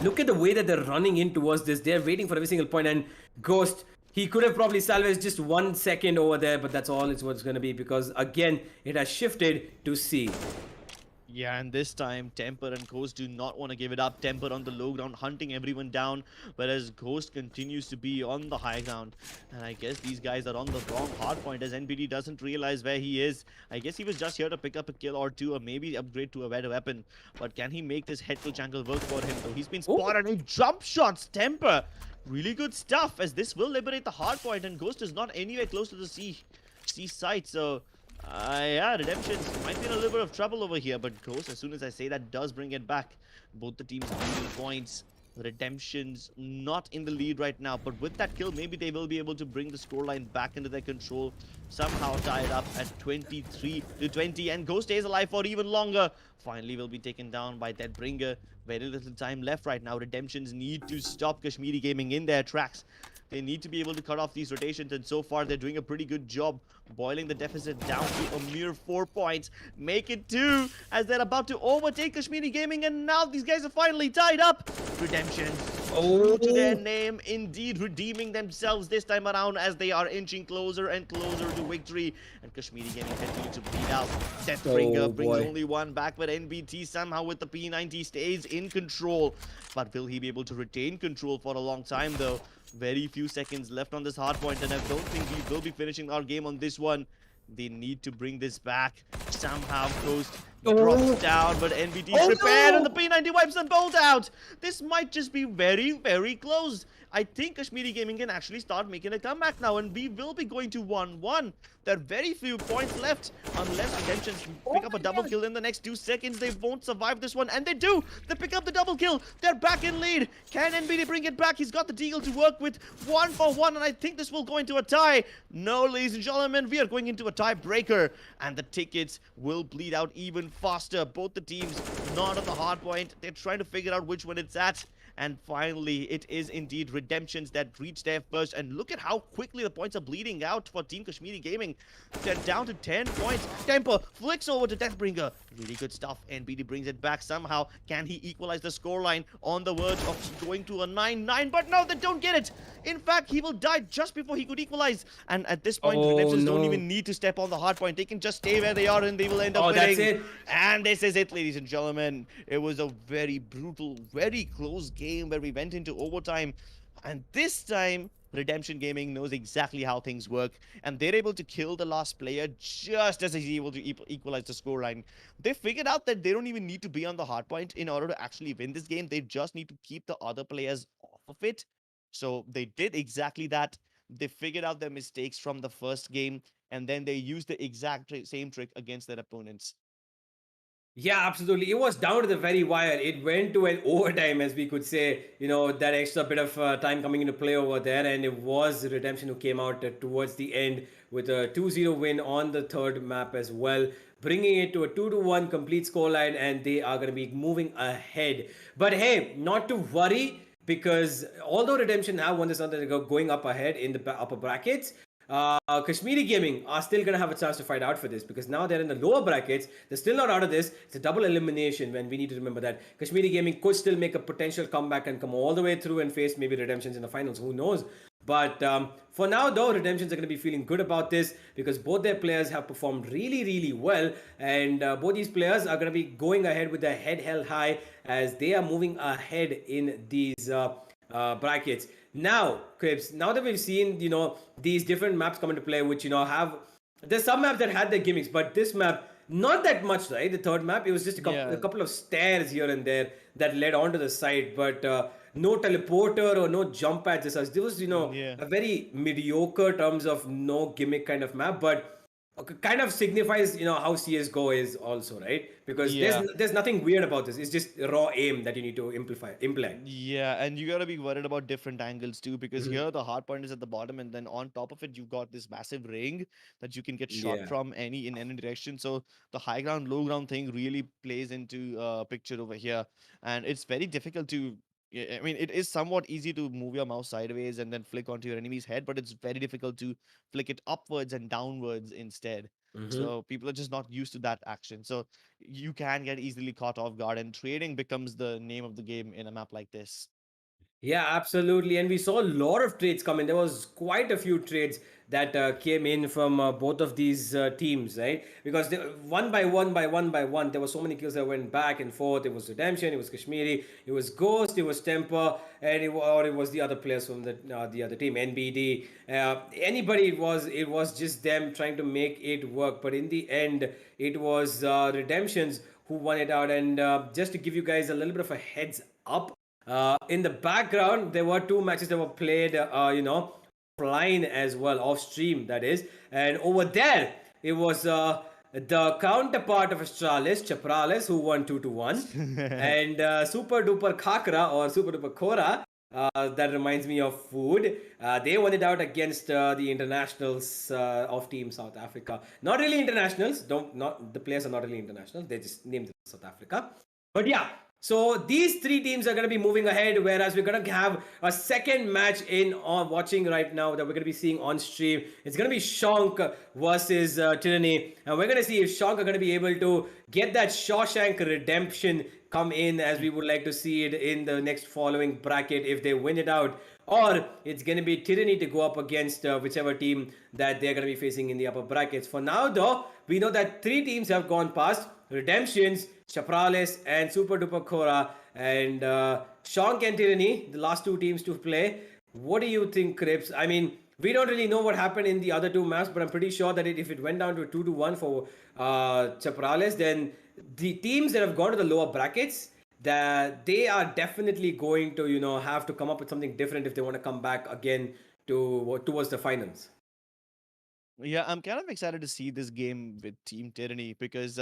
Look at the way that they're running in towards this. They're waiting for every single point, and Ghost, he could have probably salvaged just 1 second over there, but that's all it's what's going to be, because again, it has shifted to C. Yeah, and this time, Temper and Ghost do not want to give it up. Temper on the low ground, hunting everyone down, whereas Ghost continues to be on the high ground. And I guess these guys are on the wrong hard point, as NBD doesn't realize where he is. I guess he was just here to pick up a kill or two, or maybe upgrade to a better weapon. But can he make this head-kill jungle work for him, though? He's been spotted in jump shots. Temper, really good stuff, as this will liberate the hard point, and Ghost is not anywhere close to the C site, so... yeah, Redemptions might be in a little bit of trouble over here, but Ghost, as soon as I say that, does bring it back. Both the teams losing points. Redemptions not in the lead right now, but with that kill, maybe they will be able to bring the scoreline back into their control. Somehow tied up at 23-20, and Ghost stays alive for even longer. Finally will be taken down by Deathbringer. Very little time left right now. Redemptions need to stop Kashmiri Gaming in their tracks. They need to be able to cut off these rotations, and so far they're doing a pretty good job boiling the deficit down to a mere 4 points. Make it 2 as they're about to overtake Kashmiri Gaming, and now these guys are finally tied up. Redemption, true to their Oh, name, indeed redeeming themselves this time around as they are inching closer and closer to victory. And Kashmiri Gaming continue to bleed out. oh Deathbringer brings boy. only one back, but NBT somehow with the P90 stays in control. But will he be able to retain control for a long time though? Very few seconds left on this hard point, and I don't think we will be finishing our game on this one. They need to bring this back. Somehow Ghost drops Oh, down, but NBT is oh prepared, and the no! P90 wipes them both out. This might just be very, very close. I think Kashmiri Gaming can actually start making a comeback now, and we will be going to 1-1. There are very few points left. Unless Redemptions Oh pick up a my double god! kill in the next 2 seconds, they won't survive this one. And they do! They pick up the double kill. They're back in lead. Can NBT bring it back? He's got the deagle to work with. 1-1, and I think this will go into a tie. No, ladies and gentlemen, we are going into a tiebreaker. And the tickets will bleed out even faster. Both the teams not on the hard point. They're trying to figure out which one it's at. And finally, it is indeed Redemptions that reach there first. And look at how quickly the points are bleeding out for Team Kashmiri Gaming. They're down to 10 points. Temper flicks over to Deathbringer. Really good stuff. NBD brings it back somehow. Can he equalize the scoreline on the verge of going to a 9-9? But no, they don't get it. In fact, he will die just before he could equalize. And at this point, Oh Redemptions don't no! even need to step on the hard point. They can just stay where they are and they will end up Oh, that's winning. it. And this is it, ladies and gentlemen. It was a very brutal, very close game where we went into overtime. And this time, Redemption Gaming knows exactly how things work. And they're able to kill the last player just as he's able to equalize the scoreline. They figured out that they don't even need to be on the hard point in order to actually win this game. They just need to keep the other players off of it. So they did exactly that. They figured out their mistakes from the first game, and then they used the exact same trick against their opponents. Yeah, absolutely. It was down to the very wire. It went to an overtime, as we could say, that extra bit of time coming into play over there. And it was Redemption who came out towards the end with a 2-0 win on the third map as well, bringing it to a 2-1 complete scoreline. And they are going to be moving ahead. But hey, not to worry, because although Redemption have won this under going up ahead in the upper brackets, Kashmiri Gaming are still going to have a chance to fight out for this, because now they're in the lower brackets. They're still not out of this. It's a double elimination, when we need to remember that Kashmiri Gaming could still make a potential comeback and come all the way through and face maybe Redemptions in the finals. Who knows? But for now, though, Redemptions are going to be feeling good about this, because both their players have performed really, really well. And both these players are going to be going ahead with their head held high as they are moving ahead in these brackets. Now, Cribs, now that we've seen, these different maps come into play, which, have, there's some maps that had their gimmicks, but this map, not that much, right? The third map, it was just a Yeah. couple of stairs here and there that led onto the side, but no teleporter or no jump pads as such. There was, Yeah. a very mediocre terms of no gimmick kind of map, but kind of signifies how CS:GO is also, right? Because Yeah. there's nothing weird about this. It's just raw aim that you need to implement. Yeah, and you gotta be worried about different angles too, because Mhm. here the hard point is at the bottom, and then on top of it, you've got this massive ring that you can get shot Yeah. from in any direction. So the high ground, low ground thing really plays into picture over here, and it's very difficult to. I mean, it is somewhat easy to move your mouse sideways and then flick onto your enemy's head, but it's very difficult to flick it upwards and downwards instead. Hmm. So people are just not used to that action. So you can get easily caught off guard, and trading becomes the name of the game in a map like this. Yeah, absolutely. And we saw a lot of trades come in. There was quite a few trades that came in from both of these teams, right? Because one by one, by one by one, there were so many kills that went back and forth. It was Redemption, it was Kashmiri, it was Ghost, it was Temper, and it was the other players from the other team, NBD. Anybody, it was just them trying to make it work. But in the end, it was Redemptions who won it out. And just to give you guys a little bit of a heads up, in the background, there were two matches that were played, offline as well, off stream, that is. And over there, it was the counterpart of Astralis, Chapralis, who won 2-1. And Super Duper Kakra or Super Duper Kora, that reminds me of food. They won it out against the internationals of Team South Africa. Not really internationals. Don't not the players are not really international. They just named them South Africa. But yeah, So these three teams are going to be moving ahead, whereas we're going to have a second match in on watching right now that we're going to be seeing on stream. It's going to be Shank versus Tyranny, and we're going to see if Shank are going to be able to get that Shawshank redemption come in, as we would like to see it in the next following bracket if they win it out, or it's going to be Tyranny to go up against whichever team that they're going to be facing in the upper brackets. For now, though, we know that three teams have gone past. Redemptions, Chaprales, and Super Duper Khora, and Shank and Tyranny, the last two teams to play. What do you think, Crips? I mean, we don't really know what happened in the other two maps, but I'm pretty sure that if it went down to 2-1 for Chaprales, then the teams that have gone to the lower brackets, that they are definitely going to, have to come up with something different if they want to come back again towards the finals. Yeah, I'm kind of excited to see this game with Team Tyranny because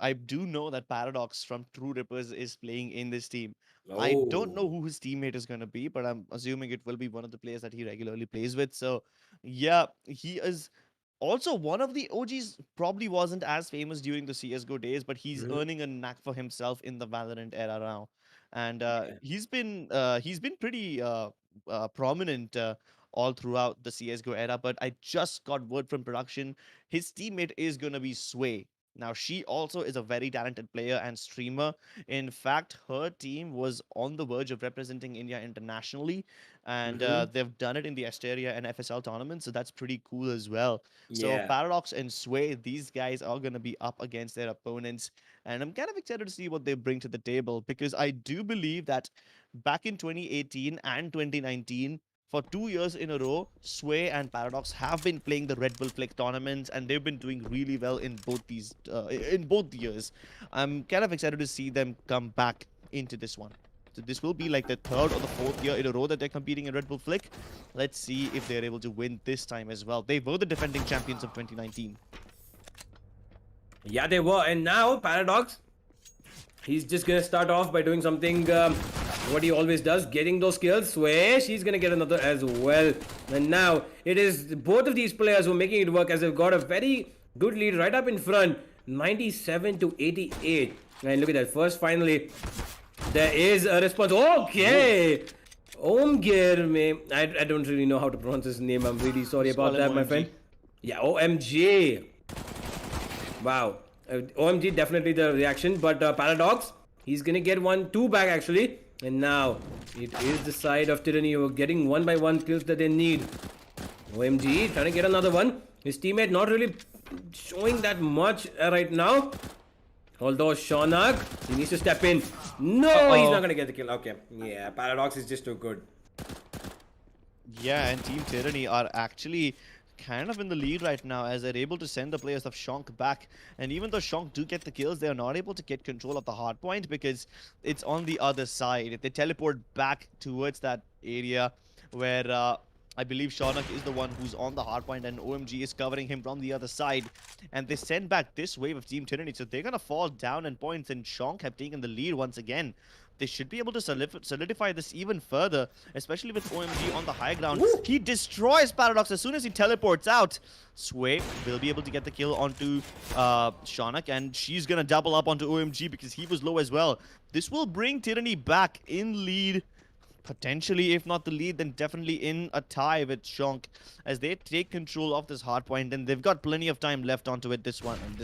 I do know that Paradox from True Rippers is playing in this team. I don't know Oh. who his teammate is going to be, but I'm assuming it will be one of the players that he regularly plays with. So, yeah, he is also one of the OGs. Probably wasn't as famous during the CS:GO days, but he's Mhm. earning a knack for himself in the Valorant era now, and Yeah. he's been pretty prominent. All throughout the CS:GO era, but I just got word from production his teammate is gonna be Sway. Now, she also is a very talented player and streamer. In fact, her team was on the verge of representing India internationally, and Mm-hmm. they've done it in the Asteria and FSL tournament, so that's pretty cool as well. So, Yeah. Paradox and Sway, these guys are going to be up against their opponents, and I'm kind of excited to see what they bring to the table because I do believe that back in 2018 and 2019, for 2 years in a row, Sway and Paradox have been playing the Red Bull Flick tournaments, and they've been doing really well in both the years. I'm kind of excited to see them come back into this one. So this will be like the third or the fourth year in a row that they're competing in Red Bull Flick. Let's see if they're able to win this time as well. They were the defending champions of 2019. Yeah, they were. And now, Paradox, he's just gonna start off by doing something what he always does, getting those kills. Sway, she's gonna get another as well. And now it is both of these players who are making it work, as they've got a very good lead right up in front, 97-88. And look at that. First, finally, there is a response. Okay. Omgir, I don't really know how to pronounce his name. I'm really sorry Just call about him that, my OMG. friend. Yeah, OMG. Wow. OMG, definitely the reaction. But Paradox, he's gonna get 1-2 back actually. And now it is the side of Tyranny who are getting one by one kills that they need. OMG trying to get another one. His teammate not really showing that much right now. Although Shonak, he needs to step in. No, he's not gonna get the kill. Okay. Yeah, Paradox is just too good. Yeah, and Team Tyranny are actually kind of in the lead right now as they're able to send the players of Shonk back. And even though Shonk do get the kills, they are not able to get control of the hard point because it's on the other side. If they teleport back towards that area where I believe Shonak is the one who's on the hard point and OMG is covering him from the other side. And they send back this wave of Team Tyranny, so they're going to fall down in points, and Shonk have taken the lead once again. They should be able to solidify this even further, especially with OMG on the high ground. Woo! He destroys Paradox as soon as he teleports out. Sway will be able to get the kill onto Shonak, and she's going to double up onto OMG because he was low as well. This will bring Tyranny back in lead. Potentially, if not the lead, then definitely in a tie with Shonk as they take control of this hard point, and they've got plenty of time left onto it this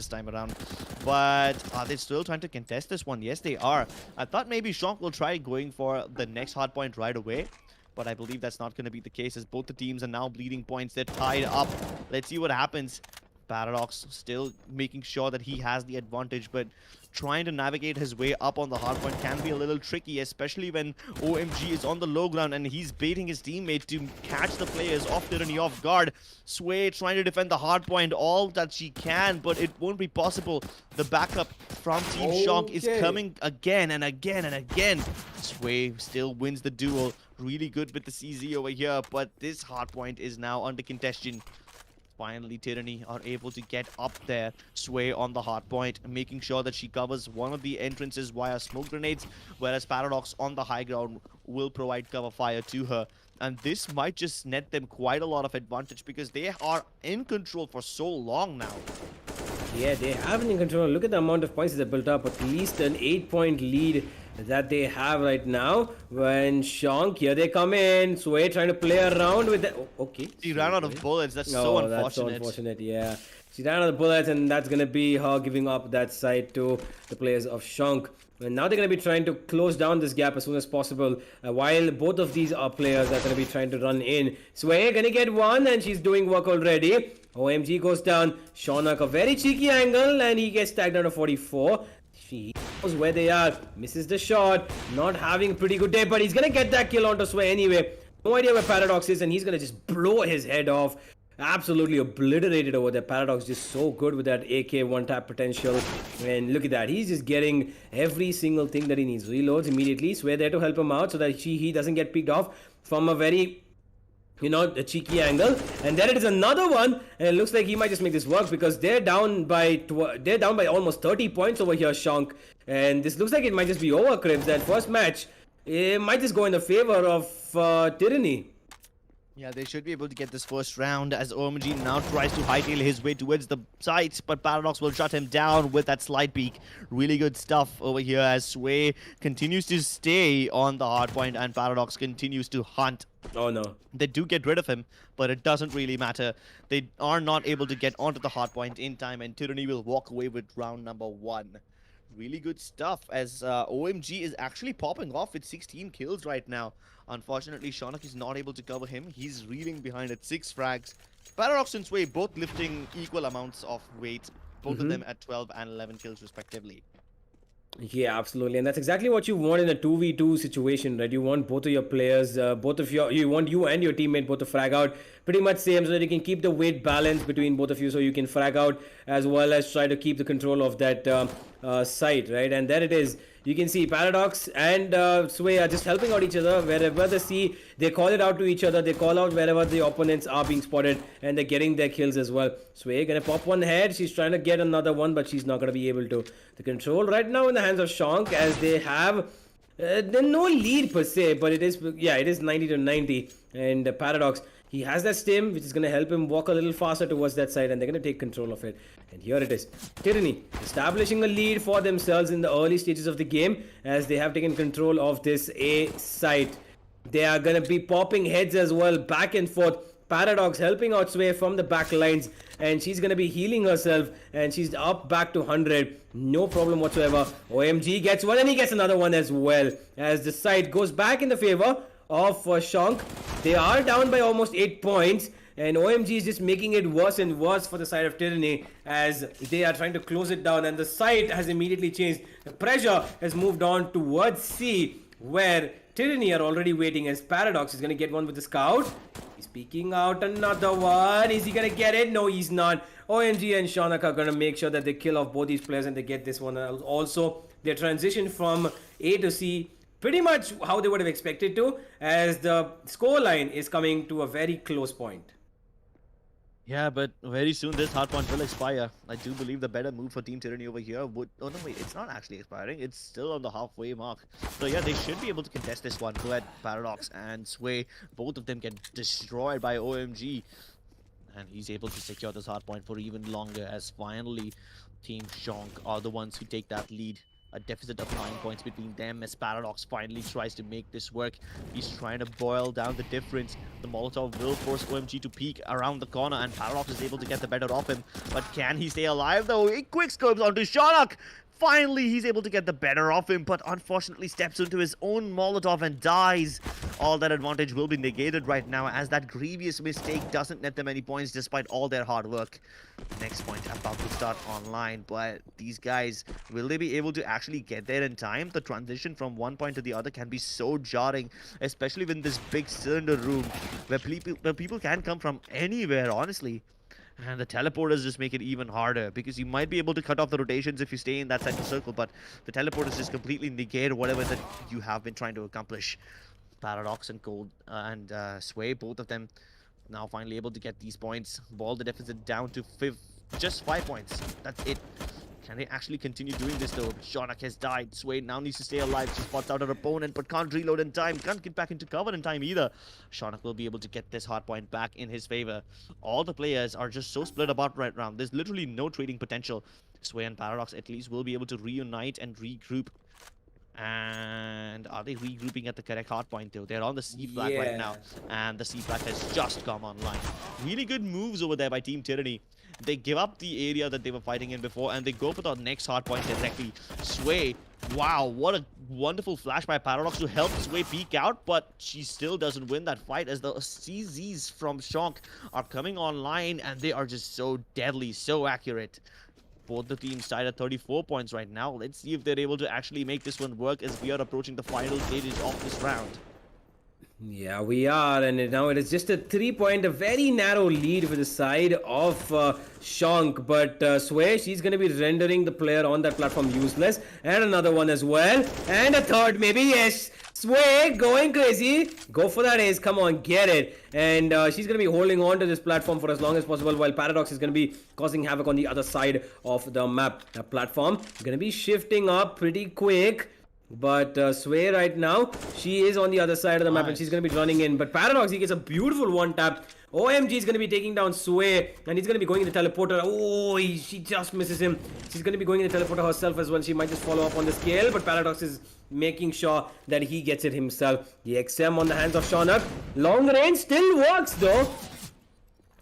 time around. But are they still trying to contest this one? Yes, they are. I thought maybe Shonk will try going for the next hard point right away, but I believe that's not going to be the case as both the teams are now bleeding points. They're tied up. Let's see what happens. Paradox still making sure that he has the advantage, but trying to navigate his way up on the hardpoint can be a little tricky, especially when OMG is on the low ground and he's baiting his teammate to catch the players off Tyranny off guard. Sway trying to defend the hardpoint all that she can, but it won't be possible. The backup from Team Shonk is coming again and again and again. Sway still wins the duel. Really good with the CZ over here, but this hardpoint is now under contention. Finally, Tyranny are able to get up there, Sway on the hard point, making sure that she covers one of the entrances via smoke grenades, whereas Paradox on the high ground will provide cover fire to her. And this might just net them quite a lot of advantage because they are in control for so long now. Yeah, they have it in control. Look at the amount of points they built up. At least an 8-point lead that they have right now. When Shank, here they come in. Sway trying to play around with the. Oh, okay, He Sway ran out of going. bullets. That's so Oh, that's so unfortunate. unfortunate. Yeah, she ran out of bullets, and that's gonna be her giving up that side to the players of Shank. And now they're going to be trying to close down this gap as soon as possible. While both of these are players are going to be trying to run in. Sway going to get one, and she's doing work already. OMG goes down. Shaunak, a very cheeky angle, and he gets tagged down to 44. She knows where they are. Misses the shot. Not having a pretty good day, but he's going to get that kill onto Sway anyway. No idea where Paradox is, and he's going to just blow his head off. Absolutely obliterated over there. Paradox just so good with that AK one tap potential. And look at that. He's just getting every single thing that he needs. Reloads immediately. Sway there to help him out so that he doesn't get picked off from a very a cheeky angle. And there it is, another one, and it looks like he might just make this work because they're down by almost 30 points over here, Shank. And this looks like it might just be over, Cribs. That first match, it might just go in the favor of Tyranny. Yeah, they should be able to get this first round as OMG now tries to hightail his way towards the site, but Paradox will shut him down with that slide peek. Really good stuff over here as Sway continues to stay on the hardpoint and Paradox continues to hunt. Oh no. They do get rid of him, but it doesn't really matter. They are not able to get onto the hardpoint in time, and Tyranny will walk away with round number 1. Really good stuff as OMG is actually popping off with 16 kills right now. Unfortunately, Shaunak is not able to cover him. He's reeling behind at 6 frags. Paradox and Sway both lifting equal amounts of weight, both of them at 12 and 11 kills respectively. Yeah, absolutely, and that's exactly what you want in a 2v2 situation, right? You want both of your players, you want you and your teammate both to frag out pretty much same, so that you can keep the weight balance between both of you, so you can frag out as well as try to keep the control of that site, right? And there it is. You can see Paradox and Sway are just helping out each other wherever they see. They call it out to each other. They call out wherever the opponents are being spotted, and they're getting their kills as well. Sway gonna pop one head. She's trying to get another one, but she's not gonna be able to. The control right now in the hands of Shank as they have. There's no lead per se, but it is 90 to 90, and Paradox. He has that stim, which is going to help him walk a little faster towards that side, and they're going to take control of it. And here it is. Tyranny establishing a lead for themselves in the early stages of the game as they have taken control of this A site. They are going to be popping heads as well, back and forth. Paradox helping out Sway from the back lines, and she's going to be healing herself, and she's up back to 100. No problem whatsoever. OMG gets one, and he gets another one as well as the site goes back in the favor of Shank. They are down by almost 8 points, and OMG is just making it worse and worse for the side of Tyranny as they are trying to close it down, and the site has immediately changed. The pressure has moved on towards C, where Tyranny are already waiting as Paradox is going to get one with the scout. He's peeking out another one. Is he going to get it? No, he's not. OMG and Shaunak are going to make sure that they kill off both these players and they get this one. Also, their transition from A to C pretty much how they would have expected to, as the scoreline is coming to a very close point. Yeah, but very soon this hardpoint will expire. I do believe the better move for Team Tyranny over here would... Oh no, wait, it's not actually expiring. It's still on the halfway mark. So yeah, they should be able to contest this one. Go ahead, Paradox and Sway. Both of them get destroyed by OMG. And he's able to secure this hardpoint for even longer as finally Team Shonk are the ones who take that lead. A deficit of 9 points between them as Paradox finally tries to make this work. He's trying to boil down the difference. The Molotov will force OMG to peek around the corner, and Paradox is able to get the better of him. But can he stay alive though? He quick scopes onto Shaunak. Finally, he's able to get the better of him, but unfortunately steps into his own Molotov and dies. All that advantage will be negated right now as that grievous mistake doesn't net them any points despite all their hard work. Next point about to start online, but these guys, will they be able to actually get there in time? The transition from one point to the other can be so jarring, especially in this big cylinder room where people can come from anywhere, honestly. And the teleporters just make it even harder because you might be able to cut off the rotations if you stay in that center circle, but the teleporters just completely negate whatever that you have been trying to accomplish. Paradox and Cold and Sway, both of them now finally able to get these points. Ball the deficit down to just 5 points. That's it. Can they actually continue doing this though? Shaunak has died. Sway now needs to stay alive. She spots out her opponent but can't reload in time. Can't get back into cover in time either. Shaunak will be able to get this hardpoint back in his favor. All the players are just so split apart right now. There's literally no trading potential. Sway and Paradox at least will be able to reunite and regroup. And are they regrouping at the correct hard point though? They're on the C flag right Yeah. now, and the C flag has just come online. Really good moves over there by Team Tyranny. They give up the area that they were fighting in before, and they go for the next hard point directly. Sway, wow, what a wonderful flash by Paradox to help Sway peek out, but she still doesn't win that fight as the CZs from Shonk are coming online, and they are just so deadly, so accurate. Both the teams tied at 34 points right now. Let's see if they're able to actually make this one work as we are approaching the final stages of this round. Yeah, we are, and now it is just a 3-point, a very narrow lead for the side of Shank. But Sway, she's going to be rendering the player on that platform useless, and another one as well, and a third maybe. Yes, Sway going crazy. Go for that ace. Come on, get it. And she's going to be holding on to this platform for as long as possible, while Paradox is going to be causing havoc on the other side of the map. The platform going to be shifting up pretty quick. But Sway right now, she is on the other side of the map and she's going to be running in. But Paradox, he gets a beautiful one tap. OMG is going to be taking down Sway and he's going to be going in the teleporter. Oh, she just misses him. She's going to be going in the teleporter herself as well. She might just follow up on the scale, but Paradox is making sure that he gets it himself. The XM on the hands of Shaunak. Long range still works though.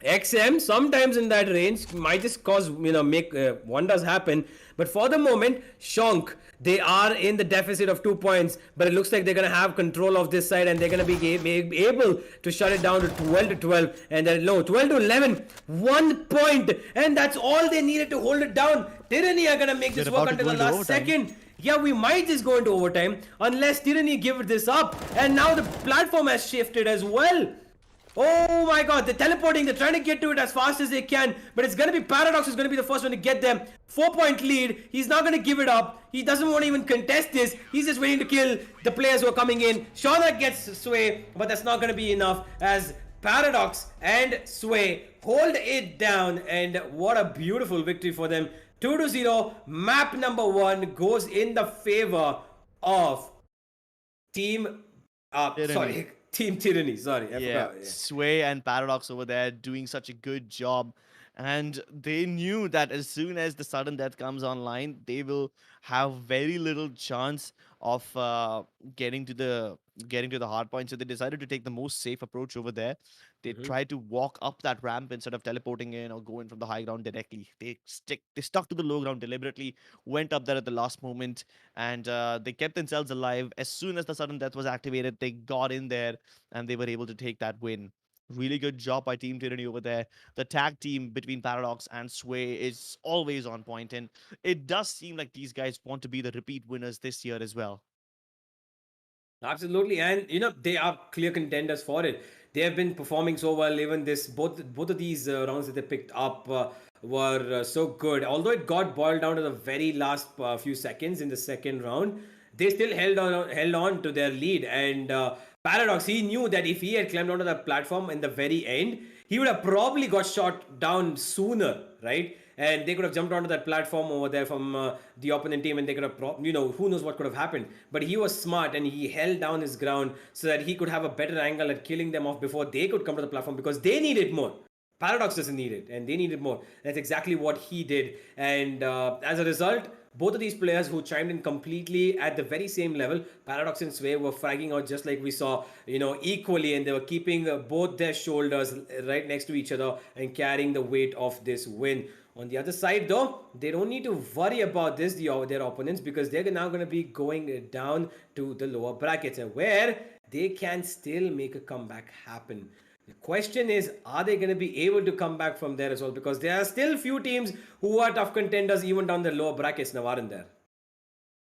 XM sometimes in that range might just cause, make wonders happen. But for the moment, Shonk, they are in the deficit of 2 points. But it looks like they're going to have control of this side and they're going to be able to shut it down to 12 to 12. And then, no, 12 to 11. 1 point. And that's all they needed to hold it down. Tyranny are going to make this work until the last second. Yeah, we might just go into overtime unless Tyranny give this up. And now the platform has shifted as well. Oh my god, they're teleporting, they're trying to get to it as fast as they can, but it's gonna be Paradox who's gonna be the first one to get them. 4-point lead, he's not gonna give it up, he doesn't want to even contest this, he's just waiting to kill the players who are coming in. Shauna gets Sway, but that's not gonna be enough as Paradox and Sway hold it down, and what a beautiful victory for them. 2-0, map number 1 goes in the favor of Team Tyranny, sorry. I forgot. Sway and Paradox over there doing such a good job. And they knew that as soon as the sudden death comes online, they will have very little chance of getting to the hard point. So they decided to take the most safe approach over there. They tried to walk up that ramp instead of teleporting in or going from the high ground directly. They stuck to the low ground deliberately, went up there at the last moment, and they kept themselves alive. As soon as the sudden death was activated, they got in there and they were able to take that win. Really good job by Team Tyranny over there. The tag team between Paradox and Sway is always on point, and it does seem like these guys want to be the repeat winners this year as well. Absolutely, and they are clear contenders for it. They have been performing so well. Even both of these rounds that they picked up were so good. Although it got boiled down to the very last few seconds in the second round, they still held on to their lead. And Paradox, he knew that if he had climbed onto the platform in the very end, he would have probably got shot down sooner, right? And they could have jumped onto that platform over there from the opponent team, and they could have, who knows what could have happened. But he was smart and he held down his ground so that he could have a better angle at killing them off before they could come to the platform, because they needed more. Paradox doesn't need it, and they needed more. That's exactly what he did. And as a result, both of these players who chimed in completely at the very same level, Paradox and Sway, were fragging out just like we saw, equally, and they were keeping both their shoulders right next to each other and carrying the weight of this win. On the other side, though, they don't need to worry about this, their opponents, because they're now going to be going down to the lower brackets, where they can still make a comeback happen. The question is, are they going to be able to come back from there as well? Because there are still few teams who are tough contenders even down the lower brackets now, aren't there?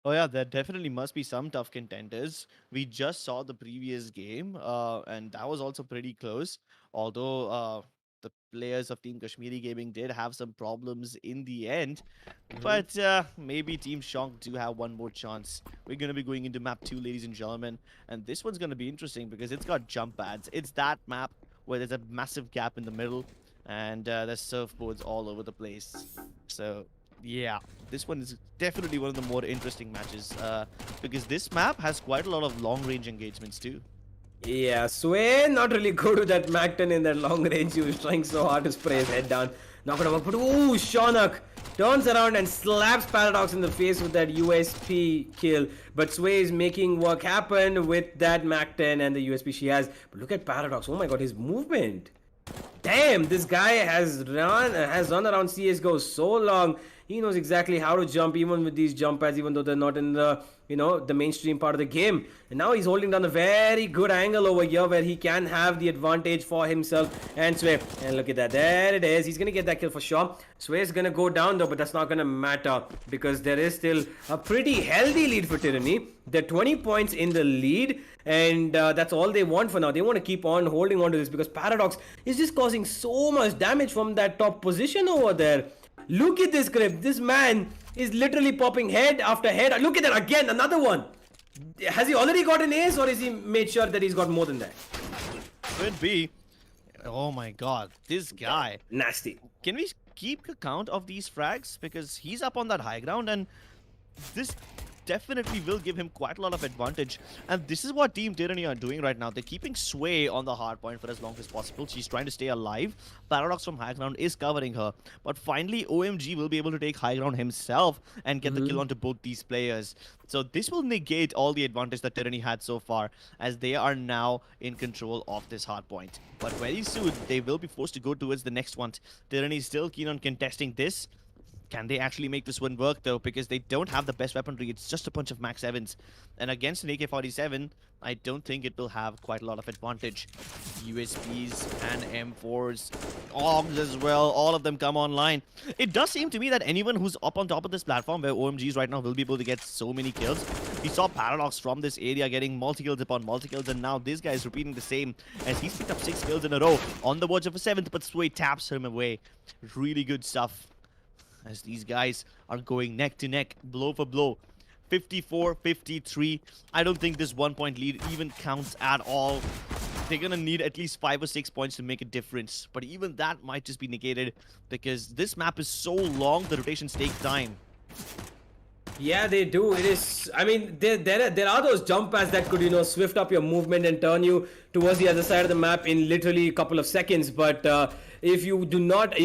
Oh yeah, there definitely must be some tough contenders. We just saw the previous game, and that was also pretty close. Although the players of Team Kashmiri Gaming did have some problems in the end, but maybe Team Shonk do have one more chance. We're gonna be going into map 2, ladies and gentlemen, and this one's gonna be interesting because it's got jump pads. It's that map where there's a massive gap in the middle, and there's surfboards all over the place. So yeah, this one is definitely one of the more interesting matches because this map has quite a lot of long-range engagements too. Yeah, Sway not really good with that Macton in that long range. He was trying so hard to spray his head down. Not gonna work, but ooh, Shaunak turns around and slaps Paradox in the face with that USP kill. But Sway is making work happen with that Mac 10 and the USP she has. But look at Paradox. Oh my god, his movement. Damn, this guy has run around CSGO so long. He knows exactly how to jump even with these jump pads, even though they're not in the, the mainstream part of the game. And now he's holding down a very good angle over here where he can have the advantage for himself and Sway. And look at that. There it is. He's going to get that kill for sure. Sway's going to go down though, but that's not going to matter because there is still a pretty healthy lead for Tyranny. They're 20 points in the lead. And that's all they want for now. They want to keep on holding on to this because Paradox is just causing so much damage from that top position over there. Look at this grip. This man is literally popping head after head. Look at that again. Another one. Has he already got an ace or is he made sure that he's got more than that? Could be. Oh my god. This guy. Nasty. Can we keep account of these frags? Because he's up on that high ground and this definitely will give him quite a lot of advantage. And this is what Team Tyranny are doing right now. They're keeping Sway on the hard point for as long as possible. She's trying to stay alive. Paradox from high ground is covering her. But finally, OMG will be able to take high ground himself and get the kill onto both these players. So this will negate all the advantage that Tyranny had so far, as they are now in control of this hard point. But very soon, they will be forced to go towards the next one. Tyranny is still keen on contesting this. Can they actually make this one work though? Because they don't have the best weaponry. It's just a bunch of Max 7s. And against an AK-47, I don't think it will have quite a lot of advantage. USPs and M4s, AUGs as well, all of them come online. It does seem to me that anyone who's up on top of this platform where OMGs right now will be able to get so many kills. We saw Paradox from this area getting multi-kills upon multi-kills, and now this guy is repeating the same as he's picked up 6 kills in a row on the verge of a 7th, but Sway taps him away. Really good stuff, as these guys are going neck to neck, blow for blow. 54-53. I don't think this 1-point lead even counts at all. They're gonna need at least 5 or 6 points to make a difference. But even that might just be negated because this map is so long, the rotations take time. Yeah, they do. It is. I mean, there are those jump pads that could, swift up your movement and turn you towards the other side of the map in literally a couple of seconds. But if you're not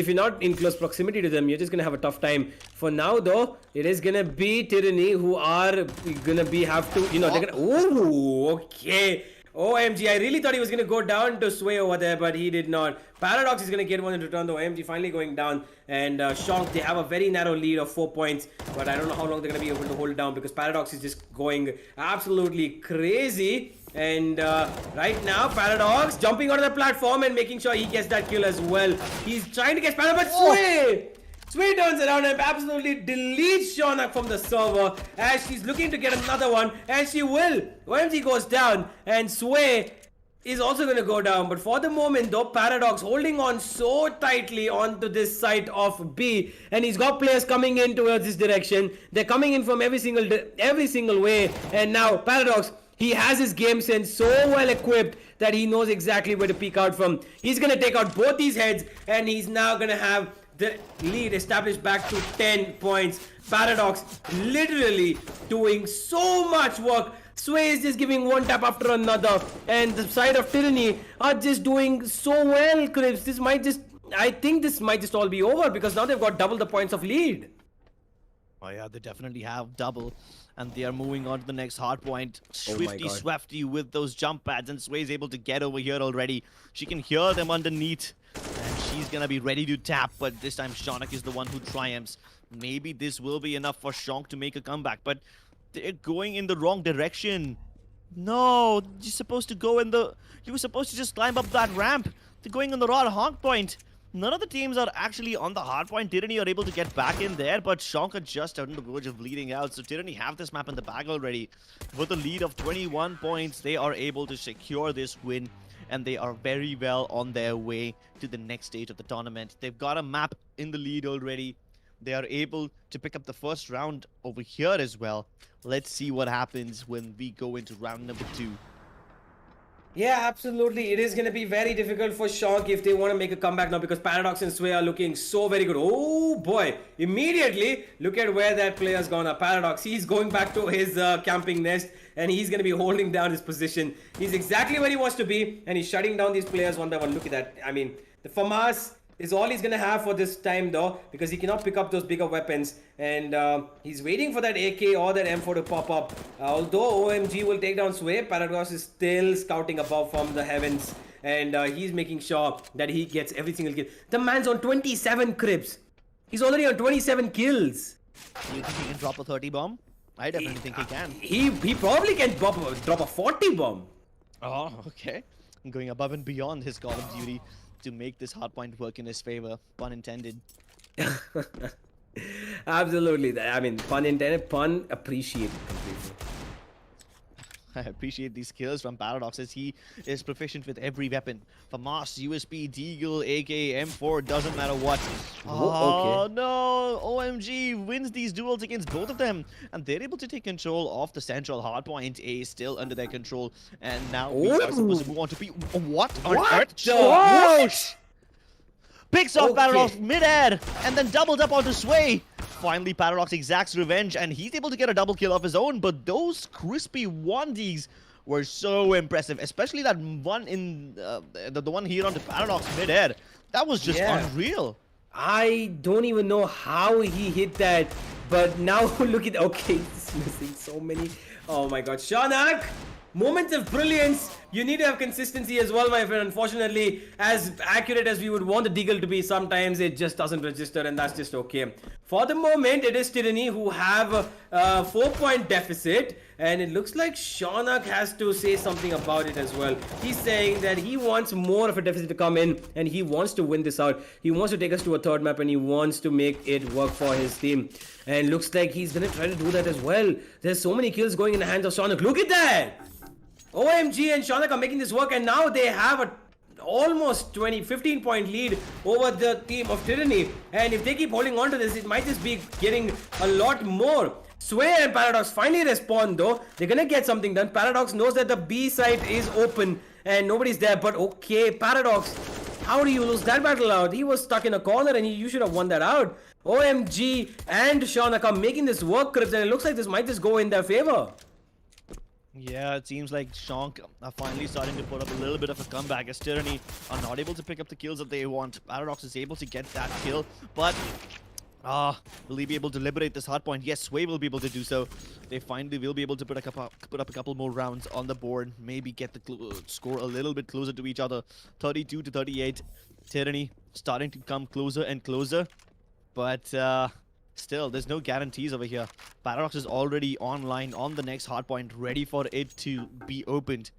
in close proximity to them, you're just gonna have a tough time. For now, though, it is gonna be Tyranny who are gonna they're gonna. Ooh, okay. OMG, I really thought he was going to go down to Sway over there, but he did not. Paradox is going to get one in return, though. OMG finally going down. And Shonk, they have a very narrow lead of 4 points, but I don't know how long they're going to be able to hold it down because Paradox is just going absolutely crazy. And right now, Paradox jumping onto the platform and making sure he gets that kill as well. He's trying to get Paradox, but Sway! Sway turns around and absolutely deletes Shonak from the server as she's looking to get another one, and she will. OMG goes down and Sway is also going to go down, but for the moment though, Paradox holding on so tightly onto this side of B, and he's got players coming in towards this direction. They're coming in from every single way, and now Paradox, he has his game sense so well equipped that he knows exactly where to peek out from. He's going to take out both these heads, and he's now going to have the lead established back to 10 points. Paradox literally doing so much work. Sway is just giving one tap after another, and the side of Tyranny are just doing so well, Crips. I think this might just all be over because now they've got double the points of lead. Oh yeah, they definitely have double. And they are moving on to the next hard point. Oh Swifty Swafty with those jump pads, and Sway is able to get over here already. She can hear them underneath, and she's gonna be ready to tap, but this time Shonak is the one who triumphs. Maybe this will be enough for Shonk to make a comeback, but they're going in the wrong direction. No, you're supposed to go you were supposed to just climb up that ramp. They're going on the wrong hard point. None of the teams are actually on the hard point. Tyranny are able to get back in there, but Shonk are just on the verge of bleeding out. So Tyranny have this map in the bag already. With a lead of 21 points, they are able to secure this win, and they are very well on their way to the next stage of the tournament. They've got a map in the lead already. They are able to pick up the first round over here as well. Let's see what happens when we go into round number 2. Yeah, absolutely. It is going to be very difficult for Shonk if they want to make a comeback now because Paradox and Sway are looking so very good. Oh boy, immediately look at where that player's gone. Paradox, he's going back to his camping nest and he's going to be holding down his position. He's exactly where he wants to be and he's shutting down these players one by one. Look at that. I mean, the FAMAS is all he's gonna have for this time though, because he cannot pick up those bigger weapons, and he's waiting for that AK or that M4 to pop up. Although OMG will take down Sway, Paradox is still scouting above from the heavens, and he's making sure that he gets every single kill. The man's on 27 crips. He's already on 27 kills. Do you think he can drop a 30 bomb? I definitely think he can. He probably can drop a 40 bomb. Oh, okay. Going above and beyond his Call of Duty to make this hardpoint work in his favor. Pun intended. Absolutely. I mean, pun intended, pun appreciated completely. I appreciate these skills from Paradox as he is proficient with every weapon. FAMAS, USP, Deagle, AK, M4, doesn't matter what. Oh okay. no! OMG wins these duels against both of them. And they're able to take control of the central hardpoint. A is still under their control. And now we are supposed to move on to B. What on earth? What? Picks off Okay. Paradox mid-air and then doubled up onto Sway. Finally, Paradox exacts revenge and he's able to get a double kill of his own, but those crispy 1Ds were so impressive, especially that one in the one here onto Paradox mid-air. That was just unreal. I don't even know how he hit that, but now look at, okay, he's missing so many. Oh my god, Shanak! Moments of brilliance. You need to have consistency as well, my friend. Unfortunately, as accurate as we would want the Deagle to be, sometimes it just doesn't register, and that's just okay. For the moment, it is Tyranny who have a 4-point deficit, and it looks like Shanak has to say something about it as well. He's saying that he wants more of a deficit to come in, and he wants to win this out. He wants to take us to a third map, and he wants to make it work for his team. And looks like he's gonna try to do that as well. There's so many kills going in the hands of Shanak. Look at that! OMG and Shanak are making this work, and now they have a almost 15-point lead over the team of Tyranny. And if they keep holding on to this, it might just be getting a lot more. Sway and Paradox finally respond though. They're gonna get something done. Paradox knows that the B site is open and nobody's there, but okay, Paradox, how do you lose that battle out? He was stuck in a corner and you should have won that out. OMG and Shanak are making this work, Crips, and it looks like this might just go in their favor. Yeah, it seems like Shank are finally starting to put up a little bit of a comeback as Tyranny are not able to pick up the kills that they want. Paradox is able to get that kill, but will he be able to liberate this hardpoint? Yes, Sway will be able to do so. They finally will be able to put up a couple more rounds on the board, maybe get the score a little bit closer to each other. 32 to 38. Tyranny starting to come closer and closer, but still, there's no guarantees over here. Paradox is already online on the next hardpoint, ready for it to be opened.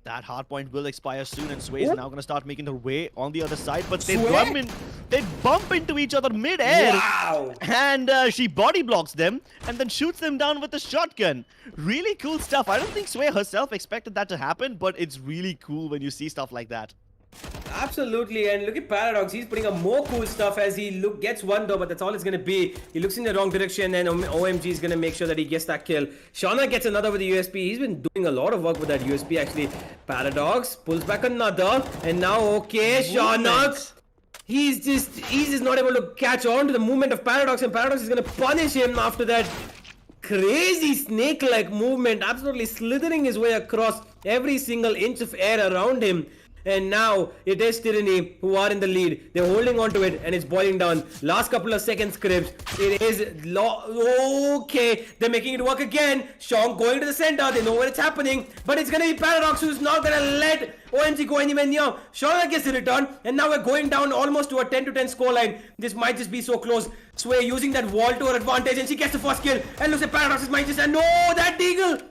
That hardpoint will expire soon, and Sway is now going to start making her way on the other side, but they bump into each other mid-air. Wow! And she body blocks them and then shoots them down with a shotgun. Really cool stuff. I don't think Sway herself expected that to happen, but it's really cool when you see stuff like that. Absolutely, and look at Paradox. He's putting up more cool stuff as he gets one though, but that's all it's gonna be. He looks in the wrong direction, and OMG is gonna make sure that he gets that kill. Shauna gets another with the USP. He's been doing a lot of work with that USP actually. Paradox pulls back another, and now okay, Shauna. He's just not able to catch on to the movement of Paradox, and Paradox is gonna punish him after that crazy snake-like movement, absolutely slithering his way across every single inch of air around him. And now it is Tyranny who are in the lead. They're holding on to it and it's boiling down. Last couple of seconds, Crips. It is okay. They're making it work again. Sean going to the center. They know where it's happening. But it's going to be Paradox who's not going to let OMG go anywhere near. Sean gets the return. And now we're going down almost to a 10 to 10 scoreline. This might just be so close. Sway using that wall to her advantage. And she gets the first kill. And looks at Paradox's might just. And no, that Deagle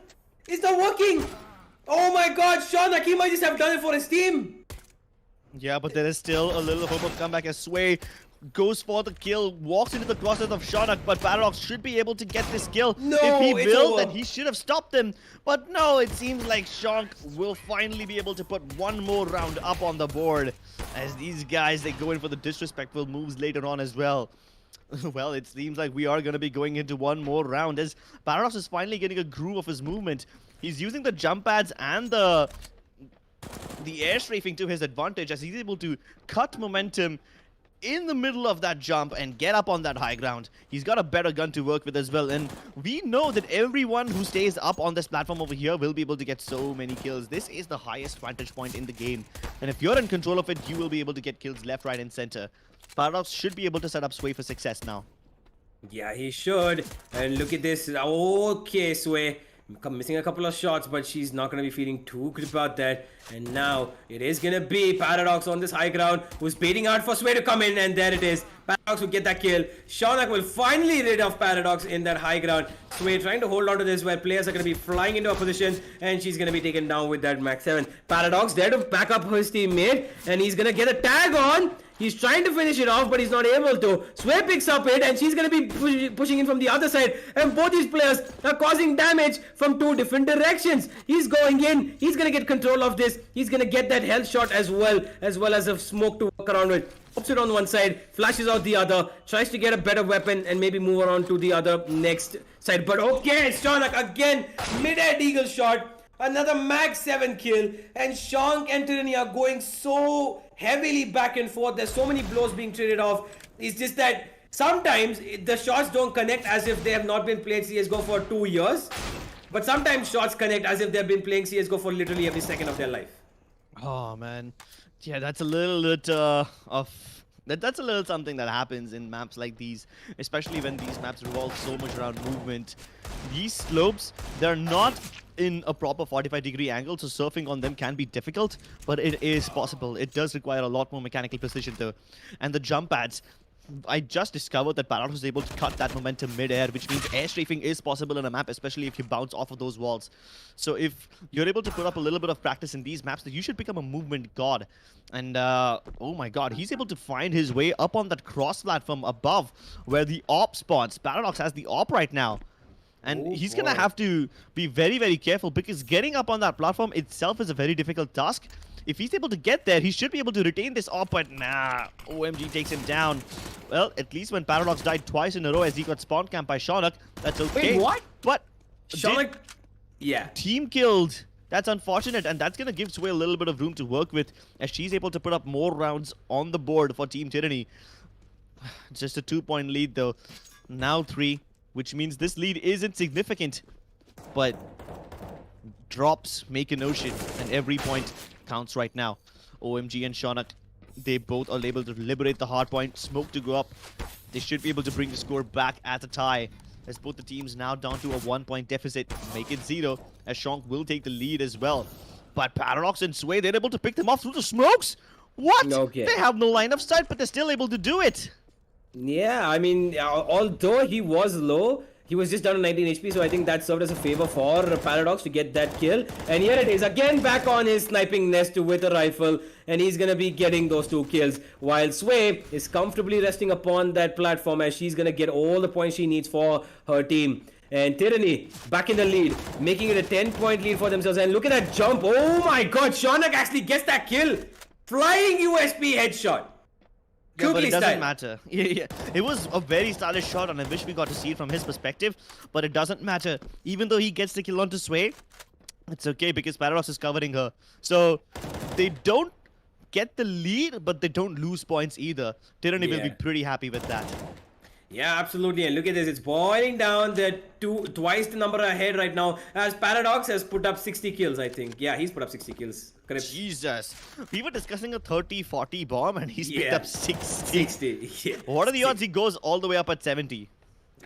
is not working. Oh my god, Sean Akeem might just have done it for his team. Yeah, but there is still a little hope of comeback as Sway goes for the kill, walks into the crosses of Shanak, but Paradox should be able to get this kill. No, if he will, over. then he should have stopped him. But no, it seems like Shank will finally be able to put one more round up on the board. As these guys, they go in for the disrespectful moves later on as well. Well, it seems like we are going to be going into one more round as Paradox is finally getting a groove of his movement. He's using the jump pads and the air strafing to his advantage as he's able to cut momentum in the middle of that jump and get up on that high ground. He's got a better gun to work with as well. And we know that everyone who stays up on this platform over here will be able to get so many kills. This is the highest vantage point in the game. And if you're in control of it, you will be able to get kills left, right, and center. Paradox should be able to set up Sway for success now. Yeah, he should. And look at this. Okay, Sway. Missing a couple of shots, but she's not going to be feeling too good about that. And now it is going to be Paradox on this high ground who's waiting out for Sway to come in. And there it is. Paradox will get that kill. Shaunak will finally rid of Paradox in that high ground. Sway trying to hold on to this where players are going to be flying into a position. And she's going to be taken down with that Max 7. Paradox there to back up his teammate. And he's going to get a tag on. He's trying to finish it off, but he's not able to. Sway picks up it, and she's going to be pushing in from the other side. And both these players are causing damage from two different directions. He's going in. He's going to get control of this. He's going to get that health shot as well as a smoke to work around with. Pops it on one side, flashes out the other, tries to get a better weapon and maybe move around to the other next side. But okay, Shaunak again, mid-air deagle shot. Another Max 7 kill, and Shank and Tyranny are going so heavily back and forth. There's so many blows being traded off. It's just that sometimes the shots don't connect as if they have not been playing CSGO for 2 years. But sometimes shots connect as if they've been playing CSGO for literally every second of their life. Oh, man. Yeah, that's a little bit that's a little something that happens in maps like these, especially when these maps revolve so much around movement. These slopes, they're not in a proper 45-degree angle, so surfing on them can be difficult, but it is possible. It does require a lot more mechanical precision though. And the jump pads, I just discovered that Paradox was able to cut that momentum mid-air, which means air strafing is possible in a map, especially if you bounce off of those walls. So if you're able to put up a little bit of practice in these maps, then you should become a movement god. And oh my god, he's able to find his way up on that cross platform above where the op spawns. Paradox has the op right now. And Oh he's boy. gonna have to be very, very careful because getting up on that platform itself is a very difficult task. If he's able to get there, he should be able to retain this op, but nah, OMG takes him down. Well, at least when Paradox died twice in a row as he got spawn camped by Shaunak, that's okay. Wait, what? But Shaunak, yeah. team killed. That's unfortunate, and that's gonna give Sway a little bit of room to work with as she's able to put up more rounds on the board for Team Tyranny. Just a 2-point lead though. Now 3, which means this lead isn't significant, but drops make an ocean, and every point counts right now. OMG and Shaunak, they both are able to liberate the hard point. Smoke to go up. They should be able to bring the score back at a tie, as both the teams now down to a 1-point deficit. Make it 0, as Shank will take the lead as well. But Paradox and Sway, they're able to pick them off through the smokes? What? Okay. They have no line of sight, but they're still able to do it. Yeah, I mean, although he was low, he was just down to 19 HP, so I think that served as a favor for Paradox to get that kill. And here it is, again back on his sniping nest with a rifle, and he's gonna be getting those 2 kills, while Sway is comfortably resting upon that platform as she's gonna get all the points she needs for her team. And Tyranny back in the lead, making it a 10-point lead for themselves. And look at that jump. Oh my god, Shaunak actually gets that kill. Flying USP headshot. Yeah, but Kukli it doesn't style. matter. Yeah. It was a very stylish shot, and I wish we got to see it from his perspective. But it doesn't matter. Even though he gets the kill onto Sway, it's okay because Paradox is covering her. So they don't get the lead, but they don't lose points either. Tyranny will be Yeah. pretty happy with that. Yeah, absolutely. And look at this. It's boiling down. They're twice the number ahead right now. As Paradox has put up 60 kills, I think. Yeah, he's put up 60 kills. Correct. Jesus. We were discussing a 30-40 bomb, and he's picked Yeah. up 60. 60. Yeah. What are the odds he goes all the way up at 70?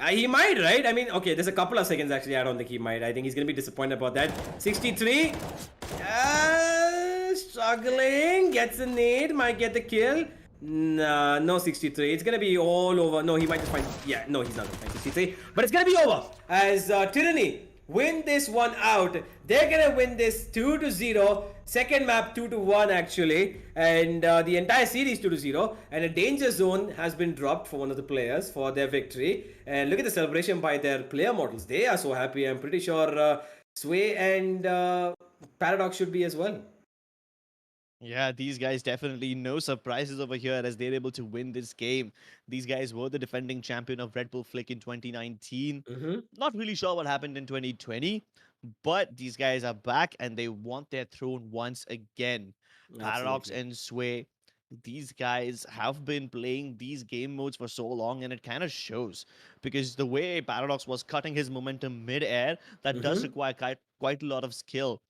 He might, right? I mean, okay, there's a couple of seconds actually. I don't think he might. I think he's going to be disappointed about that. 63. Struggling. Gets a nade. Might get the kill. Nah, no 63. It's gonna be all over. No, he might just find. Yeah, no, he's not gonna find 63. But it's gonna be over as Tyranny win this one out. They're gonna win this 2-0. Second map 2-1 actually, and the entire series 2-0. And a danger zone has been dropped for one of the players for their victory. And look at the celebration by their player models. They are so happy. I'm pretty sure Sway and Paradox should be as well. Yeah, these guys definitely no surprises over here as they're able to win this game. These guys were the defending champion of Red Bull Flick in 2019. Mm-hmm. Not really sure what happened in 2020, but these guys are back and they want their throne once again. Paradox Absolutely. and Sway, these guys have been playing these game modes for so long, and it kind of shows because the way Paradox was cutting his momentum mid-air, that does Mm-hmm. require quite a lot of skill.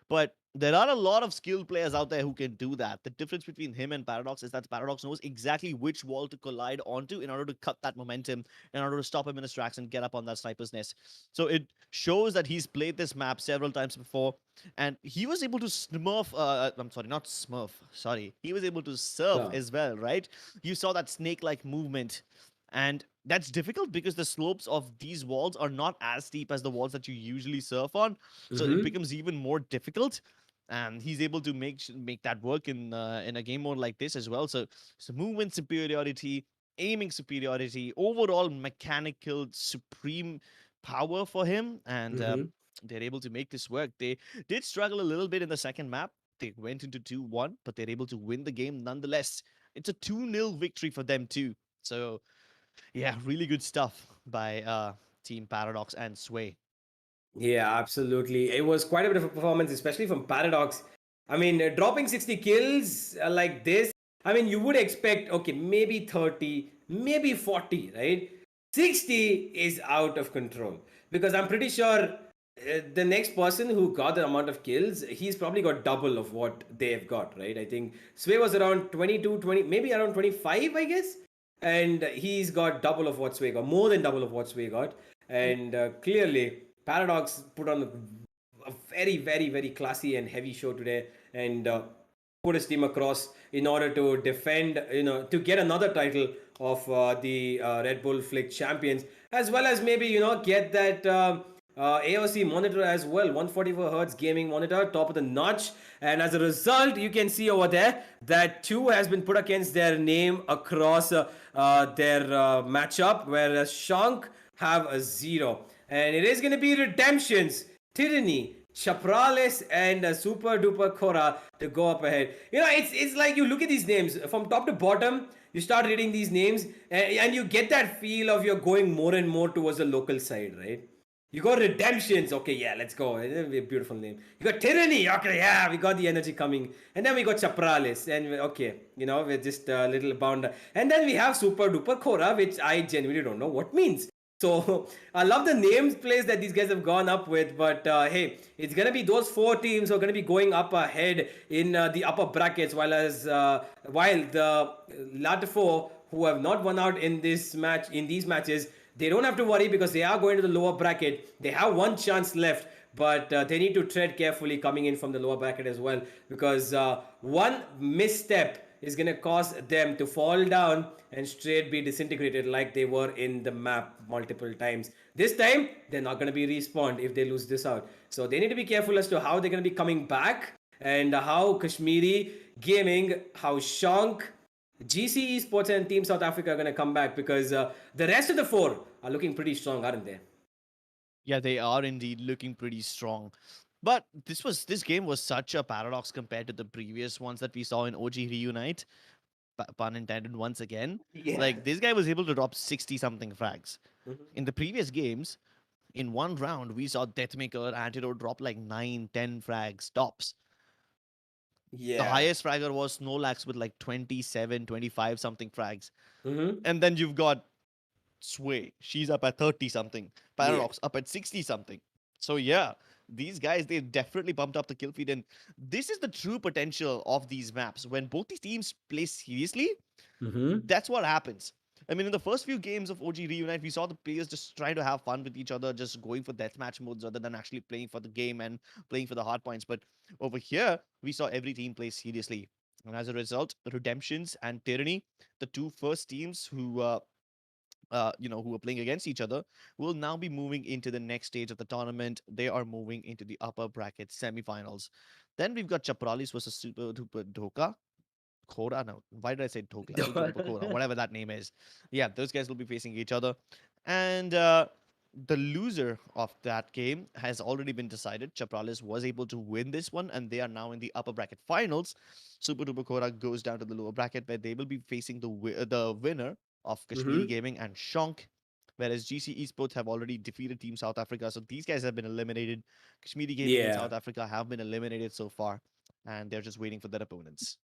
But there are a lot of skilled players out there who can do that. The difference between him and Paradox is that Paradox knows exactly which wall to collide onto in order to cut that momentum, in order to stop him in his tracks and get up on that sniper's nest. So it shows that he's played this map several times before, and he was able to smurf. I'm sorry, not smurf. Sorry, he was able to surf Yeah. as well, right? You saw that snake-like movement, and that's difficult because the slopes of these walls are not as steep as the walls that you usually surf on, so it Mm-hmm. becomes even more difficult. And he's able to make that work in a game mode like this as well. So movement superiority, aiming superiority, overall mechanical supreme power for him, and Mm-hmm. they're able to make this work. They did struggle a little bit in the second map. They went into 2-1, but they're able to win the game nonetheless. It's a 2-0 victory for them too. So yeah, really good stuff by Team Paradox and Sway. Yeah, absolutely. It was quite a bit of a performance, especially from Paradox. I mean, dropping 60 kills like this, I mean, you would expect, okay, maybe 30, maybe 40, right? 60 is out of control because I'm pretty sure the next person who got the amount of kills, he's probably got double of what they've got, right? I think Sway was around 22, 20, maybe around 25, I guess. And he's got double of what Sway got, more than double of what Sway got. And clearly, Paradox put on a very, very, very classy and heavy show today, and put his team across in order to defend, to get another title of the Red Bull Flick champions, as well as maybe get that. AOC monitor as well, 144 hertz gaming monitor, top of the notch. And as a result, you can see over there that 2 has been put against their name across their matchup, whereas Shank have a 0. And it is going to be redemptions, tyranny, Chaprales, and Super Duper Cora to go up ahead. It's like you look at these names from top to bottom. You start reading these names, and you get that feel of you're going more and more towards the local side, right? You got redemptions, okay, yeah, let's go. Beautiful name. You got tyranny, okay, yeah, we got the energy coming. And then we got Chaprales, and okay, we're just a little bound. And then we have Super Duper Cora, which I genuinely don't know what means. So I love the names plays that these guys have gone up with, but hey, it's gonna be those 4 teams who are gonna be going up ahead in the upper brackets, while the latter four who have not won out in these matches, they don't have to worry because they are going to the lower bracket. They have one chance left, but they need to tread carefully coming in from the lower bracket as well, because one misstep is going to cause them to fall down and straight be disintegrated like they were in the map multiple times. This time, they're not going to be respawned if they lose this out. So they need to be careful as to how they're going to be coming back, and how Kashmiri Gaming, how Shank, GC Esports, and Team South Africa are going to come back, because the rest of the four are looking pretty strong, aren't they? Yeah, they are indeed looking pretty strong. But this game was such a paradox compared to the previous ones that we saw in OG Reunite. Pun intended once again. Yeah. Like this guy was able to drop 60 something frags. Mhm. In the previous games, in one round, we saw Deathmaker Antidote drop like 9, 10 frags tops. The Yeah. highest fragger was Snorlax with like 27, 25 something frags. Mm-hmm. And then you've got Sway. She's up at 30 something. Yeah. Paradox up at 60 something. So yeah, these guys, they definitely bumped up the kill feed, and this is the true potential of these maps. When both these teams play seriously, Mm-hmm. that's what happens. I mean, in the first few games of OG Reunite, we saw the players just trying to have fun with each other, just going for deathmatch modes rather than actually playing for the game and playing for the hard points. But over here, we saw every team play seriously. And as a result, Redemptions and Tyranny, the two first teams who are playing against each other, will now be moving into the next stage of the tournament. They are moving into the upper bracket semifinals. Then we've got Chapralis versus Super Duper Dhoka. Kora? No. Why did I say Dhokla? Super Duper Kora, whatever that name is. Yeah, those guys will be facing each other. And the loser of that game has already been decided. Chapralis was able to win this one, and they are now in the upper bracket finals. Super Duper Kora goes down to the lower bracket, where they will be facing the winner of Kashmiri Mm-hmm. Gaming and Shonk. Whereas GC Esports have already defeated Team South Africa. So these guys have been eliminated. Kashmiri Gaming and Yeah. South Africa have been eliminated so far. And they're just waiting for their opponents.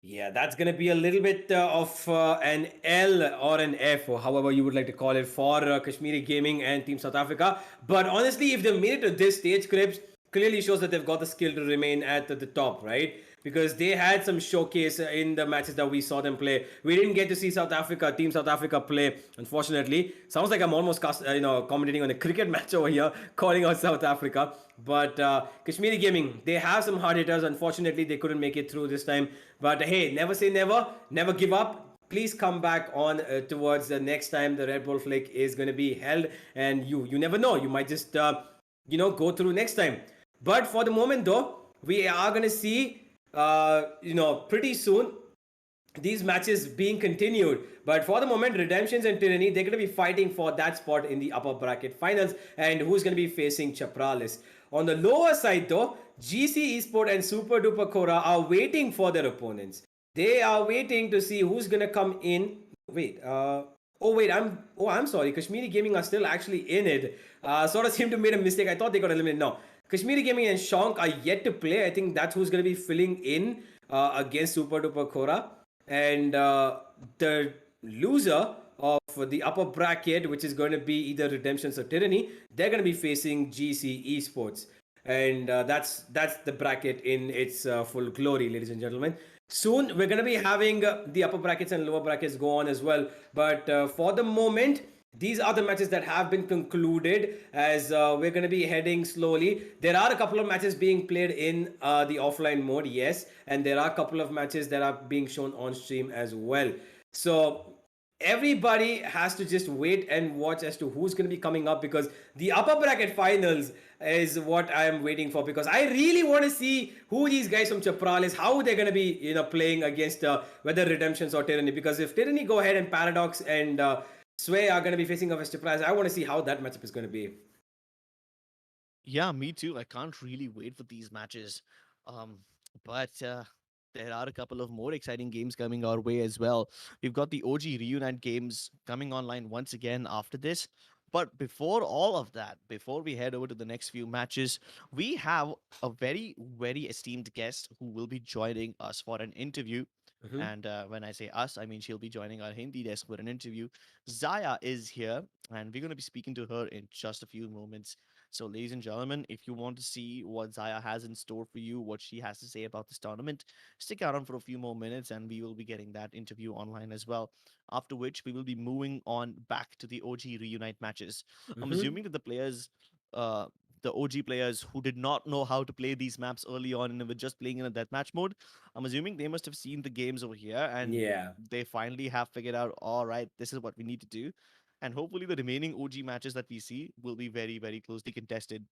Yeah, that's going to be a little bit of an L or an F, or however you would like to call it, for Kashmiri Gaming and Team South Africa. But honestly, if they made it to this stage, Crips clearly shows that they've got the skill to remain at the top, right? Because they had some showcase in the matches that we saw them play. We didn't get to see South Africa, Team South Africa play, unfortunately. Sounds like I'm almost commentating on a cricket match over here, calling out South Africa. But Kashmiri Gaming, they have some hard hitters. Unfortunately, they couldn't make it through this time. But hey, never say never, never give up. Please come back on towards the next time the Red Bull Flick is going to be held, and you never know, you might just go through next time. But for the moment, though, we are going to see pretty soon these matches being continued. But for the moment, Redemptions and Tyranny, they're going to be fighting for that spot in the upper bracket finals. And who's going to be facing Chapralis? On the lower side, though, GC Esport and Super Duper Kora are waiting for their opponents. They are waiting to see who's going to come in. Wait, oh wait, I'm sorry. Kashmiri Gaming are still actually in it. Sort of seemed to made a mistake. I thought they got eliminated. No, Kashmiri Gaming and Shonk are yet to play. I think that's who's going to be filling in against Super Duper Kora. And the loser of the upper bracket, which is going to be either Redemptions or Tyranny, they're going to be facing GC Esports. And that's the bracket in its full glory, ladies and gentlemen. Soon we're going to be having the upper brackets and lower brackets go on as well. But for the moment, these are the matches that have been concluded as we're going to be heading slowly. There are a couple of matches being played in the offline mode, yes, and there are a couple of matches that are being shown on stream as well. So everybody has to just wait and watch as to who's going to be coming up, because the upper bracket finals is what I am waiting for, because I really want to see who these guys from Chapralis, how they're going to be playing against whether Redemptions or Tyranny. Because if Tyranny go ahead and Paradox and Sway are going to be facing off as Chapralis, I want to see how that matchup is going to be. Yeah, me too. I can't really wait for these matches. Um, but there are a couple of more exciting games coming our way as well. We've got the OG Reunite games coming online once again after this. But before all of that, before we head over to the next few matches, we have a very, very esteemed guest who will be joining us for an interview. Mm-hmm. And when I say us, I mean she'll be joining our Hindi desk for an interview. Zaya is here, and we're going to be speaking to her in just a few moments. So, ladies and gentlemen, if you want to see what Zaya has in store for you, what she has to say about this tournament, stick around for a few more minutes and we will be getting that interview online as well. After which, we will be moving on back to the OG Reunite matches. I'm Mm-hmm. assuming that uh, the OG players who did not know how to play these maps early on and were just playing in a deathmatch mode, I'm assuming they must have seen the games over here and Yeah. they finally have figured out, all right, this is what we need to do, and hopefully the remaining OG matches that we see will be very, very closely contested.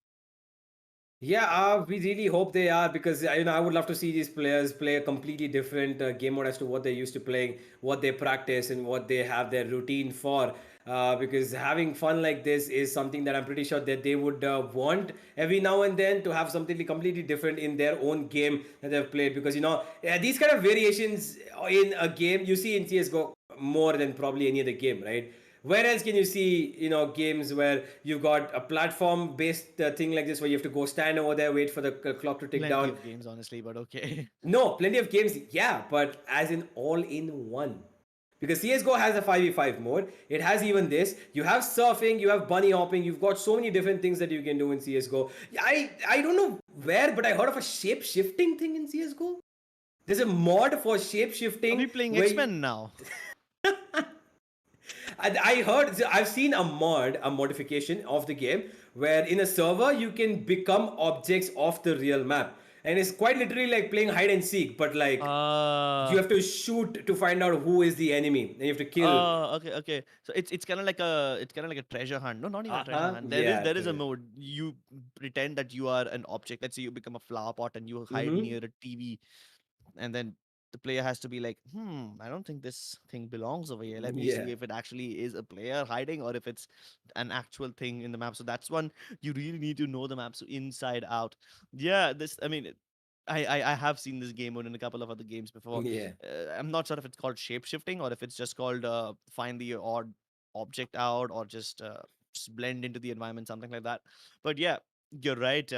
Yeah, we really hope they are, because I would love to see these players play a completely different game mode as to what they're used to playing, what they practice, and what they have their routine for. Because having fun like this is something that I'm pretty sure that they would want every now and then, to have something completely different in their own game that they've played. Because these kind of variations in a game you see in CS:GO more than probably any other game, right? Where else can you see, games where you've got a platform-based thing like this, where you have to go stand over there, wait for the clock to tick Plenty down? of games, honestly, but okay. No, plenty of games, yeah, but as in all in one. Because CS:GO has a 5v5 mode. It has even this. You have surfing, you have bunny hopping, you've got so many different things that you can do in CS:GO. I don't know where, but I heard of a shape shifting thing in CS:GO. There's a mod for shape Are we shifting playing where X-Men now? I heard, I've seen a modification of the game where in a server you can become objects of the real map, and it's quite literally like playing hide and seek, but like you Uh have to shoot to find out who is the enemy, and you have to kill. okay, okay. So it's kind of like a treasure hunt. No, not even Uh a treasure huh. hunt. There is Yeah. there is a mode. You pretend that you are an object. Let's say you become a flower pot and you hide Mm-hmm. near a TV, and then the player has to be like, I don't think this thing belongs over here. Let me Yeah. see if it actually is a player hiding or if it's an actual thing in the map. So that's one you really need to know the maps inside out. Yeah, this I mean I have seen this game mode in a couple of other games before. Yeah. I'm not sure if it's called shape shifting or if it's just called find the odd object out or just blend into the environment, something like that. But yeah, You're right.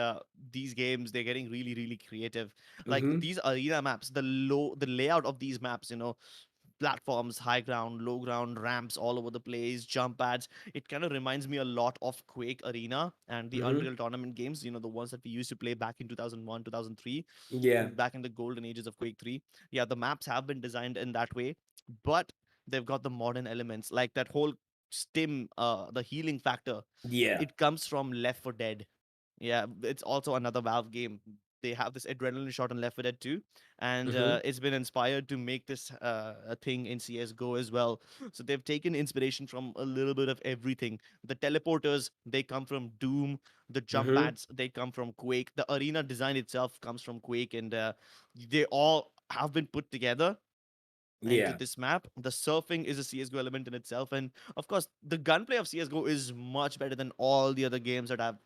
These games, they're getting really, really creative. Like Mm-hmm. these arena maps, the layout of these maps, platforms, high ground, low ground, ramps all over the place, jump pads. It kind of reminds me a lot of Quake Arena and the Mm-hmm. Unreal Tournament games, the ones that we used to play back in 2001, 2003, Yeah. back in the golden ages of Quake 3. Yeah, the maps have been designed in that way, but they've got the modern elements, like that whole stim, the healing factor. Yeah. It comes from Left 4 Dead. Yeah, it's also another Valve game. They have this adrenaline shot on Left 4 Dead 2, and Mm-hmm. it's been inspired to make this a thing in CS:GO as well. So they've taken inspiration from a little bit of everything. The teleporters, they come from Doom. The jump Mm-hmm. pads, they come from Quake. The arena design itself comes from Quake, and they all have been put together into Yeah. this map. The surfing is a CS:GO element in itself, and of course, the gunplay of CS:GO is much better than all the other games that I've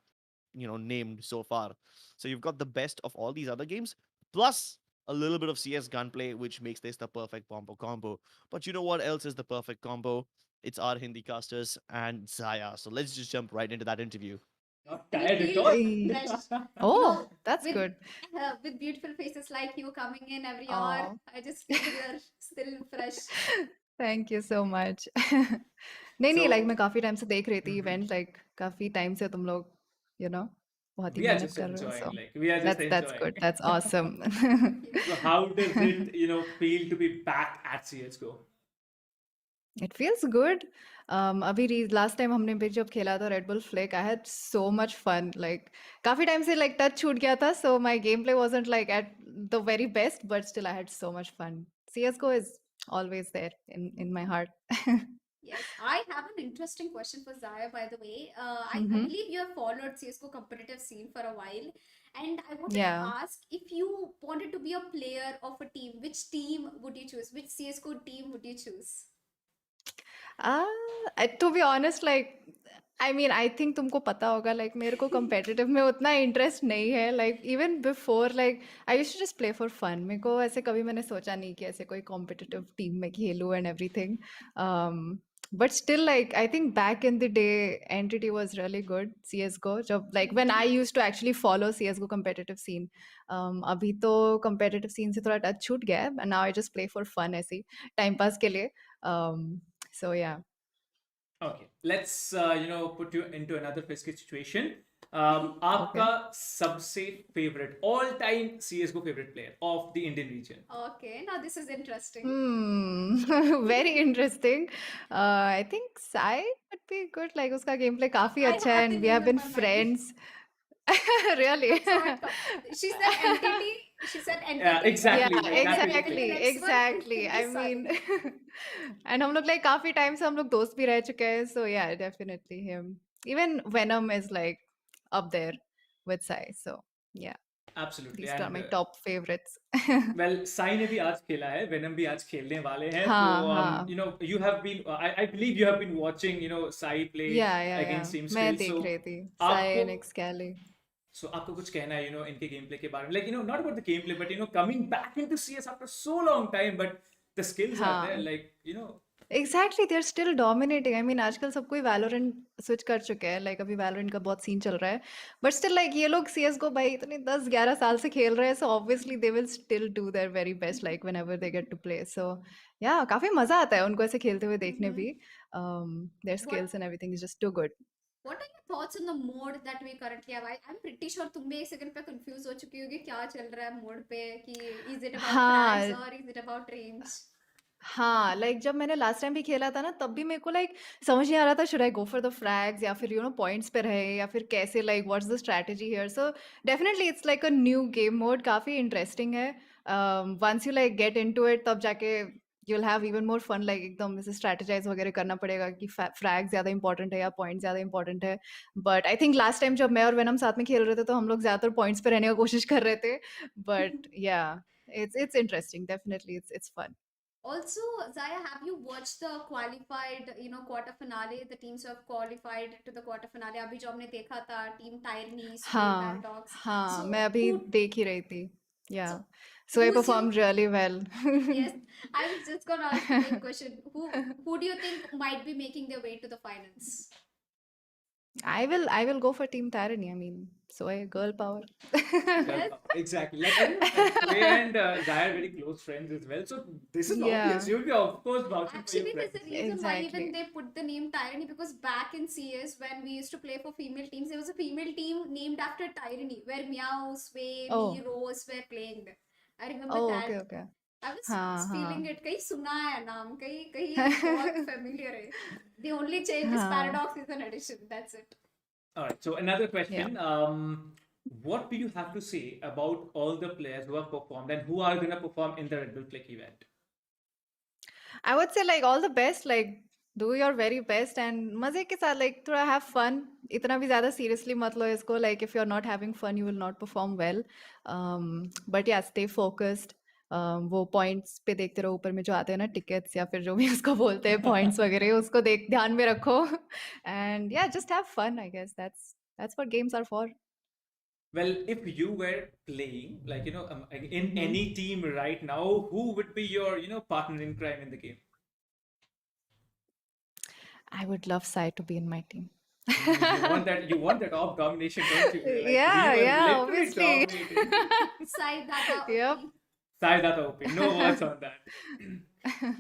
named so far. So you've got the best of all these other games, plus a little bit of CS gunplay, which makes this the perfect combo. But you know what else is the perfect combo? It's our Hindi casters and Zaya. So let's just jump right into that interview. Not We tired at feel all. fresh, you Oh, know, that's with good. with beautiful faces like you coming in every hour. Oh, I just feel you're still fresh. Thank you so much नहीं नहीं like So, मैं काफी time से देख रही थी mhm. Event like काफी time से तुम लोग यू नो बहुत ही We are मेहनत just कर रहे हो enjoying, so like we are just that's enjoying. Good that's awesome Thank you. So how does it, feel to be back at CS:GO? It feels good अभी last time हमने भी जब खेला था Red Bull flick I had so much fun like काफी time से like touch छूट गया था so my gameplay wasn't like at the very best but still I had so much fun CS:GO is always there in my heart. Yes, I have an interesting question for Zaya, by the way. I Mm-hmm. believe you have followed CSGO competitive scene for a while, and I wanted to Yeah. ask if you wanted to be a player of a team, which team would you choose? Which CSGO team would you choose? To be honest, like, I mean, I think तुमको पता होगा, like, मेरे को competitive में उतना interest नहीं है, like, even before, like, I used to just play for fun. मेरे को ऐसे कभी मैंने सोचा नहीं कि ऐसे कोई competitive team में खेलूं and everything. But still, like, I think back in the day, Entity was really good, CSGO. जब, like, when I used to actually follow CSGO competitive scene. अभी तो competitive scene से थोड़ा touch छूट गया है, and now I just play for fun ऐसे ही, time pass के लिए. Um, so yeah. Okay, let's put you into another risky situation. Okay. आपका सबसे favorite all time CS:GO favorite player of the Indian region? Okay, now this is interesting. Hmm. Very interesting. I think Sai would be good. Like उसका gameplay काफी I अच्छा है had the and we name have in been my mind. friends. Really? I saw it come. She said entity. She said Yeah, entity, Yeah, and exactly. Like then that the, was the and the thing. exactly, next one exactly. it I is mean, Sai. and हम लोग like काफी time से हम लोग दोस्त भी रह चुके हैं. So yeah, definitely him. Even Venom is like up there with Sai. So yeah, Absolutely. these are And my top favorites. well, Sai ने भी आज खेला है, वेनम भी आज खेलने वाले हैं. तो हाँ हाँ you have been, I believe you have been watching, Sai play या against Team मैं Skill. So देख रही थी साई आपको एंड एक्सकैली आपको कुछ कहना है, इनके गेम प्ले के बारे में, like, not about the gameplay, but coming back into CS after so long time, but the skills are there, हाँ like, exactly they are still dominating I mean आजकल सब कोई वैलोरेंट स्विच कर चुके हैं लाइक अभी वैलोरेंट का बहुत सीन चल रहा है बट स्टिल लाइक ये लोग सी एस गो भाई इतने 10-11 साल से खेल रहे हैं so obviously they will still do their very best like whenever they get to play so या काफी मजा आता है उनको ऐसे खेलते हुए देखने Mm-hmm. भी there What skills and everything is just too good What are your thoughts on the mode that we currently have? I'm pretty sure तुम भी एक सेकंड पे कंफ्यूज हो चुकी होगी क्या चल रहा है मोड पे कि is it about frags हाँ or is it about range? हाँ लाइक जब मैंने लास्ट टाइम भी खेला था ना तब भी मेरे को लाइक समझ नहीं आ रहा था should I go for the frags या फिर पॉइंट्स पे रहे या फिर कैसे like what's the strategy here so definitely it's like a new game mode काफ़ी इंटरेस्टिंग है once you like get into it तब जाके you will have even more fun like एकदम जैसे स्ट्रैटेजाइज वगैरह करना पड़ेगा कि फ्रैग ज़्यादा इंपॉर्टेंट है या पॉइंट ज़्यादा इंपॉर्टेंट है but I think last time जब मैं और वेनम साथ में खेल रहे थे तो हम लोग ज़्यादातर पॉइंट्स पे रहने की कोशिश कर रहे थे बट या it's interesting definitely it's fun. Also, Zaya, have you watched the qualified, quarter finale? The teams who have qualified to the quarter finale. अभी जो हमने देखा था team Tyranny, Sway, हाँ, Paradox. हाँ, So मैं अभी who देख ही रही थी. Yeah. so So I who's your performed really well. yes? I was just gonna ask the same question. Who do you think might be making their way to the finals? I will go for Team Tyranny. I mean, so girl power. Girl power. Exactly. Like I think Trey and Zaya are very close friends as well. So this is obvious. Yeah, You'll be of course vouching for your Actually, there's friends. a reason why even exactly. they put the name Tyranny, because back in CS when we used to play for female teams, there was a female team named after Tyranny where Meow, Sway, me, Oh, Rose were playing there. I remember oh, okay, that. okay. I was हाँ feeling हाँ it. कहीं सुना है नाम, कहीं कहीं ये बहुत familiar है. The only change is हाँ Paradox is an addition. That's it. All right. So another yeah. question. What do you have to say about all the players who have performed and who are gonna perform in the Red Bull Click event? I would say like all the best, like do your very best and मजे के साथ like थोड़ा have fun. इतना भी ज़्यादा seriously मत लो इसको, like if you're not having fun you will not perform well. But yeah, stay focused. वो points पे देखते रहो, ऊपर में जो आते हैं ना tickets या फिर जो भी उसको बोलते हैं points वगैरह, उसको देख ध्यान में रखो. And yeah, just have fun. I guess that's what games are for. Well, if you were playing, like in Hmm. any team right now, who would be your partner in crime in the game? I would love Sai to be in my team. You want that off domination, don't you? Like we Yeah, were yeah, literally obviously. dominating. Side data Yep. OP. Saidata OP, no words on that.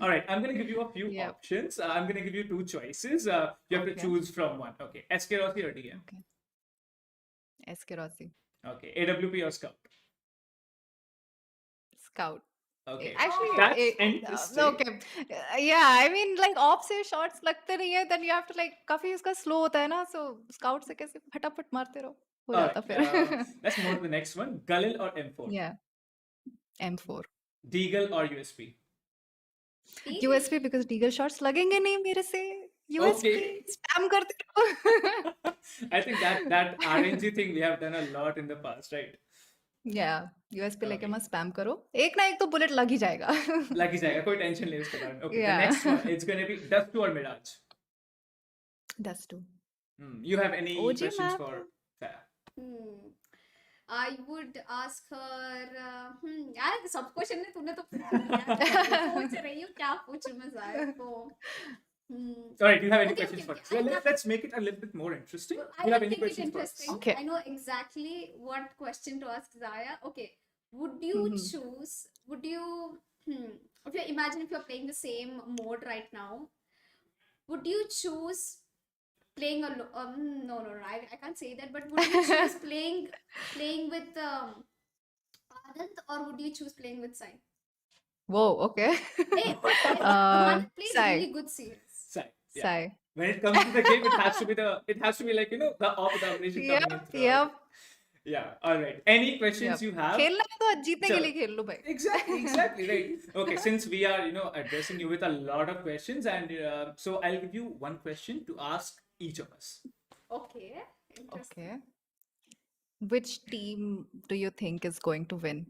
All right, I'm gonna give you a few Yep. options. I'm gonna give you two choices. You have to Okay. choose from one. Okay, SK Rossi or DM? Okay. SK Rossi. Okay, AWP or Scout? Scout. Okay, Actually, that's interesting. interesting. Okay. Yeah, I mean like op से shots लगते नहीं है, then you have to like काफी उसका slow होता है ना, so scout से कैसे फटाफट मारते रहो, हो All जाता right, फिर. let's move on to the next one. Galil or M4? Yeah, M4. Deagle or USP? USP because Diggle shots लगेंगे नहीं मेरे से. USP Okay. स्पैम करते रहो. I think that RNG thing we have done a lot in the past, right? Yeah, USP लेके Okay. मत spam करो, एक ना एक तो बुलेट लग ही जाएगा. लग ही जाएगा, कोई टेंशन नहीं उसके बारे में. Okay, the Yeah. next one, it's gonna be Dust 2 or Mirage. That's two. You have any OG questions map for है. Sarah? I would ask her. यार सब क्वेश्चन ने तूने तो पूछ लिया. सोच रही हूँ क्या पूछूं मैं ज़ाया को. All right, do you have any Okay, questions okay, for okay. us? Well, let's make it a little bit more interesting. I Do you have will any make it questions for us? interesting. Okay. I know exactly what question to ask Zaya. Okay, would you choose? Would you? If you imagine if you're playing the same mode right now, would you choose playing no, I can't say that. But would you choose playing with Anand, or would you choose playing with Sai? Whoa, okay. Hey, Anand plays Sai. really good series. Sai. Yeah. Sai. When it comes to the game, it has to be like the off domination coming in Yep, throughout. yep. Yeah. All right. Any questions Yep. you have? खेलना है तो जीतने के Sure. लिए खेल लो भाई. Exactly, right. Okay, since we are, addressing you with a lot of questions, and so I'll give you one question to ask each of us. Okay. Interesting. Okay. Which team do you think is going to win?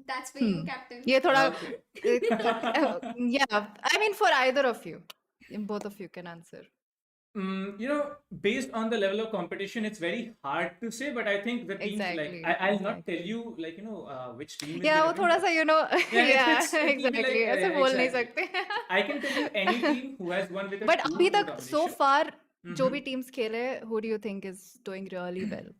That's for you, Captain. ये थोड़ा Okay. yeah, I mean for either of you. Both of you can answer. Based on the level of competition, it's very hard to say, but I think the teams Exactly, I'll not exactly. tell you which team is Yeah, gonna वो win, थोड़ा but- सा Yeah, it will be exactly. like, ऐसे yeah, बोल नहीं exactly. सकते. I can tell you any team who has won with a But 2-2 अभी तक so domination. far जो भी teams खेले, who do you think is doing really well?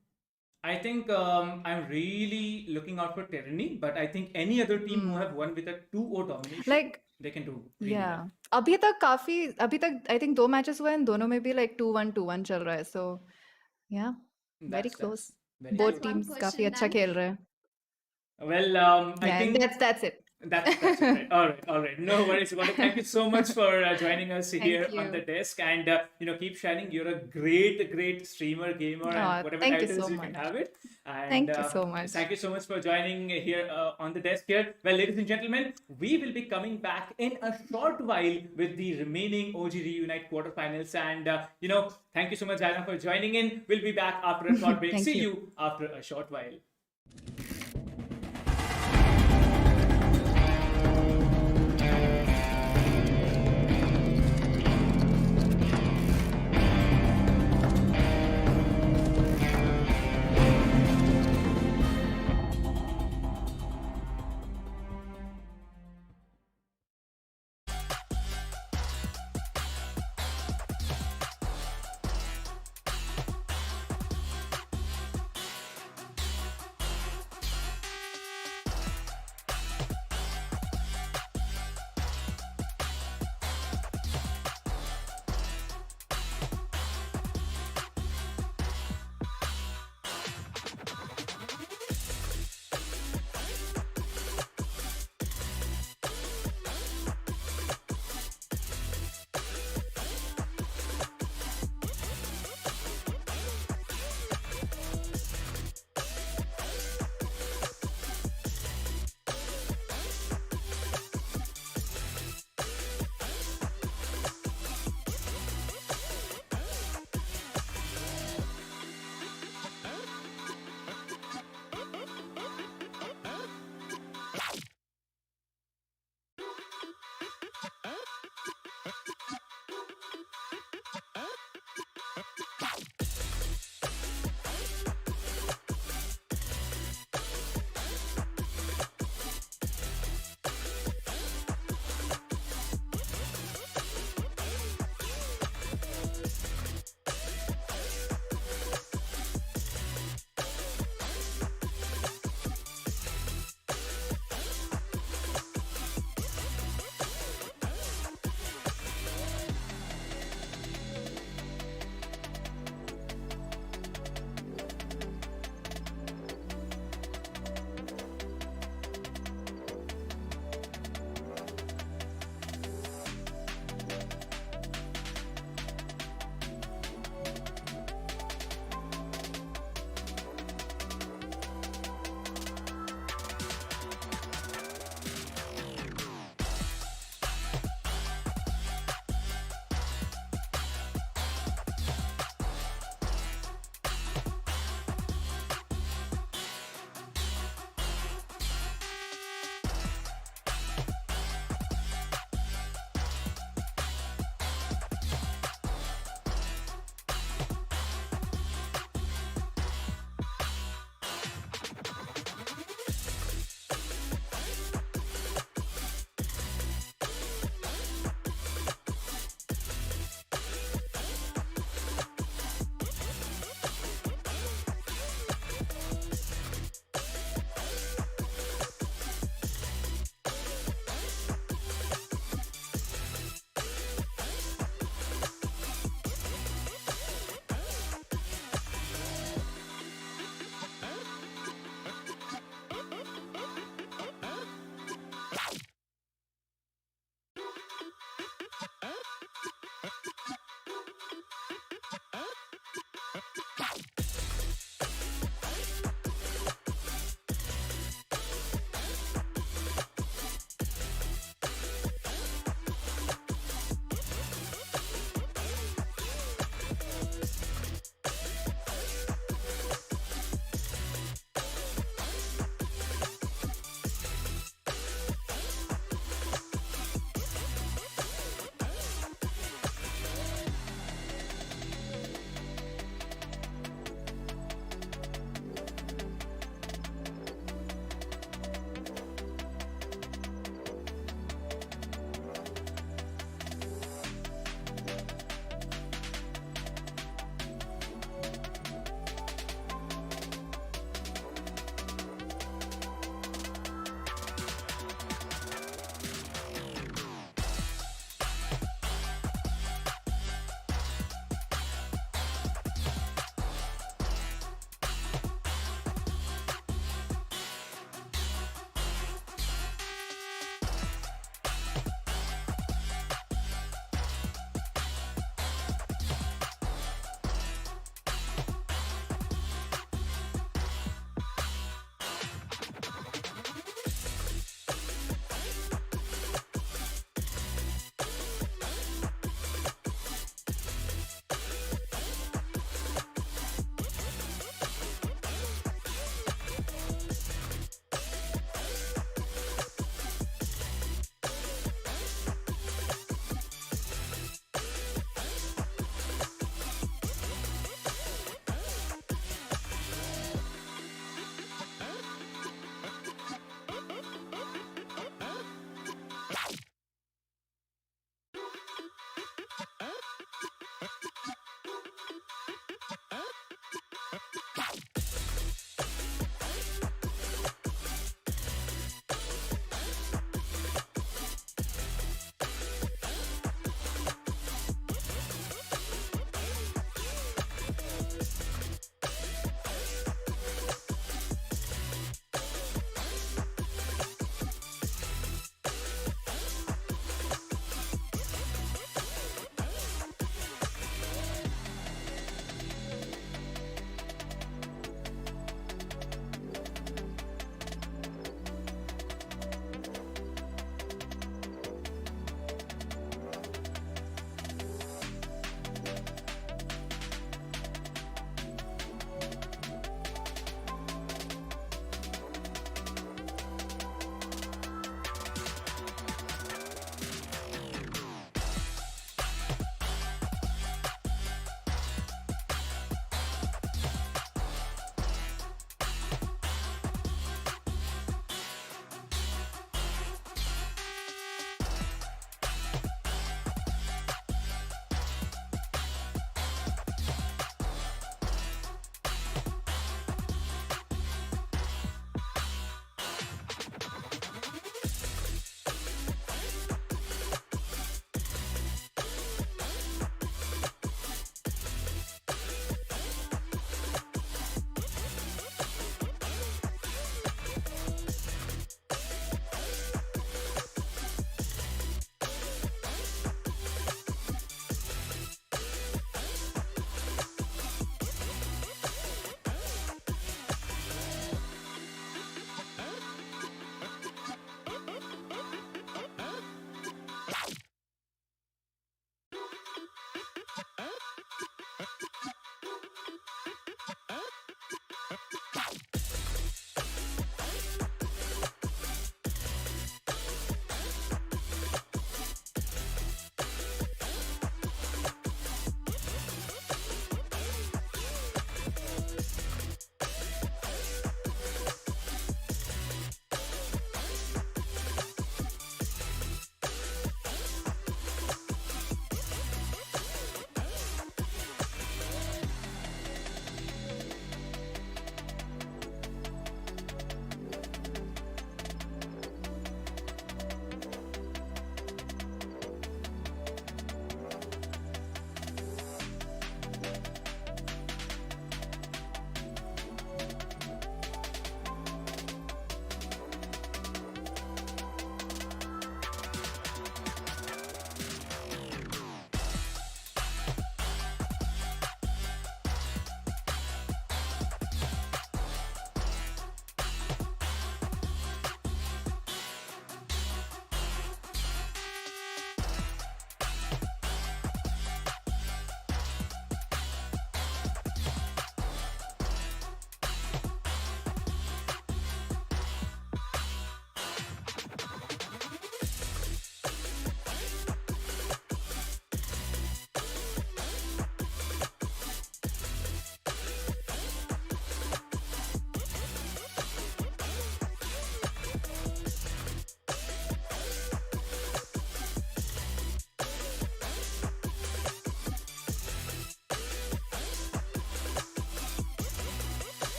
I think I'm really looking out for Tyranny, but I think any other team who have won with a 2-0 domination, Like, they can do really Yeah. well. अभी तक I think 2 matches हुए हैं, दोनों में भी like 2-1 चल रहा है. So yeah, very That's close. very Both true. one teams काफी question अच्छा done. खेल रहे हैं. Well, I Yeah, and think that's it. that's it, right. All right. No worries about it. Thank you so much for joining us here on the you. desk, and keep shining. You're a great streamer, gamer, Aw, and whatever thank you titles so you can much. have it. And Thank you so much. Thank you so much for joining here on the desk here. Well, ladies and gentlemen, we will be coming back in a short while with the remaining OG Reunite quarterfinals, and thank you so much, Jana, for joining in. We'll be back after a short break. Thank See you. you after a short while.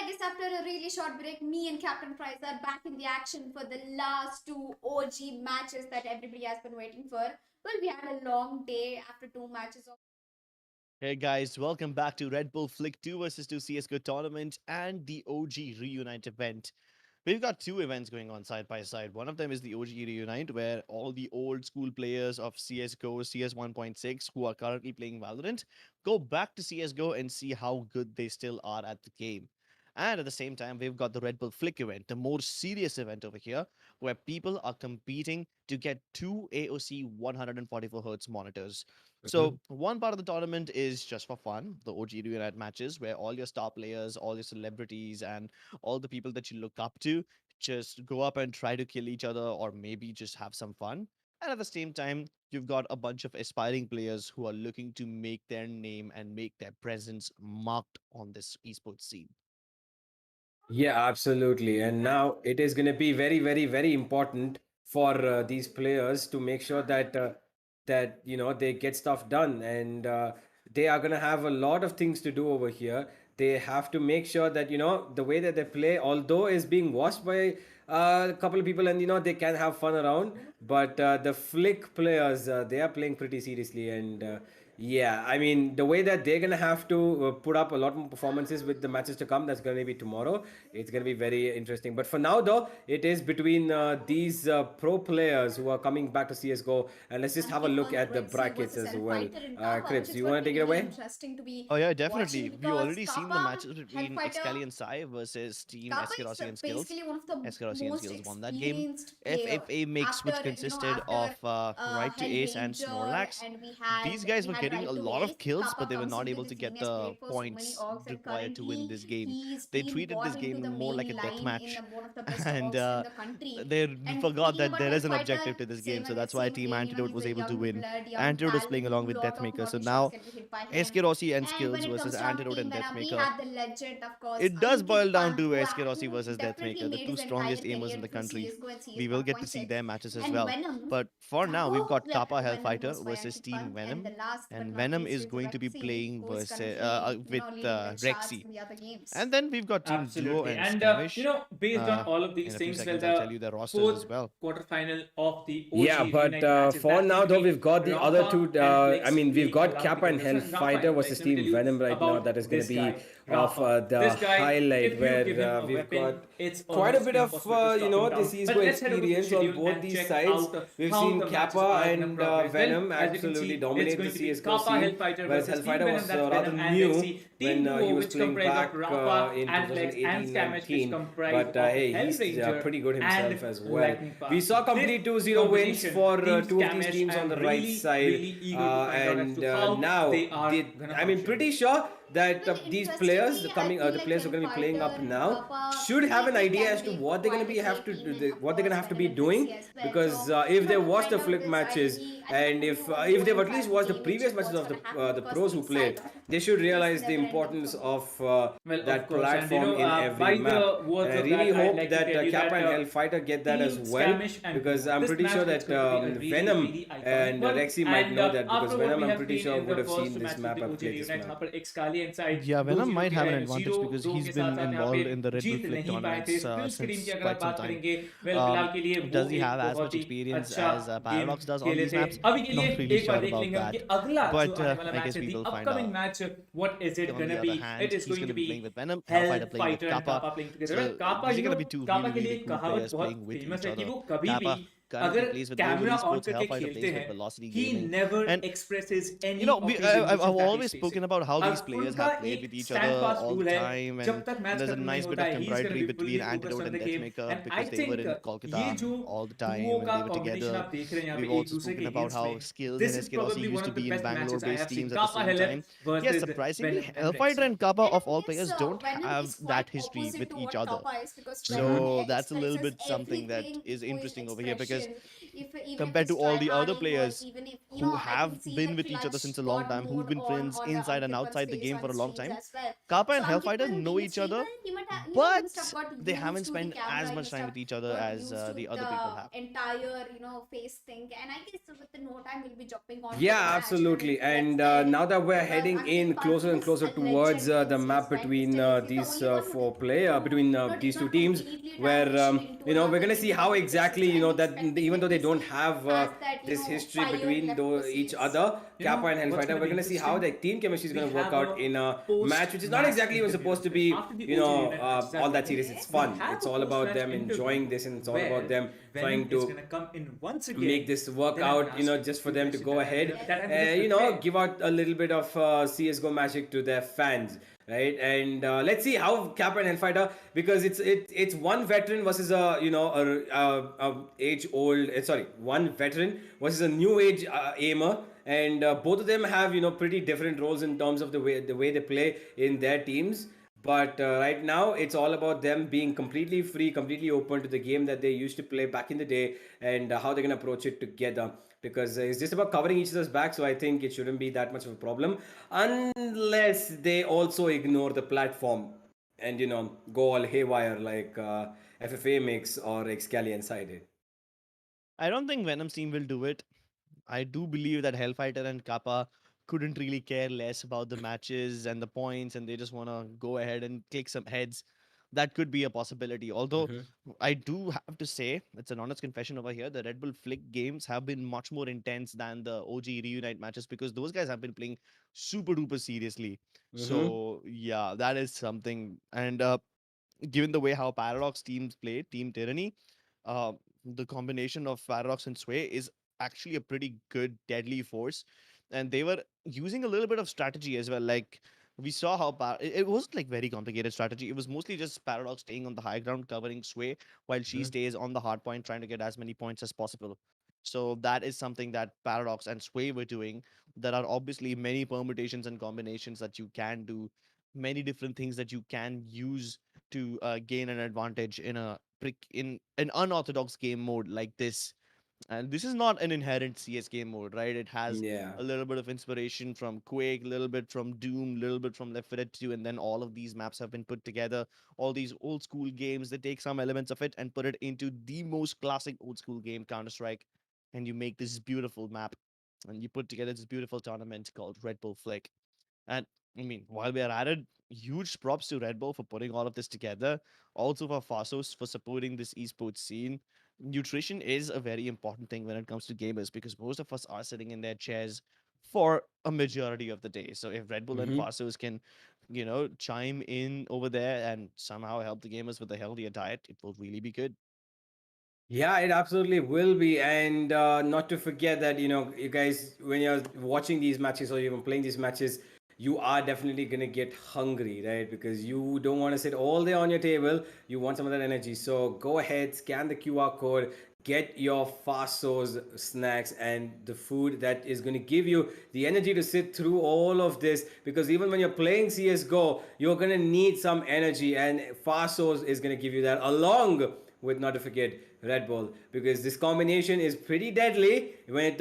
I guess after a really short break, me and Captain Price are back in the action for the last two OG matches that everybody has been waiting for. Well, we had a long day after two matches of. Hey guys, welcome back to Red Bull Flick 2 versus 2 CSGO tournament and the OG Reunite event. We've got two events going on side by side. One of them is the OG Reunite, where all the old school players of CSGO, CS 1.6, who are currently playing Valorant, go back to CSGO and see how good they still are at the game. And at the same time, we've got the Red Bull Flick event, the more serious event over here, where people are competing to get two AOC 144 Hz monitors. So one part of the tournament is just for fun, the OG Reunite matches, where all your star players, all your celebrities, and all the people that you look up to just go up and try to kill each other or maybe just have some fun. And at the same time, you've got a bunch of aspiring players who are looking to make their name and make their presence marked on this esports scene. Yeah, absolutely. And now it is going to be very, very, very important for these players to make sure that they get stuff done, and they are going to have a lot of things to do over here. They have to make sure that the way that they play, although is being watched by a couple of people, and they can have fun around, but the flick players, they are playing pretty seriously, and yeah, I mean, the way that they're gonna have to put up a lot more performances with the matches to come, that's gonna be tomorrow. It's gonna be very interesting. But for now, though, it is between these pro players who are coming back to CS:GO, and let's just have a Ankit look on at the Red Sea brackets versus as well. Hellfighter and Kappa, which Crips, is do you going want to to be take it really away? interesting to be Oh yeah, watching definitely. We've because already seen the Kappa, matches between Hellfighter, Excali and Sai versus Team Kappa is Eskerosi and Skills. basically one of the Eskerosi and most Skills won that game. experienced If player a mix after which consisted after of Right to Hell Ace and Ranger, Snorlax, and these guys we were had getting a Right to lot of Ace. kills, but Kappa they were comes not into able the to scene. get He has the played for so many points orgs, and required to win currently this game. he's They being treated brought this into game the more like a main death line in match, one of the best and orgs in the country. they And forgot speaking that about there is an Hellfighter, objective to this game. same So that's why same Team vein, Antidote he's was a able to young win. blood, young Antidote was talent. playing along with Lot of Deathmaker. So body shots now can be hit by him. SK Rossi and And when Skills it versus comes from Antidote Team and Venom, we Deathmaker. have the legend, of course, It does Ankit boil down Pant, to who, SK Rossi who versus definitely Deathmaker, the made two his entire strongest aimers career in the through country. CSGO and CS We will get to see 1.6. their matches as And well. Venom, But for now, we've got Kappa Venom Hellfighter goes by versus Ankit Team Pant, and the Venom. last but And not Venom least is is going to be Rexy, playing who is versus currently, with leading the charts Rexy. in the other games. And then we've got Team Duo Absolutely. and And, Scamish. based on all of In these a few things, well, seconds, I'll tell the you their rosters as fourth well. quarterfinal of the Yeah, OG but Reunite matches, for that's going now, to though, be we've got the other Rafa two. and I Flex mean, we've playing got along Kappa and together. So, Rafa Hellfighter and Flex, versus let me tell Team you Venom right now. That about is going to this be guy, of Rafa. the This guy, highlight if you give him where a we've weapon, got it's quite a almost bit of impossible to stop him the down. But CSGO let's head over to the experience on schedule both and these check sides. out We've how seen the matches Kappa are going to and progress. Well, Venom as you can absolutely see, it's dominate the going to be CSGO Kappa scene, Hellfighter whereas versus Team Hellfighter Venom, was that's rather Venom and new Rexy. when Team he Duo, was which playing comprised of back Rafa in and Flex and 2018 Scamish, which 19. comprised But of hey, Hell he's Ranger pretty good and himself as well. Lightning We Fast. saw This complete 2-0 wins competition, for Team two of these Scamish, teams on I'm the right really, side, really eager to find out as and to how now they are gonna I'm function. pretty sure that Well, these players, interestingly, I feel the like players who are going to be playing Hellfighter up and now, Kappa should have an maybe idea can as to make what they're going to quite be a have great to team, and of what they're going to course have to be Venom and doing, Rexy as well. because So if they to watch find the out flick this, matches, I and think we if want to they've go at inside least the watched the game and previous check matches what's of gonna happen the because pros who Team played, Cyber they should is realize the never ending importance for me. of Well, of that course, and platform in every by map. the And words I of really that, I'd hope like to that tell you Kappa that and Hellfighter get that as Team well, Scamish and because Duo. I'm This pretty sure match is that going to be a really, Venom really iconic and one. Rexy might And know that, because after what Venom, we I'm have pretty seen sure, in would the have first seen this match of map the and OG played this Reunite, map. यहाँ पर Excali inside Yeah, दो Venom zero might के have an zero advantage because दो he's के been साथ साथ यहाँ पे involved in the Red Bull Jeet Flick नहीं पाए थे tournaments स्पिल स्क्रीन की since अगर आप quite some बात time. करेंगे वेल फिलहाल के लिए वो Does he एक have as बहुत much ही experience अच्छा as game Paradox does on खेले these थे maps? अभी के लिए Not really एक बार sure देख about लेंगे हम कि that. अगला जो But आने वाला I मैच guess है we the will find upcoming out. Match what is it On the gonna other be hand, it is he's going going to to be be playing with Venom, hell Hellfighter playing with fighter and Kappa. Kappa playing together well So Kappa these are you going know to be two Kappa really, के लिए really एक cool कहावत players बहुत playing with famous each है कि other. वो कभी भी Kappa currently अगर plays with Global camera on Esports, करके Hellfighter खेलते plays हैं with Velocity he Gaming. never And expresses you any know, of his I've emotions that he's always spoken facing about how these अब players उनका have played एक with each other stand fast all rule the है time, जब and तक match there's a खत्म नहीं nice bit होता of है he is gonna camaraderie be fully between focused Antidote on and the game Deathmaker and I because they were think in ये Kolkata जो all the Duo time and का they were combination together. आप देख रहे हैं यहाँ We've पे एक also दूसरे के spoken about अगेंस्ट how में Skills and this is Eskerosi probably one used to ऑफ द be in best matches I Bangalore-based have seen teams at the Kappa same हेलन time. Yes, versus surprisingly, Venom and Hellfighter रेक्सी and Kappa And I of all guess players don't Venom have is that quite history opposite with to each what other. Kappa is because Venom So that's a little expresses bit something that everything is through his interesting over here because because connection. If even if compared to it's all try the other harding, or players even if who I have can see been the with each other since clutch a long god time, who've mode been friends on inside and Ankit Pant's outside the face game for on a long streams time, as well. Kappa So and Ankit Hellfighter Pant know being a each other, streamer, he must have but got they used haven't to the spent camera. as He much must time have with each other got as used to the other people the have. entire face thing. And I guess with the no time, we'll be jumping on to the Yeah, match. And absolutely. let's And get now that we're because heading Ankit in Pant closer and is closer a towards legend in the CS map Rank between still. He's the these only one who four player between did these two not teams, completely where transition into we're another gonna game see in the how competition. exactly So I'm that expecting even though him they to don't still have has that this history fire between left for each CS. other, You Kappa know and what's Hellfighter, going to we're be gonna see how interesting? their team chemistry is We gonna work have out a in a match, which is not post-match exactly even interview supposed as to well. be, After the OG event matches are all that done, serious. It's Okay. we fun. have It's a all about post-match them enjoying interview this, and it's all about where them Venom trying is to going to come in once make again. this work Then I'm going to out, ask you a just for few them to questions go ahead, that I'm going to prepare. give out a little bit of CS:GO magic to their fans, right? And let's see how Kappa and Hellfighter, because it's one veteran versus a age old, sorry, one veteran versus a new age aimer, and both of them have pretty different roles in terms of the way they play in their teams. But right now, it's all about them being completely free, completely open to the game that they used to play back in the day, and how they're going to approach it together. Because it's just about covering each other's back, so I think it shouldn't be that much of a problem, unless they also ignore the platform and go all haywire like FFA mix or Excalion sided. I don't think Venom's team will do it. I do believe that Hellfighter and Kappa couldn't really care less about the matches and the points, and they just want to go ahead and click some heads. That could be a possibility. Although Hmm. I do have to say, it's an honest confession over here, the Red Bull Flick games have been much more intense than the OG Reunite matches because those guys have been playing super duper seriously. Hmm. So yeah, that is something. And given the way how Paradox teams play, Team Tyranny, uh, the combination of Paradox and Sway is actually a pretty good deadly force. And they were using a little bit of strategy as well. Like we saw how it wasn't like very complicated strategy. It was mostly just Paradox staying on the high ground, covering Sway, while she Hmm. stays on the hard point, trying to get as many points as possible. So that is something that Paradox and Sway were doing. There are obviously many permutations and combinations that you can do, many different things that you can use to gain an advantage in in an unorthodox game mode like this. And this is not an inherent CS game mode, right? It has Yeah. a little bit of inspiration from Quake, a little bit from Doom, a little bit from Left 4 Dead 2, and then all of these maps have been put together. All these old school games, they take some elements of it and put it into the most classic old school game, Counter Strike, and you make this beautiful map, and you put together this beautiful tournament called Red Bull Flick. And I mean, while we are at it, huge props to Red Bull for putting all of this together. Also for Fasos for supporting this esports scene. Nutrition is a very important thing when it comes to gamers because most of us are sitting in their chairs for a majority of the day. So if Red Bull and Hmm. Fasos can, chime in over there and somehow help the gamers with a healthier diet, it will really be good. Yeah, it absolutely will be. And not to forget that, you guys, when you're watching these matches or even playing these matches, you are definitely going to get hungry, right? Because you don't want to sit all day on your table. You want some of that energy. So go ahead, scan the QR code, get your fast sauce snacks and the food that is going to give you the energy to sit through all of this. Because even when you're playing CSGO, you're going to need some energy, and fast sauce is going to give you that, along with, not to forget, Red Bull, because this combination is pretty deadly when it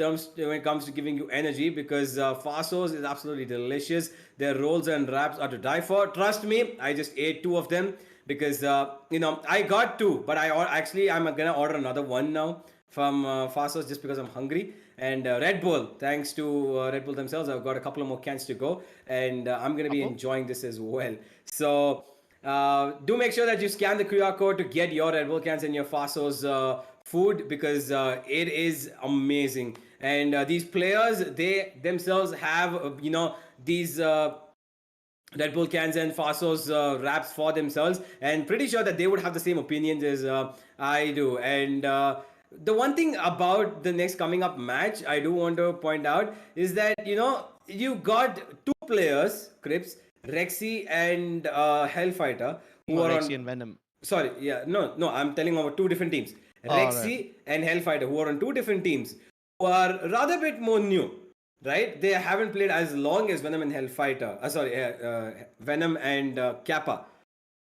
comes to giving you energy. Because Fasos is absolutely delicious. Their rolls and wraps are to die for. Trust me, I just ate two of them because I got two, but I'm gonna order another one now from Fasos just because I'm hungry. And Red Bull, thanks to Red Bull themselves, I've got a couple of more cans to go, and I'm gonna be Apo? enjoying this as well. So do make sure that you scan the QR code to get your Red Bull cans and your Fasos food, because it is amazing. And these players, they themselves have these Red Bull cans and Fasos wraps for themselves, and pretty sure that they would have the same opinions as I do. And the one thing about the next coming up match I do want to point out is that you got two players, Crips, Rexy and Hellfighter, who Oh, are Rexy on. and Venom. Sorry, yeah, no, I'm telling over two different teams. All right. Rexy and Hellfighter, who are on two different teams, who are rather bit more new, right? They haven't played as long as Venom and Hellfighter. Venom and Kappa.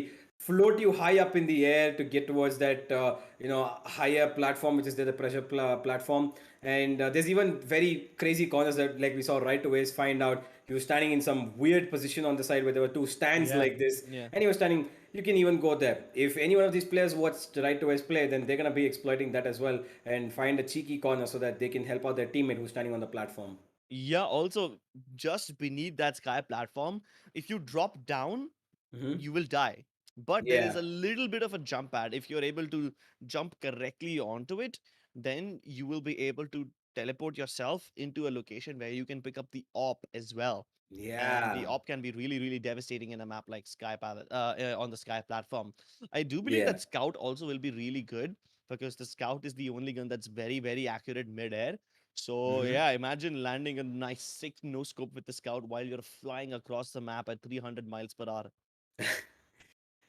very float you high up in the air to get towards that higher platform, which is the pressure platform. And there's even very crazy corners that, like we saw right away, find out he was standing in some weird position on the side where there were two stands Yeah. like this, Yeah. and he was standing. You can even go there. If any one of these players watched right to play, then they're gonna be exploiting that as well and find a cheeky corner so that they can help out their teammate who's standing on the platform. Yeah, also just beneath that sky platform, if you drop down, Hmm. you will die. But there is Yeah. a little bit of a jump pad. If you're able to jump correctly onto it, then you will be able to teleport yourself into a location where you can pick up the op as well. And the Yeah. op can be really, really devastating in a map like on the Sky platform. I do believe Yeah. that Scout also will be really good because the Scout is the only gun that's very, very accurate mid-air. So Hmm. yeah, imagine landing a nice sick no scope with the Scout while you're flying across the map at 300 miles per hour.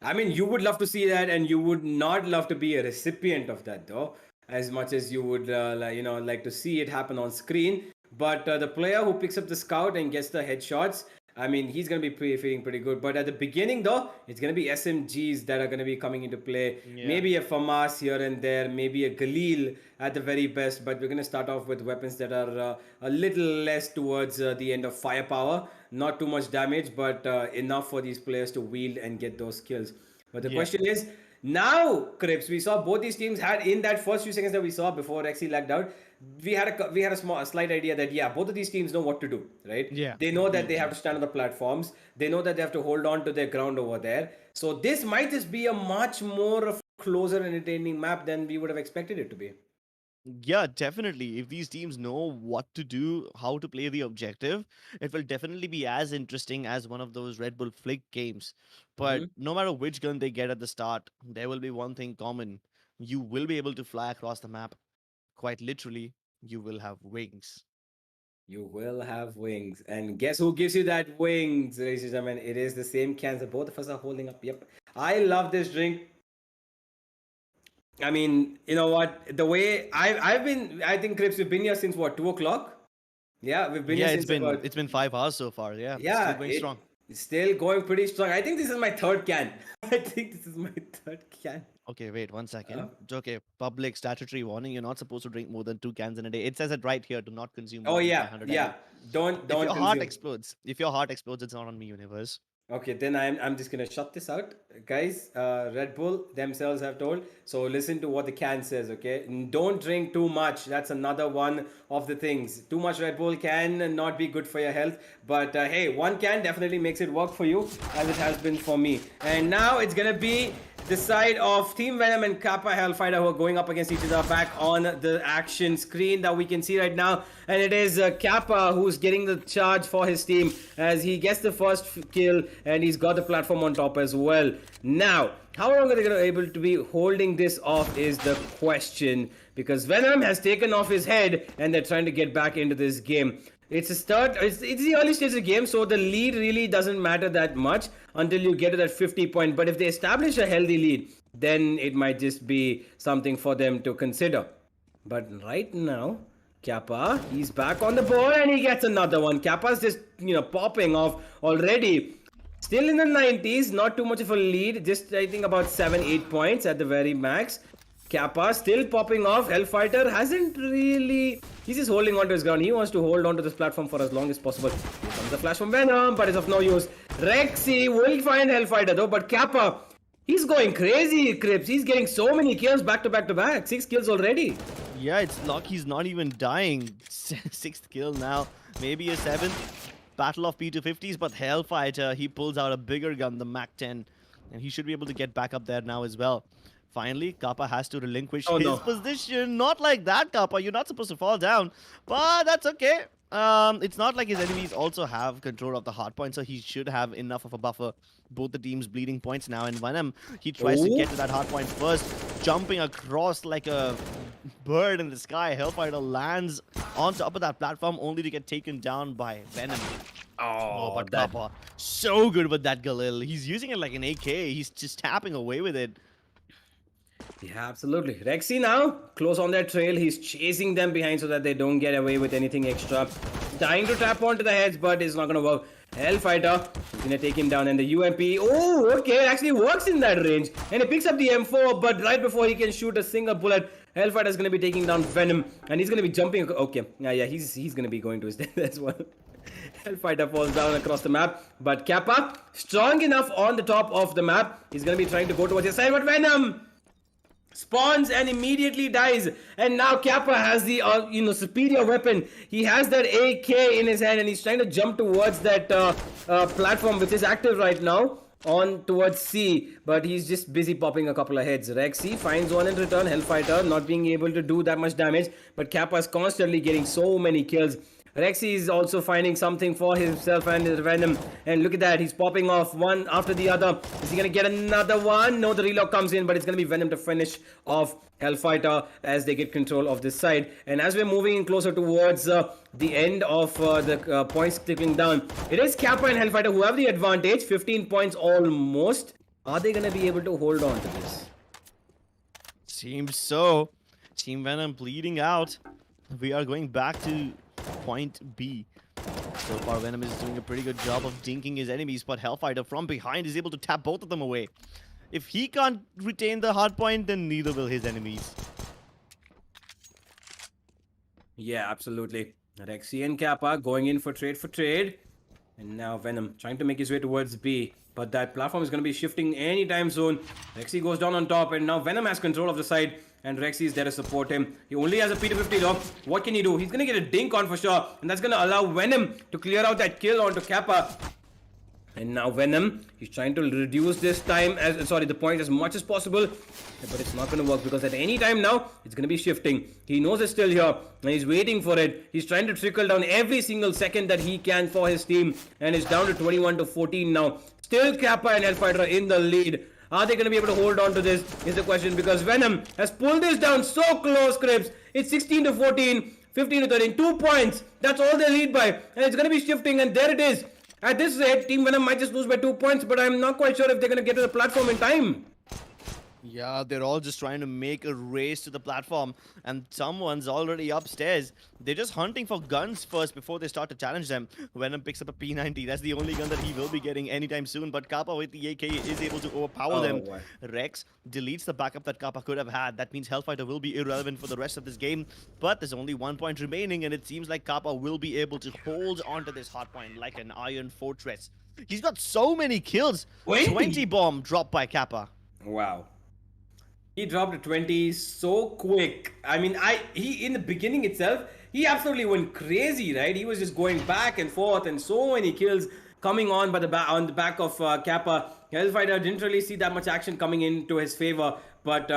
I mean, you would love to see that, and you would not love to be a recipient of that, though, as much as you would, like to see it happen on screen. But the player who picks up the scout and gets the headshots, I mean, he's going to be feeling pretty good. But at the beginning, though, it's going to be SMGs that are going to be coming into play. Yeah. Maybe a FAMAS here and there, maybe a Galil at the very best. But we're going to start off with weapons that are a little less towards the end of firepower. Not too much damage, but enough for these players to wield and get those kills. But the Yeah. question is, now, Crips, we saw both these teams had in that first few seconds that we saw before Rexy lagged out. We had a slight idea that both of these teams know what to do, right? Yeah. They know that they have Yeah. to stand on the platforms. They know that they have to hold on to their ground over there. So this might just be a much more of closer, entertaining map than we would have expected it to be. Yeah, definitely. If these teams know what to do, how to play the objective, it will definitely be as interesting as one of those Red Bull Flick games. But Hmm. no matter which gun they get at the start, there will be one thing common. You will be able to fly across the map. Quite literally, you will have wings. You will have wings. And guess who gives you that wings, ladies and gentlemen? It is the same cans that both of us are holding up. Yep. I love this drink. I mean, you know what? The way I've been, I think, Crips, we've been here since what, 2 o'clock? Yeah, we've been here Yeah, it's since been about. it's been 5 hours so far. Yeah, still Yeah, going strong. it's still going pretty strong. I think this is my third can. I think this is my third can. Okay, wait one Uh, second. Okay, public statutory warning: you're not supposed to drink more than 2 cans in a day. It says it right here: do not consume oh more than yeah, 500 yeah. ml. Don't If don't your heart consume. explodes, it's not on me, universe. Okay, then I'm just gonna shut this out, guys. Red Bull themselves have told. So listen to what the can says, okay? Don't drink too much. That's another one of the things. Too much Red Bull can not be good for your health. But hey, one can definitely makes it work for you, as it has been for me. And now it's gonna be the side of Team Venom and Kappa Hellfighter who are going up against each other back on the action screen that we can see right now. And it is Kappa who's getting the charge for his team as he gets the first kill and he's got the platform on top as well. Now, how long are they going to be able to be holding this off is the question, because Venom has taken off his head and they're trying to get back into this game. It's a start. It's the early stage of the game, so the lead really doesn't matter that much until you get to that 50 point. But if they establish a healthy lead, then it might just be something for them to consider. But right now, Kappa, he's back on the board and he gets another one. Kappa's just, popping off already. Still in the 90s, not too much of a lead, just I think about 7-8 points at the very max. Kappa still popping off. Hellfighter hasn't really. He's just holding on to his ground. He wants to hold on to this platform for as long as possible. Here comes the flash from Venom, but it's of no use. Rexy will find Hellfighter though, but Kappa, he's going crazy, Crips. He's getting so many kills back to back to back. 6 kills already. Yeah, it's luck he's not even dying. Sixth kill now, maybe a seventh. Battle of P250s, but Hellfighter, he pulls out a bigger gun, the Mac 10, and he should be able to get back up there now as well. Finally, Kappa has to relinquish Oh, his no. position. Not like that, Kappa. You're not supposed to fall down, but that's okay. It's not like his enemies also have control of the hard point, so he should have enough of a buffer. Both the teams bleeding points now, and Venom, he tries to get to that hard point first, jumping across like a bird in the sky. Hellfighter lands on top of that platform only to get taken down by Venom. Oh, but Kappa, so good with that Galil. He's using it like an AK. He's just tapping away with it. Yeah, absolutely. Rexy now, close on their trail. He's chasing them behind so that they don't get away with anything extra. trying to tap onto the heads, but it's not gonna work. Hellfighter is gonna take him down, and the UMP. Oh, okay, it actually works in that range, and he picks up the M4. But right before he can shoot a single bullet, Hellfighter is gonna be taking down Venom, and he's gonna be jumping. Okay, yeah, he's gonna be going to his death as well. Hellfighter falls down across the map, but Kappa strong enough on the top of the map. He's gonna be trying to go towards his side, but Venom spawns and immediately dies, and now Kappa has the superior weapon. He has that AK in his hand, and he's trying to jump towards that platform which is active right now on towards C, but he's just busy popping a couple of heads. Rexy finds one in return. Hellfighter not being able to do that much damage, but Kappa is constantly getting so many kills. Rexy is also finding something for himself and his Venom. And look at that, he's popping off one after the other. Is he gonna get another one? No, the reload comes in, but it's gonna be Venom to finish off Hellfighter as they get control of this side. And as we're moving in closer towards the end of the points ticking down, it is Kappa and Hellfighter who have the advantage. 15 points almost. Are they gonna be able to hold on to this? Seems so. Team Venom bleeding out. We are going back to point B. So far, Venom is doing a pretty good job of dinking his enemies, but Hellfighter from behind is able to tap both of them away. If he can't retain the hard point, then neither will his enemies. Yeah, absolutely. Rexy and Kappa going in for trade. And now Venom trying to make his way towards B. But that platform is going to be shifting anytime soon. Rexy goes down on top, and now Venom has control of the side. And Rexy is there to support him. He only has a P250 though. What can he do? He's going to get a dink on for sure. And that's going to allow Venom to clear out that kill onto Kappa. And now Venom, he's trying to reduce this time, the point as much as possible. But it's not going to work because at any time now, it's going to be shifting. He knows it's still here and he's waiting for it. He's trying to trickle down every single second that he can for his team. And it's down to 21 to 14 now. Still Kappa and Hellfighter in the lead. Are they going to be able to hold on to this is the question, because Venom has pulled this down so close, Crips. It's 16 to 14, 15 to 13, 2 points. That's all they lead by. And it's going to be shifting, and there it is. At this rate, Team Venom might just lose by 2 points, but I'm not quite sure if they're going to get to the platform in time. Yeah, they're all just trying to make a race to the platform, and someone's already upstairs. They're just hunting for guns first before they start to challenge them. Venom picks up a P90. That's the only gun that he will be getting anytime soon, but Kappa with the AK is able to overpower them. Wow. Rex deletes the backup that Kappa could have had. That means Hellfighter will be irrelevant for the rest of this game, but there's only 1 point remaining, and it seems like Kappa will be able to hold onto this hard point like an iron fortress. He's got so many kills. 20 bomb dropped by Kappa. Wow. He dropped a 20 so quick. I mean, he in the beginning itself, he absolutely went crazy, right? He was just going back and forth, and so many kills coming on by on the back of Kappa. Hellfighter didn't really see that much action coming into his favor, but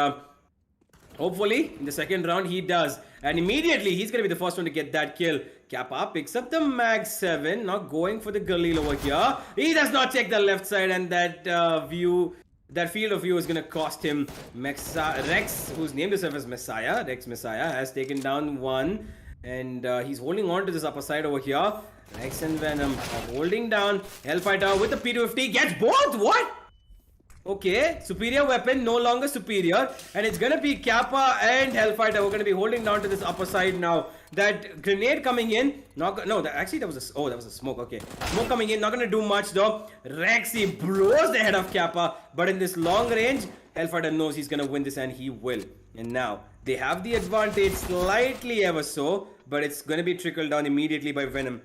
hopefully in the second round he does, and immediately he's gonna be the first one to get that kill. Kappa picks up the Mag 7, not going for the Galil over here. He does not check the left side, and that that field of view is going to cost him. Rex, who's named himself as Messiah, Rex Messiah, has taken down one. And he's holding on to this upper side over here. Rex and Venom are holding down. Hellfighter with the P250 gets both. What? Okay, superior weapon, no longer superior. And it's going to be Kappa and Hellfighter who are going to be holding down to this upper side now. That grenade coming in, actually that was a smoke. Okay, smoke coming in, not gonna do much though. Rexy blows the head of Kappa, but in this long range, Hellfighter knows he's gonna win this, and he will. And now they have the advantage slightly ever so, but it's gonna be trickled down immediately by Venom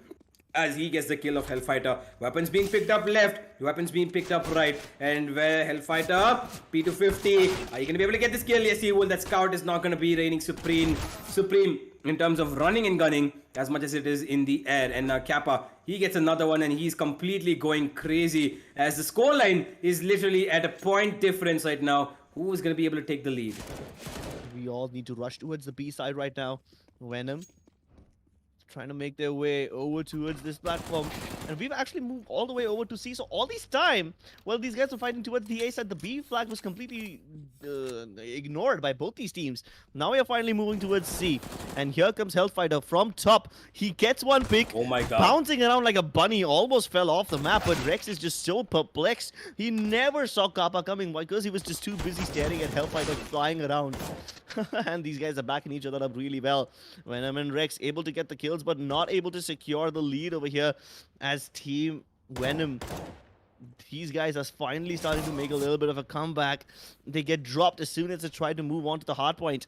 as he gets the kill of Hellfighter. Weapons being picked up left, weapons being picked up right, and where Hellfighter P250, are you gonna be able to get this kill? Yes, he will. That scout is not gonna be reigning supreme in terms of running and gunning as much as it is in the air. And now Kappa, he gets another one, and he's completely going crazy as the scoreline is literally at a point difference right now. Who is going to be able to take the lead? We all need to rush towards the B side right now. Venom trying to make their way over towards this platform, and we've actually moved all the way over to C. So all this time, while these guys were fighting towards the A side, the B flag was completely ignored by both these teams. Now we are finally moving towards C, and here comes Hellfighter from top. He gets one pick. Oh my god, bouncing around like a bunny, almost fell off the map, but Rex is just so perplexed. He never saw Kappa coming because he was just too busy staring at Hellfighter flying around. And these guys are backing each other up really well. Venom and Rex able to get the kills, but not able to secure the lead over here as Team Venom. These guys are finally starting to make a little bit of a comeback. They get dropped as soon as they try to move on to the hard point.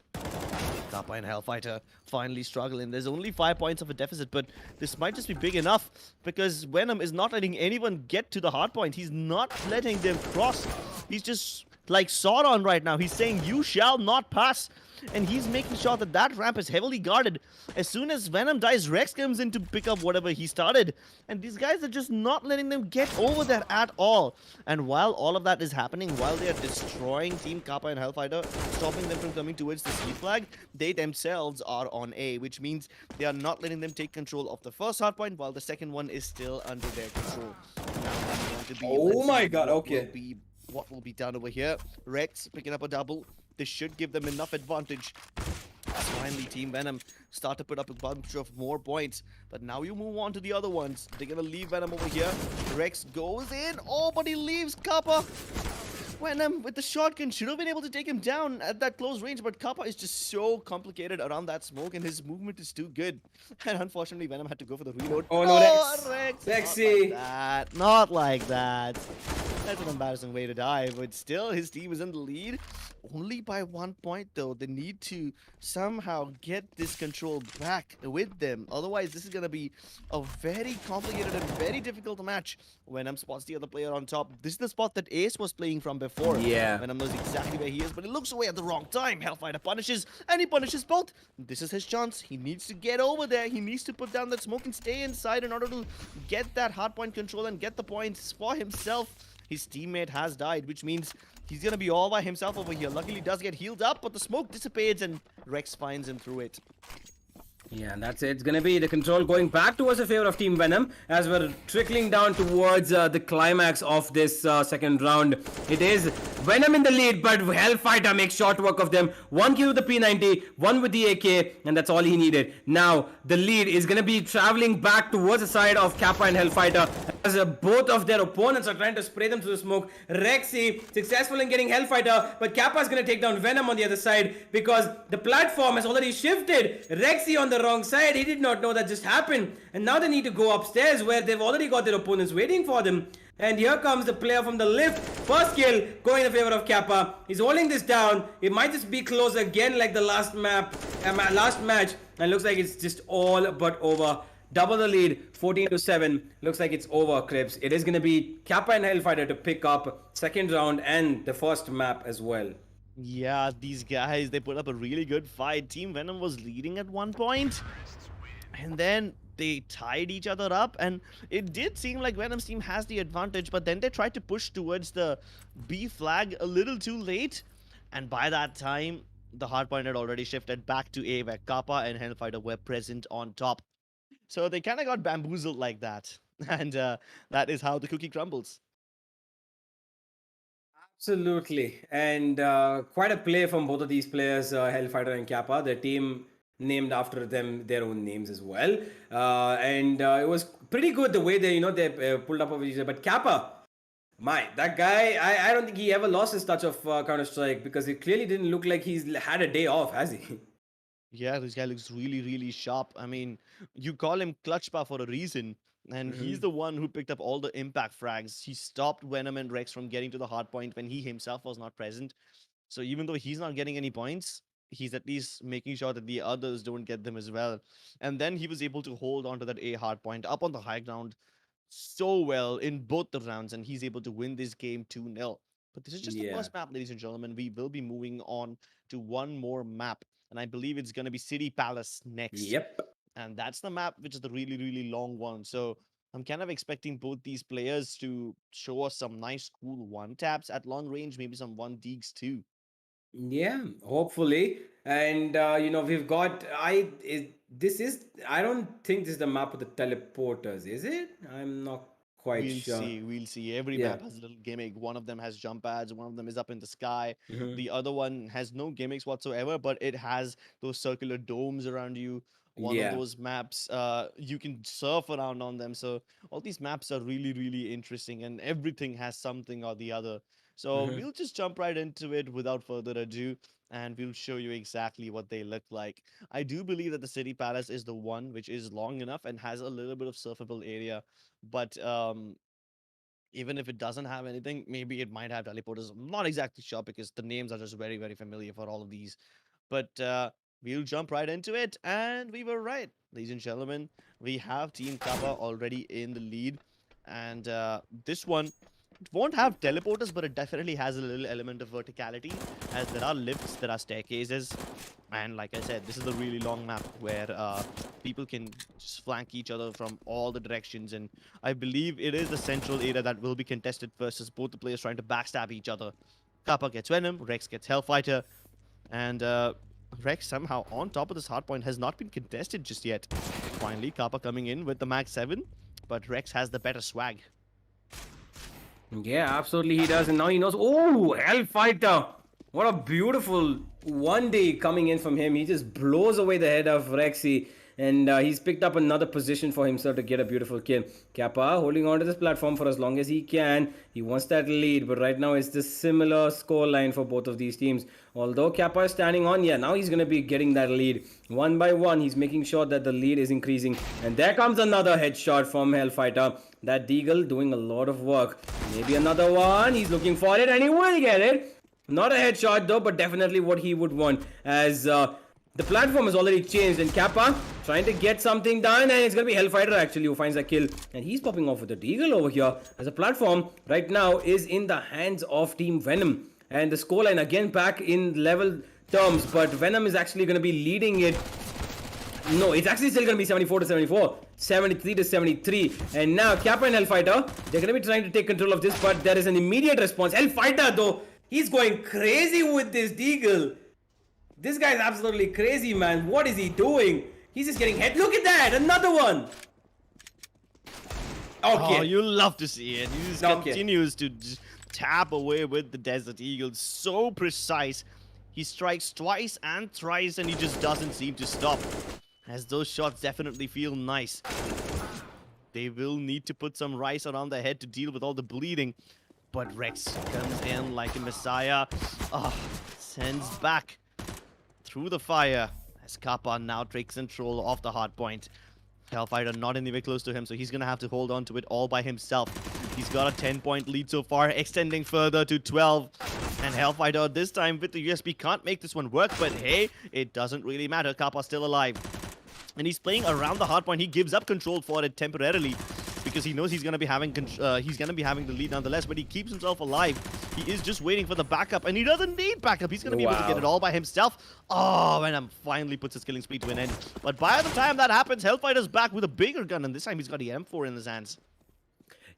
Kappa and Hellfighter finally struggling. There's only 5 points of a deficit, but this might just be big enough because Venom is not letting anyone get to the hard point. He's not letting them cross. He's just like Sauron right now. He's saying, "You shall not pass." And he's making sure that that ramp is heavily guarded. As soon as Venom dies, Rex comes in to pick up whatever he started. And these guys are just not letting them get over there at all. And while all of that is happening, while they are destroying Team Kappa and Hellfighter, stopping them from coming towards the C flag, they themselves are on A, which means they are not letting them take control of the first hardpoint, while the second one is still under their control. Now, moving on to B, Oh let's my see God, okay. what will be done over here. Rex picking up a double. This should give them enough advantage. Finally, Team Venom start to put up a bunch of more points. But now you move on to the other ones. They're gonna leave Venom over here. Rex goes in. Oh, but he leaves Kappa. Venom with the shotgun should have been able to take him down at that close range, but Kappa is just so complicated around that smoke and his movement is too good. And unfortunately, Venom had to go for the reload. Oh no, Rex. Rex! Sexy. Not like that. Not like that. That's an embarrassing way to die, but still, his team is in the lead. Only by 1 point, though. They need to somehow get this control back with them. Otherwise, this is going to be a very complicated and very difficult match. Venom spots the other player on top. This is the spot that Ace was playing from before. Yeah. Venom knows exactly where he is, but he looks away at the wrong time. Hellfighter punishes, and he punishes both. This is his chance. He needs to get over there. He needs to put down that smoke and stay inside in order to get that hardpoint control and get the points for himself. His teammate has died, which means he's gonna be all by himself over here. Luckily, he does get healed up, but the smoke dissipates and Rex finds him through it. Yeah, and that's it. It's going to be the control going back towards the favor of Team Venom as we're trickling down towards the climax of this second round. It is Venom in the lead, but Hellfighter makes short work of them. 1 kill with the P90, 1 with the AK, and that's all he needed. Now, the lead is going to be traveling back towards the side of Kappa and Hellfighter as both of their opponents are trying to spray them through the smoke. Rexy successful in getting Hellfighter, but Kappa is going to take down Venom on the other side because the platform has already shifted. Rexy on the wrong side. He did not know that just happened. And now they need to go upstairs where they've already got their opponents waiting for them. And here comes the player from the lift. First kill going in favor of Kappa. He's holding this down. It might just be close again like the last match. And looks like it's just all but over. Double the lead, 14-7. Looks like it's over, Crips. It is going to be Kappa and Hellfighter to pick up second round and the first map as well. Yeah, these guys, they put up a really good fight. Team Venom was leading at 1 point, and then they tied each other up, and it did seem like Venom's team has the advantage, but then they tried to push towards the B flag a little too late, and by that time, the hardpoint had already shifted back to A, where Kappa and Hellfighter were present on top. So they kind of got bamboozled like that, and that is how the cookie crumbles. Absolutely. And quite a play from both of these players, Hellfighter and Kappa. Their team named after them their own names as well. And it was pretty good the way they pulled up over each other. But Kappa, that guy, I don't think he ever lost his touch of Counter-Strike because it clearly didn't look like he's had a day off, has he? Yeah, this guy looks really, really sharp. I mean, you call him Clutchpa for a reason, and he's the one who picked up all the impact frags. He stopped Venom and Rex from getting to the hard point when he himself was not present. So even though he's not getting any points, he's at least making sure that the others don't get them as well. And then he was able to hold on to that A hard point up on the high ground so well in both the rounds, and he's able to win this game 2-0. But this is just the Yeah. first map, ladies and gentlemen. We will be moving on to one more map, and I believe it's going to be City Palace next. Yep. And that's the map, which is the really, really long one. So I'm kind of expecting both these players to show us some nice, cool one taps at long range, maybe some one deeks too. Yeah, hopefully. And we've got I don't think this is the map with the teleporters, is it? I'm not quite We'll sure. see. We'll see. Every Yeah. map has a little gimmick. One of them has jump pads. One of them is up in the sky. Mhm. The other one has no gimmicks whatsoever, but it has those circular domes around you. One of Yeah. those maps, you can surf around on them. So all these maps are really, really interesting, and everything has something or the other. So Mhm. we'll just jump right into it without further ado. and we'll show you exactly what they look like. I do believe that the City Palace is the one which is long enough and has a little bit of surfable area, but even if it doesn't have anything, maybe it might have teleporters. I'm not exactly sure because the names are just very, very familiar for all of these. But we'll jump right into it. And we were right, ladies and gentlemen. We have Team Kappa already in the lead. And this one, it won't have teleporters, but it definitely has a little element of verticality, as there are lifts, there are staircases. And like I said, this is a really long map where people can just flank each other from all the directions. And I believe it is the central area that will be contested versus both the players trying to backstab each other. Kappa gets Venom, Rex gets Hellfighter, and Rex somehow on top of this hardpoint has not been contested just yet. Finally, Kappa coming in with the Mag 7, but Rex has the better swag. Yeah, absolutely he does. And now he knows. Oh, Hellfighter. What a beautiful 1D coming in from him. He just blows away the head of Rexy. And he's picked up another position for himself to get a beautiful kill. Kappa holding on to this platform for as long as he can. He wants that lead, but right now it's the similar score line for both of these teams. Although Kappa is standing on, yeah, now he's going to be getting that lead. One by one, he's making sure that the lead is increasing. And there comes another headshot from Hellfighter. That Deagle doing a lot of work. Maybe another one. He's looking for it and he will get it. Not a headshot though, but definitely what he would want, as the platform has already changed, and Kappa trying to get something done, and it's going to be Hellfighter actually who finds a kill, and he's popping off with the Deagle over here, as the platform right now is in the hands of Team Venom, and the scoreline again back in level terms, but Venom is actually going to be leading it. No, it's actually still going to be 74 to 74, 73 to 73, and now Kappa and Hellfighter, they're going to be trying to take control of this, but there is an immediate response. Hellfighter though, he's going crazy with this Deagle. This guy's absolutely crazy, man. What is he doing? He's just getting hit. Look at that. Another one. Okay. Oh, you love to see it. He just continues to just tap away with the Desert Eagle. So precise. He strikes twice and thrice, and he just doesn't seem to stop. As those shots definitely feel nice. They will need to put some rice around their head to deal with all the bleeding. But Rex comes in like a messiah. Sends back through the fire, as Kappa now takes control of the hard point. Hellfighter not anywhere close to him, so he's gonna have to hold on to it all by himself. He's got a 10-point lead so far, extending further to 12. And Hellfighter this time with the USB can't make this one work, but hey, it doesn't really matter. Kappa's still alive. And he's playing around the hard point. He gives up control for it temporarily, because he knows he's gonna be having the lead nonetheless, but he keeps himself alive. He is just waiting for the backup, and he doesn't need backup. He's gonna be able to get it all by himself. Oh, Venom finally puts his killing spree to an end. But by the time that happens, Hellfighter's back with a bigger gun, and this time he's got the M4 in his hands.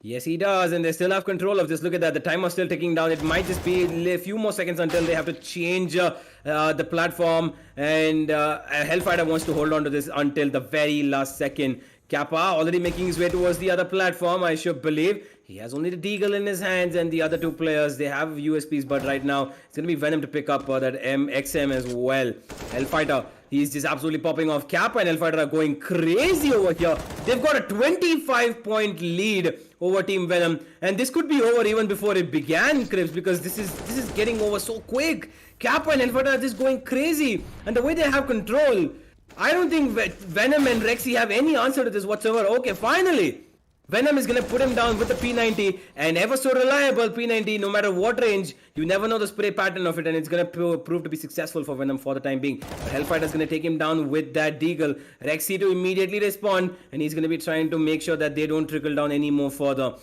Yes, he does, and they still have control of this. Look at that. The timer's still ticking down. It might just be a few more seconds until they have to change the platform, and Hellfighter wants to hold on to this until the very last second. Kappa already making his way towards the other platform, I should believe. He has only the Deagle in his hands, and the other two players, they have USPs, but right now it's going to be Venom to pick up that XM as well. Hellfighter, he's just absolutely popping off. Kappa and Hellfighter are going crazy over here. They've got a 25-point lead over Team Venom, and this could be over even before it began, Cribs, because this is getting over so quick. Kappa and Hellfighter are just going crazy, and the way they have control, I don't think Venom and Rexy have any answer to this whatsoever. Okay, finally, Venom is going to put him down with the P90, and ever so reliable P90, no matter what range, you never know the spray pattern of it, and it's going to prove to be successful for Venom for the time being. But Hellfighter is going to take him down with that Deagle. Rexy to immediately respond, and he's going to be trying to make sure that they don't trickle down any more further.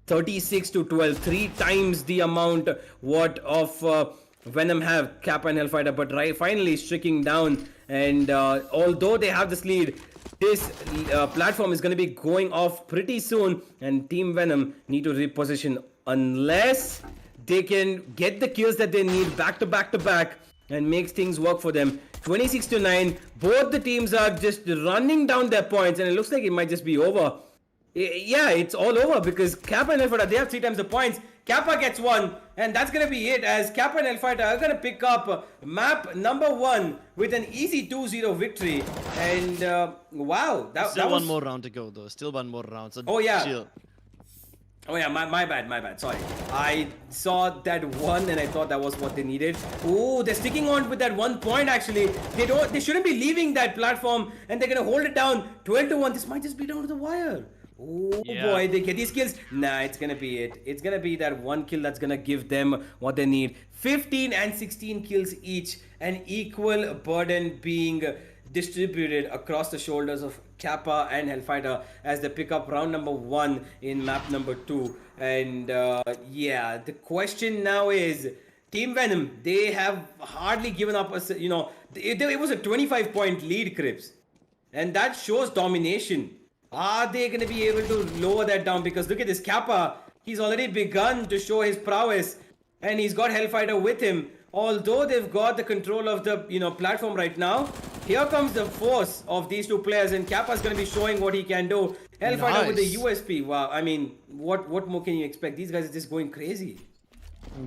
36 to 12, 3 times the amount what of Venom have, Kappa and Hellfighter, but finally streaking down, and although they have this lead, this platform is going to be going off pretty soon, and Team Venom need to reposition unless they can get the kills that they need back to back to back and makes things work for them. 26 to 9, both the teams are just running down their points, and it looks like it might just be over. Yeah, it's all over because Kappa and Hellfighter, they have 3 times the points. Kappa gets 1, and that's going to be it, as Kappa and Hellfighter are going to pick up map number 1 with an easy 2-0 victory. And wow, that Still was... one more round to go, though. Still one more round. So oh, yeah. Chill. Oh yeah, my bad, my bad. Sorry. I saw that one and I thought that was what they needed. Oh, they're sticking on with that 1 point actually. They shouldn't be leaving that platform and they're gonna hold it down 12-1. This might just be down to the wire. Oh Yeah. boy, they get these kills. Nah, it's gonna be it. It's gonna be that one kill that's gonna give them what they need. 15 and 16 kills each, an equal burden being distributed across the shoulders of Kappa and Hellfighter as they pick up round number 1 in map number 2. And yeah, the question now is Team Venom, they have hardly given up it was a 25-point lead, Crips. And that shows domination. Are they going to be able to lower that down? Because look at this Kappa. He's already begun to show his prowess. And he's got Hellfighter with him. Although they've got the control of the platform right now, here comes the force of these two players. And Kappa's going to be showing what he can do. Hellfighter with the Nice. USP. Wow, I mean, what more can you expect? These guys are just going crazy.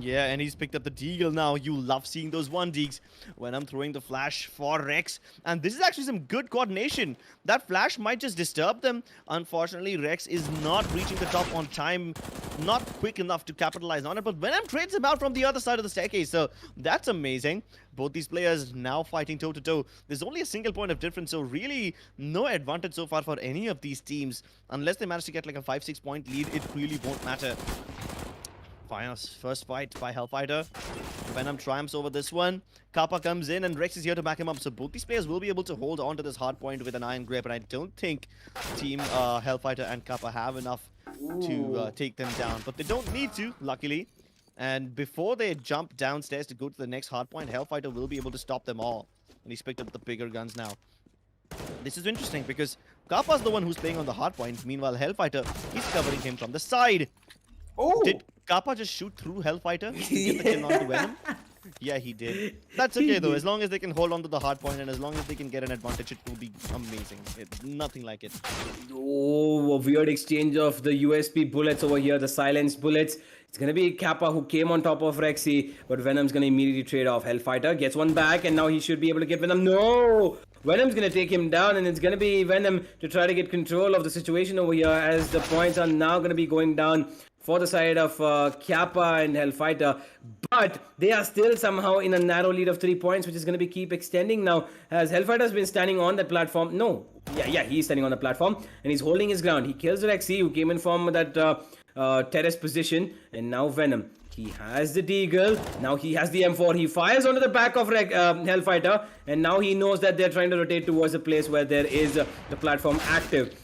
Yeah, and he's picked up the deagle now. You love seeing those 1 deags when I'm throwing the flash for Rex. And this is actually some good coordination. That flash might just disturb them. Unfortunately, Rex is not reaching the top on time. Not quick enough to capitalize on it. But Venom trades him out from the other side of the staircase. So that's amazing. Both these players now fighting toe-to-toe. There's only a single point of difference. So really, no advantage so far for any of these teams. Unless they manage to get like a 5-6 point lead, it really won't matter. First fight by Hellfighter. Venom triumphs over this one. Kappa comes in and Rex is here to back him up. So both these players will be able to hold on to this hard point with an iron grip. And I don't think Team Hellfighter and Kappa have enough to take them down. But they don't need to, luckily. And before they jump downstairs to go to the next hard point, Hellfighter will be able to stop them all. And he's picked up the bigger guns now. This is interesting because Kappa's the one who's playing on the hard point. Meanwhile, Hellfighter, he's covering him from the side. Oh! Did Kappa just shoot through Hellfighter to get the kill onto Venom? Yeah, he did. That's okay though, as long as they can hold on to the hard point and as long as they can get an advantage, it will be amazing. It's nothing like it. Oh, a weird exchange of the USP bullets over here, the silenced bullets. It's gonna be Kappa who came on top of Rexy, but Venom's gonna immediately trade off. Hellfighter gets one back, and now he should be able to get Venom. No! Venom's gonna take him down, and it's gonna be Venom to try to get control of the situation over here as the points are now gonna be going down for the side of Kappa and Hellfighter, but they are still somehow in a narrow lead of 3 points, which is going to be keep extending now as Hellfighter's been standing on that platform. No, yeah, he's standing on the platform and he's holding his ground. He kills Rexy, who came in from that terrace position, and now Venom. He has the deagle, now he has the M4, he fires onto the back of Hellfighter, and now he knows that they're trying to rotate towards a place where there is the platform active.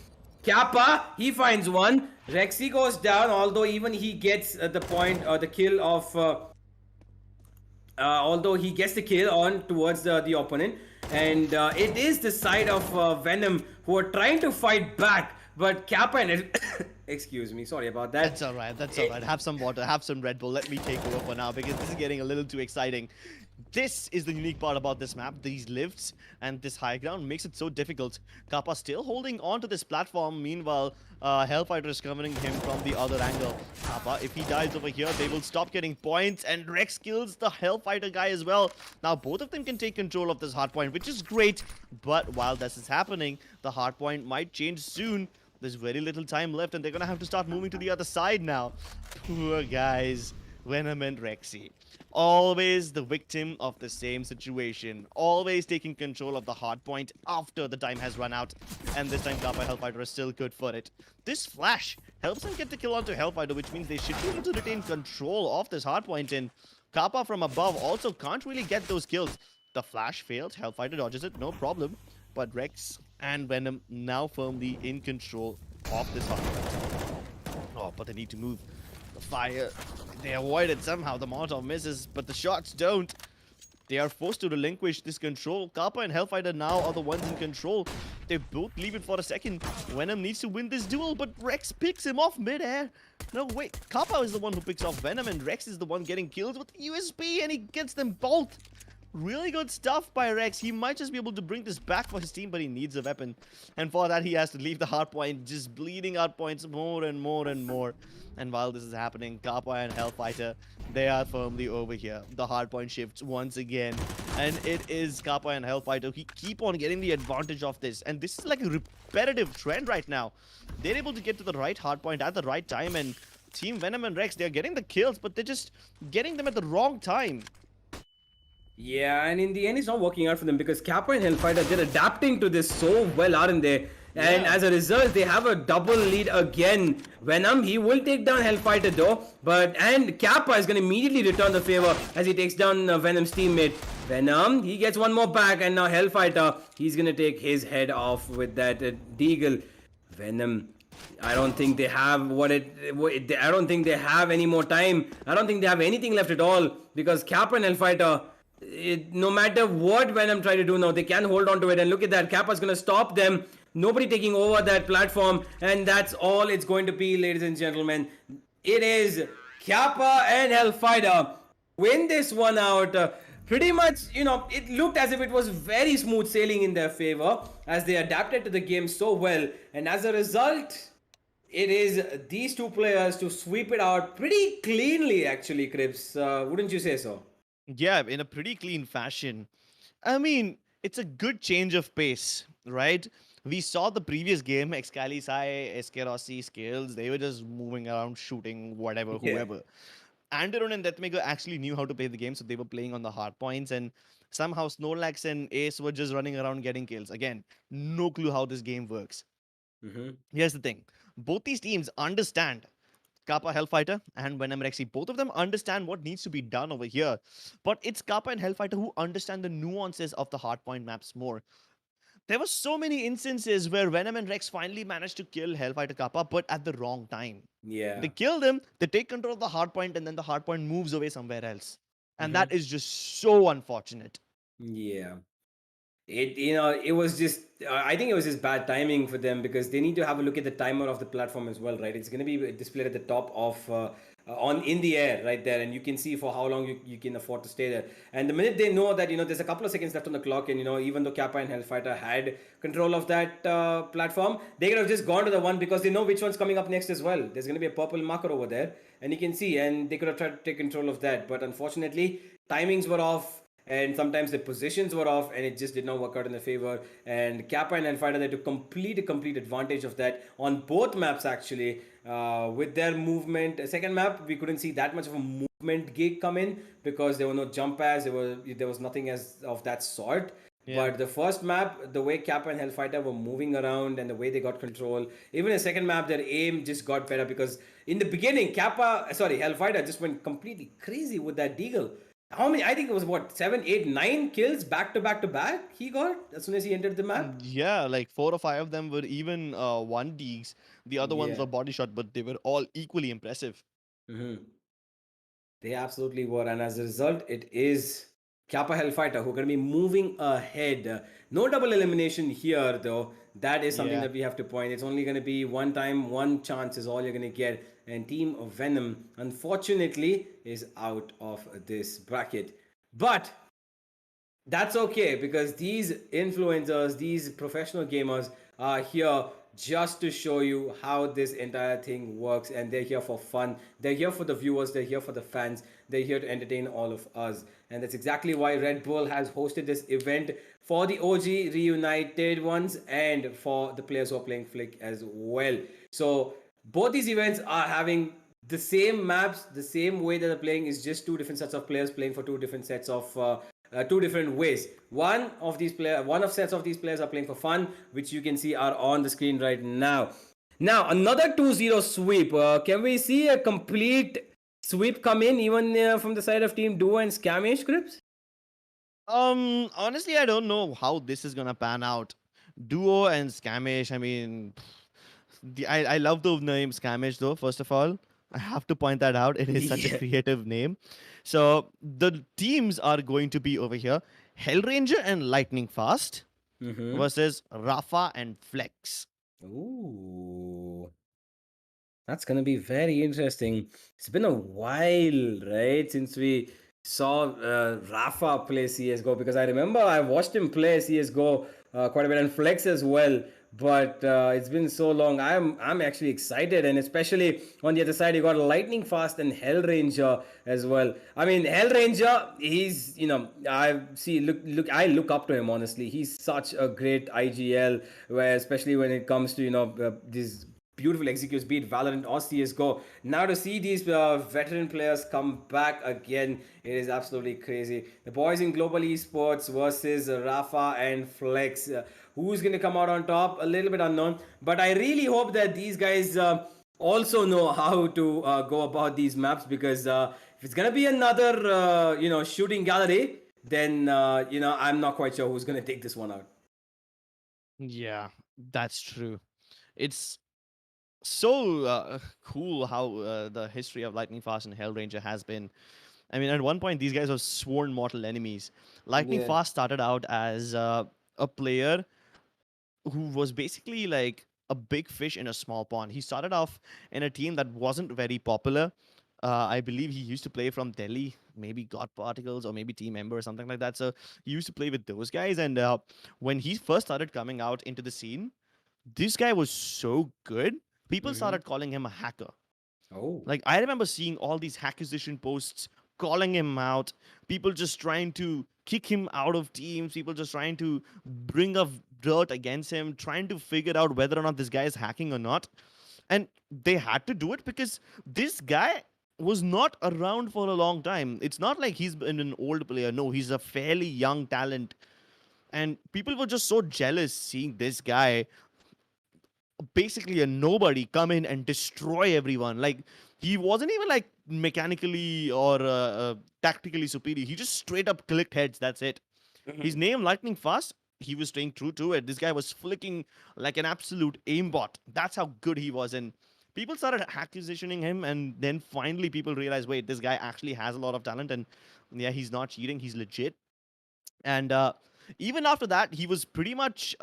Kappa, he finds one. Rexy goes down, although even he gets the point or the kill of although he gets the kill on towards the opponent, and it is the side of Venom who are trying to fight back, but Kappa and excuse me, sorry about that. That's alright, that's alright. Have some water, have some Red Bull. Let me take over for now because this is getting a little too exciting. This is the unique part about this map. These lifts and this high ground makes it so difficult. Kappa still holding on to this platform. Meanwhile, Hellfighter is covering him from the other angle. Kappa, if he dies over here, they will stop getting points. And Rex kills the Hellfighter guy as well. Now, both of them can take control of this hard point, which is great. But while this is happening, the hard point might change soon. There's very little time left, and they're going to have to start moving to the other side now. Poor guys. Venom and Rexy. Always the victim of the same situation. Always taking control of the hard point after the time has run out. And this time Kappa Hellfighter is still good for it. This flash helps them get the kill onto Hellfighter, which means they should be able to retain control of this hard point. And Kappa from above also can't really get those kills. The flash fails. Hellfighter dodges it, no problem. But Rex and Venom now firmly in control of this hard point. Oh, but they need to move. The fire, they avoid it somehow. The Molotov misses, but the shots don't. They are forced to relinquish this control. Kappa and Hellfighter now are the ones in control. They both leave it for a second. Venom needs to win this duel, but Rex picks him off mid-air. No, wait. Kappa is the one who picks off Venom, and Rex is the one getting killed with the USP, and he gets them both. Really good stuff by Rex. He might just be able to bring this back for his team, but he needs a weapon. And for that, he has to leave the hard point, just bleeding out points more and more and more. And while this is happening, Kappa and Hellfighter, they are firmly over here. The hard point shifts once again. And it is Kappa and Hellfighter who keep on getting the advantage of this. And this is like a repetitive trend right now. They're able to get to the right hard point at the right time, and Team Venom and Rex, they're getting the kills, but they're just getting them at the wrong time. Yeah, and in the end, it's not working out for them because Kappa and Hellfighter, they're adapting to this so well, aren't they? And Yeah. as a result, they have a double lead again. Venom, he will take down Hellfighter though, and Kappa is going to immediately return the favor as he takes down Venom's teammate. Venom, he gets one more back, and now Hellfighter, he's going to take his head off with that Deagle. Venom, I don't think they have I don't think they have any more time. I don't think they have anything left at all because Kappa and Hellfighter, no matter what Venom try to do now, they can hold on to it. And look at that, Kappa's gonna stop them. Nobody taking over that platform, and that's all it's going to be, ladies and gentlemen. It is Kappa and Hellfighter win this one out. Pretty much, it looked as if it was very smooth sailing in their favor as they adapted to the game so well, and as a result, it is these two players to sweep it out pretty cleanly, actually, Cribs. Wouldn't you say so? Yeah, in a pretty clean fashion. I mean, it's a good change of pace, right? We saw the previous game, Excalisai, Eskerosi, Scales, they were just moving around, shooting whatever, Yeah. whoever. Anderon and Deathmaker actually knew how to play the game, so they were playing on the hard points, and somehow Snorlax and Ace were just running around getting kills. Again, no clue how this game works. Mm-hmm. Here's the thing, both these teams understand. Kappa Hellfighter and Venom Rexy, both of them understand what needs to be done over here. But it's Kappa and Hellfighter who understand the nuances of the hardpoint maps more. There were so many instances where Venom and Rex finally managed to kill Hellfighter Kappa, but at the wrong time. Yeah. They kill them, they take control of the hardpoint, and then the hardpoint moves away somewhere else. And Mm-hmm. that is just so unfortunate. Yeah. It was just I think it was just bad timing for them because they need to have a look at the timer of the platform as well, right? It's going to be displayed at the top of on in the air right there, and you can see for how long you can afford to stay there. And the minute they know that there's a couple of seconds left on the clock, and even though Kappa and Hellfighter had control of that platform, they could have just gone to the one because they know which one's coming up next as well. There's going to be a purple marker over there, and you can see, and they could have tried to take control of that, but unfortunately timings were off, and sometimes the positions were off, and it just did not work out in their favor. And Kappa and Hellfighter, they took complete advantage of that on both maps actually. With their movement, second map we couldn't see that much of a movement gig come in because there were no jump pads, there was nothing as of that sort. Yeah. But the first map, the way Kappa and Hellfighter were moving around and the way they got control, even the second map, their aim just got better because in the beginning, Hellfighter just went completely crazy with that deagle. How many? I think it was what, 7, 8, 9 kills back to back to back he got as soon as he entered the map. Yeah, like 4 or 5 of them were even one Deegs. The other ones Yeah. were body shot, but they were all equally impressive. Mm-hmm. They absolutely were, and as a result, it is Kappa Hellfighter who are going to be moving ahead. No double elimination here, though. That is something Yeah. that we have to point. It's only going to be one time, one chance is all you're going to get. And Team of Venom, unfortunately, is out of this bracket. But that's okay because these influencers, these professional gamers are here just to show you how this entire thing works, and they're here for fun. They're here for the viewers, they're here for the fans, they're here to entertain all of us. And that's exactly why Red Bull has hosted this event for the OG reunited ones and for the players who are playing Flick as well. So both these events are having the same maps, the same way that they're playing is just two different sets of players playing for two different sets of two different ways. One of sets of these players are playing for fun, which you can see are on the screen right now. Now another 2-0 sweep. Can we see a complete sweep come in even from the side of Team Duo and Scamish, Crips? Honestly, I don't know how this is gonna pan out. Duo and Scamish, I mean, I love the name Scamish though, first of all. I have to point that out. It is such a Yeah. creative name. So the teams are going to be over here Hellranger and Lightning Fast versus Rafa and Flex. Ooh. That's gonna be very interesting. It's been a while, right, since we saw Rafa play CS:GO because I remember I watched him play CS:GO quite a bit and Flex as well. But it's been so long. I'm actually excited, and especially on the other side, you got Lightning Fast and Hellranger as well. I mean, Hellranger, he's I look up to him honestly. He's such a great IGL, where especially when it comes to these beautiful executes, be it Valorant or CSGO. Now to see these veteran players come back again, it is absolutely crazy. The boys in Global Esports versus Rafa and Flex. Who's going to come out on top? A little bit unknown. But I really hope that these guys also know how to go about these maps, because if it's going to be another, shooting gallery, then, I'm not quite sure who's going to take this one out. Yeah, that's true. It's so cool how the history of Lightning Fast and Hellranger has been. I mean, at one point, these guys were sworn mortal enemies. Lightning Yeah. Fast started out as a player who was basically like a big fish in a small pond. He started off in a team that wasn't very popular. I believe he used to play from Delhi, maybe God Particles or maybe Team Ember or something like that. So he used to play with those guys. And when he first started coming out into the scene, this guy was so good. People Mm-hmm. started calling him a hacker. Oh. Like I remember seeing all these accusation posts calling him out, people just trying to kick him out of teams, people just trying to bring up dirt against him, trying to figure out whether or not this guy is hacking or not. And they had to do it because this guy was not around for a long time. It's not like he's been an old player. No, he's a fairly young talent. And people were just so jealous seeing this guy, basically a nobody, come in and destroy everyone. Like he wasn't even like mechanically or tactically superior. He just straight up clicked heads. That's it. His name Lightning Fast. He was staying true to it. This guy was flicking like an absolute aimbot. That's how good he was. And people started accusationing him, and then finally people realized, wait, this guy actually has a lot of talent, and yeah, he's not cheating. He's legit. And even after that, he was pretty much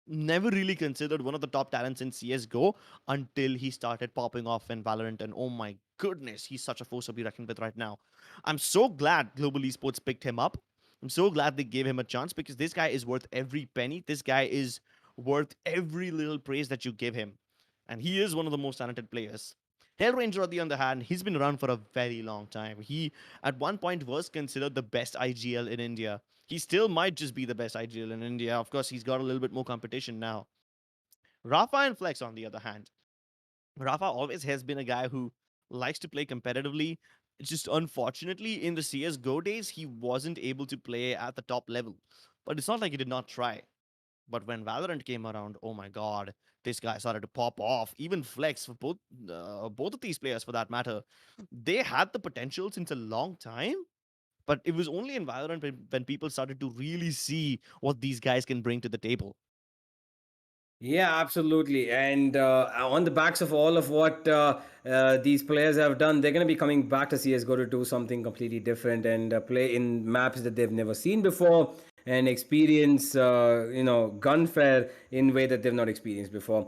never really considered one of the top talents in CS:GO until he started popping off in Valorant. And oh my goodness, he's such a force to be reckoned with right now. I'm so glad Global Esports picked him up. I'm so glad they gave him a chance because this guy is worth every penny. This guy is worth every little praise that you give him. And he is one of the most talented players. Hellranger, on the other hand, he's been around for a very long time. He, at one point, was considered the best IGL in India. He still might just be the best IGL in India. Of course, he's got a little bit more competition now. Rafa and Flex, on the other hand, Rafa always has been a guy who likes to play competitively. It's just unfortunately in the CS:GO days, he wasn't able to play at the top level. But it's not like he did not try. But when Valorant came around, oh my god, this guy started to pop off. Even Flex, for both of these players for that matter, they had the potential since a long time. But it was only in Valorant when people started to really see what these guys can bring to the table. Yeah, absolutely. And on the backs of all of what these players have done, they're going to be coming back to CSGO to do something completely different and play in maps that they've never seen before and experience, gunfare in way that they've not experienced before.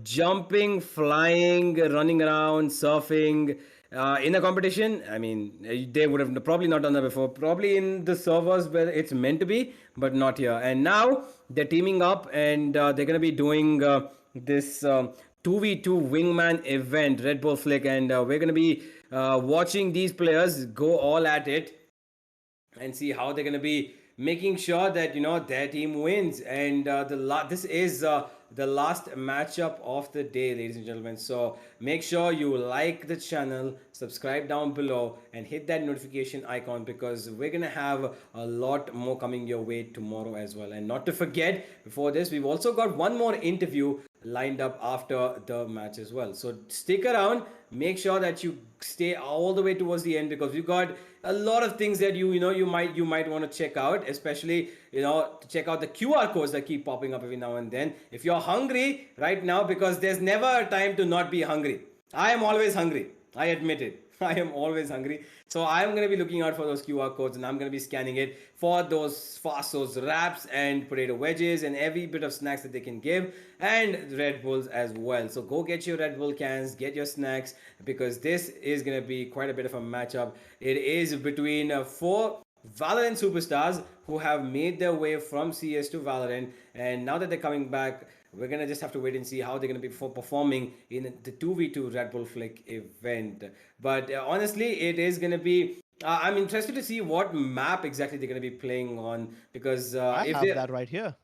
Jumping, flying, running around, surfing. In a competition, I mean, they would have probably not done that before. Probably in the servers where it's meant to be, but not here. And now they're teaming up and they're going to be doing this 2v2 wingman event, Red Bull Flick. And we're going to be watching these players go all at it and see how they're going to be making sure that their team wins. And this is the last matchup of the day, ladies and gentlemen. So make sure you like the channel, subscribe down below, and hit that notification icon because we're gonna have a lot more coming your way tomorrow as well. And not to forget, before this, we've also got one more interview lined up after the match as well. So stick around, make sure that you stay all the way towards the end because we've got a lot of things that you might want to check out, especially to check out the QR codes that keep popping up every now and then. If you're hungry right now, because there's never a time to not be hungry. I am always hungry. I admit it. I am always hungry. So I'm going to be looking out for those QR codes and I'm going to be scanning it for those those wraps and potato wedges and every bit of snacks that they can give and Red Bulls as well. So go get your Red Bull cans, get your snacks because this is going to be quite a bit of a matchup. It is between four Valorant superstars who have made their way from CS to Valorant, and now that they're coming back, we're gonna just have to wait and see how they're gonna be performing in the 2v2 Red Bull Flick event. But honestly, it is gonna be. I'm interested to see what map exactly they're gonna be playing on because I if have they that right here.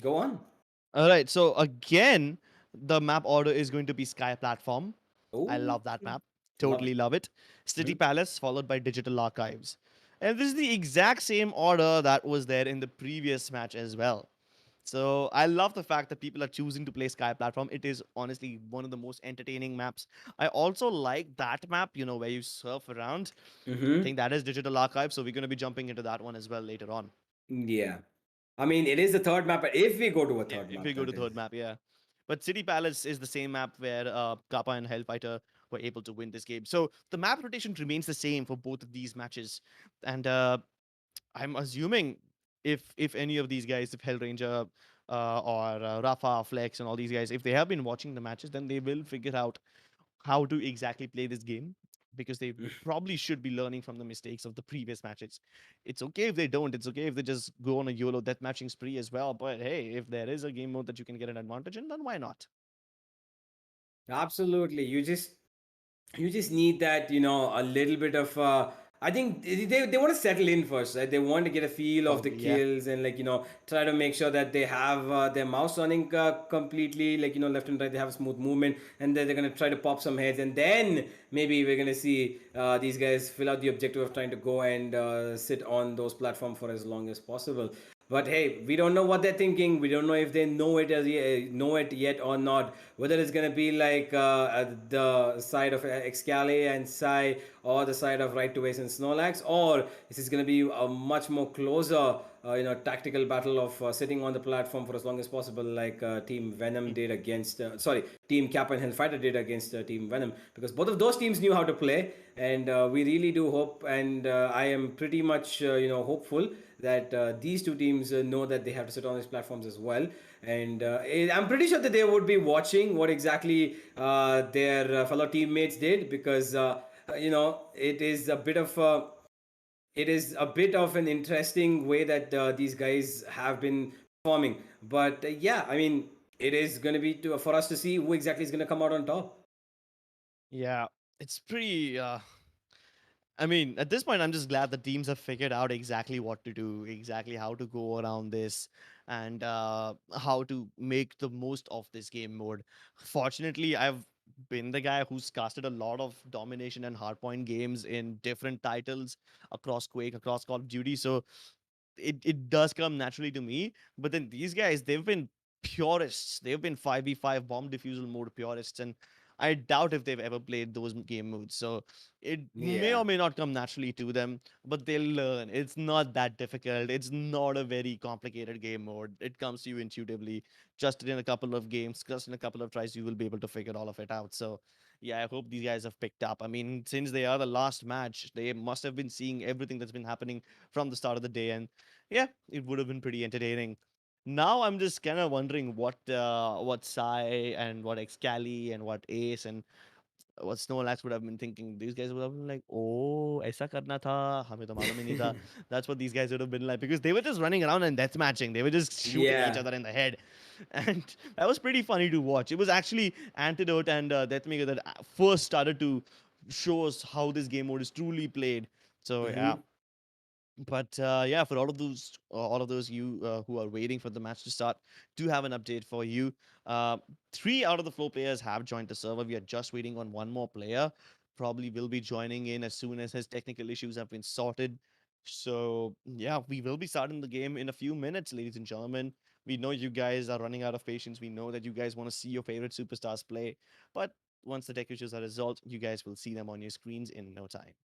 go on. All right. So again, The map order is going to be Sky Platform. I Oh, love that map. love Totally it. love it. City Mhm. Palace followed by Digital Archives. And this is the exact same order that was there in the previous match as well. So I love the fact that people are choosing to play Sky Platform. It is honestly one of the most entertaining maps. I also like that map, where you surf around. I Mm-hmm. think that is Digital Archive, so we're going to be jumping into that one as well later on. Yeah. I mean, it is the third map, but if we go to a Yeah, third if map, we go to that is. third map, yeah. But City Palace is the same map where Kappa and Hellfighter were able to win this game. So the map rotation remains the same for both of these matches. And I'm assuming if any of these guys, if Hellranger or Rafa, Flex, and all these guys, if they have been watching the matches, then they will figure out how to exactly play this game because they probably should be learning from the mistakes of the previous matches. It's okay if they don't. It's okay if they just go on a YOLO death matching spree as well. But hey, if there is a game mode that you can get an advantage in, then why not? Absolutely. You just need that, a little bit of I think they want to settle in first, right? They want to get a feel of the Probably, yeah. kills and, like, try to make sure that they have their mouse running completely, like, left and right, they have a smooth movement, and then they're going to try to pop some heads, and then maybe we're going to see these guys fill out the objective of trying to go and sit on those platforms for as long as possible. But hey, we don't know what they're thinking. We don't know if they know it yet or not. Whether it's gonna be like the side of Excali and Sai, or the side of Right to Waste and Snorlax, or this is gonna be a much more closer, tactical battle of sitting on the platform for as long as possible, like Team Venom did against, sorry, Team Kappa and Hellfighter did against Team Venom, because both of those teams knew how to play, and we really do hope, and I am pretty much, hopeful that these two teams know that they have to sit on these platforms as well. And I'm pretty sure that they would be watching what exactly their fellow teammates did, because it is a bit of an interesting way that these guys have been performing. But yeah, I mean, it is going to be for us to see who exactly is going to come out on top. Yeah, it's pretty. I mean, at this point, I'm just glad the teams have figured out exactly what to do, exactly how to go around this, and how to make the most of this game mode. Fortunately, I've been the guy who's casted a lot of domination and hardpoint games in different titles across Quake, across Call of Duty. So it does come naturally to me. But then these guys, they've been purists. They've been 5v5 bomb defusal mode purists, and I doubt if they've ever played those game modes. So it may Yeah. or may not come naturally to them, but they'll learn. It's not that difficult. It's not a very complicated game mode. It comes to you intuitively. Just in a couple of games, just in a couple of tries, you will be able to figure all of it out. So yeah, I hope these guys have picked up. I mean, since they are the last match, they must have been seeing everything that's been happening from the start of the day, and yeah, it would have been pretty entertaining. Now I'm just kind of wondering what Sai and what Excali and what Ace and what Snorlax would have been thinking. These guys would have been like, "Oh, ऐसा करना था, हमें तो मालूम ही नहीं था." That's what these guys would have been like because they were just running around and death matching. They were just shooting each Yeah. other in the head, and that was pretty funny to watch. It was actually Antidote and Deathmaker that first started to show us how this game mode is truly played. So yeah, Mm-hmm. but yeah, for all of those you who are waiting for the match to start, do have an update for you. uh, 3 out of the 4 players have joined the server. We are just waiting on one more player, probably will be joining in as soon as his technical issues have been sorted. So yeah, we will be starting the game in a few minutes, ladies and gentlemen. We know you guys are running out of patience. We know that you guys want to see your favorite superstars play, but once the tech issues are resolved, you guys will see them on your screens in no time.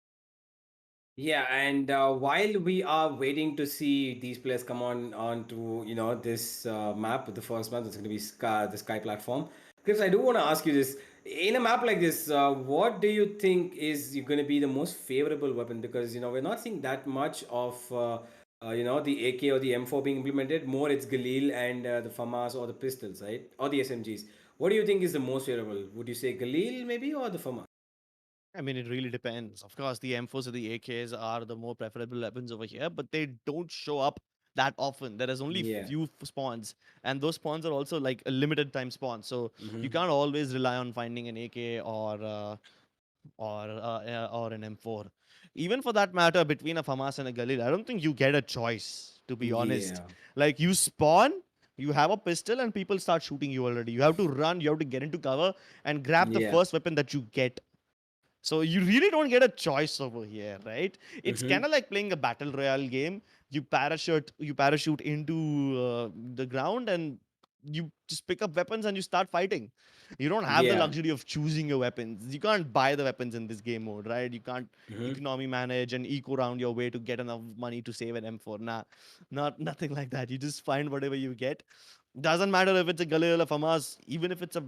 Yeah, and while we are waiting to see these players come on to this map, the first map that's going to be the Sky platform. Chris, I do want to ask you this: in a map like this, what do you think is going to be the most favorable weapon? Because we're not seeing that much of the AK or the M4 being implemented. More, it's Galil and the FAMAS or the pistols, right? Or the SMGs. What do you think is the most favorable? Would you say Galil maybe, or the FAMAS? I mean, it really depends. Of course, the M4s or the AKs are the more preferable weapons over here, but they don't show up that often. There is only Yeah. few spawns, and those spawns are also like a limited time spawn. So you Mm-hmm. can't always rely on finding an AK or an M4. Even for that matter, between a FAMAS and a Galil, I don't think you get a choice. To be honest, Yeah. like you spawn. You have a pistol and people start shooting you already. You have to run, you have to get into cover and grab the Yeah. first weapon that you get. So you really don't get a choice over here, right? It's Mm-hmm. kind of like playing a battle royale game. You parachute into the ground and you just pick up weapons and you start fighting. You don't have the Yeah. luxury of choosing your weapons. You can't buy the weapons in this game mode, right? You can't Mm-hmm. economy manage and eco round your way to get enough money to save an M4. Nah, not nothing like that. You just find whatever you get. Doesn't matter if it's a Galil or Famas, even if it's a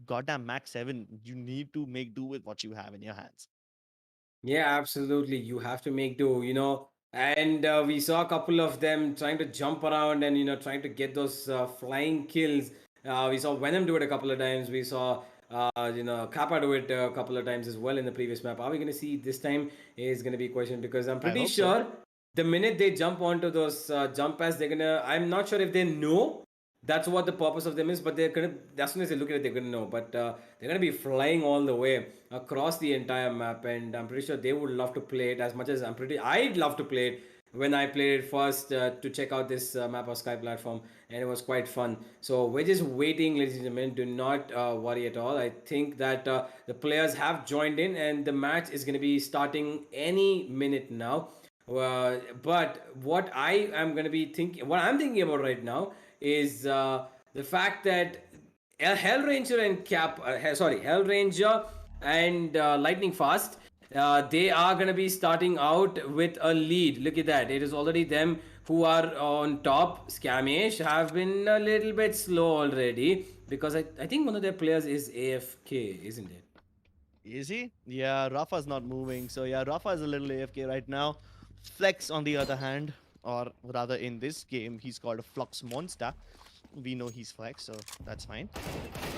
goddamn Max 7, you need to make do with what you have in your hands. Yeah, absolutely. You have to make do, And we saw a couple of them trying to jump around and, trying to get those flying kills. We saw Venom do it a couple of times. We saw, Kappa do it a couple of times as well in the previous map. Are we going to see this time is going to be a question because I'm I pretty hope so. sure the minute they jump onto those jump pads, I'm not sure if they know that's what the purpose of them is, but they're gonna, as soon as they look at it, they're gonna know. But they're gonna be flying all the way across the entire map, and I'm pretty sure they would love to play it as much as I'd love to play it when I played it first to check out this map or Sky platform, and it was quite fun. So we're just waiting, ladies and gentlemen. Do not worry at all. I think that the players have joined in, and the match is gonna be starting any minute now. But what I'm thinking about right now is the fact that Hellranger and Hellranger and Lightning Fast, they are going to be starting out with a lead. Look at that. It is already them who are on top. Scamish have been a little bit slow already because I think one of their players is AFK, isn't it? Is he? Yeah, Rafa's not moving. So yeah, Rafa is a little AFK right now. Flex, on the other hand, or rather in this game, he's called a Flux Monster. We know he's Flex, so that's fine.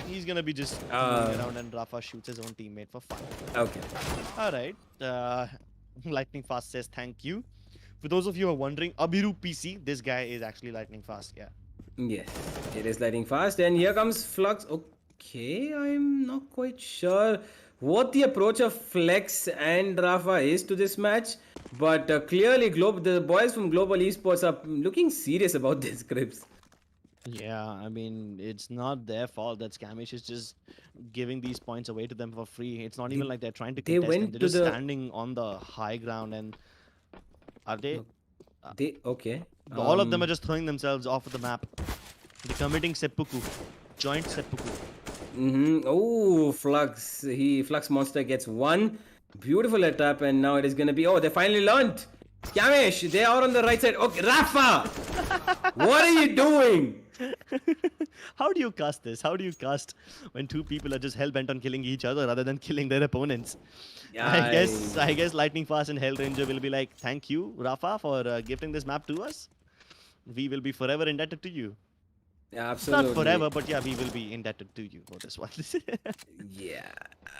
He's gonna be just moving Uh, around and Rafa shoots his own teammate for fun. okay. Alright. Lightning Fast says thank you. For those of you who are wondering, Abiru PC, this guy is actually Lightning Fast, yeah. Yes, it is lighting fast, and here comes Flux. Okay, I'm not quite sure what the approach of Flex and Rafa is to this match, but clearly, the boys from Global Esports are looking serious about these scripts. Yeah, I mean, it's not their fault that Scamish is just giving these points away to them for free. It's not even They, like they're trying to they contest them. went They're to just the. standing on the high ground and are they? No, they okay. All of them are just throwing themselves off of the map. They're committing seppuku, joint seppuku. Oh, Flux Monster gets one beautiful attack, and now it is gonna be. Oh, they finally learned. Scamish, they are on the right side. Okay, Rafa, what are you doing? How do you cast this? How do you cast when two people are just hell bent on killing each other rather than killing their opponents? I guess Lightning Fast and Hellranger will be like, thank you, Rafa, for gifting this map to us. We will be forever indebted to you. Not Absolutely. forever, but yeah, we will be indebted to you for this one. Yeah.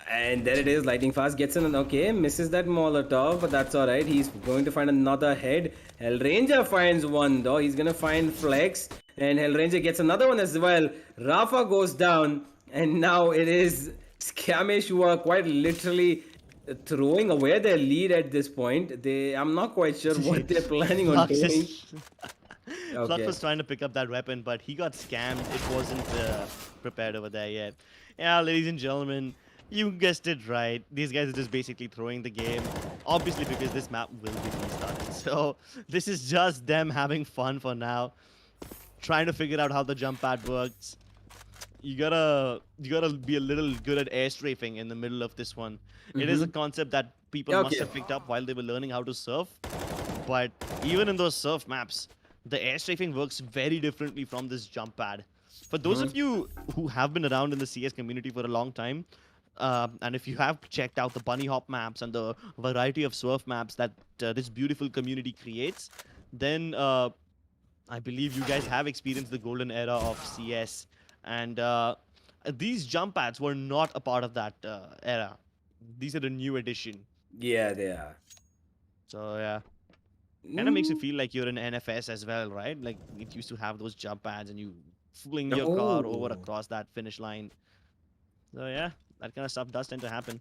And there it is. Lightning Fast gets in. Okay, misses that Molotov, but that's alright. He's going to find another head. Hellranger finds one though. He's gonna find Flex. And Hellranger gets another one as well. Rafa goes down. And now it is Scamish who are quite literally throwing away their lead at this point. I'm not quite sure what they're planning on Flux doing. is Flux Okay. was trying to pick up that weapon, but he got scammed. It wasn't prepared over there yet. Yeah, ladies and gentlemen, you guessed it right. These guys are just basically throwing the game. Obviously, because this map will be restarted. So this is just them having fun for now. Trying to figure out how the jump pad works. You gotta be a little good at air strafing in the middle of this one. It is a concept that people must Okay. have picked up while they were learning how to surf. But even in those surf maps, the air strafing works very differently from this jump pad. For those of you who have been around in the CS community for a long time, and if you have checked out the bunny hop maps and the variety of surf maps that this beautiful community creates, then I believe you guys have experienced the golden era of CS. And these jump pads were not a part of that era. These are the new edition. Yeah, they are. So yeah. Kind of makes you feel like you're in NFS as well, right? Like it used to have those jump pads and you fling your car over Oh. across that finish line. So yeah, that kind of stuff does tend to happen.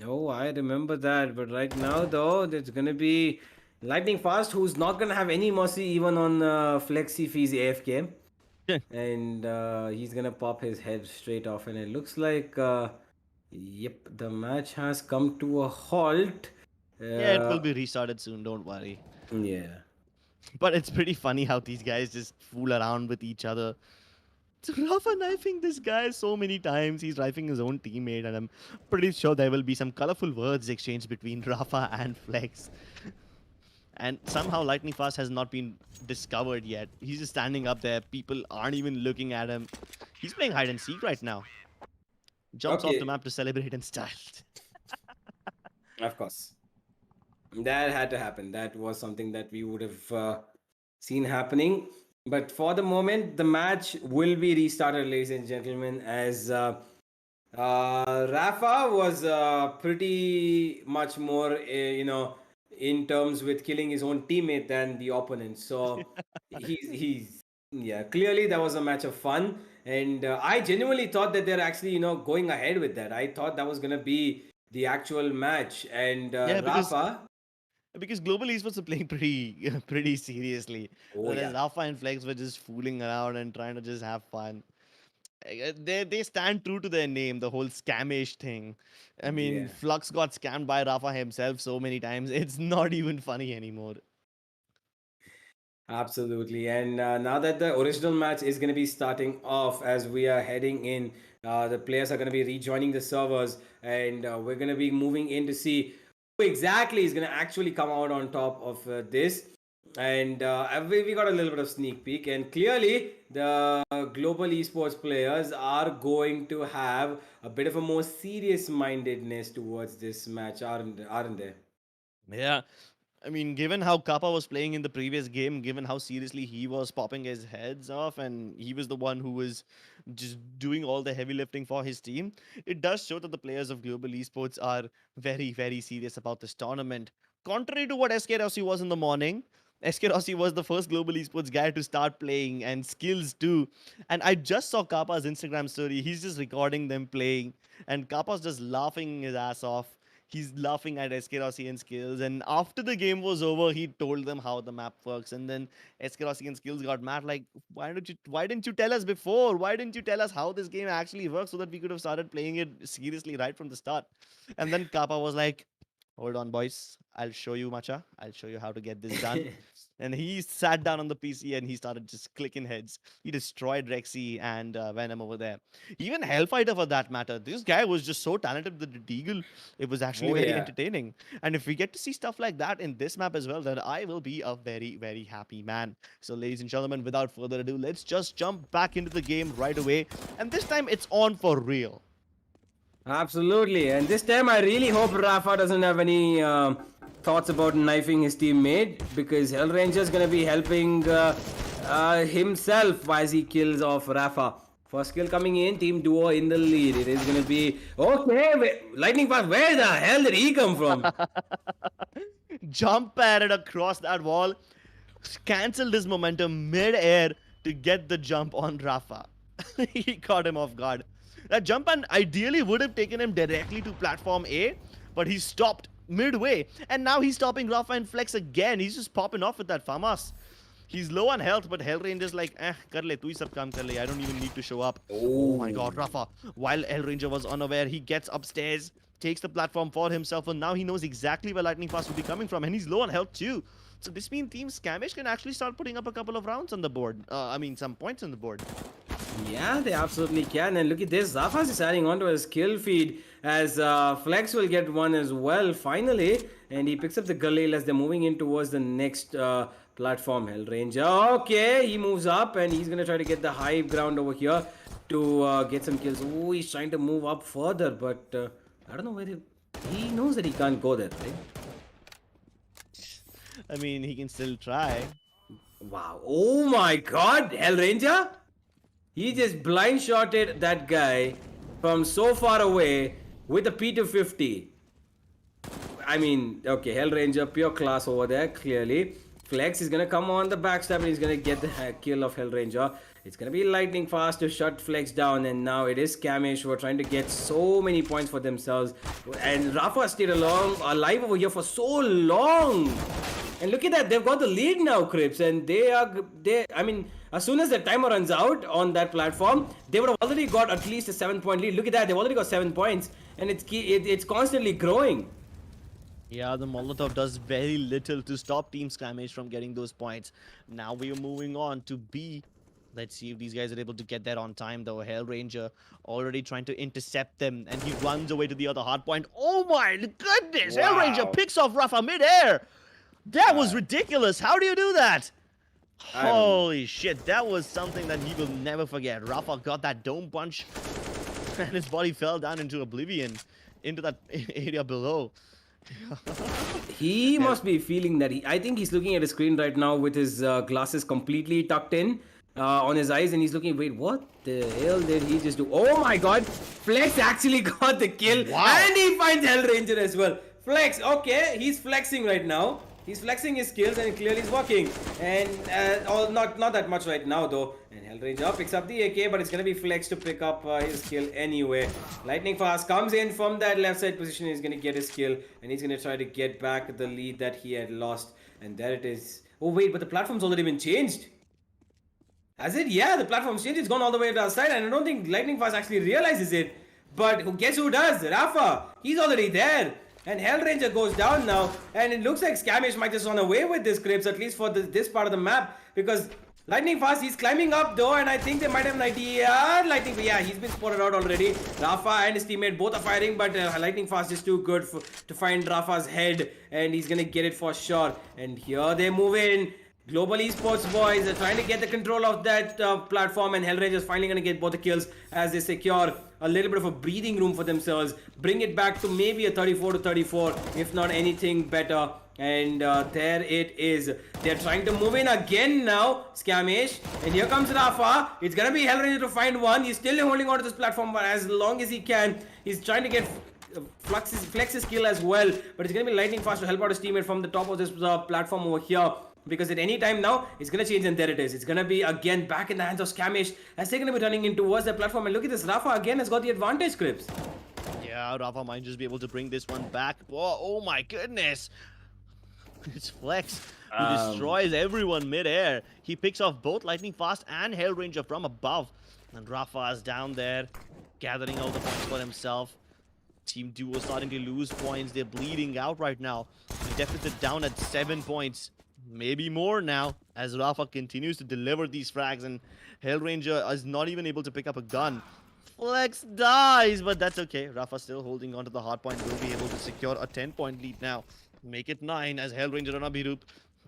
Oh, I remember that. But right now, though, there's gonna be Lightning Fast, who's not gonna have any mercy even on Flexi if he's AFK. and he's gonna pop his head straight off, and it looks like, yep, the match has come to a halt. Yeah, it will Uh, be restarted soon, don't worry. yeah. But it's pretty funny how these guys just fool around with each other. So Rafa knifing this guy so many times. He's knifing his own teammate, and I'm pretty sure there will be some colorful words exchanged between Rafa and Flex. And somehow Lightning Fast has not been discovered yet. He's just standing up there. People aren't even looking at him. He's playing hide and seek right now. Jumps off the Okay, map to celebrate in style. of course. That had to happen. That was something that we would have seen happening. But for the moment, the match will be restarted, ladies and gentlemen, as Rafa was pretty much more, in terms with killing his own teammate than the opponent. So he's yeah, clearly that was a match of fun, and I genuinely thought that they're actually going ahead with that. I thought that was gonna be the actual match, and Yeah, Rafa. because global esports are playing pretty pretty seriously. Oh Whereas yeah, Rafa and Flex were just fooling around and trying to just have fun. They stand true to their name, the whole scamish thing. I mean, yeah. Flux got scammed by Rafa himself so many times. It's not even funny anymore. Absolutely. And now that the original match is going to be starting off as we are heading in, the players are going to be rejoining the servers, and we're going to be moving in to see who exactly is going to actually come out on top of this. And we got a little bit of sneak peek, and clearly the global esports players are going to have a bit of a more serious mindedness towards this match, aren't they? Yeah, I mean, given how Kappa was playing in the previous game, given how seriously he was popping his heads off, and he was the one who was just doing all the heavy lifting for his team, it does show that the players of global esports are very, very serious about this tournament. Contrary to what SK Rossi was in the morning, SK Rossi was the first global esports guy to start playing, and skills too. And I just saw Kappa's Instagram story. He's just recording them playing, and Kappa's just laughing his ass off. He's laughing at SK Rossi and Skills. And after the game was over, he told them how the map works. And then SK Rossi and Skills got mad, like, why didn't you tell us before? Why didn't you tell us how this game actually works so that we could have started playing it seriously right from the start? And then Kappa was like, hold on, boys. I'll show you, Macha. I'll show you how to get this done. And he sat down on the PC and he started just clicking heads. He destroyed Rexy and Venom over there. Even Hellfighter, for that matter. This guy was just so talented with the Deagle. It was actually Oh very yeah. entertaining. And if we get to see stuff like that in this map as well, then I will be a very, very happy man. So, ladies and gentlemen, without further ado, let's just jump back into the game right away. And this time it's on for real. Absolutely. And this time I really hope Rafa doesn't have any thoughts about knifing his teammate, because Hellranger is going to be helping himself as he kills off Rafa. First kill coming in, team duo in the lead. It is going to be okay. Lightning Fast, where the hell did he come from? Jump padded across that wall, canceled his momentum mid-air to get the jump on Rafa. He caught him off guard. That jump and ideally would have taken him directly to platform A, but he stopped midway. And now he's stopping Rafa and Flex again. He's just popping off with that FAMAS. He's low on health, but Hellranger's like, kar le, tu hi sab kaam kar le. I don't even need to show up. Oh my god, Rafa. While Hellranger was unaware, he gets upstairs, takes the platform for himself, and now he knows exactly where Lightning Fast will be coming from. And he's low on health too. So this means Team Scamish can actually start putting up a couple of rounds on the board. Some points on the board. Yeah, they absolutely can. And look at this. Zafas is adding on to his kill feed as Flex will get one as well, finally. And he picks up the Galil as they're moving in towards the next platform. Hellranger. Okay, he moves up and he's going to try to get the high ground over here to get some kills. Oh, he's trying to move up further, but I don't know where he knows that he can't go there, right? I mean, he can still try. Wow. Oh my god, Hellranger? He just blind shotted that guy from so far away with a P250. I mean, okay, Hellranger, pure class over there, clearly. Flex is gonna come on the backstab and he's gonna get the kill of Hellranger. It's gonna be lightning fast to shut Flex down, and now it is Scamish who are trying to get so many points for themselves. And Rafa stayed alive over here for so long. And look at that, they've got the lead now, Crips, and I mean, as soon as the timer runs out on that platform, they would have already got at least a 7-point lead. Look at that, they've already got 7 points, and it's constantly growing. Yeah, the Molotov does very little to stop Team Skirmish from getting those points. Now we are moving on to B. Let's see if these guys are able to get that on time, though. Hell Ranger already trying to intercept them, and he runs away to the other hard point. Oh my goodness! Hell Ranger Wow. picks off Rafa mid-air! That was ridiculous! How do you do that? I don't know. Holy shit, that was something that he will never forget. Rafa got that dome punch, and his body fell down into oblivion, into that area below. He must be feeling that. I think he's looking at his screen right now with his glasses completely tucked in on his eyes, and he's looking. Wait, what the hell did he just do? Oh my God! Flex actually got the kill, Wow. and he finds Hell Ranger as well. Flex, okay, he's flexing right now. He's flexing his skills, and it clearly is working. And not that much right now though. And Hellranger picks up the AK, but it's gonna be Flex to pick up his kill anyway. Lightning Fast comes in from that left side position. He's gonna get his kill, and he's gonna try to get back the lead that he had lost. And there it is. Oh wait, but the platform's already been changed. Has it? Yeah, the platform's changed. It's gone all the way to the side, and I don't think Lightning Fast actually realizes it. But guess who does? Rafa. He's already there. And Hell Ranger goes down now, and it looks like Skamish might just run away with this Crips, at least for this part of the map, because Lightning Fast, he's climbing up though, and I think they might have an idea. Yeah, he's been spotted out already. Rafa and his teammate both are firing, but Lightning Fast is too good to find Rafa's head, and he's gonna get it for sure. And here they move in. Global Esports boys are trying to get the control of that platform, and Hellranger is finally going to get both the kills as they secure a little bit of a breathing room for themselves. Bring it back to maybe a 34-34, if not anything better. And there it is. They're trying to move in again now, Skamish. And here comes Rafa. It's going to be Hellranger to find one. He's still holding on to this platform for as long as he can. He's trying to get Flex's kill as well. But it's going to be Lightning Fast to help out his teammate from the top of this platform over here. Because at any time now, it's going to change, and there it is. It's going to be again back in the hands of Skamish as they're going to be running in towards the platform. And look at this, Rafa again has got the advantage, Crips. Yeah, Rafa might just be able to bring this one back. Oh my goodness. It's Flex who destroys everyone mid-air. He picks off both Lightning Fast and Hell Ranger from above. And Rafa is down there, gathering all the points for himself. Team Duo starting to lose points. They're bleeding out right now. The deficit down at 7 points. Maybe more now, as Rafa continues to deliver these frags, and Hellranger is not even able to pick up a gun. Flex dies, but that's okay. Rafa still holding on to the hard point, will be able to secure a 10-point lead now. Make it 9 as Hellranger and Abhirup,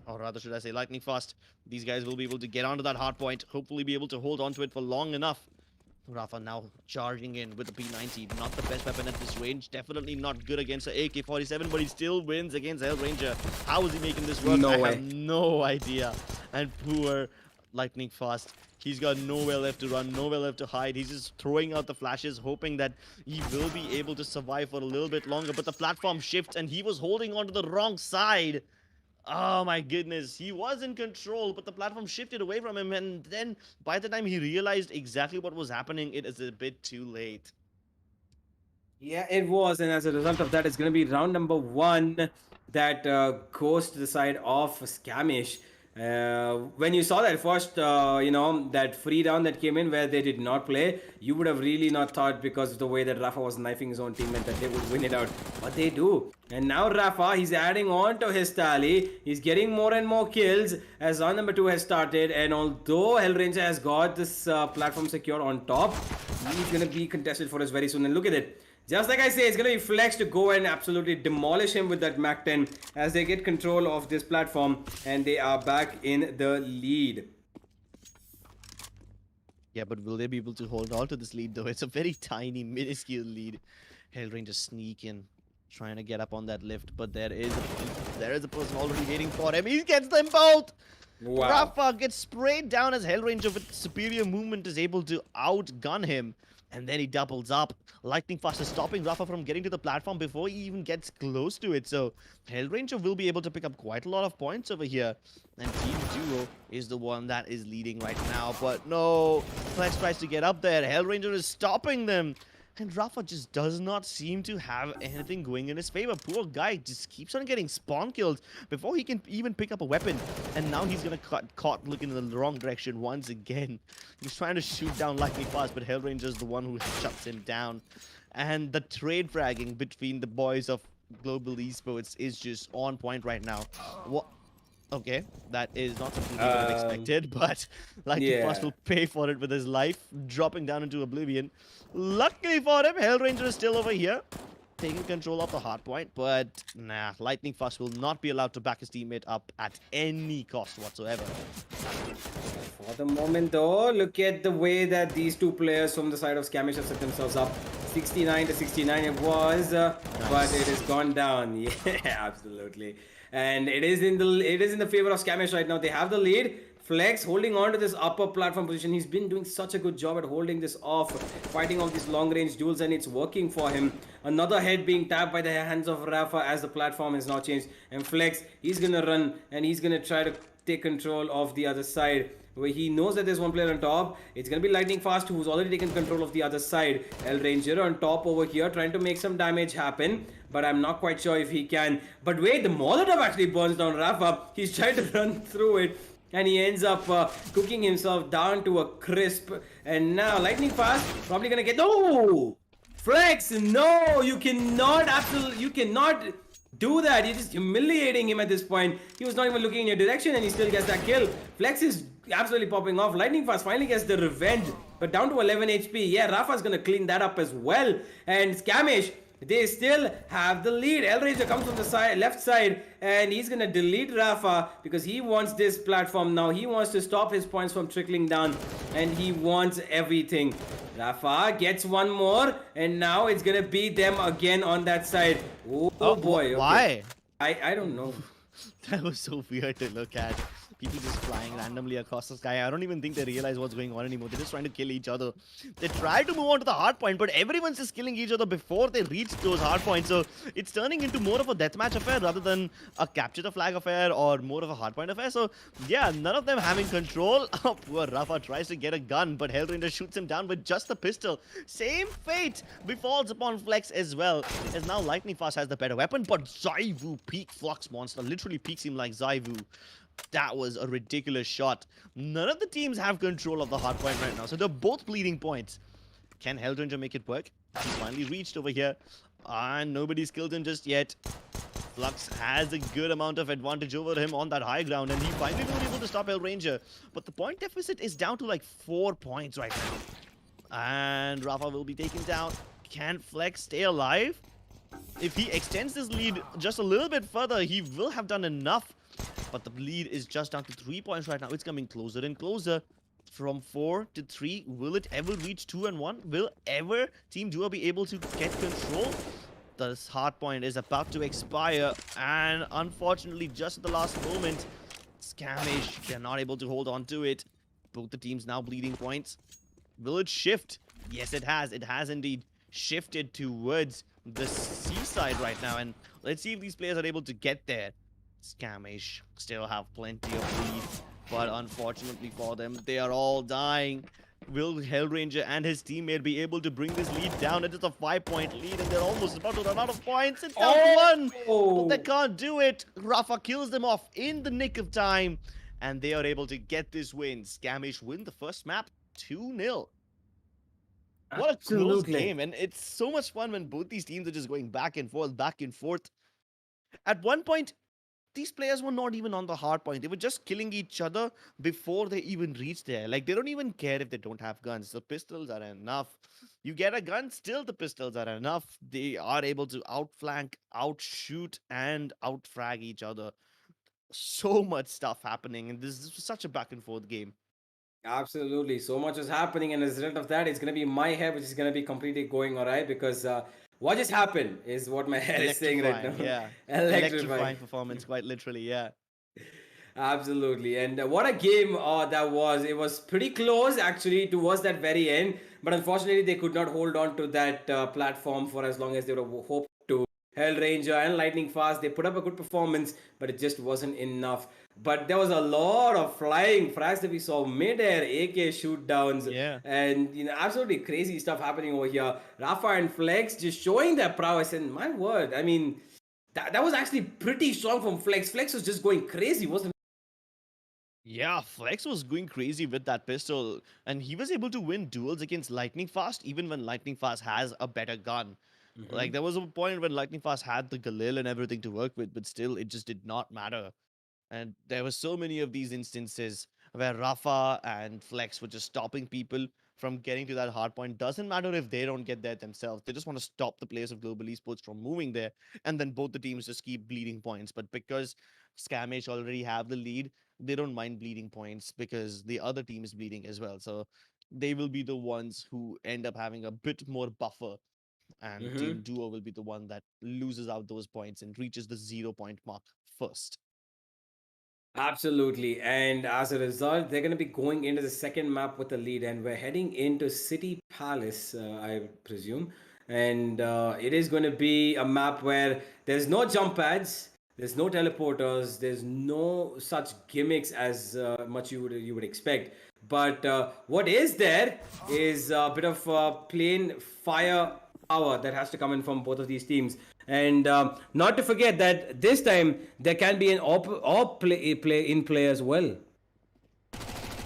or rather should I say Lightning Fast. These guys will be able to get onto that hard point, hopefully be able to hold on to it for long enough. Rafa now charging in with the P90. Not the best weapon at this range. Definitely not good against the AK-47, but he still wins against Hellranger. How is he making this work? No I way. have no idea. And poor Lightning Fast. He's got nowhere left to run, nowhere left to hide. He's just throwing out the flashes, hoping that he will be able to survive for a little bit longer. But the platform shifts, and he was holding on to the wrong side. Oh my goodness, he was in control, but the platform shifted away from him, and then by the time he realized exactly what was happening, it is a bit too late. Yeah, it was, and as a result of that, it's going to be round number 1 that goes to the side of Skamish. When you saw that first, that free round that came in where they did not play, you would have really not thought, because of the way that Rafa was knifing his own teammate, that they would win it out. But they do. And now Rafa, he's adding on to his tally. He's getting more and more kills as round number 2 has started. And although Hellranger has got this platform secure on top, he's going to be contested for us very soon. And look at it. Just like I say, it's going to be Flex to go and absolutely demolish him with that Mac 10 as they get control of this platform, and they are back in the lead. Yeah, but will they be able to hold on to this lead, though? It's a very tiny, minuscule lead. Hellranger sneak in, trying to get up on that lift, but there is a person already waiting for him. He gets them both! Wow. Rafa gets sprayed down as Hellranger with superior movement is able to outgun him. And then he doubles up. Lightning Fast is stopping Rafa from getting to the platform before he even gets close to it. So Hellranger will be able to pick up quite a lot of points over here. And Team Duo is the one that is leading right now. But no, Flex tries to get up there. Hellranger is stopping them. And Rafa just does not seem to have anything going in his favor. Poor guy just keeps on getting spawn killed before he can even pick up a weapon. And now he's gonna caught looking in the wrong direction once again. He's trying to shoot down lightning fast, but Hellranger's the one who shuts him down. And the trade fragging between the boys of Global Esports is just on point right now. What? Okay, that is not something we would have Um, expected, but Lightning Fast yeah. will pay for it with his life, dropping down into oblivion. Luckily for him, Hellranger is still over here, taking control of the hardpoint, but nah, Lightning Fast will not be allowed to back his teammate up at any cost whatsoever. For the moment, though, look at the way that these two players from the side of Skamish have set themselves up. 69 to 69 it was, but it has gone down. Yeah, absolutely. And it is in the favor of Skamish right now. They have the lead. Flex holding on to this upper platform position. He's been doing such a good job at holding this off, fighting all these long range duels, and it's working for him. Another head being tapped by the hands of Rafa as the platform has now changed. And Flex, he's gonna run and he's gonna try to take control of the other side, where he knows that there's one player on top. It's gonna be Lightning Fast, who's already taken control of the other side. El Ranger on top over here, trying to make some damage happen, but I'm not quite sure if he can. But wait, the Molotov actually burns down Rafa. He's trying to run through it, and he ends up cooking himself down to a crisp. And now Lightning Fast probably gonna get. No! Flex, no! You cannot do that. You're just humiliating him at this point. He was not even looking in your direction and he still gets that kill. Flex is absolutely popping off. Lightning Fast finally gets the revenge, but down to 11 HP. Yeah, Rafa's gonna clean that up as well. And Skamish, they still have the lead. Elranger comes from the left side, and he's gonna delete Rafa because he wants this platform now. He wants to stop his points from trickling down, and he wants everything. Rafa gets one more, and now it's gonna be them again on that side. Oh boy. Okay. Why? I don't know. That was so weird to look at. People just flying randomly across the sky. I don't even think they realize what's going on anymore. They're just trying to kill each other. They try to move on to the hard point, but everyone's just killing each other before they reach those hard points. So it's turning into more of a deathmatch affair rather than a capture the flag affair or more of a hard point affair. So yeah, none of them having control. Oh, poor Rafa tries to get a gun, but Hellranger shoots him down with just a pistol. Same fate befalls upon Flex as well, as now Lightning Fast has the better weapon, but Zaivu peak Flux Monster literally peaks him like Zaivu. That was a ridiculous shot. None of the teams have control of the hard point right now, so they're both bleeding points. Can Hellranger make it work? He's finally reached over here, and nobody's killed him just yet. Flux has a good amount of advantage over him on that high ground, and he finally was able to stop Hellranger. But the point deficit is down to like 4 points right now. And Rafa will be taken down. Can Flex stay alive? If he extends this lead just a little bit further, he will have done enough. But the lead is just down to 3 points right now. It's coming closer and closer. From 4 to 3. Will it ever reach 2 and 1? Will ever Team Duo be able to get control? This hard point is about to expire. And unfortunately, just at the last moment, Skamish, they're not able to hold on to it. Both the teams now bleeding points. Will it shift? Yes, it has. It has indeed shifted towards the seaside right now. And let's see if these players are able to get there. Skamish still have plenty of lead, but unfortunately for them, they are all dying. Will Hellranger and his teammate be able to bring this lead down? It is a 5-point lead, and they're almost about to run out of points. It's down to 1, but they can't do it. Rafa kills them off in the nick of time, and they are able to get this win. Skamish win the first map 2-0. What a close Absolutely. game, and it's so much fun when both these teams are just going back and forth, back and forth. At one point, these players were not even on the hard point. They were just killing each other before they even reached there. Like, they don't even care if they don't have guns. The pistols are enough. You get a gun, still the pistols are enough. They are able to outflank, outshoot, and outfrag each other. So much stuff happening, and this is such a back and forth game. Absolutely. So much is happening, and as a result of that, it's going to be my hair, which is going to be completely going alright because what just happened is what my hair is saying right Electrifying, now. yeah. Electrifying. Electrifying performance, quite literally, yeah. Absolutely. And what a game that was. It was pretty close actually towards that very end. But unfortunately, they could not hold on to that platform for as long as they would have hoped to. Hellranger and Lightning Fast, they put up a good performance, but it just wasn't enough. But there was a lot of flying frags that we saw mid-air, AK shoot downs, Yeah. and absolutely crazy stuff happening over here. Rafa and Flex just showing their prowess, and my word, I mean, that was actually pretty strong from Flex. Flex was just going crazy, wasn't Yeah, Flex was going crazy with that pistol, and he was able to win duels against Lightning Fast even when Lightning Fast has a better gun. Like, there was a point when Lightning Fast had the Galil and everything to work with, but still, it just did not matter. And there were so many of these instances where Rafa and Flex were just stopping people from getting to that hard point. Doesn't matter if they don't get there themselves. They just want to stop the players of Global Esports from moving there. And then both the teams just keep bleeding points. But because Scamish already have the lead, they don't mind bleeding points because the other team is bleeding as well. So they will be the ones who end up having a bit more buffer. And it? Team Duo will be the one that loses out those points and reaches the 0 point mark first. Absolutely. And as a result, they're going to be going into the second map with a lead. And we're heading into City Palace, I presume. And it is going to be a map where there's no jump pads, there's no teleporters, there's no such gimmicks as much you would expect. But what is there is a bit of plain fire power that has to come in from both of these teams. And not to forget that this time there can be an op play in play as well.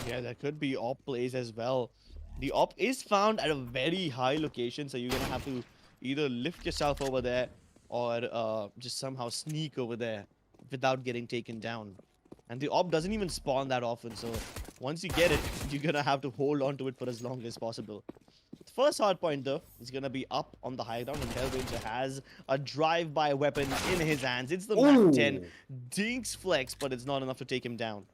Yeah, there could be op plays as well. The op is found at a very high location, so you're gonna have to either lift yourself over there or just somehow sneak over there without getting taken down. And the op doesn't even spawn that often, so once you get it, you're gonna have to hold on to it for as long as possible. The first hard point, though, is gonna be up on the high ground, and Hellranger has a drive-by weapon in his hands. It's the Mac 10. Ooh. Dinks flex, but it's not enough to take him down.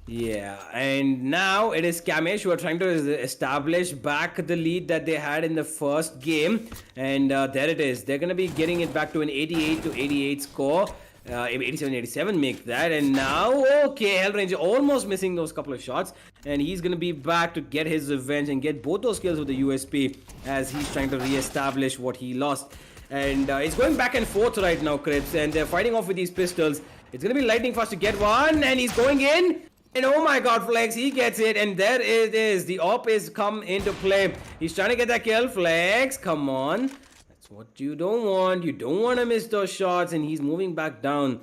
Yeah, and now it is Kamesh who are trying to establish back the lead that they had in the first game, and there it is. They're gonna be getting it back to an 88 to 88 score. 87-87 make that, and now okay, Hellranger almost missing those couple of shots, and he's gonna be back to get his revenge and get both those kills with the USP as he's trying to re-establish what he lost. And it's going back and forth right now, Crips, and they're fighting off with these pistols. It's gonna be lightning fast to get one, and he's going in. And oh my god, Flex, he gets it, and there it is. The op is come into play. He's trying to get that kill. Flex, come on. That's what you don't want. You don't want to miss those shots, and he's moving back down.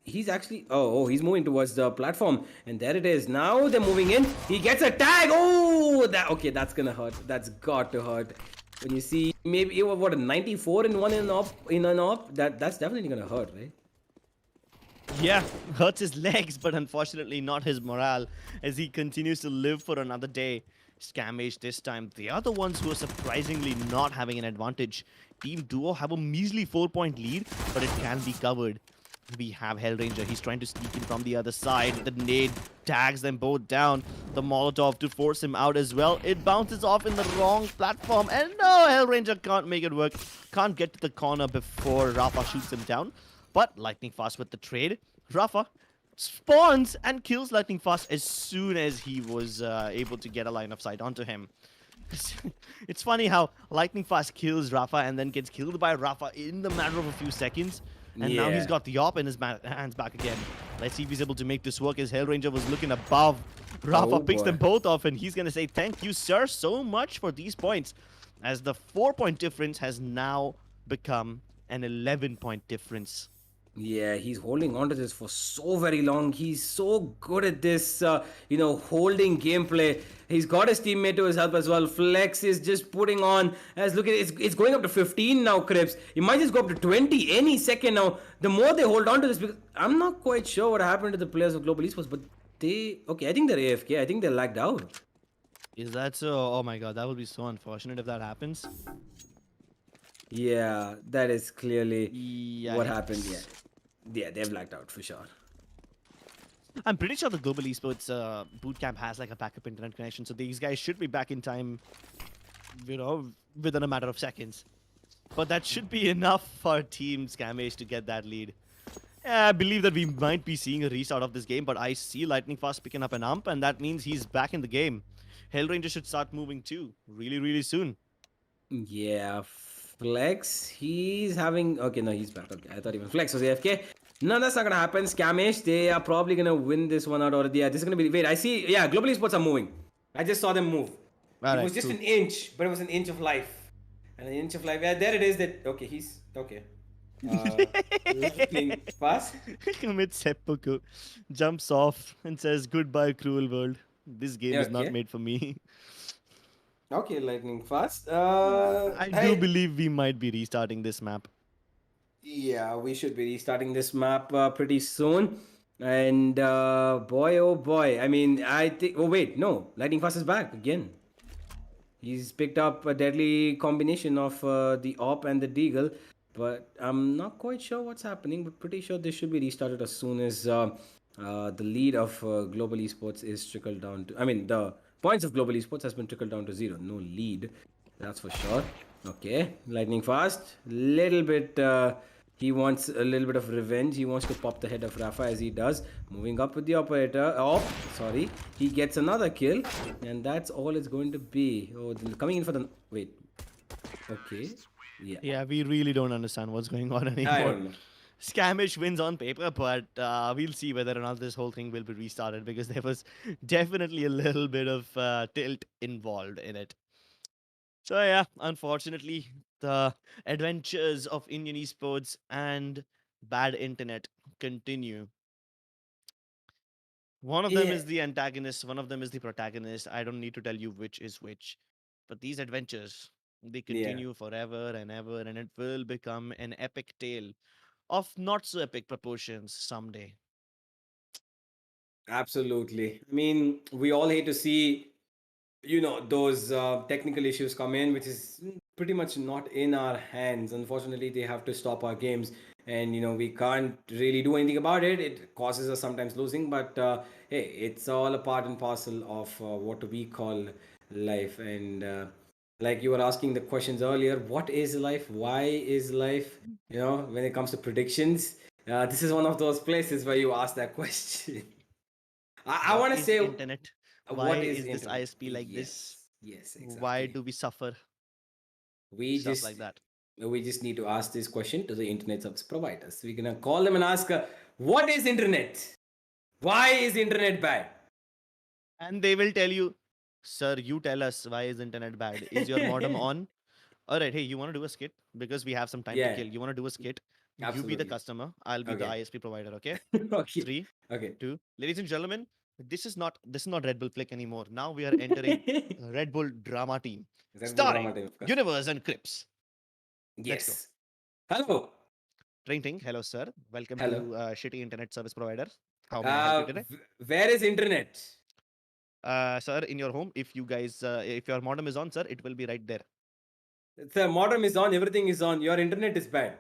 He's actually he's moving towards the platform, and there it is. Now they're moving in. He gets a tag. Oh, that's gonna hurt. That's got to hurt. When you see maybe what a 94 in one in an op, that's definitely gonna hurt, right? Yeah, hurts his legs, but unfortunately not his morale as he continues to live for another day. Scamish this time. The other ones who are surprisingly not having an advantage. Team Duo have a measly 4-point lead, but it can be covered. We have Hellranger. He's trying to sneak in from the other side. The nade tags them both down. The Molotov to force him out as well. It bounces off in the wrong platform. And no, Hellranger can't make it work. Can't get to the corner before Rafa shoots him down. But Lightning Fast with the trade. Rafa spawns and kills Lightning Fast as soon as he was able to get a line of sight onto him. It's funny how Lightning Fast kills Rafa and then gets killed by Rafa in the matter of a few seconds. And now he's Yeah. got the op in his hands back again. Let's see if he's able to make this work as Hellranger was looking above. Rafa Oh, picks boy. them both off and he's going to say thank you, sir, so much for these points. As the 4-point difference has now become an 11-point difference. Yeah, he's holding on to this for so very long. He's so good at this, holding gameplay. He's got his teammate to his help as well. Flex is just putting on. As look at it's going up to 15 now, Crips. It might just go up to 20 any second now. The more they hold on to this, because I'm not quite sure what happened to the players of Global Esports, but I think they're AFK. I think they're lagged out. Is that so? Oh my god, that would be so unfortunate if that happens. Yeah, that is clearly what Yikes. happened. Yeah, they've lagged out for sure. I'm pretty sure the Global Esports bootcamp has like a backup internet connection, so these guys should be back in time, within a matter of seconds. But that should be enough for Team Scamish to get that lead. Yeah, I believe that we might be seeing a restart of this game, but I see Lightning Fast picking up an ump, and that means he's back in the game. Hellranger should start moving too, really, really soon. Yeah, Flex, he's having... Okay, no, he's back. Okay, I thought even Flex was AFK. No, that's not gonna happen. Scamish, they are probably gonna win this one out, or yeah, this is gonna be. Wait, I see. Yeah, global esports are moving. I just saw them move. All It was right, just cool. an inch, but it was an inch of life, and an inch of life. Yeah, there it is. That okay? He's okay. Uh, lightning fast. Commit seppuku, jumps off and says, "Goodbye, cruel world. This game Yeah, is not okay. made for me." Okay, lightning fast. I do Hey, believe we might be restarting this map. yeah, we should be restarting this map pretty soon. And boy, oh boy. I mean, I think. Oh wait, no, lightning fast is back again. He's picked up a deadly combination of the AWP and the Deagle, but I'm not quite sure what's happening. But pretty sure this should be restarted as soon as the lead of Global Esports is trickled down to. I mean, the points of Global Esports has been trickled down to 0. No lead, that's for sure. Okay, lightning fast. Little bit. He wants a little bit of revenge. He wants to pop the head of Rafa as he does. Moving up with the operator. Oh, sorry. He gets another kill. And that's all it's going to be. Oh, coming in for the... Wait. Okay. Yeah. Yeah, we really don't understand what's going on I anymore. don't know. Scamish wins on paper, but we'll see whether or not this whole thing will be restarted because there was definitely a little bit of tilt involved in it. So yeah, unfortunately, the adventures of Indian esports and bad internet continue. One of them Yeah. is the antagonist, one of them is the protagonist. I don't need to tell you which is which. But these adventures, they Yeah. continue forever and ever, and it will become an epic tale of not so epic proportions someday. Absolutely. I mean, we all hate to see those technical issues come in, which is pretty much not in our hands. Unfortunately, they have to stop our games, and we can't really do anything about it. It causes us sometimes losing, but hey, it's all a part and parcel of what we call life. And like you were asking the questions earlier, what is life, why is life, when it comes to predictions, this is one of those places where you ask that question. I What want to is say, internet? Why what is is this internet? ISP like this? Yes, yes, Why exactly. do we suffer? We Stuff just like that. we just need to ask this question to the internet service providers. We're gonna call them and ask, what is internet? Why is internet bad? And they will tell you, sir, you tell us why is internet bad? Is your modem on? All right, hey, you want to do a skit? Because we have some time to Yeah, kill. You want to do a skit? You be the absolutely. customer. I'll be the Okay. ISP provider, okay? Okay. Three, Okay. two. Ladies and gentlemen, this is not Red Bull Flick anymore. Now we are entering Red Bull drama team. Red Bull drama Starring time, of course. Universe and Crips. Let's go. Yes. Hello. Ring ting. Hello, sir. Welcome Hello. to Shitty Internet Service Provider. How may I help you today? Where is internet? Sir, in your home, if your modem is on, sir, it will be right there. The modem is on. Everything is on. Your internet is bad.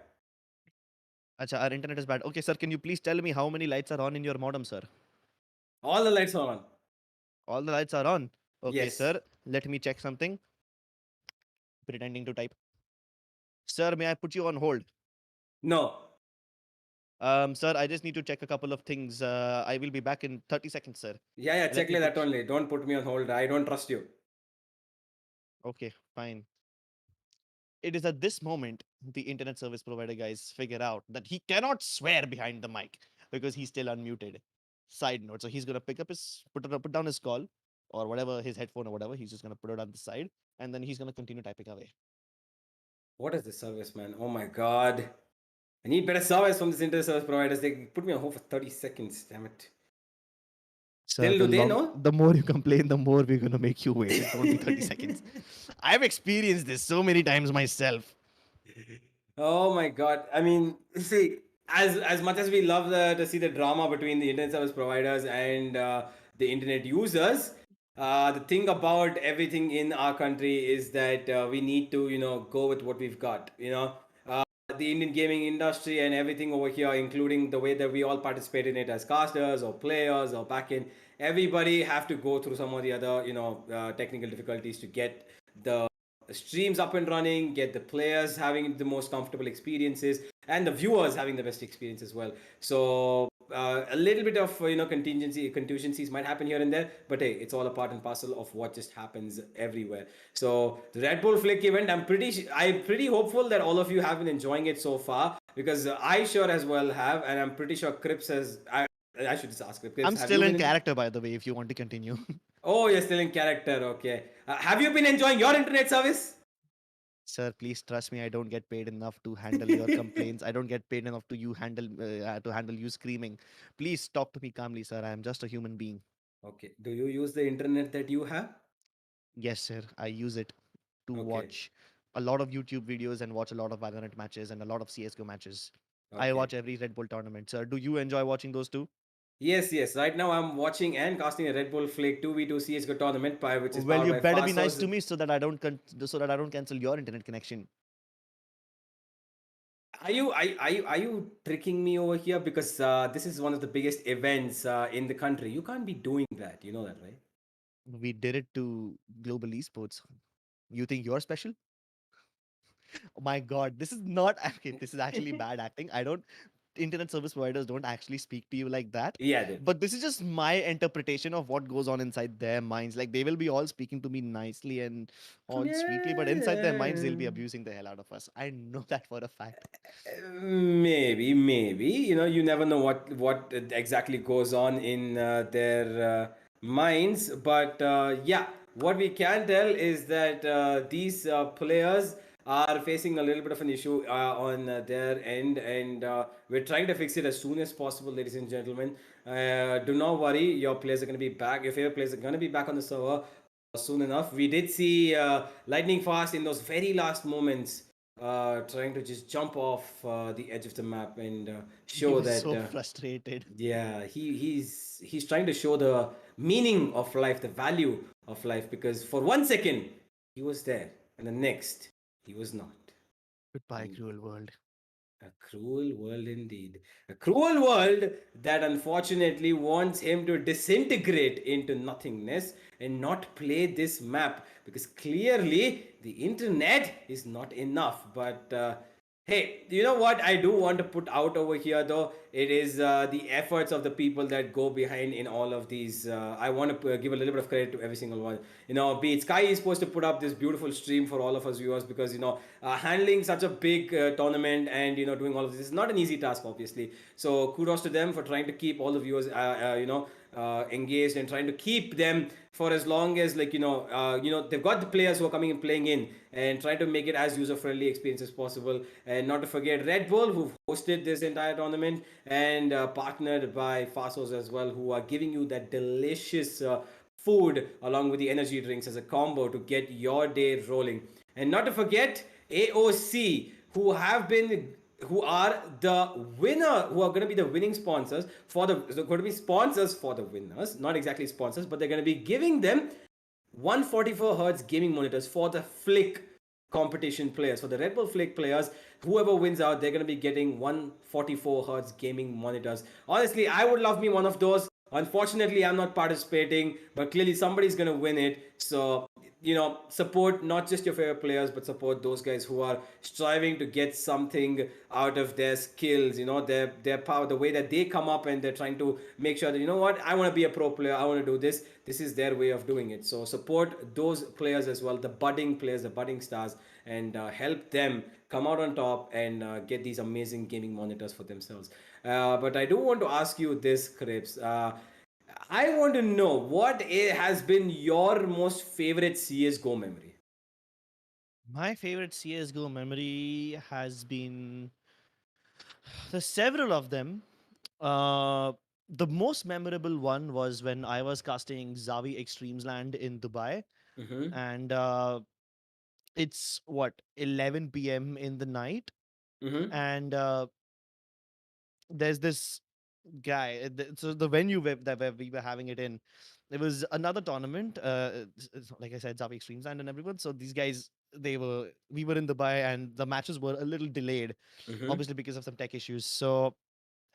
Acha, our internet is bad. Okay, sir, can you please tell me how many lights are on in your modem, sir? All the lights are on. All the lights are on. Okay, Yes. sir, let me check something. Pretending to type. Sir, may I put you on hold? No. Sir, I just need to check a couple of things. I will be back in 30 seconds, sir. Yeah, yeah. Let Check me like that put. only. Don't put me on hold. I don't trust you. Okay, fine. It is at this moment the internet service provider guys figure out that he cannot swear behind the mic because he's still unmuted. Side note. So he's gonna put down his call or whatever, his headphone or whatever. He's just gonna put it on the side and then he's gonna continue typing away. What is this service, man? Oh my god. I need better service from this internet service providers. They put me on hold for 30 seconds. Damn it. Sir, Still, do they know? the more you complain, the more we're gonna make you wait. It won't be 30 seconds. I've experienced this so many times myself. Oh my god. I mean, see, as much as we love to see the drama between the internet service providers and the internet users, the thing about everything in our country is that we need to, go with what we've got. The Indian gaming industry and everything over here, including the way that we all participate in it as casters or players or back in, everybody have to go through some of the other, technical difficulties to get the streams up and running, get the players having the most comfortable experiences, and the viewers having the best experience as well. So a little bit of contingencies might happen here and there, but hey, it's all a part and parcel of what just happens everywhere. So the Red Bull Flick event, I'm pretty hopeful that all of you have been enjoying it so far, because I sure as well have, and I'm pretty sure Crips has. I should just ask Crips, I'm have still you in been? character, by the way, if you want to continue. Oh, you're still in character. Okay. Have you been enjoying your internet service? Sir, please trust me. I don't get paid enough to handle your complaints. I don't get paid enough to handle you screaming. Please talk to me calmly, sir. I am just a human being. Okay. Do you use the internet that you have? Yes, sir. I use it to Okay. watch a lot of YouTube videos and watch a lot of Valorant matches and a lot of CS:GO matches. I Okay. watch every Red Bull tournament, sir. Do you enjoy watching those too? Yes, yes. Right now I'm watching and casting a Red Bull Flake 2v2 CSGO tournament, which is Well, powered you by better be nice Fasos. to me so that I don't cancel your internet connection. Are you tricking me over here? Because this is one of the biggest events in the country. You can't be doing that. You know that, right? We did it to global esports. You think you're special? Oh my god, this is not okay. This is actually bad acting. I don't internet service providers don't actually speak to you like that. Yeah, dude. But this is just my interpretation of what goes on inside their minds. Like they will be all speaking to me nicely and all sweetly, but inside their minds they'll be Yeah. abusing the hell out of us. I know that for a fact. Maybe. You never know what exactly goes on in their minds. But yeah, what we can tell is that these players are facing a little bit of an issue on their end, and we're trying to fix it as soon as possible, ladies and gentlemen. Do not worry, your players are going to be back. Your favorite players are going to be back on the server soon enough. We did see lightning fast in those very last moments, trying to just jump off the edge of the map and He show was that so frustrated. yeah, he's trying to show the meaning of life, the value of life, because for 1 second he was there and the next he was not. Goodbye, And cruel world. a cruel world indeed. A cruel world that unfortunately wants him to disintegrate into nothingness and not play this map, because clearly the internet is not enough. But hey, you know what I do want to put out over here though? It is the efforts of the people that go behind in all of these. I want to give a little bit of credit to every single one. Be it Sky is supposed to put up this beautiful stream for all of us viewers, because handling such a big tournament and doing all of this is not an easy task, obviously. So kudos to them for trying to keep all the viewers engaged and trying to keep them for as long as, like, they've got the players who are coming and playing in and trying to make it as user friendly experience as possible. And not to forget Red Bull, who've hosted this entire tournament, and partnered by Fasos as well, who are giving you that delicious food along with the energy drinks as a combo to get your day rolling. And not to forget AOC, who are the winner, who are going to be the winning sponsors for the so going to be sponsors for the winners, not exactly sponsors, but they're going to be giving them 144 hertz gaming monitors for the Flick competition players. For the Red Bull Flick players, whoever wins out, they're going to be getting 144 hertz gaming monitors. Honestly, I would love me one of those. Unfortunately, I'm not participating, but clearly somebody's going to win it. So, support not just your favorite players, but support those guys who are striving to get something out of their skills, their power, the way that they come up, and they're trying to make sure that, what, I want to be a pro player, I want to do this. This is their way of doing it. So support those players as well, the budding players, the budding stars, and help them come out on top and get these amazing gaming monitors for themselves. But I do want to ask you this, Crips. I want to know what has been your most favorite CSGO memory. My favorite CS:GO memory has been there's several of them. Uh, the most memorable one was when I was casting Zawi Extremes Land in Dubai, Mm-hmm. and it's what 11 p.m. in the night, Mm-hmm. and there's this guy. So the venue that where we were having it in, it was another tournament. Like I said, Zavi Extremes and everyone. So these guys, we were in Dubai, and the matches were a little delayed, Mm-hmm. obviously because of some tech issues. So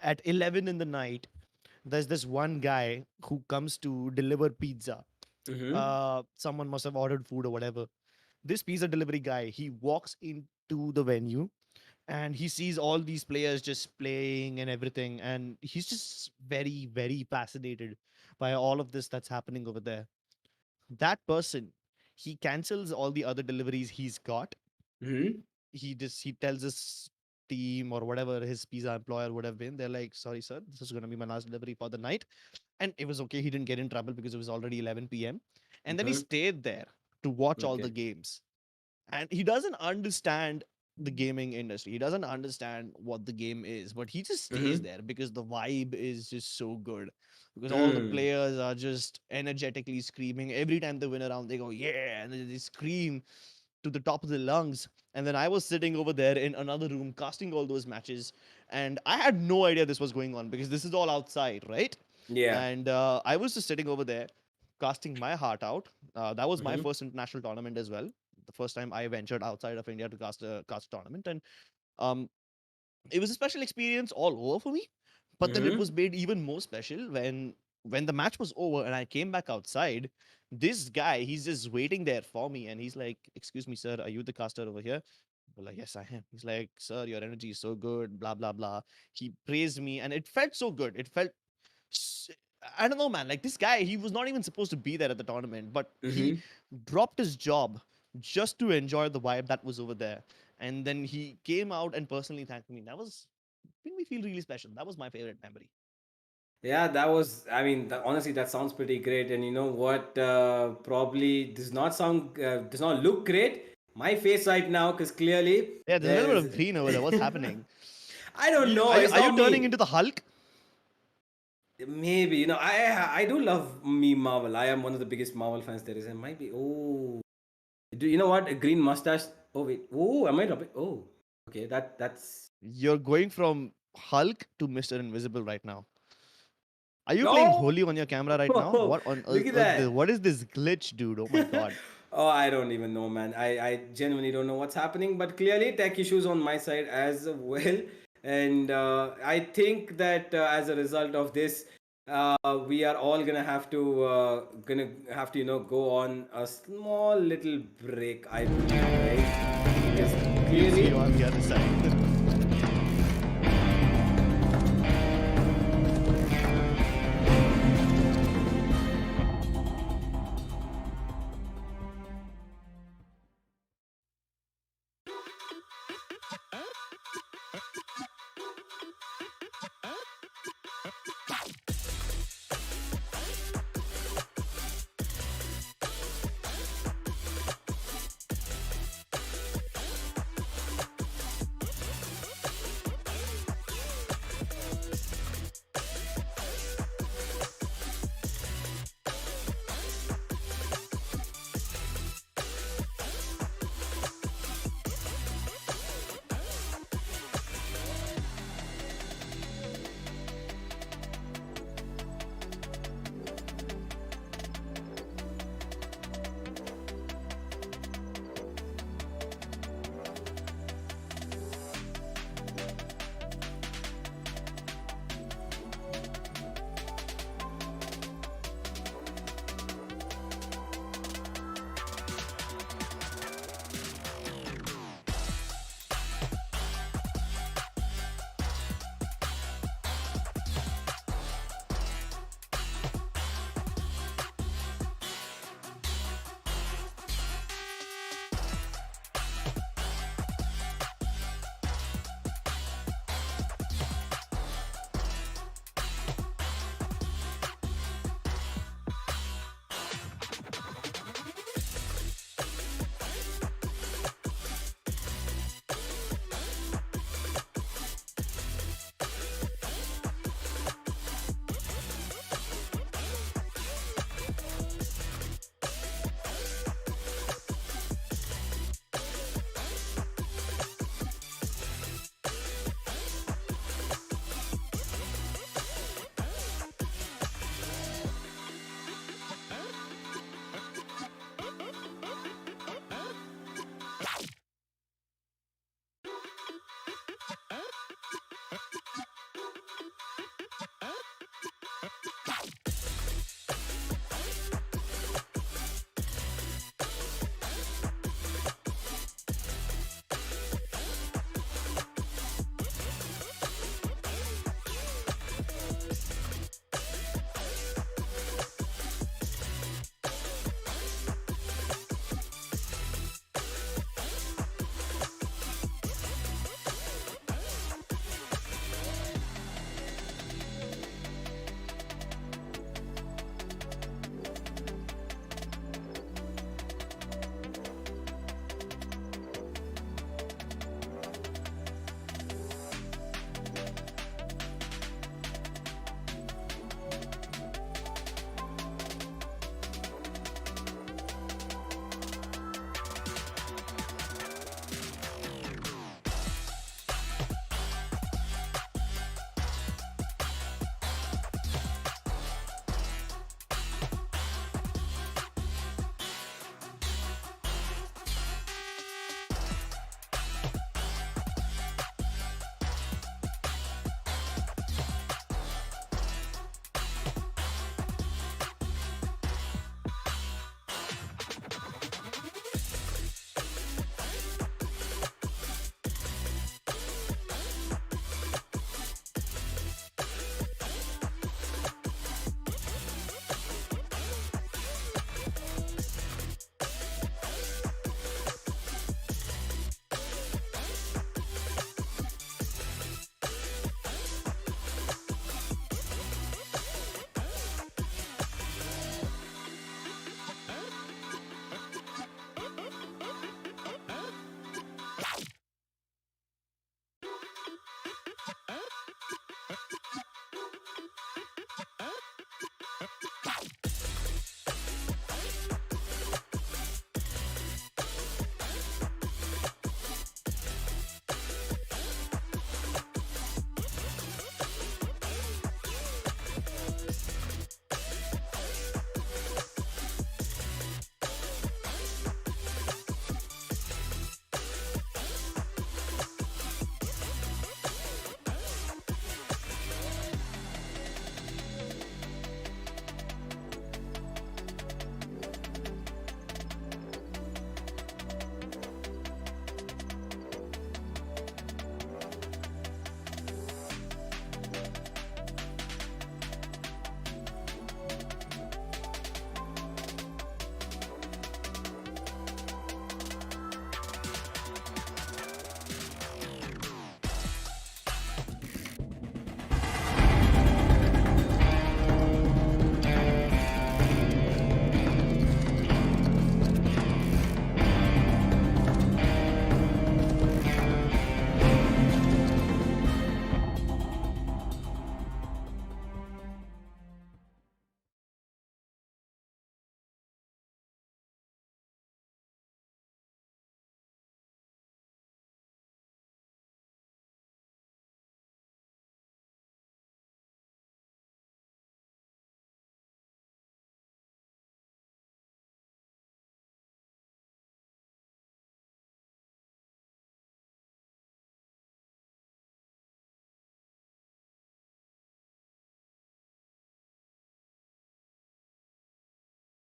at 11 in the night, there's this one guy who comes to deliver pizza. Mm-hmm. Someone must have ordered food or whatever. This pizza delivery guy, he walks into the venue, and he sees all these players just playing and everything, and he's just very, very fascinated by all of this that's happening over there. That person, he cancels all the other deliveries he's got. Mm-hmm. He tells his team or whatever his pizza employer would have been, they're like, sorry sir, this is going to be my last delivery for the night. And it was okay, he didn't get in trouble because it was already 11 p.m. And then he Mm-hmm. stayed there to watch all the Okay. games. And he doesn't understand the gaming industry, he doesn't understand what the game is, but he just stays Mm-hmm. there because the vibe is just so good, because all the Mm. players are just energetically screaming every time they win a round. They go yeah, and they scream to the top of their lungs. And then I was sitting over there in another room casting all those matches, and I had no idea this was going on because this is all outside, right? Yeah. And I was just sitting over there casting my heart out. That was my Mm-hmm. first international tournament as well. The first time I ventured outside of India to cast a tournament, and um, it was a special experience all over for me. But then it Mm-hmm. was made even more special when the match was over and I came back outside. This guy, he's just waiting there for me, and he's like, "Excuse me, sir, are you the caster over here?" I'm like, "Yes, I am." He's like, "Sir, your energy is so good." Blah blah blah. He praised me, and it felt so good. It felt s- I don't know, man. Like this guy, he was not even supposed to be there at the tournament, but he Mm-hmm. dropped his job just to enjoy the vibe that was over there. And then he came out and personally thanked me. That was made me feel really special. That was my favorite memory. Yeah, that was. I mean, honestly, that sounds pretty great. And you know what? Probably does not look great. My face right now, because clearly Yeah, there's a little bit there's. of green over there. What's happening? I don't know. It's Are you not turning me. into the Hulk? Maybe I do love me Marvel. I am one of the biggest Marvel fans there is. And might be. Oh, do you know what? A green mustache. Oh wait. Oh, am I dropping? Oh, okay. That's. You're going from Hulk to Mr. Invisible right now. Are you playing No. Holy on your camera right now? What on Look at that. what is this glitch, dude? Oh my god. Oh, I don't even know, man. I genuinely don't know what's happening, but clearly tech issues on my side as well. And I think that as a result of this, we are all gonna have to go on a small little break, I believe, right? Because We'll see clearly. you on the other side.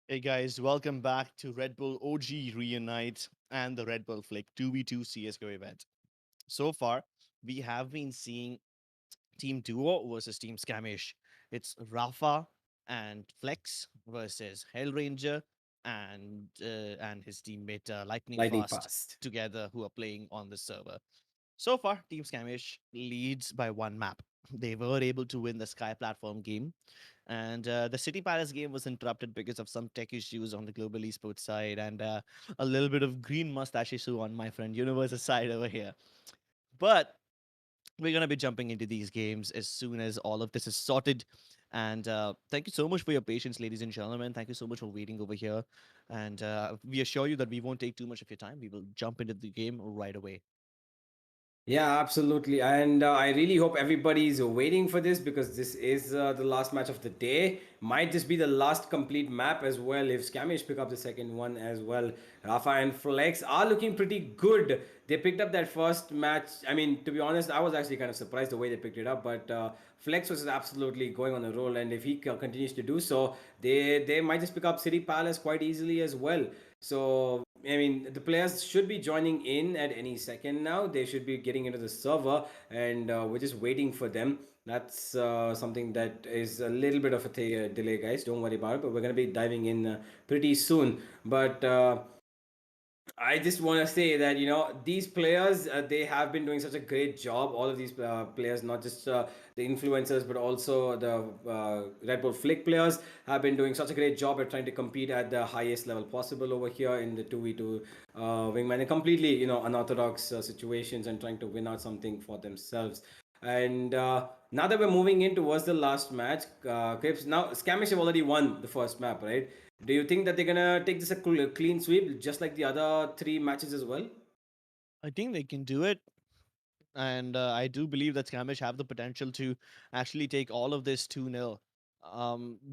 Hey guys, welcome back to Red Bull OG Reunite and the Red Bull Flick 2v2 CSGO event. So far, we have been seeing Team Duo versus Team Scamish. It's Rafa and Flex versus Hellranger and his teammate Lightning Lightning Fast fast. together, who are playing on the server. So far, Team Scamish leads by one map. They were able to win the Sky Platform game, and the City Palace game was interrupted because of some tech issues on the global esports side and a little bit of green mustache issue on my friend Universe's side over here. But we're going to be jumping into these games as soon as all of this is sorted. And thank you so much for your patience, ladies and gentlemen. Thank you so much for waiting over here. And we assure you that we won't take too much of your time. We will jump into the game right away. Yeah, absolutely. And I really hope everybody's waiting for this because this is the last match of the day. Might just be the last complete map as well if Scamish pick up the second one as well. Rafa and Flex are looking pretty good. They picked up that first match. I mean, to be honest, I was actually kind of surprised the way they picked it up, but Flex was absolutely going on a roll, and if he continues to do so, they might just pick up City Palace quite easily as well. So I mean, the players should be joining in at any second now. They should be getting into the server, and we're just waiting for them. That's something that is a little bit of a delay, guys. Don't worry about it. But we're gonna be diving in pretty soon. But I just want to say that these players they have been doing such a great job. All of these players, not just the influencers, but also the Red Bull Flick players, have been doing such a great job at trying to compete at the highest level possible over here in the 2v2 wingman, and completely unorthodox situations, and trying to win out something for themselves. And now that we're moving in towards the last match, Crips, now Scamish have already won the first map, right? Do you think that they're gonna take this a clean sweep, just like the other three matches as well? I think they can do it. And I do believe that Scamish have the potential to actually take all of this 2-0.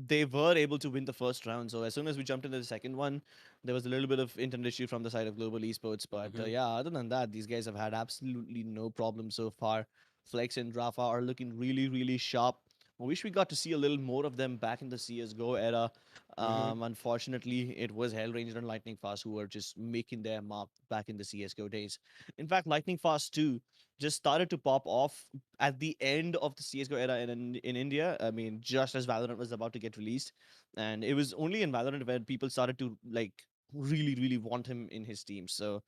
They were able to win the first round, so as soon as we jumped into the second one, there was a little bit of internet issue from the side of Global Esports. But Mm-hmm. yeah, other than that, these guys have had absolutely no problem so far. Flex and Rafa are looking really, really sharp. I wish we got to see a little more of them back in the CS:GO era. Mm-hmm. Unfortunately, it was Hellranger and Lightning Fast who were just making their mark back in the CS:GO days. In fact, Lightning Fast too just started to pop off at the end of the CS:GO era in India. I mean, just as Valorant was about to get released, and it was only in Valorant where people started to like really, really want him in his team. So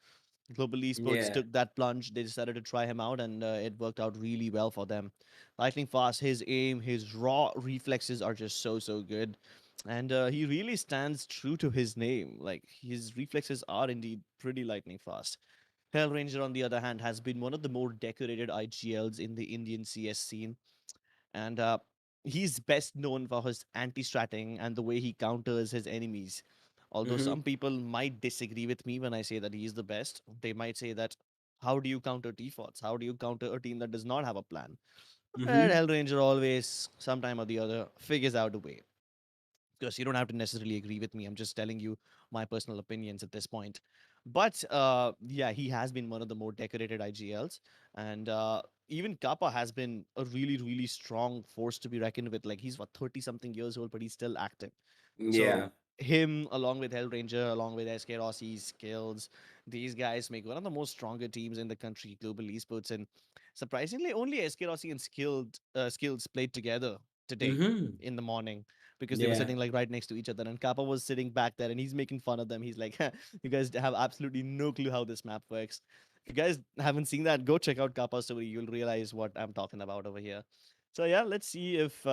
Global Esports Yeah. took that plunge. They decided to try him out, and it worked out really well for them. Lightning Fast, his aim, his raw reflexes are just so good, and he really stands true to his name. Like his reflexes are indeed pretty lightning fast. Hellranger, on the other hand, has been one of the more decorated IGLs in the Indian CS scene, and he's best known for his anti-stratting and the way he counters his enemies. Although Mm-hmm. some people might disagree with me when I say that he's the best, they might say that how do you counter defaults? How do you counter a team that does not have a plan? And Mm-hmm. Hellranger always, sometime or the other, figures out a way. Because you don't have to necessarily agree with me. I'm just telling you my personal opinions at this point. But yeah, he has been one of the more decorated IGLs, and even Kappa has been a really, really strong force to be reckoned with. Like he's what 30 something years old, but he's still active. Yeah. So him, along with Hellranger, along with SK Rossi's skills, these guys make one of the most stronger teams in the country, global esports. And surprisingly, only SK Rossi and skills played together today Mm-hmm. in the morning because they were Yeah. sitting like right next to each other. And Kappa was sitting back there, and he's making fun of them. He's like, "You guys have absolutely no clue how this map works. If you guys haven't seen that, go check out Kappa's story. You'll realize what I'm talking about over here." So yeah, let's see if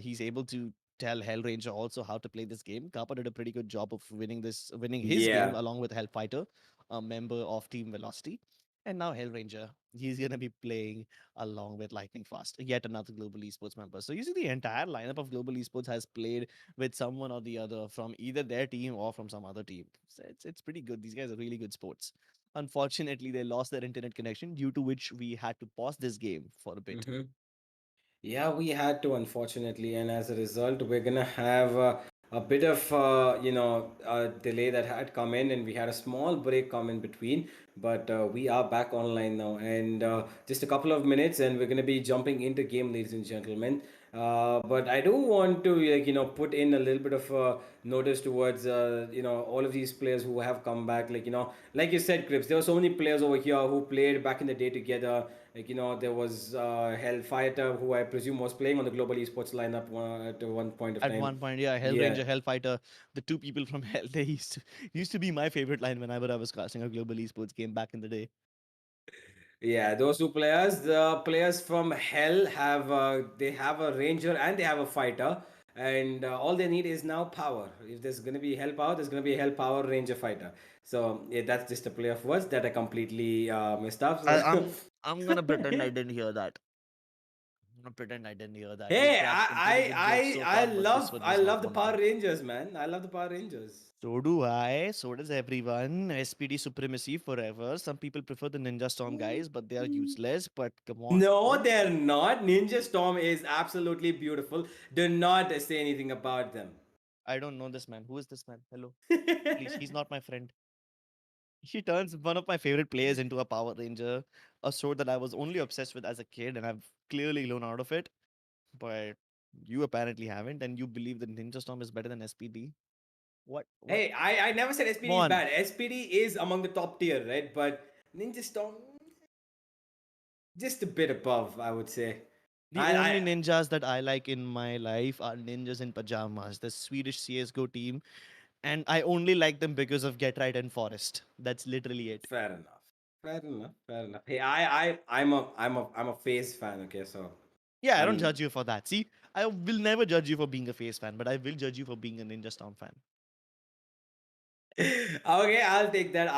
he's able to tell Hellranger also how to play this game. Kappa did a pretty good job of winning his game Yeah. along with Hellfighter, a member of Team Velocity. And now Hellranger, he's gonna be playing along with Lightning Fast, yet another global esports member. So you see, the entire lineup of global esports has played with someone or the other from either their team or from some other team. So it's pretty good. These guys are really good sports. Unfortunately, they lost their internet connection, due to which we had to pause this game for a bit. Mm-hmm. Yeah, we had to, unfortunately, and as a result, we're gonna have a bit of a delay that had come in, and we had a small break come in between. But we are back online now, and just a couple of minutes, and we're gonna be jumping into game, ladies and gentlemen. But I do want to put in a little bit of notice towards all of these players who have come back. Like you said, Crips, there were so many players over here who played back in the day together. There was Hellfighter, who I presume was playing on the global esports lineup at one point of At time. one point, yeah, Yeah, Hellranger, Hellfighter, the two people from Hell, they used to be my favorite line whenever I was casting a global esports game back in the day. yeah, those two players. The players from Hell have they have a ranger and they have a fighter, and all they need is now power. If there's gonna be hell power, there's gonna be a hell power ranger fighter. So yeah, that's just a play of words that I completely messed up. I, So I'm gonna pretend I didn't hear that. I'm gonna pretend I didn't hear that. You hey, cracked some pretty good jokes so I far, but this love one I was not love the one of Power them. Rangers, man. I love the Power Rangers. So do I. So does everyone. SPD supremacy forever. Some people prefer the Ninja Storm guys, but they are useless. But come on. No, they're not. Ninja Storm is absolutely beautiful. Do not say anything about them. I don't know this man. Who is this man? Hello. Please, he's not my friend. He turns one of my favorite players into a Power Ranger, a sword that I was only obsessed with as a kid, and I've clearly grown out of it. But you apparently haven't, and you believe that Ninja Storm is better than SPD. What? What? Hey, I never said Come SPD is on. bad. SPD is among the top tier, right? But Ninja Storm, just a bit above, I would say. The only I ninjas that I like in my life are ninjas in pajamas, the Swedish CS:GO team, and I only like them because of Get Right and Forest. That's literally it. fair enough. Fair enough. Fair enough. Hey, I'm a phase fan. Okay, so Yeah, I don't I'm judge you for that. See, I will never judge you for being a Face fan, but I will judge you for being a Ninja Storm fan. okay. I'll take that.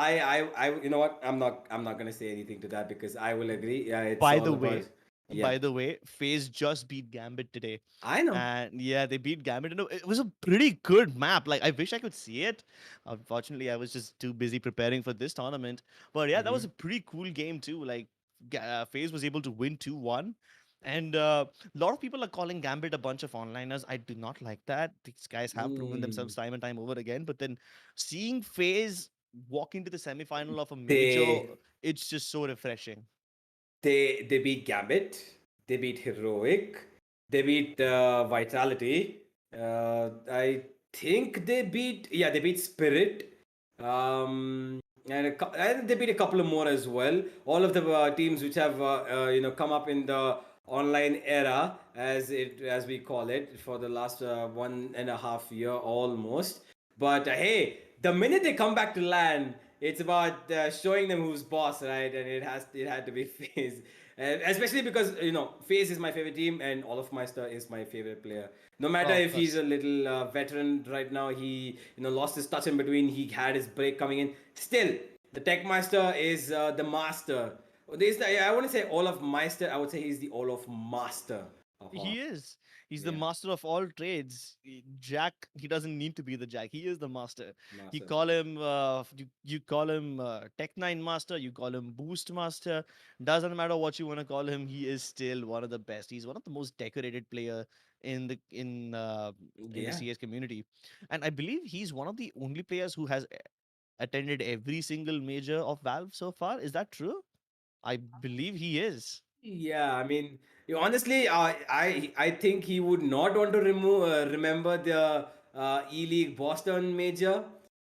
You know what? I'm not gonna say anything to that because I will agree. Yeah, it's By all the about. way, Yeah, FaZe just beat Gambit today. I know. And yeah, they beat Gambit. And it was a pretty good map. Like, I wish I could see it. Unfortunately, I was just too busy preparing for this tournament. But yeah, that was Hmm. a pretty cool game too. Like, FaZe was able to win 2-1. And a lot of people are calling Gambit a bunch of onliners. I do not like that. These guys have proven Mm. themselves time and time over again. But then seeing FaZe walk into the semifinal of a major, They it's just so refreshing. they beat Gambit, they beat Heroic, they beat Vitality. I think they beat Spirit, and they beat a couple of more as well. All of the teams which have come up in the online era, as we call it, for the last 1.5 year almost. But hey, the minute they come back to land, it's about showing them who's boss, right? And it had to be FaZe, and especially because FaZe is my favorite team, and All of Meister is my favorite player. No matter Oh, of if he's course. a little veteran right now, he lost his touch in between. He had his break coming in. Still, the Tech Meister is the master. I wouldn't say All of Meister. I would say he's the All of Master of all. He is. He's the Yeah, master of all trades. Jack, he doesn't need to be the Jack. He is the master. You master. call him you call him Tech 9 master, you call him Boost master. Doesn't matter what you want to call him, he is still one of the best. He's one of the most decorated player in the Yeah. CS community. And I believe he's one of the only players who has attended every single major of Valve so far. Is that true? I believe he is. Yeah, I mean, honestly, I think he would not want to remember the E League Boston major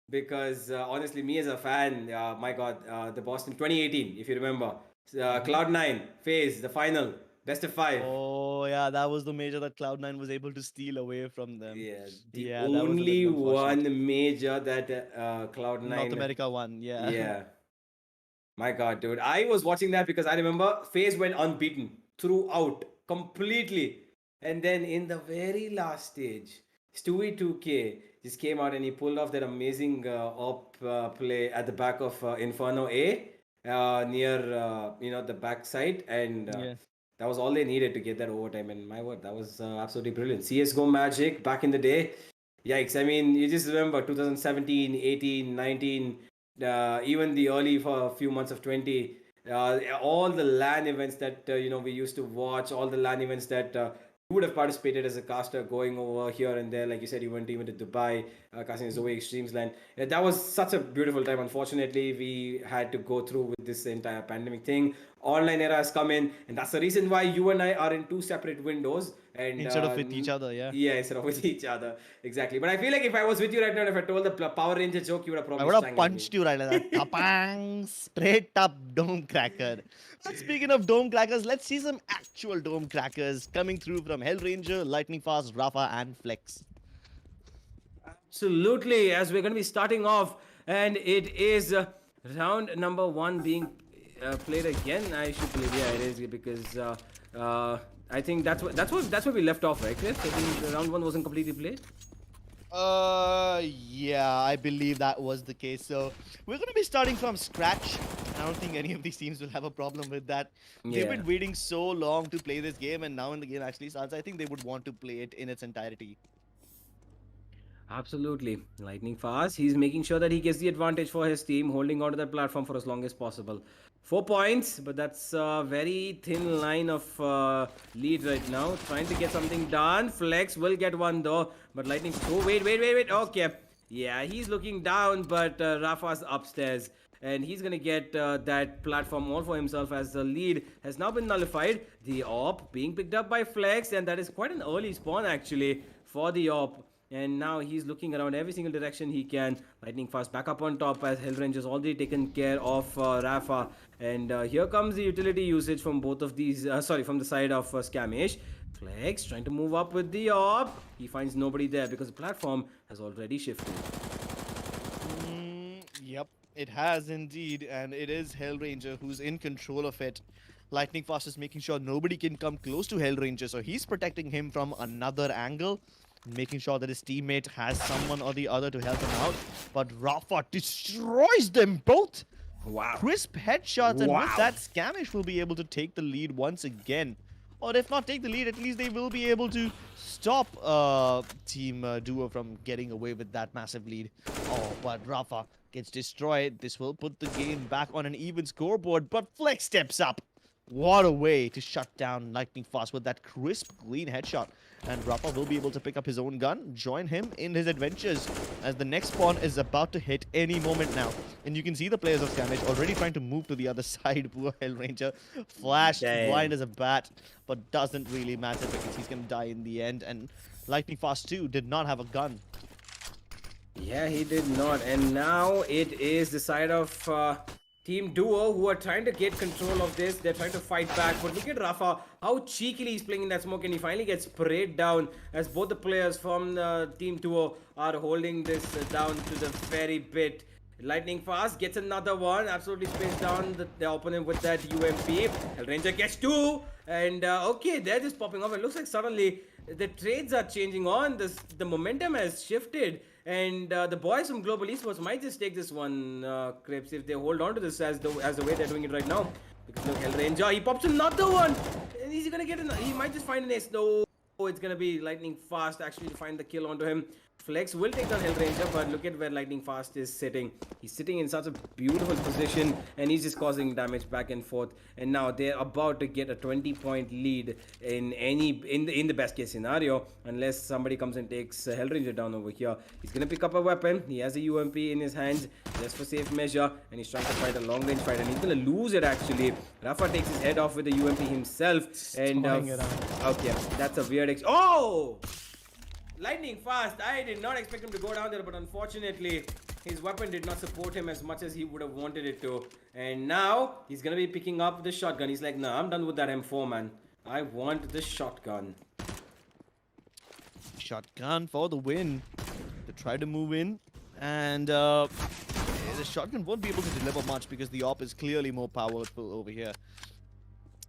because honestly, me as a fan, my God, the Boston 2018, if you remember, Mhm. Cloud9 phase, the final, best of five. Oh yeah, that was the major that Cloud9 was able to steal away from them. Yeah, the Yeah, that was a only little unfortunate. one major that North Cloud9, America won, yeah. yeah. My God, dude. I was watching that because I remember FaZe went unbeaten throughout completely. And then in the very last stage, Stewie 2K just came out and he pulled off that amazing op play at the back of Inferno A near the backside, and Yeah. that was all they needed to get that overtime. And my word, that was absolutely brilliant. CS:GO Magic back in the day. Yikes. I mean, you just remember 2017, 18, 19, even the early for a few months of 20, all the LAN events that we used to watch, all the LAN events that you would have participated as a caster going over here and there. Like you said, you went even to Dubai, casting Zoe Extremes LAN. That was such a beautiful time. Unfortunately, we had to go through with this entire pandemic thing. Online era has come in, and that's the reason why you and I are in two separate windows and Instead of with each other, yeah. yeah, instead of with each other, exactly. But I feel like if I was with you right now, and if I told the Power Ranger joke, you would have I probably would have strangled me. punched you right like that. Tapang! Straight up dome cracker. But speaking of dome crackers, let's see some actual dome crackers coming through from Hellranger, Lightning Fast, Rafa, and Flex. Absolutely, as we're going to be starting off, and it is round number 1 being played again. I should believe, yeah, it is because I think that's where we left off, right, Chris? I think round 1 wasn't completely played. Yeah, I believe that was the case. So we're going to be starting from scratch. I don't think any of these teams will have a problem with that. They've Yeah. been waiting so long to play this game, and now when the game actually starts, I think they would want to play it in its entirety. Absolutely. Lightning fast. He's making sure that he gets the advantage for his team, holding on to that platform for as long as possible. 4 points, but that's a very thin line of lead right now. Trying to get something done. Flex will get one though, but Lightning. Oh, wait. Okay. Yeah, he's looking down, but Rafa's upstairs. And he's going to get that platform all for himself as the lead has now been nullified. The AWP being picked up by Flex, and that is quite an early spawn actually for the AWP. And now he's looking around every single direction he can. Lightning fast back up on top as Hellranger's already taken care of Rafa. And here comes the utility usage from both of these, from the side of Scamish. Flex trying to move up with the AWP. He finds nobody there because the platform has already shifted. Yep, it has indeed, and it is Hellranger who's in control of it. Lightning Fast is making sure nobody can come close to Hellranger, so he's protecting him from another angle, making sure that his teammate has someone or the other to help him out. But Rafa destroys them both. Wow. Crisp headshots, and with Wow. that, Scamish will be able to take the lead once again. Or if not take the lead, at least they will be able to stop Team Duo from getting away with that massive lead. Oh, but Rafa gets destroyed. This will put the game back on an even scoreboard, but Flex steps up. What a way to shut down Lightning Fast with that crisp, clean headshot. And Rafa will be able to pick up his own gun, join him in his adventures, as the next spawn is about to hit any moment now. And you can see the players of Scamish already trying to move to the other side. Poor Hellranger, flashed Damn. blind as a bat, but doesn't really matter because he's going to die in the end. And Lightning Fast too did not have a gun. Yeah, he did not. And now it is the side of Team Duo who are trying to get control of this. They're trying to fight back. But look at Rafa, how cheekily he's playing in that smoke. And he finally gets sprayed down as both the players from Team Duo are holding this down to the very bit. Lightning Fast gets another one. Absolutely spins down the opponent with that UMP. Hellranger gets two. And okay, they're just popping off. It looks like suddenly the trades are changing on. The momentum has shifted. And the boys from Global Esports might just take this one, Crips, if they hold on to this as the way they're doing it right now. Because look, Hellranger, he pops another one. And he's gonna get he might just find an ace. No, it's gonna be Lightning Fast actually to find the kill onto him. Flex will take down Hellranger, but look at where Lightning Fast is sitting. He's sitting in such a beautiful position, and he's just causing damage back and forth. And now they're about to get a 20-point lead in the best case scenario, unless somebody comes and takes Hellranger down over here. He's gonna pick up a weapon. He has a UMP in his hands just for safe measure, and he's trying to fight a long-range fight, and he's gonna lose it actually. Rafa takes his head off with the UMP himself, and okay, that's a weird. Oh! Lightning Fast, I did not expect him to go down there, but unfortunately, his weapon did not support him as much as he would have wanted it to. And now, he's gonna be picking up the shotgun. He's like, nah, I'm done with that M4, man. I want the shotgun. Shotgun for the win. They try to move in, and the shotgun won't be able to deliver much because the AWP is clearly more powerful over here.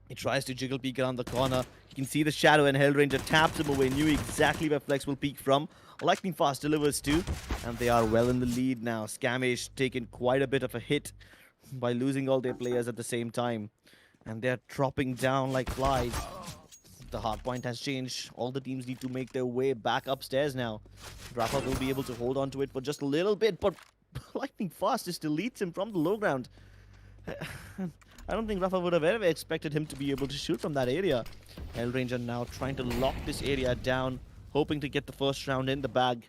He tries to jiggle peek around the corner. You can see the shadow, and Hellranger taps him away. Knew exactly where Flex will peek from. Lightning Fast delivers too, and they are well in the lead now. Scamish taken quite a bit of a hit by losing all their players at the same time, and they're dropping down like flies. The hard point has changed. All the teams need to make their way back upstairs now. Rafa will be able to hold on to it for just a little bit, but Lightning Fast just deletes him from the low ground. I don't think Rafa would have ever expected him to be able to shoot from that area. Hellranger now trying to lock this area down, hoping to get the first round in the bag.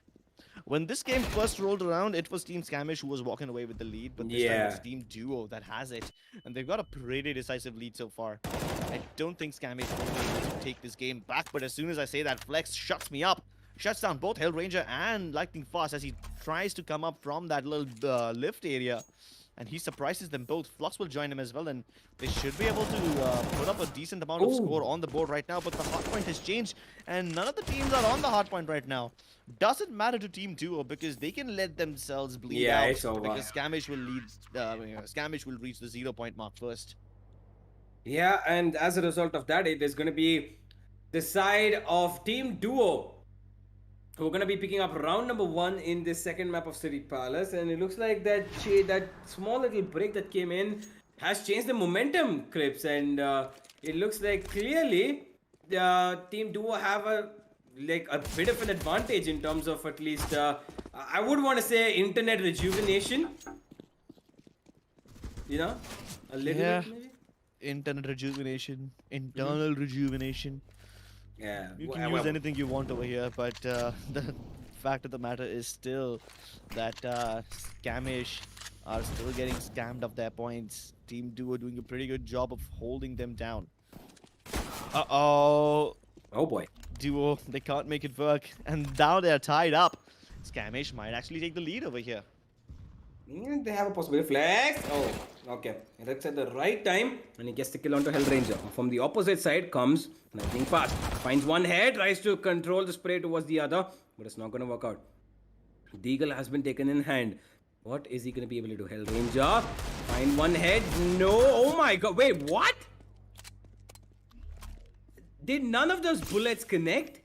When this game first rolled around, it was Team Scamish who was walking away with the lead, but this time it's Yeah. Team Duo that has it, and they've got a pretty decisive lead so far. I don't think Scamish will be able to take this game back, but as soon as I say that, Flex shuts me up. Shuts down both Hellranger and Lightning Fast as he tries to come up from that little lift area. And he surprises them both. Flux will join him as well, and they should be able to put up a decent amount of score on the board right now. But the hardpoint has changed, and none of the teams are on the hardpoint right now. Doesn't matter to Team Duo because they can let themselves bleed Yeah, out it's over. because Scamish will lead. Scamish will reach the 0 point mark first. Yeah, and as a result of that, it is going to be the side of Team Duo who are going to be picking up round number 1 in this second map of City Palace. And it looks like that small little break that came in has changed the momentum, Crips. And it looks like clearly Team Duo have a bit of an advantage in terms of at least, I would want to say internet rejuvenation. You know? A little Yeah. bit maybe? Internet rejuvenation, internal rejuvenation. Yeah. You can use anything you want over here, but the fact of the matter is still that Scamish are still getting scammed of their points. Team Duo doing a pretty good job of holding them down. Uh-oh. Oh boy. Duo, they can't make it work, and now they're tied up. Scamish might actually take the lead over here. They have a possibility. Flex. Oh, okay. That's at the right time, and he gets the kill onto Hellranger. From the opposite side comes Lightning Fast. Finds one head, tries to control the spray towards the other, but it's not going to work out. Deagle has been taken in hand. What is he going to be able to do? Hellranger. Find one head. No. Oh my god. Wait, what? Did none of those bullets connect?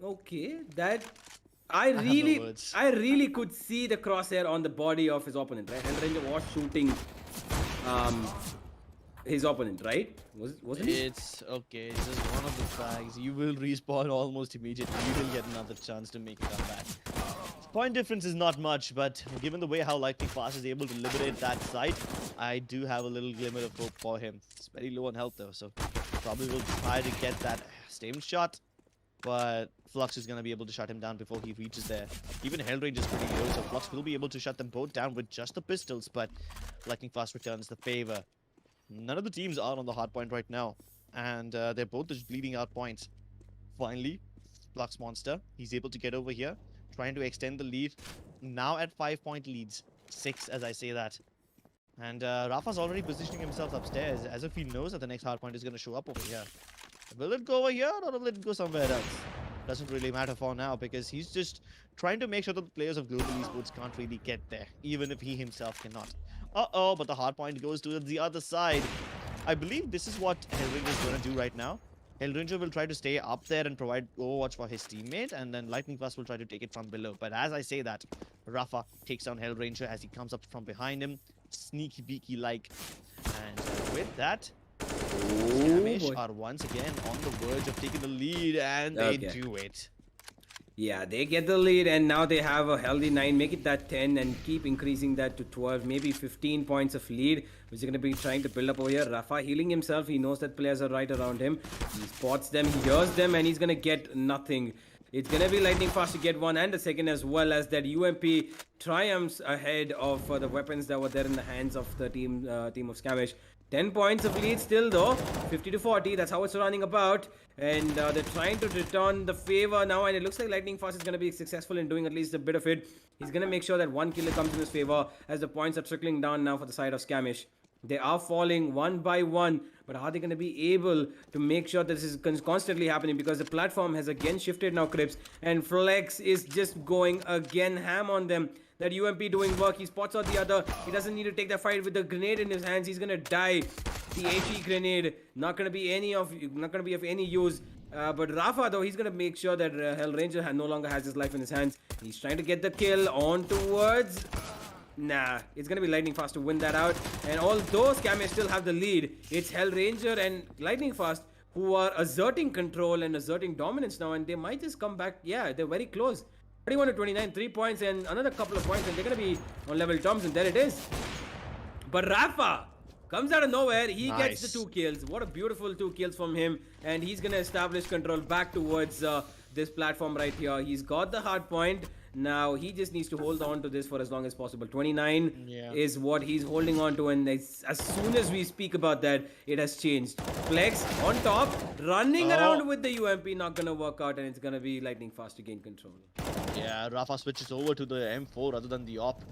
Okay. That... I no words. really could see the crosshair on the body of his opponent, right? Hellranger was shooting his opponent, right? Wasn't he? It's okay. It's just one of the frags. You will respawn almost immediately. You will get another chance to make a comeback. Point difference is not much, but given the way how Lightning Fast is able to liberate that site, I do have a little glimmer of hope for him. It's very low on health though, so probably will try to get that stem shot. But Flux is going to be able to shut him down before he reaches there. Even Hellrange is pretty low, so Flux will be able to shut them both down with just the pistols, but Lightning Fast returns the favor. None of the teams are on the hard point right now, and they're both just bleeding out points. Finally, Flux Monster, he's able to get over here, trying to extend the lead. Now at 5-point leads. 6 as I say that. And Rafa's already positioning himself upstairs, as if he knows that the next hard point is going to show up over here. Will it go over here or will it go somewhere else? Doesn't really matter for now because he's just trying to make sure that the players of Global Esports can't really get there, even if he himself cannot. Uh-oh, but the hard point goes to the other side. I believe this is what Hellranger is going to do right now. Hellranger will try to stay up there and provide overwatch for his teammate, and then Lightning Fast will try to take it from below. But as I say that, Rafa takes down Hellranger as he comes up from behind him, sneaky beaky like. And with that, Scamish are once again on the verge of taking the lead, and they do it. Yeah, they get the lead, and now they have a healthy 9. Make it that 10 and keep increasing that to 12, maybe 15 points of lead, which is going to be trying to build up over here. Rafa healing himself. He knows that players are right around him. He spots them, he hears them, and he's going to get nothing. It's going to be Lightning Fast to get one and a second, as well as that UMP triumphs ahead of the weapons that were there in the hands of the team of Scamish. 10 points of lead still though, 50 to 40, that's how it's running about. And they're trying to return the favor now, and it looks like Lightning Fast is going to be successful in doing at least a bit of it. He's going to make sure that one killer comes in his favor as the points are trickling down now for the side of Scamish. They are falling one by one, but are they going to be able to make sure that this is constantly happening? Because the platform has again shifted now, Crips, and Flex is just going again ham on them. That UMP doing work, he spots out the other. He doesn't need to take that fight with the grenade in his hands. He's gonna die. The HE grenade not gonna be of any use. But Rafa though, he's gonna make sure that Hellranger no longer has his life in his hands. He's trying to get the kill on towards. Nah, it's gonna be Lightning Fast to win that out. And although Scamish still have the lead, it's Hellranger and Lightning Fast who are asserting control and asserting dominance now, and they might just come back. Yeah, they're very close. 31 to 29, 3 points and another couple of points, and they're going to be on level terms, and there it is. But Rafa comes out of nowhere. He gets the 2 kills. What a beautiful 2 kills from him, and he's going to establish control back towards this platform right here. He's got the hard point. Now he just needs to hold on to this for as long as possible. 29 Yeah. is what he's holding on to, and as soon as we speak about that, it has changed. Flex on top, running around with the UMP, not gonna work out, and it's gonna be lightning fast to gain control. Yeah, Rafa switches over to the M4 rather than the op.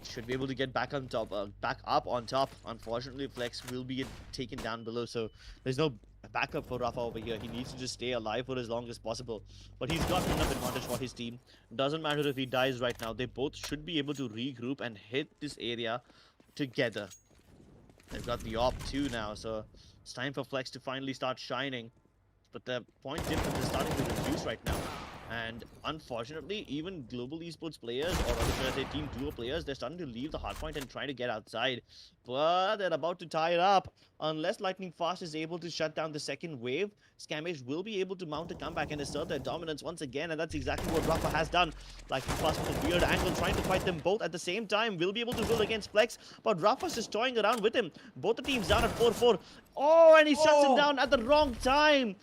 Should be able to get back on top, back up on top. Unfortunately, Flex will be taken down below, so there's no backup for Rafa over here. He needs to just stay alive for as long as possible. But he's got enough advantage for his team. Doesn't matter if he dies right now. They both should be able to regroup and hit this area together. They've got the op too now, so it's time for Flex to finally start shining. But the point difference is starting to reduce right now. And unfortunately, even global esports players, or rather should I say Team Duo players, they're starting to leave the hardpoint and try to get outside. But they're about to tie it up. Unless Lightning Fast is able to shut down the second wave, Scamish will be able to mount a comeback and assert their dominance once again. And that's exactly what Rafa has done. Lightning Fast with a weird angle, trying to fight them both at the same time. Will be able to roll against Flex, but Rafa's just toying around with him. Both the teams down at 4-4. Oh, and he shuts him down at the wrong time.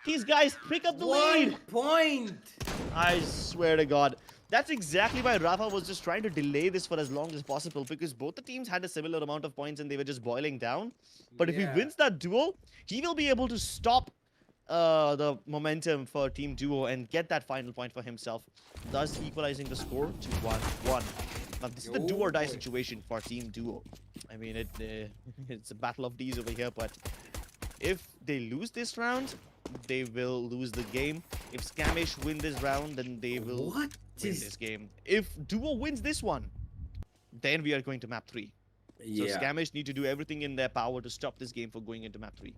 These guys pick up the lead. 1 point. I swear to God. That's exactly why Rafa was just trying to delay this for as long as possible, because both the teams had a similar amount of points and they were just boiling down. But if he wins that duel, he will be able to stop the momentum for Team Duo and get that final point for himself, thus equalizing the score to 1-1. Now, this is the do or die situation for Team Duo. I mean, it's a battle of D's over here, but if they lose this round, they will lose the game. If Scamish win this round, then they will win this game. If Duo wins this one, then we are going to map 3. So Scamish need to do everything in their power to stop this game for going into map 3.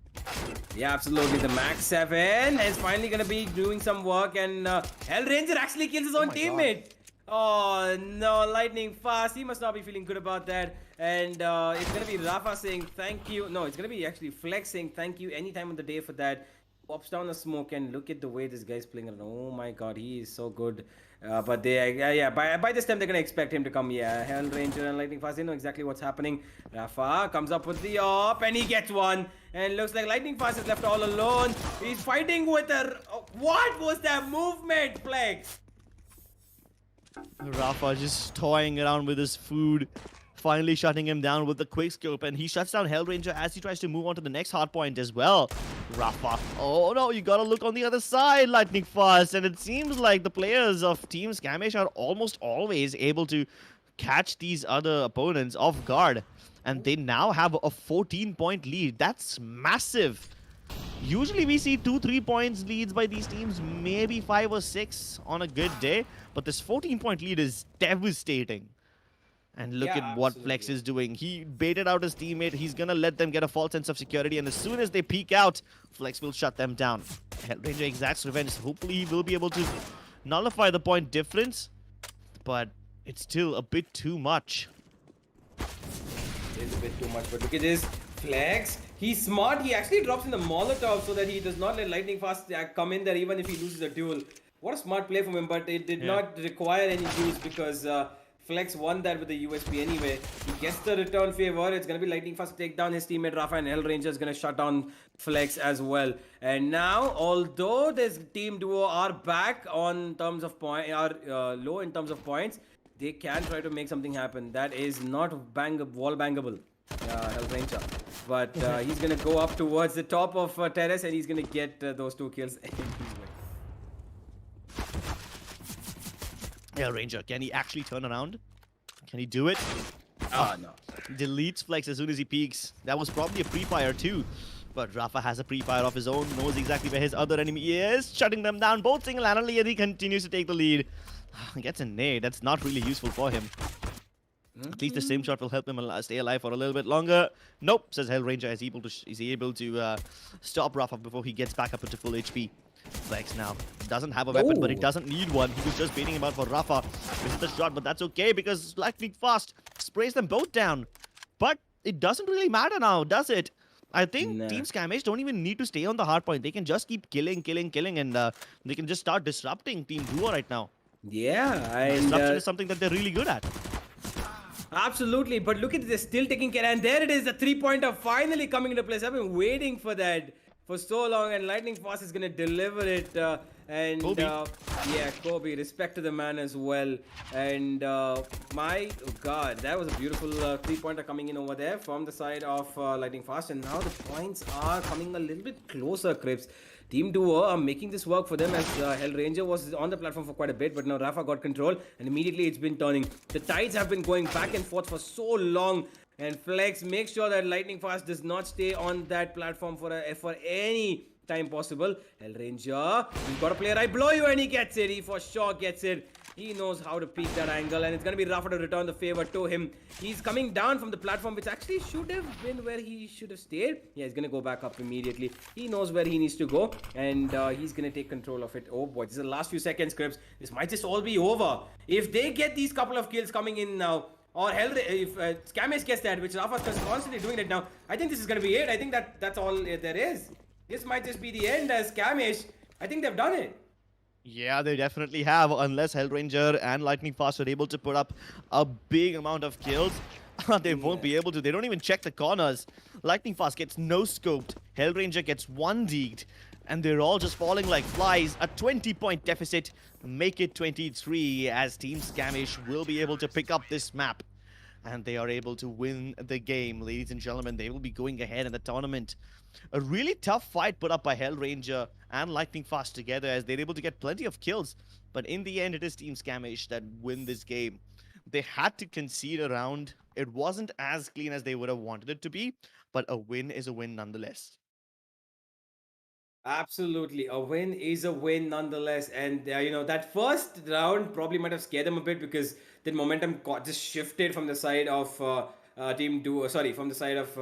Yeah, absolutely. The Max 7 is finally going to be doing some work, and Hell Ranger actually kills his own teammate. Oh no, Lightning Fast. He must not be feeling good about that. And it's going to be Rafa saying thank you. No, it's going to be actually Flex saying thank you any time of the day for that. Pops down the smoke, and look at the way this guy's playing around. Oh my god, he is so good. But they, by this time they're gonna expect him to come. Yeah, Hell Ranger and Lightning Fast, they know exactly what's happening. Rafa comes up with the op, and he gets one. And looks like Lightning Fast is left all alone. He's fighting with a. What was that movement, Flex? Rafa just toying around with his food. Finally shutting him down with the quick scope, and he shuts down Hellranger as he tries to move on to the next hard point as well. Rafa, oh no, you gotta look on the other side, Lightning Fast, and it seems like the players of Team Scamish are almost always able to catch these other opponents off guard, and they now have a 14-point lead. That's massive. Usually we see 2-3 points leads by these teams, maybe 5 or 6 on a good day, but this 14-point lead is devastating. And look at what Flex is doing. He baited out his teammate. He's gonna let them get a false sense of security, and as soon as they peek out, Flex will shut them down. Hellranger exacts revenge. Hopefully he will be able to nullify the point difference, but it's still a bit too much. It is a bit too much, but look at this. Flex, he's smart. He actually drops in the Molotov so that he does not let Lightning Fast come in there even if he loses a duel. What a smart play from him, but it did not require any use because Flex won that with the USP anyway. He gets the return favor. It's going to be Lightning Fast to take down his teammate Rafa, and Hell Ranger is going to shut down Flex as well. And now, although this team duo are back on terms of point, are low in terms of points, they can try to make something happen. That is not wall bangable, Hell Ranger. But he's going to go up towards the top of terrace, and he's going to get those 2 kills anyway. Yeah, Ranger, can he actually turn around? Can he do it? No. Deletes Flex as soon as he peeks. That was probably a pre-fire too. But Rafa has a pre-fire of his own, knows exactly where his other enemy is, shutting them down both single-handedly, and he continues to take the lead. Gets a nade. That's not really useful for him. At least the sim shot will help him stay alive for a little bit longer. Nope, says Hell Ranger. Is able to stop Rafa before he gets back up into full HP. Flex now doesn't have a weapon, but he doesn't need one. He was just baiting him out for Rafa. Misses the shot, but that's okay because Lightning Fast sprays them both down. But it doesn't really matter now, does it? I think Team Scamish don't even need to stay on the hard point. They can just keep killing, and they can just start disrupting Team Duo right now. Yeah, and disruption is something that they're really good at. Absolutely, but look at this, still taking care, and there it is, the 3-pointer finally coming into place. I've been waiting for that for so long, and Lightning Fast is going to deliver it. And Kobe. yeah, Kobe, respect to the man as well. And my God, that was a beautiful three-pointer coming in over there from the side of Lightning Fast. And now the points are coming a little bit closer, Crips. Team Duo are making this work for them as Hell Ranger was on the platform for quite a bit, but now Rafa got control and immediately it's been turning. The tides have been going back and forth for so long, and Flex makes sure that Lightning Fast does not stay on that platform for any time possible. Hell Ranger, he's got a player right below you and he gets it. He for sure gets it. He knows how to peek that angle, and it's going to be Rafa to return the favor to him. He's coming down from the platform, which actually should have been where he should have stayed. Yeah, he's going to go back up immediately. He knows where he needs to go, and he's going to take control of it. Oh boy, this is the last few seconds, Crips. This might just all be over. If they get these couple of kills coming in now, or hell, if Skamish gets that, which Rafa is constantly doing it now, I think this is going to be it. I think that's all there is. This might just be the end as Skamish. I think they've done it. Yeah, they definitely have, unless Hellranger and Lightning Fast are able to put up a big amount of kills. They won't be able to. They don't even check the corners. Lightning Fast gets no scoped. Hellranger gets one deeked. And they're all just falling like flies. A 20-point deficit. Make it 23 as Team Scamish will be able to pick up this map. And they are able to win the game. Ladies and gentlemen, they will be going ahead in the tournament. A really tough fight put up by Hellranger and Lightning Fast together as they're able to get plenty of kills. But in the end, it is Team Scamish that win this game. They had to concede a round. It wasn't as clean as they would have wanted it to be, but a win is a win nonetheless. Absolutely, a win is a win nonetheless, and that first round probably might have scared them a bit because the momentum got just shifted from the side of Team Duo. Sorry, from the side of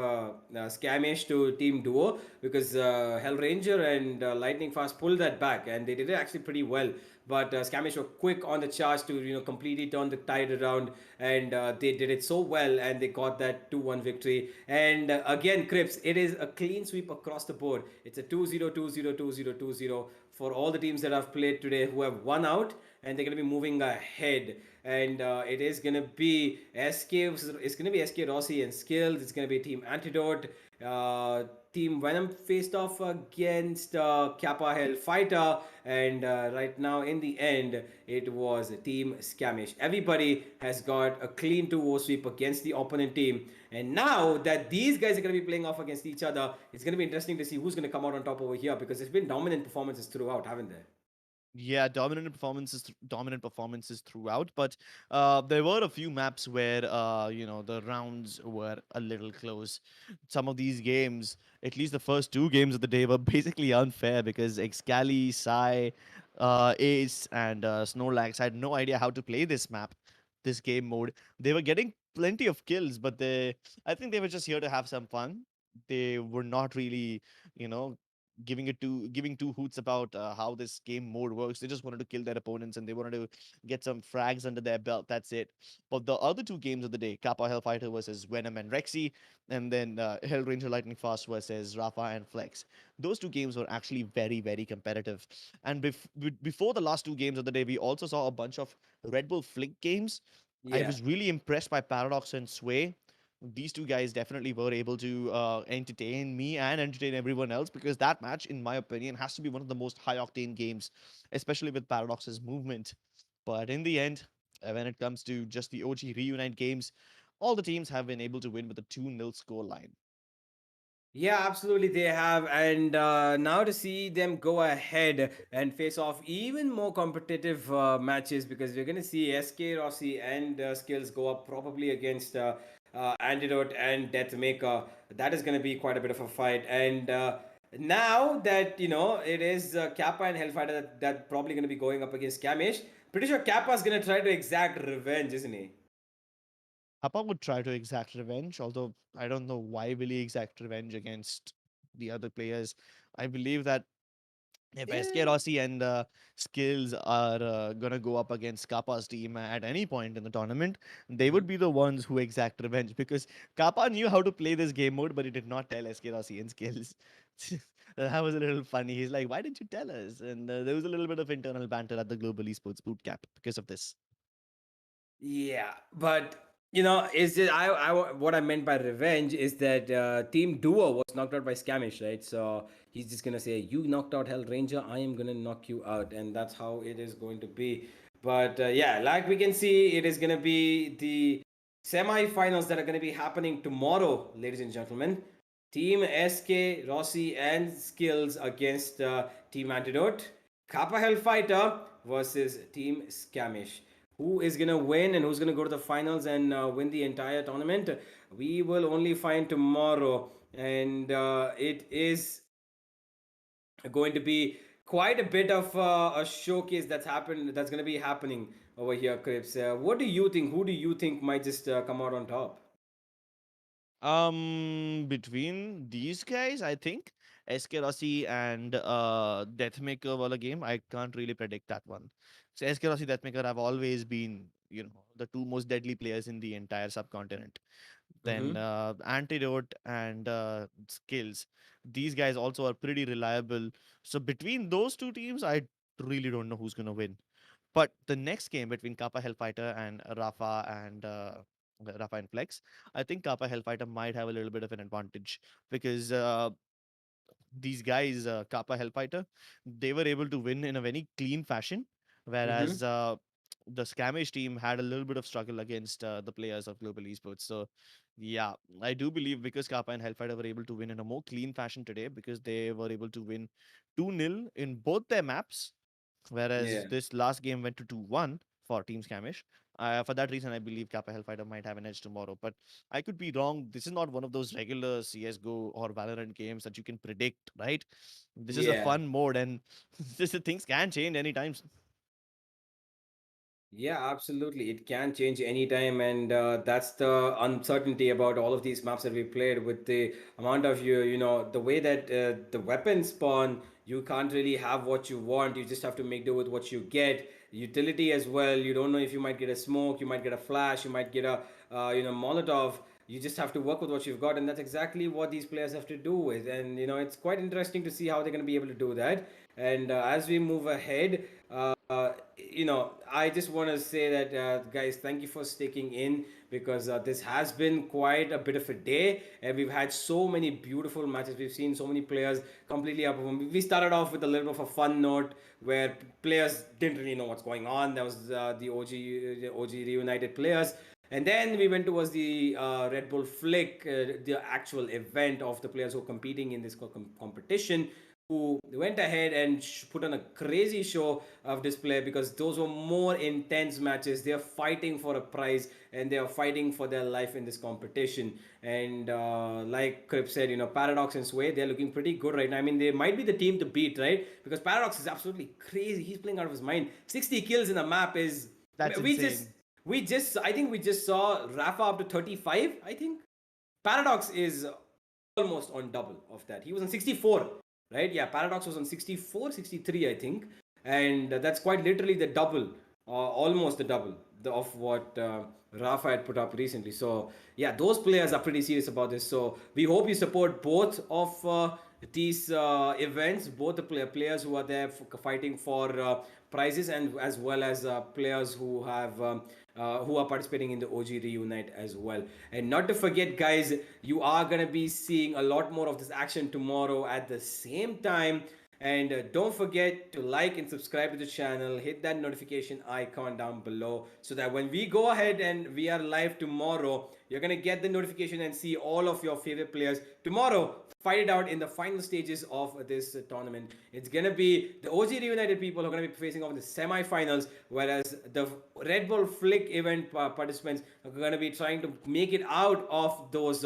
Scamish to Team Duo because Hell Ranger and Lightning Fast pulled that back, and they did it actually pretty well. But Scamish were quick on the charge to completely turn the tide around, and they did it so well, and they got that 2-1 victory. And again, Crips, it is a clean sweep across the board. It's a 2-0, 2-0, 2-0, 2-0 for all the teams that have played today who have won out, and they're going to be moving ahead. And it is going to be SK Rossi and Skills. It's going to be Team Antidote. Team Venom faced off against Kappa Hellfighter, and right now in the end it was Team Scamish. Everybody has got a clean 2-0 sweep against the opponent team, and now that these guys are going to be playing off against each other, it's going to be interesting to see who's going to come out on top over here because there's been dominant performances throughout, haven't there? Yeah, dominant performances throughout, but there were a few maps where the rounds were a little close. Some of these games, at least the first two games of the day, were basically unfair because Excali, Sai, Ace, and Snorlax had no idea how to play this map, this game mode. They were getting plenty of kills, but I think they were just here to have some fun. They were not really, you know, giving two hoots about how this game mode works. They just wanted to kill their opponents and they wanted to get some frags under their belt. That's it. But the other two games of the day, Kappa Hellfighter versus Venom and Rexy, and then Hellranger Lightning Fast versus Rafa and Flex. Those two games were actually very, very competitive. And before the last two games of the day, we also saw a bunch of Red Bull Flick games. I Yeah. was really impressed by Paradox and Sway. These two guys definitely were able to entertain me and entertain everyone else because that match, in my opinion, has to be one of the most high octane games, especially with Paradox's movement. But in the end, when it comes to just the OG Reunite games, all the teams have been able to win with a 2-0 score line. Yeah, absolutely, they have. And now to see them go ahead and face off even more competitive matches because we're going to see SK Rossi and Skills go up probably against Antidote and Deathmaker. That is going to be quite a bit of a fight. And now that, it is Kappa and Hellfighter that probably going to be going up against Kamish, pretty sure Kappa's going to try to exact revenge, isn't he? Papa would try to exact revenge, although I don't know why will he exact revenge against the other players. I believe that if SK Yeah. Rossi and Skills are gonna go up against Kappa's team at any point in the tournament, they would be the ones who exact revenge because Kappa knew how to play this game mode, but he did not tell SK Rossi and Skills. That was a little funny. He's like, "Why didn't you tell us?" And there was a little bit of internal banter at the Global Esports Bootcamp because of this. Yeah, but Is just, what I meant by revenge is that Team Duo was knocked out by Scamish, right? So he's just gonna say, "You knocked out Hell Ranger, I am gonna knock you out," and that's how it is going to be. But yeah, like we can see, it is gonna be the semi-finals that are gonna be happening tomorrow, ladies and gentlemen. Team SK, Rossi, and Skills against Team Antidote. Kappa Hellfighter versus Team Scamish. Who is gonna win and who's gonna go to the finals and win the entire tournament? We will only find tomorrow, and it is going to be quite a bit of a showcase that's going to be happening over here, Crips. What do you think? Who do you think might just come out on top? Between these guys, I think SK Rossi and Deathmaker were a game. I can't really predict that one. So SK Rossi, Deathmaker have always been, the two most deadly players in the entire subcontinent. Then Mm-hmm. Antidote and Skills. These guys also are pretty reliable. So between those two teams, I really don't know who's gonna win. But the next game between Kappa Hellfighter and Rafa and Flex, I think Kappa Hellfighter might have a little bit of an advantage because these guys, Kappa Hellfighter, they were able to win in a very clean fashion, Mm-hmm. whereas the Scamish team had a little bit of struggle against the players of Global Esports. So, yeah, I do believe because Kappa and Hellfighter were able to win in a more clean fashion today because they were able to win 2-0 in both their maps, Yeah. whereas this last game went to 2-1 for Team Scamish. For that reason, I believe Kappa Hellfighter might have an edge tomorrow. But I could be wrong. This is not one of those regular CSGO or Valorant games that you can predict, right? This is a Yeah. fun mode, and things can change anytime. Yeah, absolutely. It can change anytime, and that's the uncertainty about all of these maps that we played. With the amount of the way that the weapons spawn, you can't really have what you want. You just have to make do with what you get. Utility as well. You don't know if you might get a smoke, you might get a flash, you might get a Molotov. You just have to work with what you've got, and that's exactly what these players have to do with. And it's quite interesting to see how they're going to be able to do that. And as we move ahead. I just want to say that, guys, thank you for sticking in because this has been quite a bit of a day, and we've had so many beautiful matches. We've seen so many players completely outperform. We started off with a little bit of a fun note where players didn't really know what's going on. That was the OG reunited players. And then we went towards the Red Bull Flick, the actual event of the players who are competing in this competition, who went ahead and put on a crazy show of display because those were more intense matches. They are fighting for a prize and they are fighting for their life in this competition. And like Crip said, Paradox and Sway, they're looking pretty good right now. I mean, they might be the team to beat, right? Because Paradox is absolutely crazy. He's playing out of his mind. 60 kills in a map is. That's We just. insane. I think we just saw Rafa up to 35, I think. Paradox is almost on double of that. He was on 64, right? Yeah, Paradox was on 64, 63, I think. And that's quite literally the double, almost the double of what Rafa had put up recently. So, yeah, those players are pretty serious about this. So, we hope you support both of these events, both the players who are there fighting for prizes, and as well as players who are participating in the OG Reunite as well. And not to forget, guys, you are gonna be seeing a lot more of this action tomorrow at the same time. And don't forget to like and subscribe to the channel, hit that notification icon down below so that when we go ahead and we are live tomorrow, you're gonna get the notification and see all of your favorite players tomorrow fight it out in the final stages of this tournament. It's gonna be the OG Reunited people who are gonna be facing off in the semi-finals, whereas the Red Bull Flick event participants are gonna be trying to make it out of those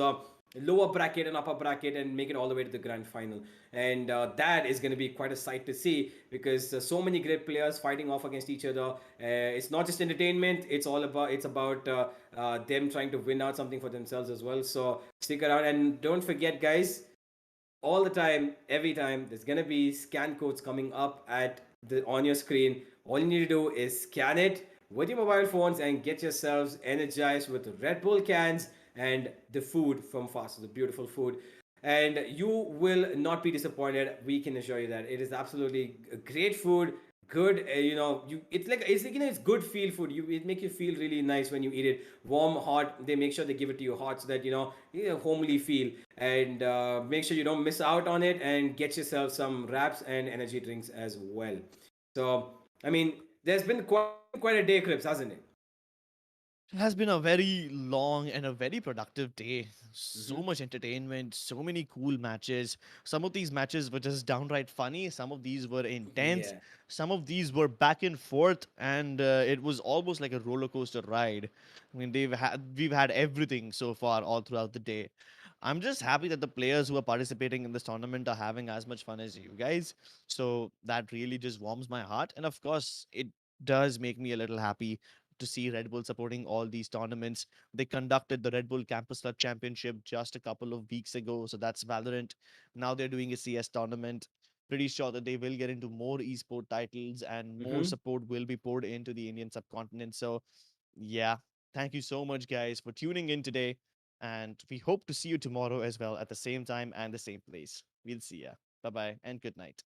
lower bracket and upper bracket and make it all the way to the grand final. And that is going to be quite a sight to see because so many great players fighting off against each other. It's not just entertainment, it's about them trying to win out something for themselves as well. So stick around and don't forget, guys, all the time, every time, there's gonna be scan codes coming up at the on your screen. All you need to do is scan it with your mobile phones and get yourselves energized with Red Bull cans and the food from Fast, the beautiful food. And you will not be disappointed. We can assure you that it is absolutely great food, good, it's like, it's good feel food. It make you feel really nice when you eat it warm, hot. They make sure they give it to you hot so that homely feel. And make sure you don't miss out on it, and get yourself some wraps and energy drinks as well. So I mean, there's been quite a day, Crips, hasn't it? It has been a very long and a very productive day. Mm-hmm. So much entertainment, so many cool matches. Some of these matches were just downright funny. Some of these were intense. Yeah. Some of these were back and forth, and it was almost like a roller coaster ride. I mean, we've had everything so far all throughout the day. I'm just happy that the players who are participating in this tournament are having as much fun as you guys. So that really just warms my heart, and of course, it does make me a little happy to see Red Bull supporting all these tournaments. They conducted the Red Bull Campus Club Championship just a couple of weeks ago, so that's Valorant. Now they're doing a CS tournament. Pretty sure that they will get into more esport titles and more Mm-hmm. support will be poured into the Indian subcontinent. So, yeah, thank you so much, guys, for tuning in today. And we hope to see you tomorrow as well at the same time and the same place. We'll see ya. Bye bye and good night.